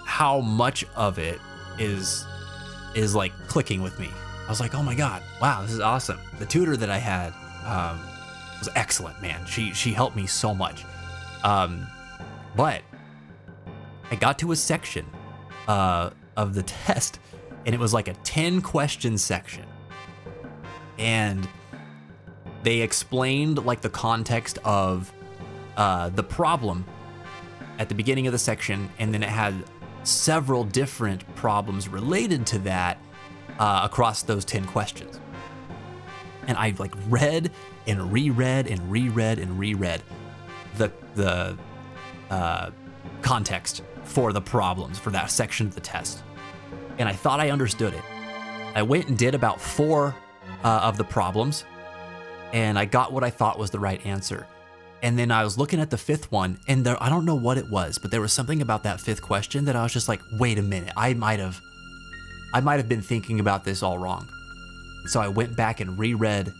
how much of it is like clicking with me. I was like, oh my God, wow, this is awesome. The tutor that I had was excellent, man. She helped me so much. But I got to a section of the test, and it was like a 10-question section. And they explained like the context of the problem at the beginning of the section, and then it had several different problems related to that across those 10 questions. And I like read and reread and reread and reread the context for the problems for that section of the test. And I thought I understood it. I went and did about 4 of the problems, and I got what I thought was the right answer. And then I was looking at the 5th one, and I don't know what it was, but there was something about that 5th question that I was just like, wait a minute, I might have been thinking about this all wrong. So I went back and reread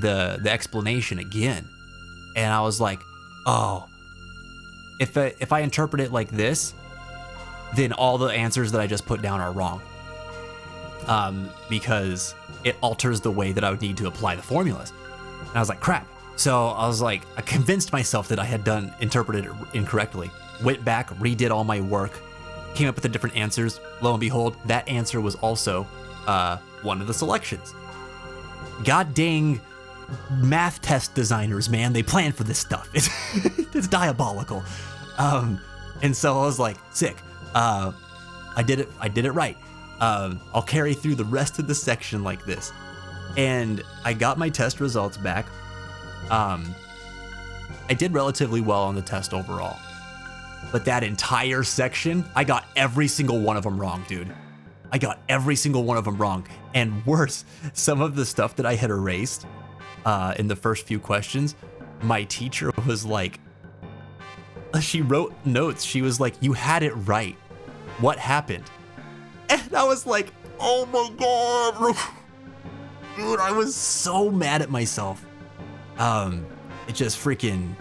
the explanation again, and I was like, oh, if I interpret it like this, then all the answers that I just put down are wrong. Because it alters the way that I would need to apply the formulas. And I was like, crap. So I was like, I convinced myself that I had interpreted it incorrectly. Went back, redid all my work, came up with the different answers. Lo and behold, that answer was also one of the selections. God dang math test designers, man, they plan for this stuff. It's diabolical. And so I was like, sick. I did it right. I'll carry through the rest of the section like this. And I got my test results back. I did relatively well on the test overall. But that entire section, I got every single one of them wrong, dude. I got every single one of them wrong. And worse, some of the stuff that I had erased in the first few questions, my teacher was like, she wrote notes. She was like, you had it right. What happened? And I was like, oh my God. Dude, I was so mad at myself. It just freaking,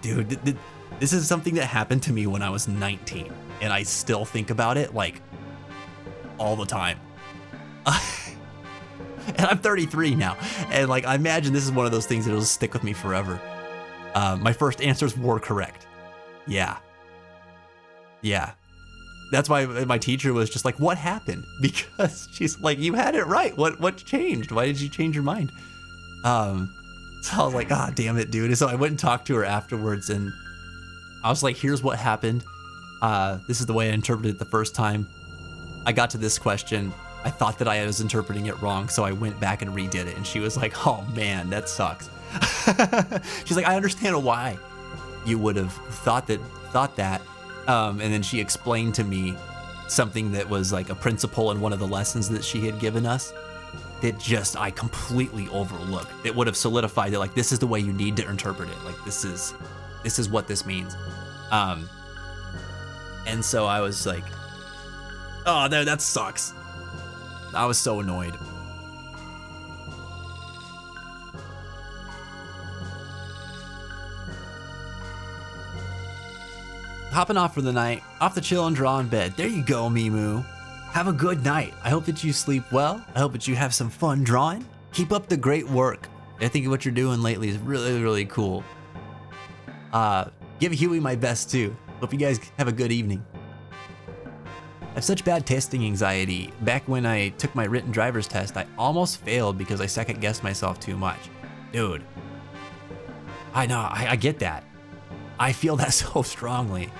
dude, this is something that happened to me when I was 19, and I still think about it like all the time. And I'm 33 now, and like I imagine this is one of those things that'll stick with me forever. My first answers were correct. Yeah. That's why my teacher was just like, what happened? Because she's like, you had it right. What changed? Why did you change your mind? So I was like, damn it, dude. And so I went and talked to her afterwards, and I was like, here's what happened. This is the way I interpreted it the first time. I got to this question. I thought that I was interpreting it wrong, so I went back and redid it. And she was like, oh man, that sucks. She's like, I understand why you would have thought that. And then she explained to me something that was like a principle in one of the lessons that she had given us that I completely overlooked. It would have solidified that like, this is the way you need to interpret it. Like this is what this means. And so I was like, oh, that sucks. I was so annoyed. hopping off for the night, off the chill and draw in bed. There you go, Mimu. Have a good night. I hope that you sleep well. I hope that you have some fun drawing. Keep up the great work. I think what you're doing lately is really, really cool. Give Huey my best too. Hope you guys have a good evening. I have such bad testing anxiety. Back when I took my written driver's test, I almost failed because I second guessed myself too much. Dude, I know, I get that. I feel that so strongly.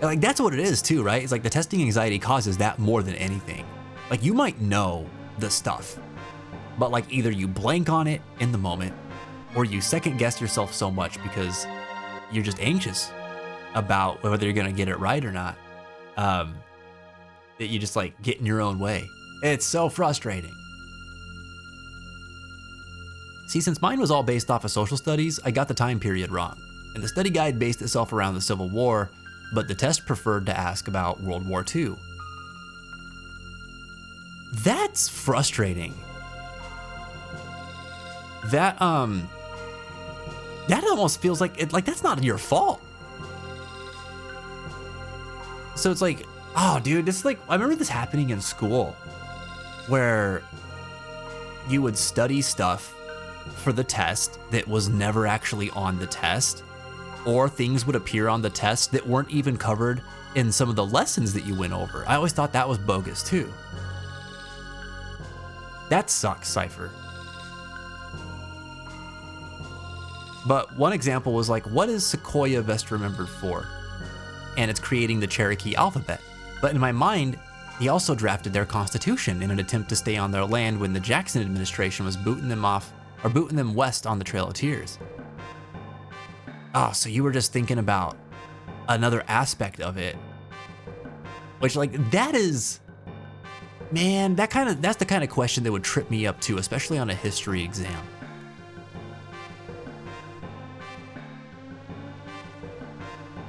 Like, that's what it is too, right? It's like the testing anxiety causes that more than anything. Like, you might know the stuff, but like either you blank on it in the moment or you second guess yourself so much because you're just anxious about whether you're gonna get it right or not. That you just like get in your own way. It's so frustrating. See, since mine was all based off of social studies, I got the time period wrong. And the study guide based itself around the Civil War, but the test preferred to ask about World War II. That's frustrating. That almost feels like that's not your fault. So it's like, oh dude, this is like, I remember this happening in school where you would study stuff for the test that was never actually on the test, or things would appear on the test that weren't even covered in some of the lessons that you went over. I always thought that was bogus too. That sucks, Cypher. But one example was like, what is Sequoia best remembered for? And it's creating the Cherokee alphabet. But in my mind, he also drafted their constitution in an attempt to stay on their land when the Jackson administration was booting them west on the Trail of Tears. Oh, so you were just thinking about another aspect of it. Which, like, that is, man, that's the kind of question that would trip me up too, especially on a history exam.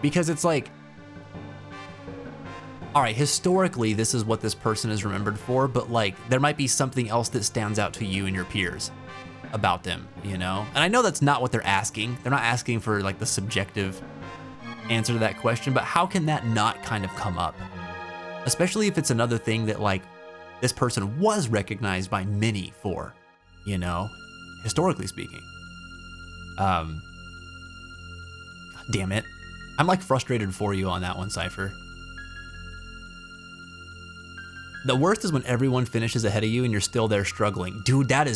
Because it's like, all right, historically, this is what this person is remembered for, but like, there might be something else that stands out to you and your peers about them, you know? And I know that's not what they're asking. They're not asking for like the subjective answer to that question, but how can that not kind of come up? Especially if it's another thing that like this person was recognized by many for, you know, historically speaking. Damn it. I'm like frustrated for you on that one, Cypher. The worst is when everyone finishes ahead of you and you're still there struggling. Dude, that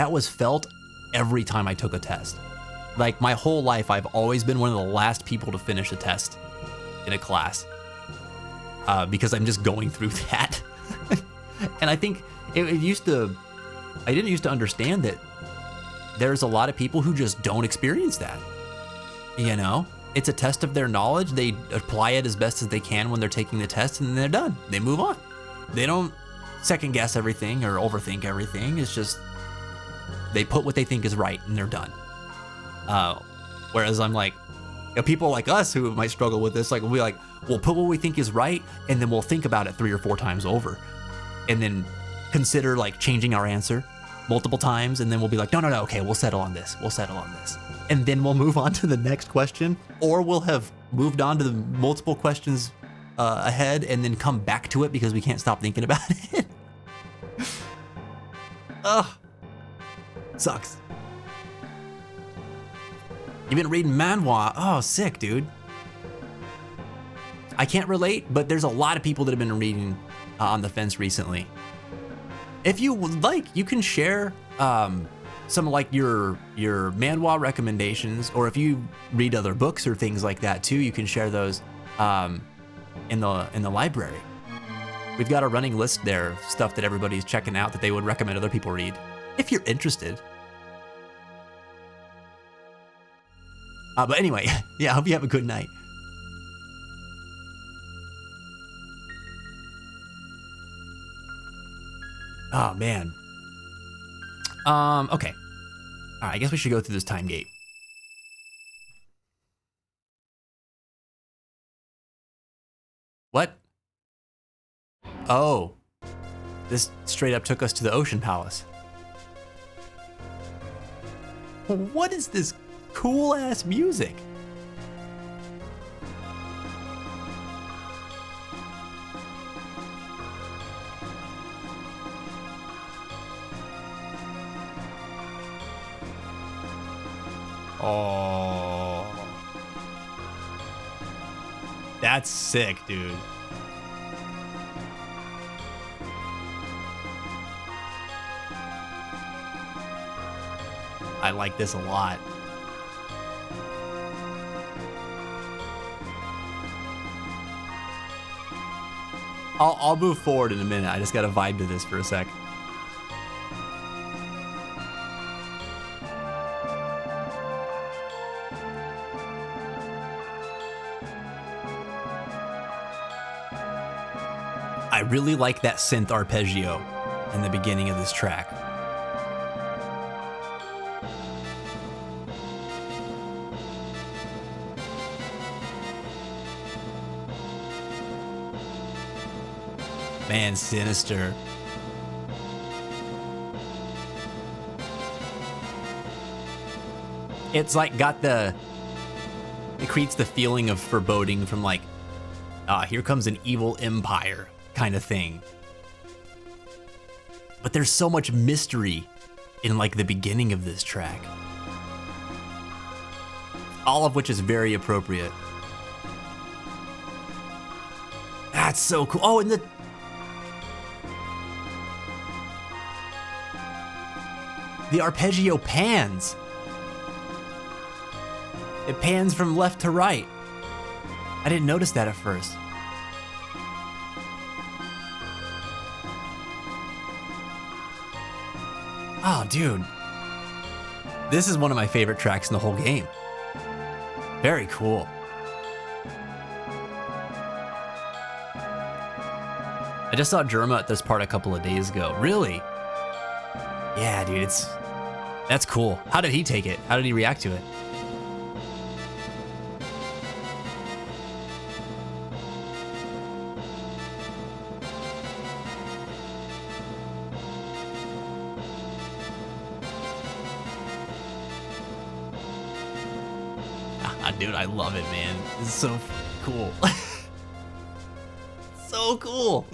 was felt every time I took a test. Like my whole life, I've always been one of the last people to finish a test in a class because I'm just going through that. And I think I didn't used to understand that there's a lot of people who just don't experience that, you know? It's a test of their knowledge. They apply it as best as they can when they're taking the test and then they're done. They move on. They don't second guess everything or overthink everything. It's just, they put what they think is right and they're done. Whereas I'm like, you know, people like us who might struggle with this, like we'll be like, we'll put what we think is right and then we'll think about it 3 or 4 times over and then consider like changing our answer multiple times. And then we'll be like, no, okay, we'll settle on this. And then we'll move on to the next question, or we'll have moved on to the multiple questions ahead and then come back to it because we can't stop thinking about it. Ugh. Sucks. You've been reading manhwa. Oh, sick, dude. I can't relate, but there's a lot of people that have been reading On the Fence recently. If you would like, you can share some like your manhwa recommendations, or if you read other books or things like that too, you can share those in the library. We've got a running list there of stuff that everybody's checking out that they would recommend other people read, if you're interested. But anyway, yeah, I hope you have a good night. Oh man. Okay. All right, I guess we should go through this time gate. What? Oh. This straight up took us to the Ocean Palace. What is this cool ass music? Oh. That's sick, dude. I like this a lot. I'll move forward in a minute. I just gotta vibe to this for a sec. I really like that synth arpeggio in the beginning of this track. Man, sinister. It's like got the, it creates the feeling of foreboding from like, here comes an evil empire kind of thing. But there's so much mystery in like the beginning of this track. All of which is very appropriate. That's so cool. Oh, and the arpeggio pans. It pans from left to right. I didn't notice that at first. Oh, dude. This is one of my favorite tracks in the whole game. Very cool. I just saw Germa at this part a couple of days ago. Really? Yeah, dude, that's cool. How did he take it? How did he react to it? Dude, I love it, man. This is so cool. So cool.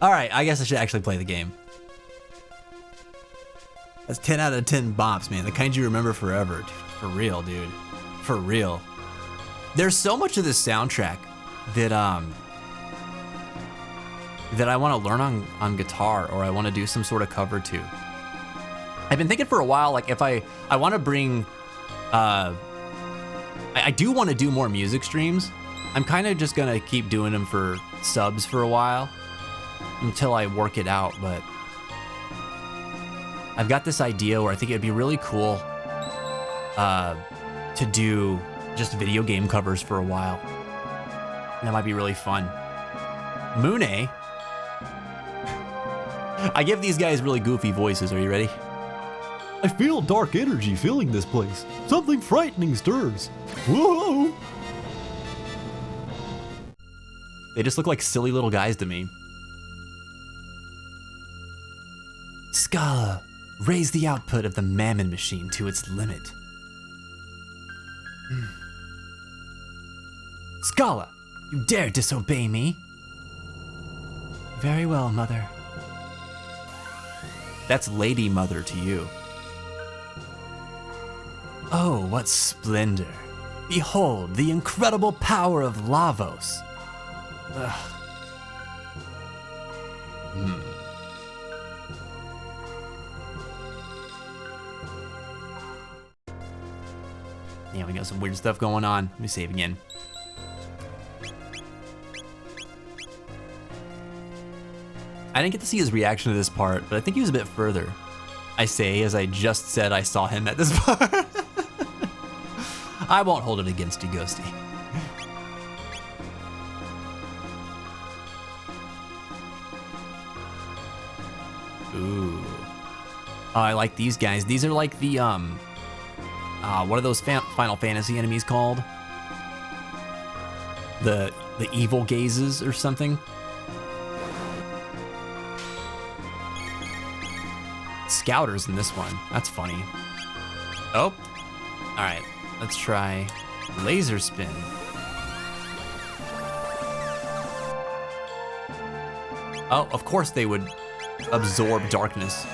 All right, I guess I should actually play the game. That's 10 out of 10 bops, man. The kind you remember forever. Dude, for real, dude. For real. There's so much of this soundtrack that that I want to learn on guitar, or I want to do some sort of cover to. I've been thinking for a while, like if I want to bring, I do want to do more music streams. I'm kind of just gonna keep doing them for subs for a while until I work it out, but I've got this idea where I think it'd be really cool to do just video game covers for a while. That might be really fun. Mune. I give these guys really goofy voices. Are you ready? I feel dark energy filling this place. Something frightening stirs. Whoa! They just look like silly little guys to me. Scala, raise the output of the Mammon machine to its limit. Scala, you dare disobey me? Very well, Mother. That's Lady Mother to you. Oh, what splendor. Behold the incredible power of Lavos. Ugh. Yeah, we got some weird stuff going on. Let me save again. I didn't get to see his reaction to this part, but I think he was a bit further. I say as I just said I saw him at this part. I won't hold it against you, Ghosty. Ooh. Oh, I like these guys. These are like the, what are those Final Fantasy enemies called? The evil gazes or something? Scouters in this one. That's funny. Oh. All right. Let's try laser spin. Oh, of course they would absorb darkness.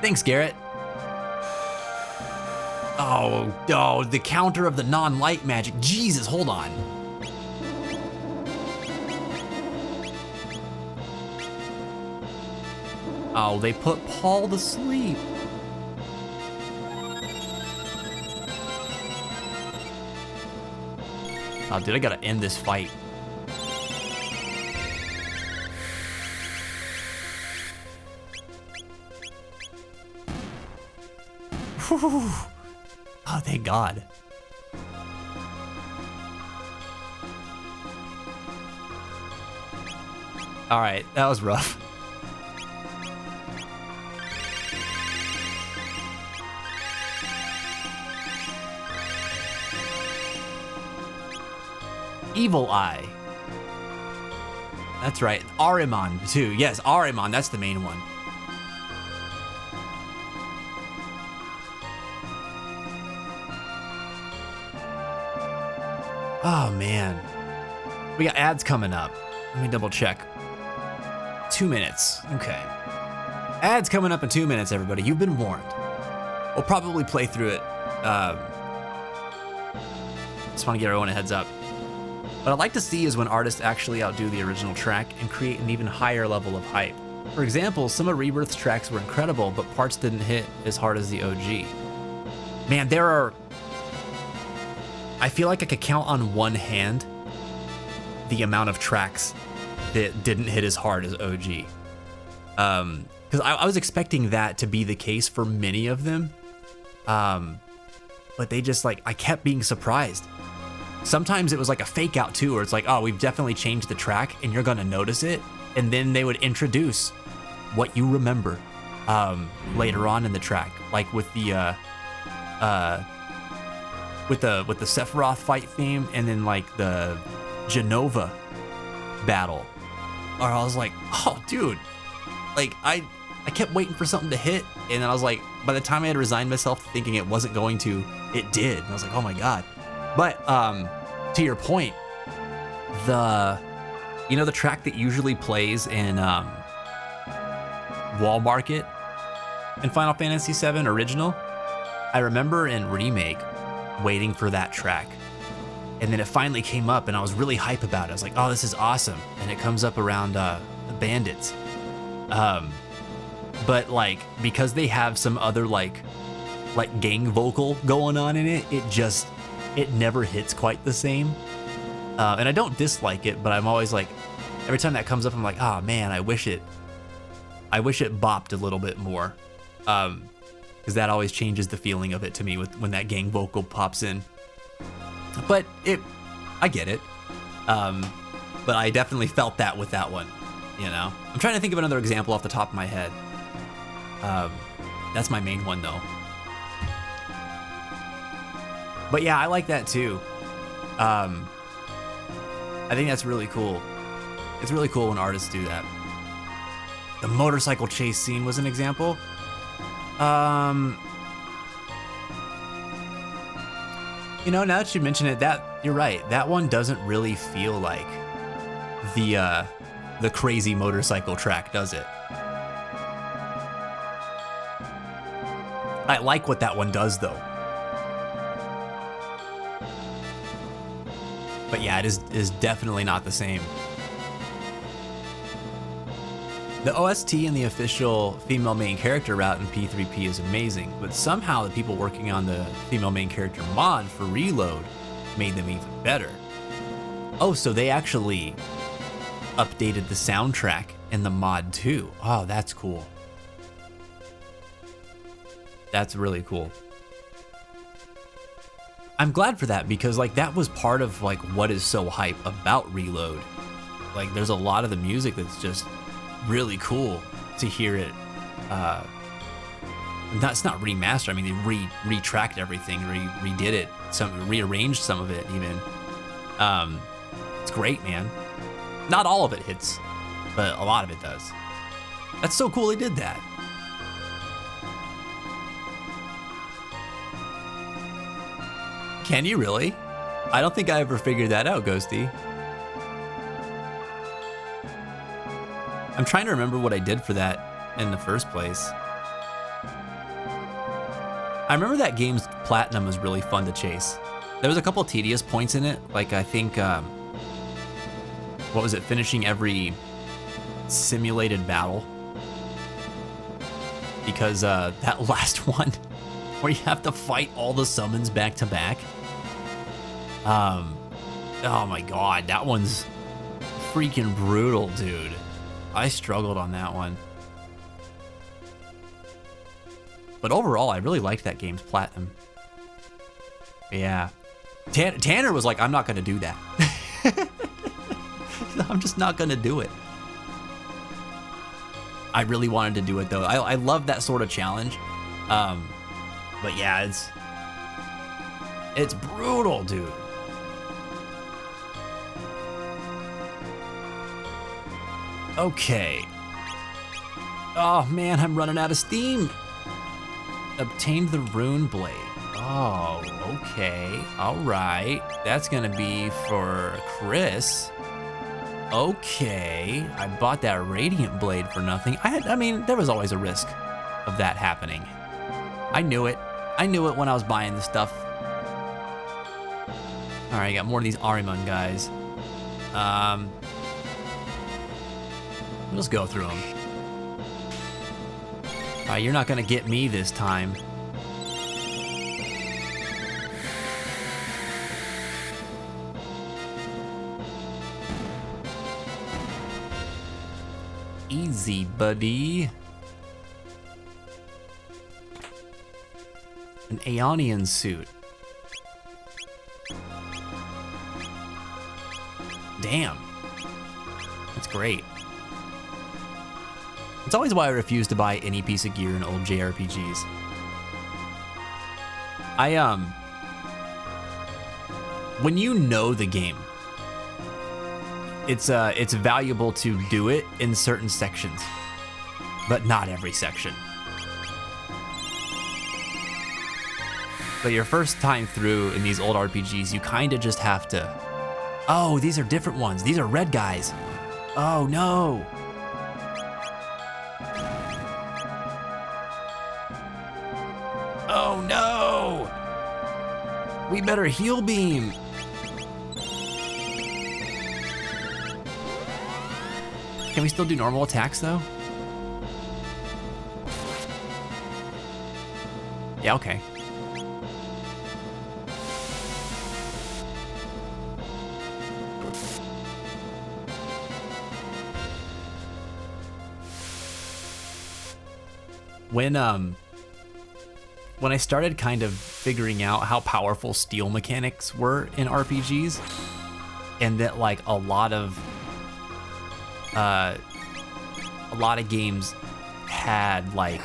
Thanks, Garrett. Oh, the counter of the non-light magic. Jesus, hold on. Oh, they put Paul to sleep. Oh, dude, I gotta end this fight. Whew. Oh, thank God. All right, that was rough. Evil Eye. That's right. Ahriman, too. Yes, Ahriman, that's the main one. Oh, man. We got ads coming up. Let me double check. 2 minutes. Okay. Ads coming up in 2 minutes, everybody. You've been warned. We'll probably play through it. Just want to give everyone a heads up. What I'd like to see is when artists actually outdo the original track and create an even higher level of hype. For example, some of Rebirth's tracks were incredible, but parts didn't hit as hard as the OG. Man, there are... I feel like I could count on one hand the amount of tracks that didn't hit as hard as OG. Because I was expecting that to be the case for many of them. But they just like, I kept being surprised. Sometimes it was like a fake out too, where it's like, oh, we've definitely changed the track and you're gonna notice it. And then they would introduce what you remember later on in the track. Like with the Sephiroth fight theme and then like the Genova battle. Or I was like, oh dude, like I kept waiting for something to hit, and then I was like, by the time I had resigned myself to thinking it wasn't going to, it did. And I was like, oh my God. But to your point, the track that usually plays in Wall Market in Final Fantasy VII Original, I remember in Remake waiting for that track. And then it finally came up and I was really hype about it. I was like, oh, this is awesome. And it comes up around the bandits. But like, because they have some other like gang vocal going on in it, it never hits quite the same. And I don't dislike it, but I'm always like, every time that comes up, I'm like, oh man, I wish it bopped a little bit more. Because that always changes the feeling of it to me when that gang vocal pops in. But I get it. But I definitely felt that with that one, you know? I'm trying to think of another example off the top of my head. That's my main one though. But yeah, I like that too. I think that's really cool. It's really cool when artists do that. The motorcycle chase scene was an example. You know, now that you mention it, you're right. That one doesn't really feel like the crazy motorcycle track, does it? I like what that one does though. But yeah, it is definitely not the same. The OST and the official female main character route in P3P is amazing, but somehow the people working on the female main character mod for Reload made them even better. Oh, so they actually updated the soundtrack in the mod too. Oh, that's cool. That's really cool. I'm glad for that because like that was part of like what is so hype about Reload. Like there's a lot of the music that's just really cool to hear it. That's not remastered. I mean, they retracked everything, redid it, rearranged some of it even. It's great, man. Not all of it hits, but a lot of it does. That's so cool they did that. Can you really? I don't think I ever figured that out, Ghosty. I'm trying to remember what I did for that in the first place. I remember that game's platinum was really fun to chase. There was a couple tedious points in it, like I think, what was it, finishing every simulated battle? Because that last one, where you have to fight all the summons back to back. Oh my god, that one's freaking brutal, dude. I struggled on that one. But overall, I really liked that game's platinum. Yeah. Tanner was like, I'm not gonna do that. I'm just not gonna do it. I really wanted to do it though. I love that sort of challenge. But yeah, it's brutal, dude. Okay. Oh man, I'm running out of steam. Obtained the rune blade. Oh, okay. All right. That's gonna be for Chris. Okay. I bought that radiant blade for nothing. I mean, there was always a risk of that happening. I knew it. I knew it when I was buying the stuff. All right, got more of these Ariman guys. Let's go through them. All right, you're not gonna get me this time. Easy, buddy. An Aeonian suit. Damn. That's great. It's always why I refuse to buy any piece of gear in old JRPGs. When you know the game, it's valuable to do it in certain sections, but not every section. But your first time through in these old RPGs, you kind of just have to, oh, these are different ones. These are red guys. Oh no. Oh no. We better heal beam. Can we still do normal attacks though? Yeah, okay. When I started kind of figuring out how powerful steal mechanics were in RPGs, and that like a lot of games had like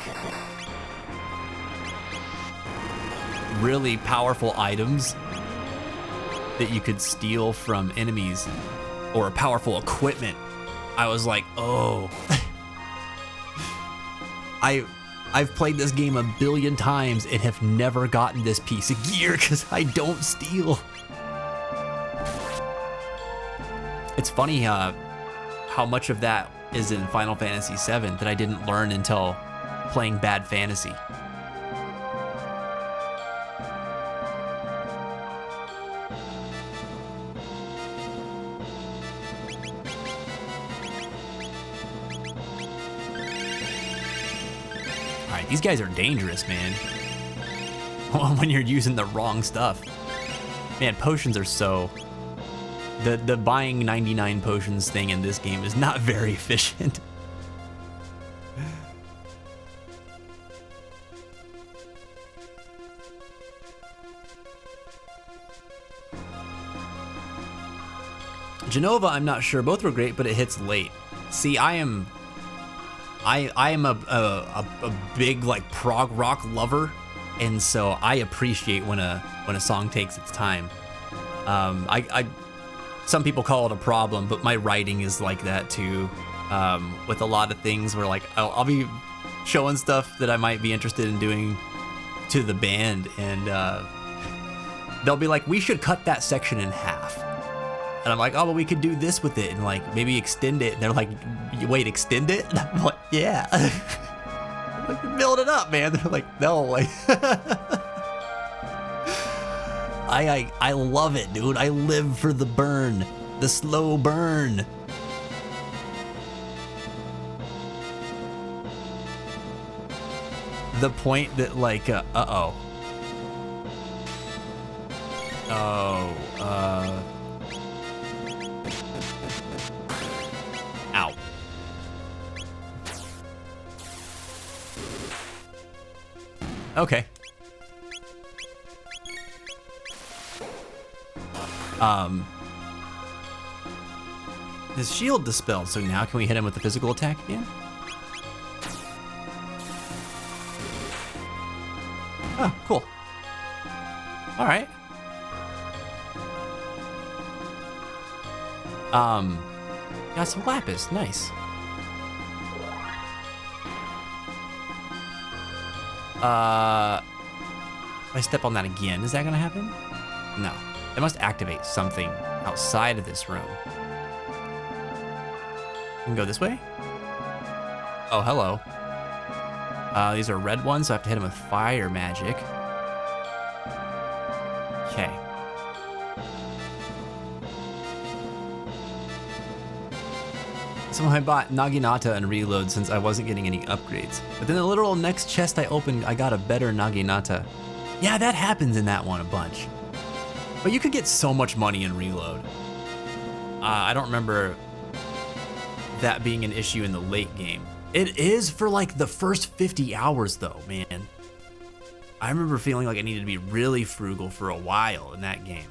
really powerful items that you could steal from enemies or powerful equipment, I was like, oh. I've played this game a billion times and have never gotten this piece of gear because I don't steal. It's funny how much of that is in Final Fantasy VII that I didn't learn until playing Bad Fantasy. Alright, these guys are dangerous, man. When you're using the wrong stuff. Man, potions are so... The buying 99 potions thing in this game is not very efficient. Genova, I'm not sure. Both were great, but it hits late. See, I am a big like prog rock lover, and so I appreciate when a song takes its time. Some people call it a problem, but my writing is like that too. With a lot of things where like I'll be showing stuff that I might be interested in doing to the band, and they'll be like, we should cut that section in half. And I'm like, oh, but we could do this with it and like maybe extend it. And they're like, wait, extend it? And I'm like, yeah. I'm like, build it up, man. They're like, no, like. I love it, dude. I live for the burn. The slow burn. The point that like, uh-oh. Oh, ow. Okay. His shield dispelled, so now can we hit him with the physical attack again? Oh, cool. All right. Got some lapis, nice. If I step on that again, is that gonna happen? No. I must activate something outside of this room. I can go this way? Oh, hello. These are red ones, so I have to hit them with fire magic. Okay. Somehow I bought Naginata and Reload since I wasn't getting any upgrades. But then the literal next chest I opened, I got a better Naginata. Yeah, that happens in that one a bunch. But you could get so much money in Reload. I don't remember that being an issue in the late game. It is for like the first 50 hours though, man. I remember feeling like I needed to be really frugal for a while in that game.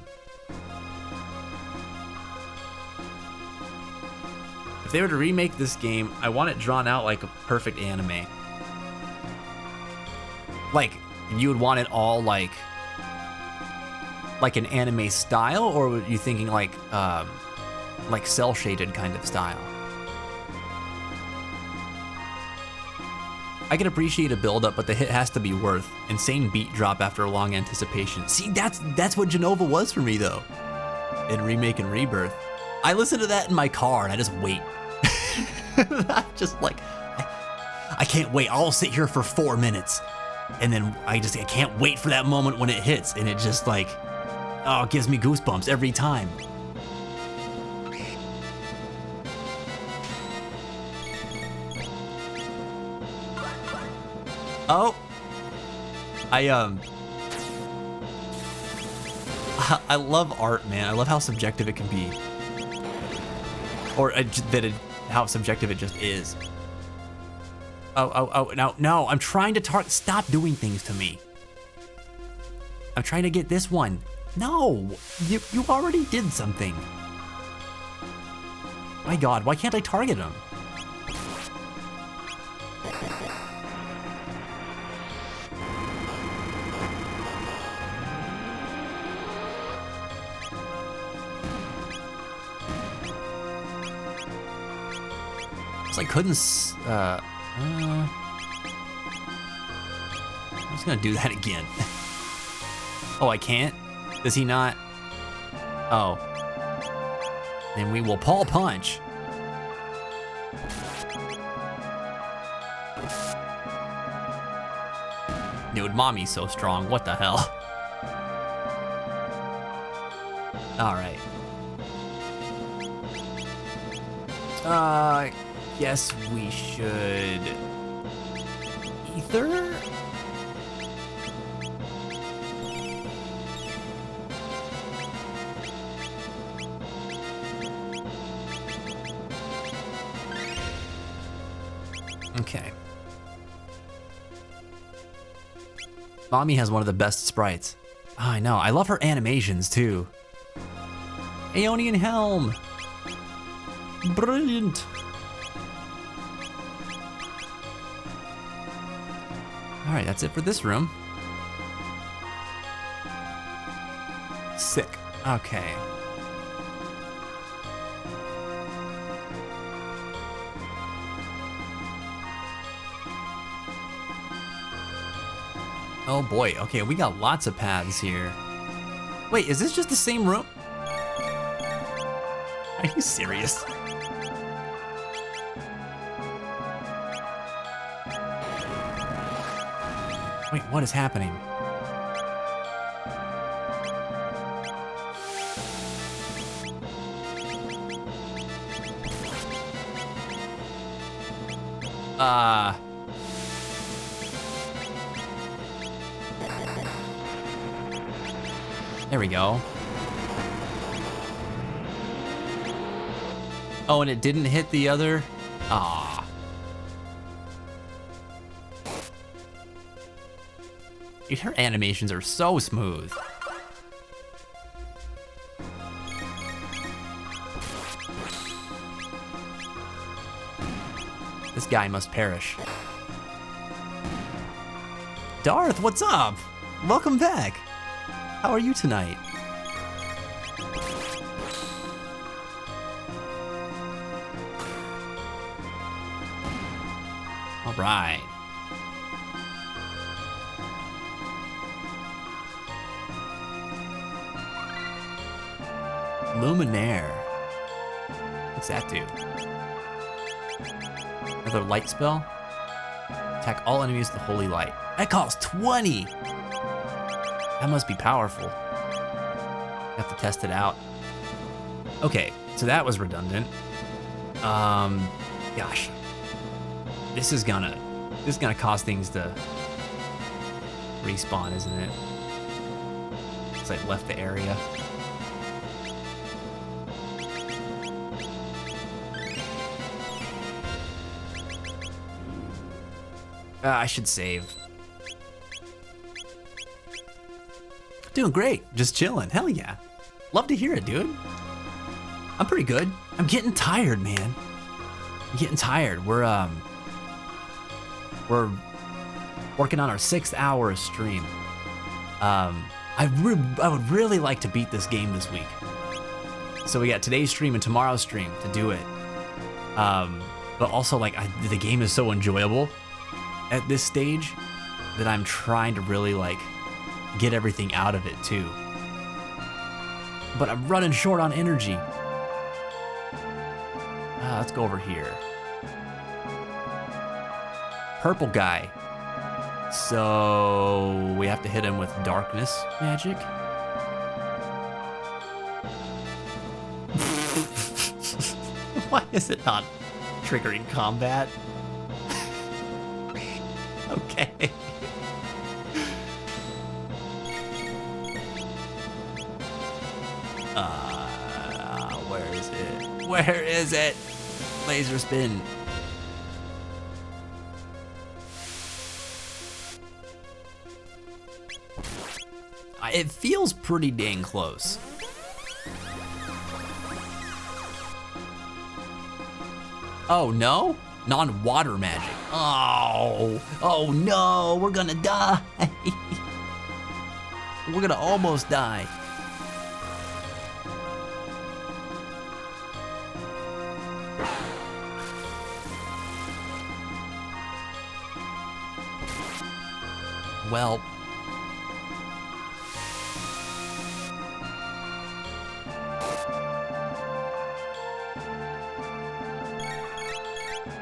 If they were to remake this game, I want it drawn out like a perfect anime. Like, you would want it all like an anime style, or were you thinking like cell shaded kind of style? I can appreciate a build up, but the hit has to be worth insane beat drop after a long anticipation. See, that's what Jenova was for me though. In Remake and Rebirth, I listen to that in my car and I just wait. I'm just like, I can't wait. I'll sit here for 4 minutes, and then I can't wait for that moment when it hits, and it just like, oh, it gives me goosebumps every time. Oh, I love art, man. I love how subjective it can be, or how subjective it just is. Oh, no, I'm trying to target. Stop doing things to me. I'm trying to get this one. No, you already did something. My God, why can't I target him? I couldn't, I'm just gonna do that again. Oh, I can't? Does he not? Oh. Then we will Paul Punch. Dude, mommy's so strong, what the hell? All right. Guess we should ether? Okay. Mommy has one of the best sprites. Oh, I know. I love her animations too. Aeonian Helm. Brilliant. All right, that's it for this room. Sick. Okay. Oh boy, okay, we got lots of paths here. Wait, is this just the same room? Are you serious? Wait, what is happening? There we go. Oh, and it didn't hit the other? Ah. Dude, her animations are so smooth. This guy must perish. Darth, what's up? Welcome back. How are you tonight? All right. Luminaire. What's that do? Another light spell? Attack all enemies with the holy light. That costs 20! That must be powerful. Have to test it out. Okay, so that was redundant. Gosh. This is gonna cause things to respawn, isn't it? Because I left the area. I should save. Doing great, just chilling. Hell yeah. Love to hear it, dude. I'm pretty good. I'm getting tired, man. I'm getting tired. We're working on our 6th hour of stream. I would really like to beat this game this week. So we got today's stream and tomorrow's stream to do it. But also, like, the game is so enjoyable at this stage that I'm trying to really, like, get everything out of it too. But I'm running short on energy. Let's go over here. Purple guy. So we have to hit him with darkness magic. Why is it not triggering combat? Okay. Where is it? Where is it? Laser spin. It feels pretty dang close. Oh no? Non-water magic. Oh no, we're gonna die. We're gonna almost die. Well,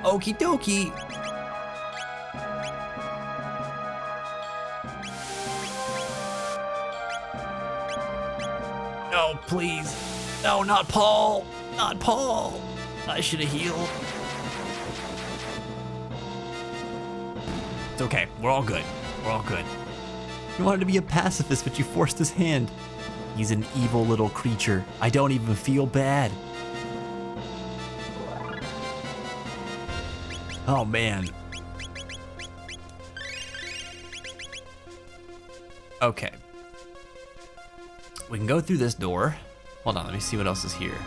okie dokie. No, please. No, not Paul. Not Paul. I should have healed. It's okay. We're all good. We're all good. You wanted to be a pacifist, but you forced his hand. He's an evil little creature. I don't even feel bad. Oh, man. Okay. We can go through this door. Hold on, let me see what else is here.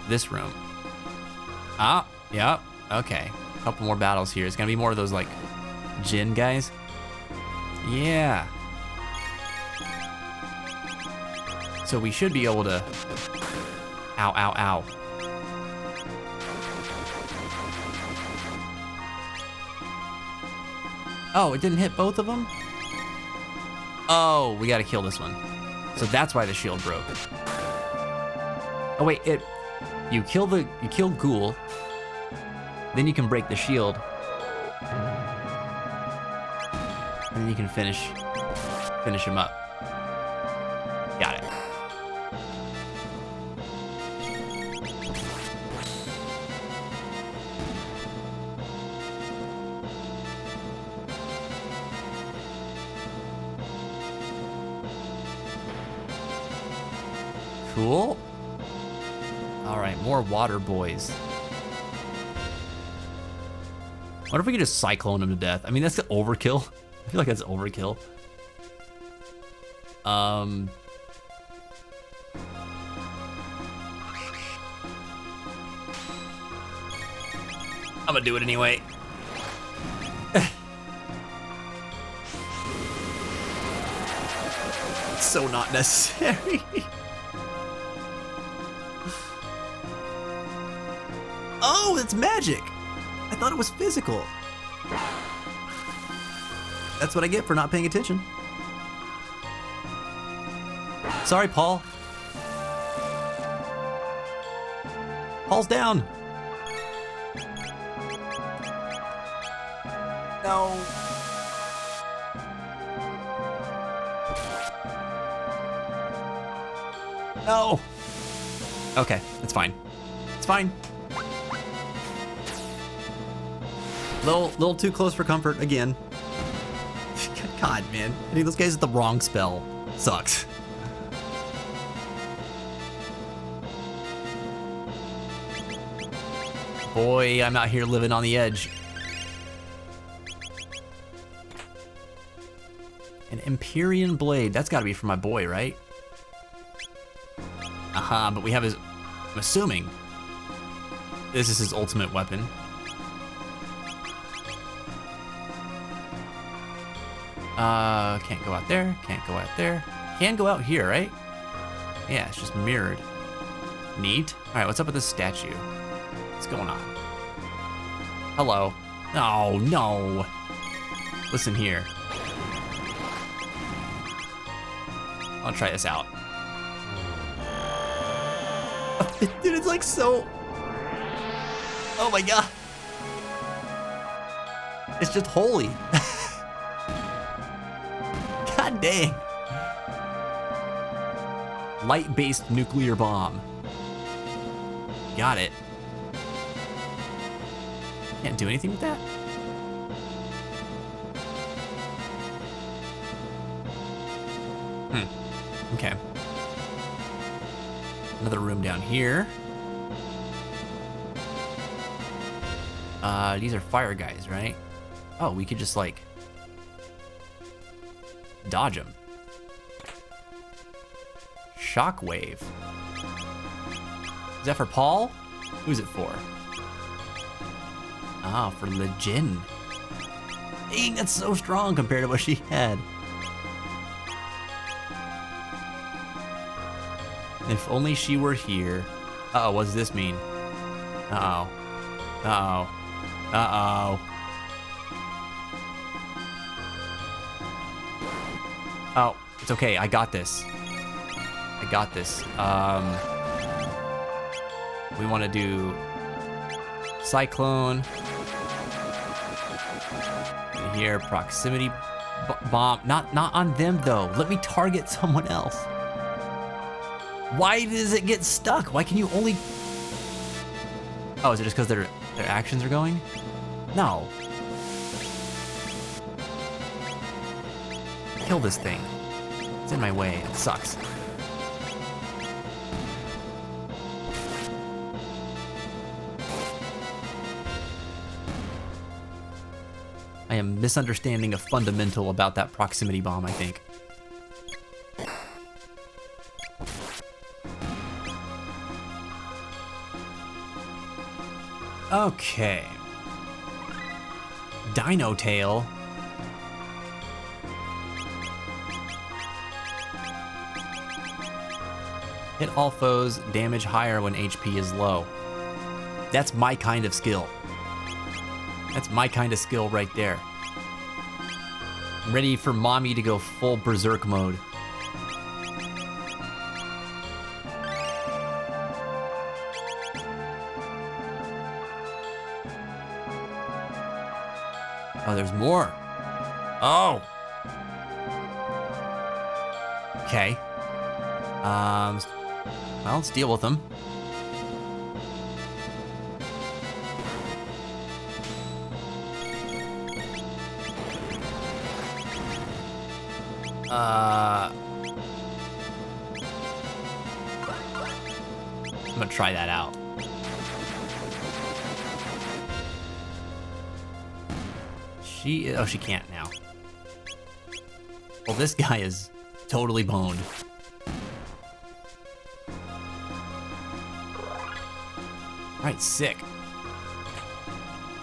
This room. Ah, yeah, okay. A couple more battles here. It's gonna be more of those, like, Jin guys. Yeah. So we should be able to... Ow, ow, ow. Oh, it didn't hit both of them? Oh, we gotta kill this one. So that's why the shield broke. Oh wait, you kill Ghoul, then you can break the shield. And then you can finish him up. Got it. Cool. All right, more water boys. What if we could just cyclone them to death? I mean, that's overkill. I feel like that's overkill. I'm gonna do it anyway. So not necessary. Oh, it's magic. I thought it was physical. That's what I get for not paying attention. Sorry, Paul. Paul's down. No. No. Okay, it's fine. It's fine. Little too close for comfort again. God, man. I think those guys at the wrong spell. Sucks. Boy, I'm out here living on the edge. An Empyrean Blade. That's gotta be for my boy, right? Aha, but we have his... I'm assuming this is his ultimate weapon. Can't go out there. Can't go out there. Can go out here, right? Yeah, it's just mirrored. Neat. All right, what's up with this statue? What's going on? Hello. Oh, no. Listen here. I'll try this out. Dude, it's like so... Oh my god. It's just holy. God dang. Light-based nuclear bomb. Got it. Can't do anything with that? Okay. Another room down here. These are fire guys, right? Oh, we could just like dodge them. Shockwave. Is that for Paul? Who's it for? Ah, for Legend. Dang, that's so strong compared to what she had. If only she were here. Uh-oh, what does this mean? Uh-oh. Uh-oh. Uh-oh. Oh, it's okay. I got this. I got this. We want to do Cyclone. And here, proximity bomb. Not on them, though. Let me target someone else. Why does it get stuck? Why can you only... Oh, is it just because their actions are going? No. Kill this thing. It's in my way. It sucks. I am misunderstanding a fundamental about that proximity bomb, I think. Okay. Dino Tail. Hit all foes, damage higher when HP is low. That's my kind of skill. That's my kind of skill right there. I'm ready for mommy to go full berserk mode. Oh, there's more. Oh. Okay. Well, let's deal with them. I'm gonna try that out. Oh, she can't now. Well, this guy is totally boned. All right, sick.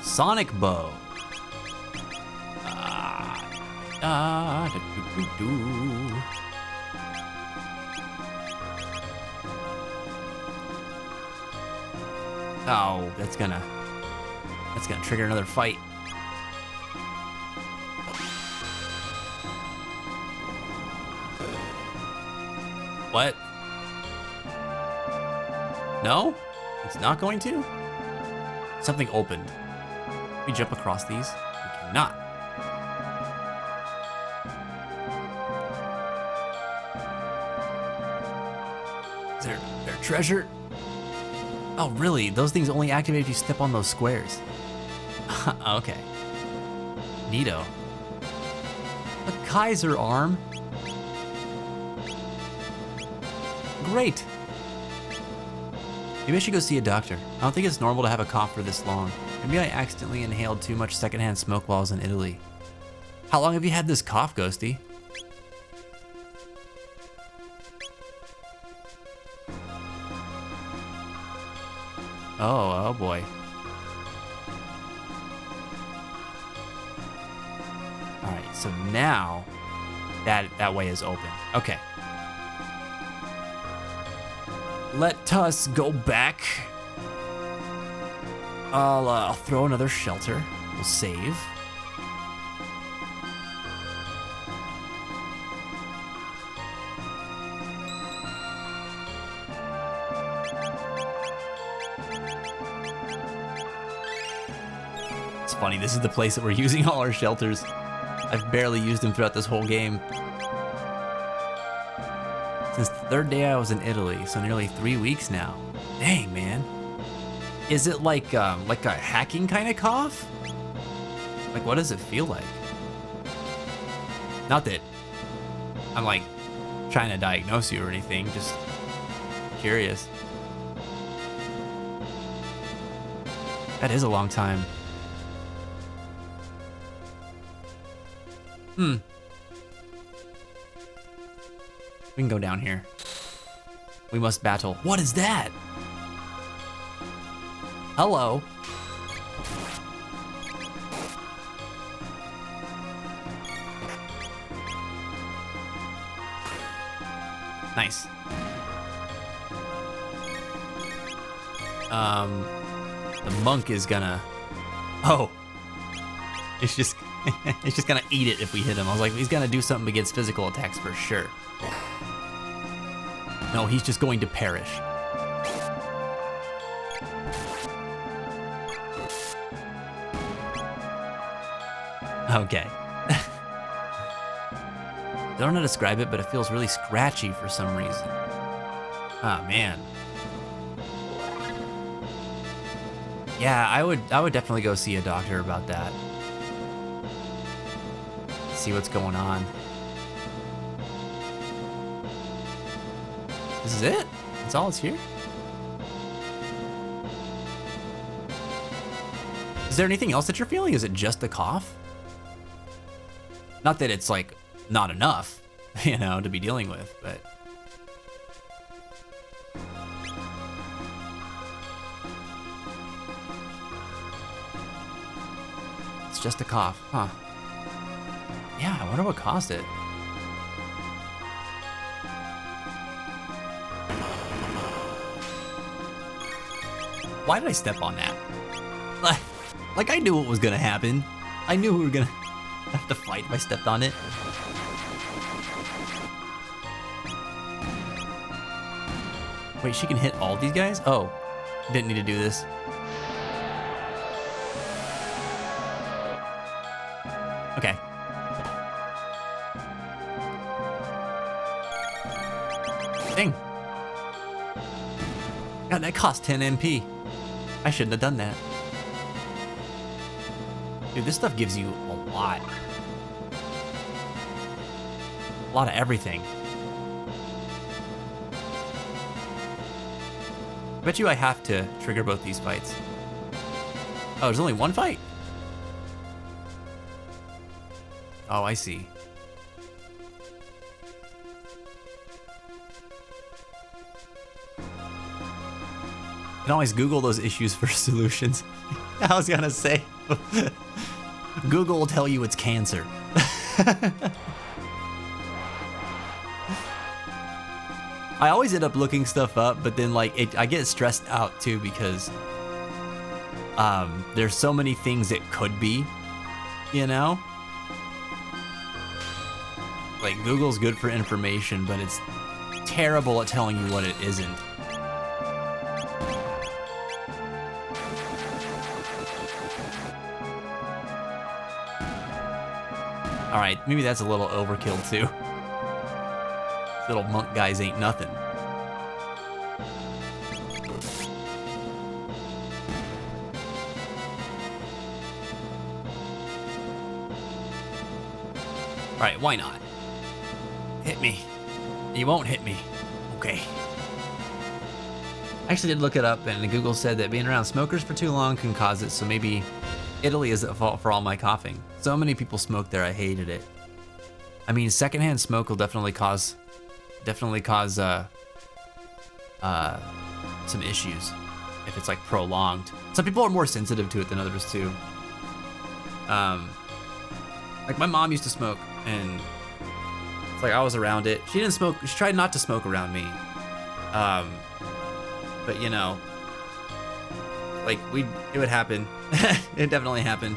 Sonic bow. Oh, that's gonna trigger another fight. What? No? It's not going to? Something opened. Can we jump across these? We cannot. Is there treasure? Oh, really? Those things only activate if you step on those squares. Okay. Neato. A Kaiser arm? Great. Maybe I should go see a doctor. I don't think it's normal to have a cough for this long. Maybe I accidentally inhaled too much secondhand smoke while I was in Italy. How long have you had this cough, Ghosty? Oh boy. All right, so now that way is open. Okay. Let us go back. I'll throw another shelter. We'll save. It's funny, this is the place that we're using all our shelters. I've barely used them throughout this whole game. Since the third day I was in Italy, so nearly 3 weeks now. Dang, man. Is it like a hacking kind of cough? Like, what does it feel like? Not that I'm like trying to diagnose you or anything, just curious. That is a long time. We can go down here. We must battle. What is that? Hello. Nice. The monk is gonna... Oh. It's just gonna eat it if we hit him. I was like, he's gonna do something against physical attacks for sure. No, he's just going to perish. Okay. I don't know how to describe it, but it feels really scratchy for some reason. Ah, man. Yeah, I would definitely go see a doctor about that. See what's going on. This is it? That's all it's here? Is there anything else that you're feeling? Is it just the cough? Not that it's like not enough, you know, to be dealing with, but... It's just a cough, huh? Yeah, I wonder what caused it. Why did I step on that? Like I knew what was gonna happen. I knew we were gonna have to fight if I stepped on it. Wait, she can hit all these guys? Oh, didn't need to do this. Okay. Dang. God, that cost 10 MP. I shouldn't have done that. Dude, this stuff gives you a lot. A lot of everything. Bet you I have to trigger both these fights. Oh, there's only one fight? Oh, I see. You can always Google those issues for solutions. I was gonna say, Google will tell you it's cancer. I always end up looking stuff up, but then like I get stressed out too because there's so many things it could be, you know? Like Google's good for information, but it's terrible at telling you what it isn't. All right, maybe that's a little overkill too. Little monk guys ain't nothing. All right, why not? Hit me. You won't hit me. Okay. I actually did look it up, and Google said that being around smokers for too long can cause it, so maybe Italy is at fault for all my coughing. So many people smoke there, I hated it. I mean, secondhand smoke will definitely cause some issues if it's like prolonged. Some people are more sensitive to it than others too. Like my mom used to smoke, and it's like I was around it. She didn't smoke. She tried not to smoke around me. But you know, like it would happen. It definitely happened.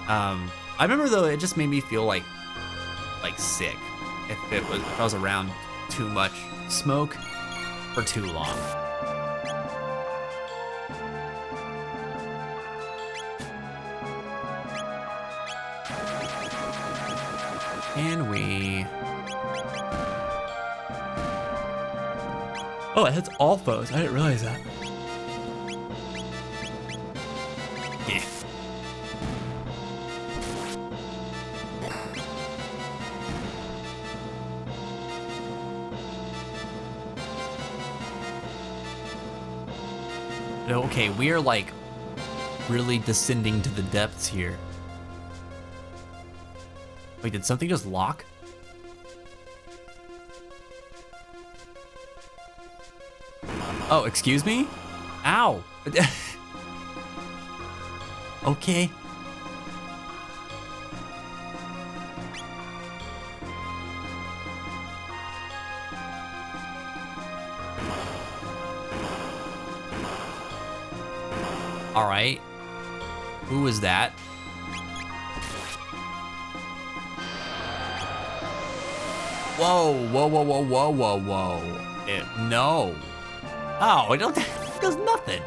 I remember though, it just made me feel like sick if I was around too much smoke for too long. And we... Oh, it hits all foes. I didn't realize that. Yeah. Okay, we are like really descending to the depths here. Wait, did something just lock? Oh, excuse me? Ow. Okay. All right. Who was that? Whoa, whoa, whoa, whoa, whoa, whoa, whoa. No. Oh, it does nothing.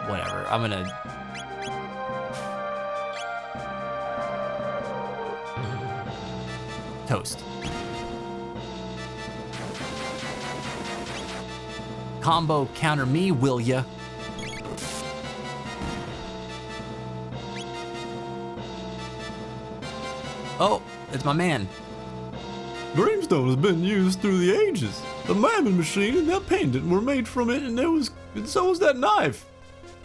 Whatever, I'm gonna... Toast. Combo counter me, will ya? Oh, it's my man. Dreamstone has been used through the ages. The Mammon machine and that pendant were made from it, and so was that knife.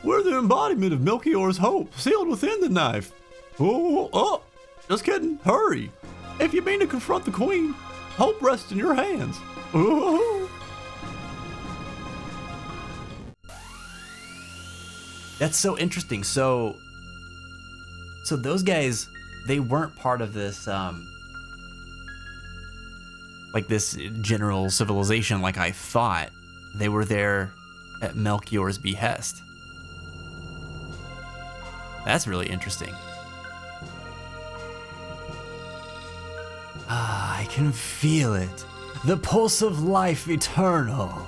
We're the embodiment of Melchior's hope, sealed within the knife. Oh, just kidding. Hurry. If you mean to confront the queen, hope rests in your hands. Oh. That's so interesting. So those guys, they weren't part of this, like this general civilization like I thought. They were there at Melchior's behest. That's really interesting. Ah, I can feel it. The pulse of life eternal.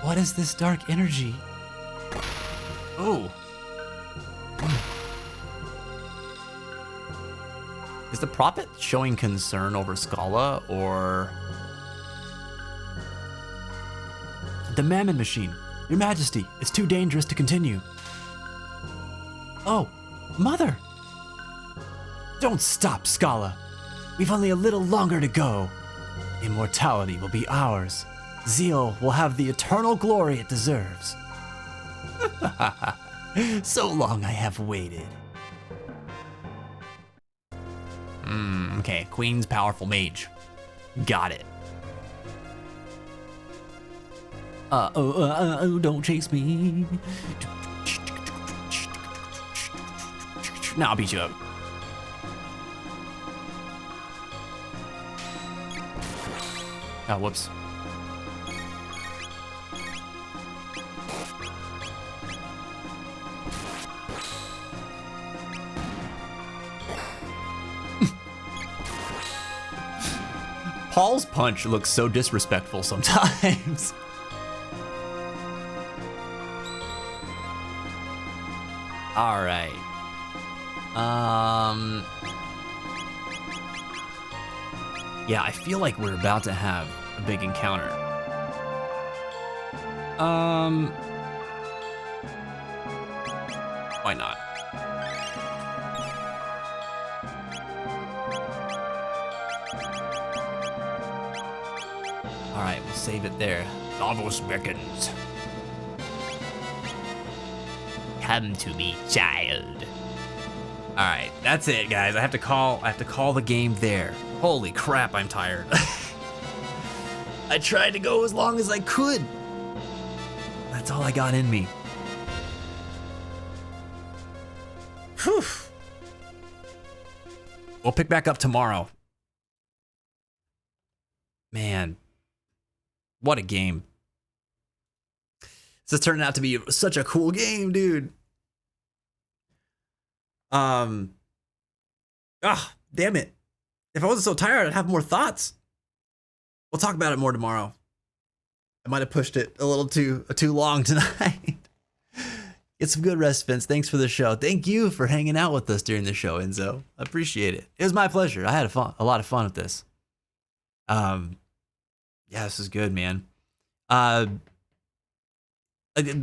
What is this dark energy? Oh. Is the prophet showing concern over Scala, or... The Mammon machine. Your Majesty, it's too dangerous to continue. Oh, Mother! Don't stop, Scala. We've only a little longer to go. Immortality will be ours. Zeal will have the eternal glory it deserves. So long I have waited. Okay, Queen's powerful mage. Got it. Don't chase me. Nah, I'll beat you up. Oh, whoops. Paul's punch looks so disrespectful sometimes. All right. Yeah, I feel like we're about to have a big encounter. Why not? All right, we'll save it there. Davos beckons. Come to me, child. All right, that's it, guys. I have to call the game there. Holy crap, I'm tired. I tried to go as long as I could. That's all I got in me. Whew. We'll pick back up tomorrow. Man, what a game. This is turning out to be such a cool game, dude. Damn it. If I wasn't so tired, I'd have more thoughts. We'll talk about it more tomorrow. I might have pushed it a little too long tonight. Get some good rest, Vince. Thanks for the show. Thank you for hanging out with us during the show, Enzo. I appreciate it. It was my pleasure. I had a lot of fun with this. Yeah, this is good, man.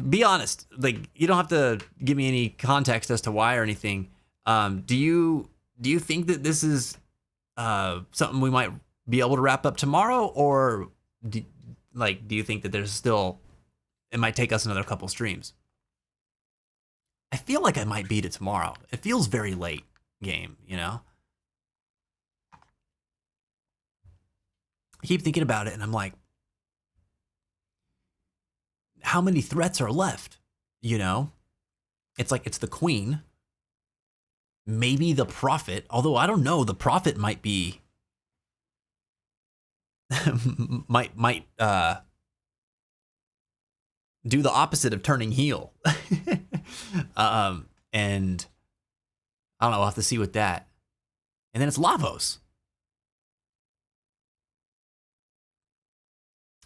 Be honest. Like, you don't have to give me any context as to why or anything. Do you think that this is something we might be able to wrap up tomorrow, or do you think that there's still, it might take us another couple streams? I feel like I might beat it tomorrow. It feels very late game, you know? I keep thinking about it and I'm like, how many threats are left? You know? It's like, it's the queen, maybe the prophet, although I don't know, the prophet might be might do the opposite of turning heel. And I don't know, we'll have to see with that. And then it's Lavos.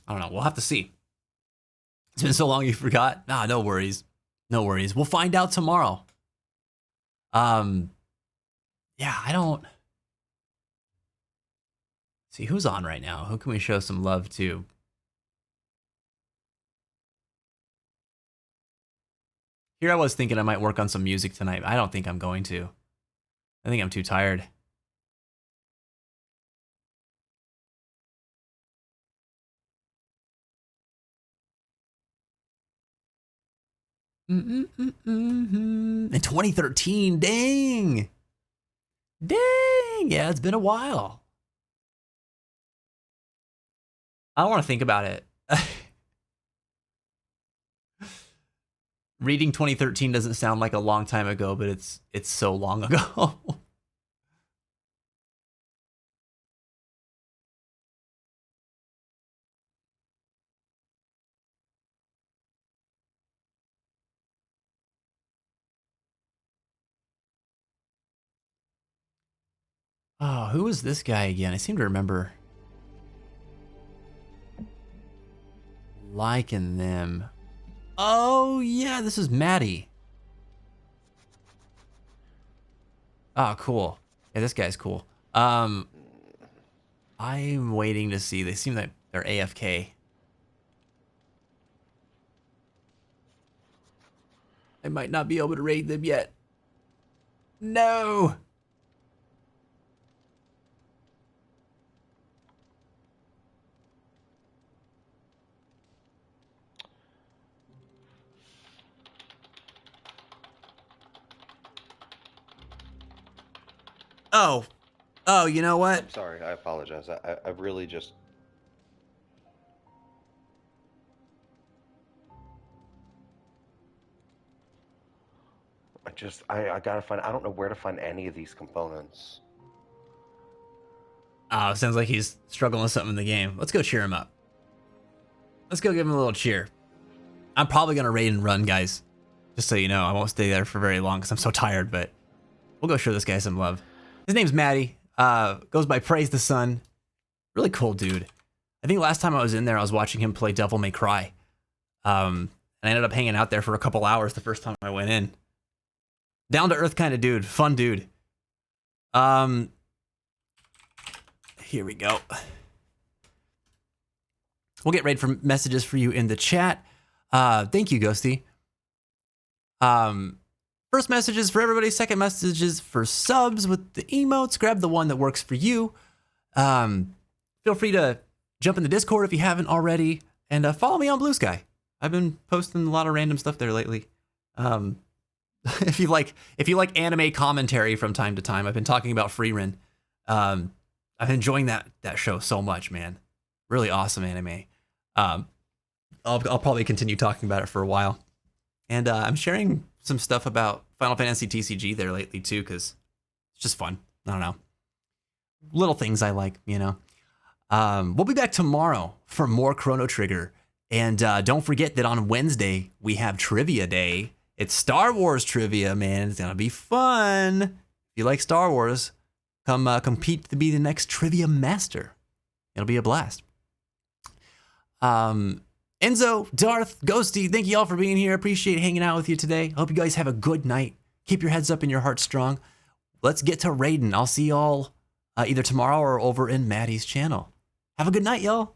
I don't know, we'll have to see. It's been so long you forgot. Nah, no worries. No worries. We'll find out tomorrow. Yeah, I don't see who's on right now. Who can we show some love to? Here I was thinking I might work on some music tonight. I don't think I'm going to. I think I'm too tired. In 2013, dang. Dang, yeah, it's been a while. I don't want to think about it. Reading 2013 doesn't sound like a long time ago, but it's so long ago. Oh, who was this guy again? I seem to remember liking them. Oh, yeah, this is Maddie. Oh, cool. Yeah, this guy's cool. I'm waiting to see. They seem like they're AFK. I might not be able to raid them yet. No. Oh, you know what? I'm sorry. I apologize. I really just. I gotta find. I don't know where to find any of these components. Oh, sounds like he's struggling with something in the game. Let's go cheer him up. Let's go give him a little cheer. I'm probably gonna raid and run, guys. Just so you know, I won't stay there for very long because I'm so tired, but we'll go show this guy some love. His name's Maddie. Goes by Praise the Sun. Really cool dude. I think last time I was in there, I was watching him play Devil May Cry. And I ended up hanging out there for a couple hours the first time I went in. Down to earth kind of dude. Fun dude. Here we go. We'll get ready for messages for you in the chat. Thank you, Ghosty. First messages for everybody. Second messages for subs with the emotes. Grab the one that works for you. Feel free to jump in the Discord if you haven't already, and follow me on Blue Sky. I've been posting a lot of random stuff there lately. If you like anime commentary from time to time, I've been talking about Frieren. I've been enjoying that show so much, man. Really awesome anime. I'll probably continue talking about it for a while. And I'm sharing some stuff about Final Fantasy TCG there lately too, because it's just fun. I don't know. Little things I like, you know. We'll be back tomorrow for more Chrono Trigger. And don't forget that on Wednesday, we have Trivia Day. It's Star Wars trivia, man. It's going to be fun. If you like Star Wars, come compete to be the next trivia master. It'll be a blast. Enzo, Darth, Ghosty, thank you all for being here. Appreciate hanging out with you today. Hope you guys have a good night. Keep your heads up and your hearts strong. Let's get to Raiden. I'll see y'all either tomorrow or over in Maddie's channel. Have a good night, y'all.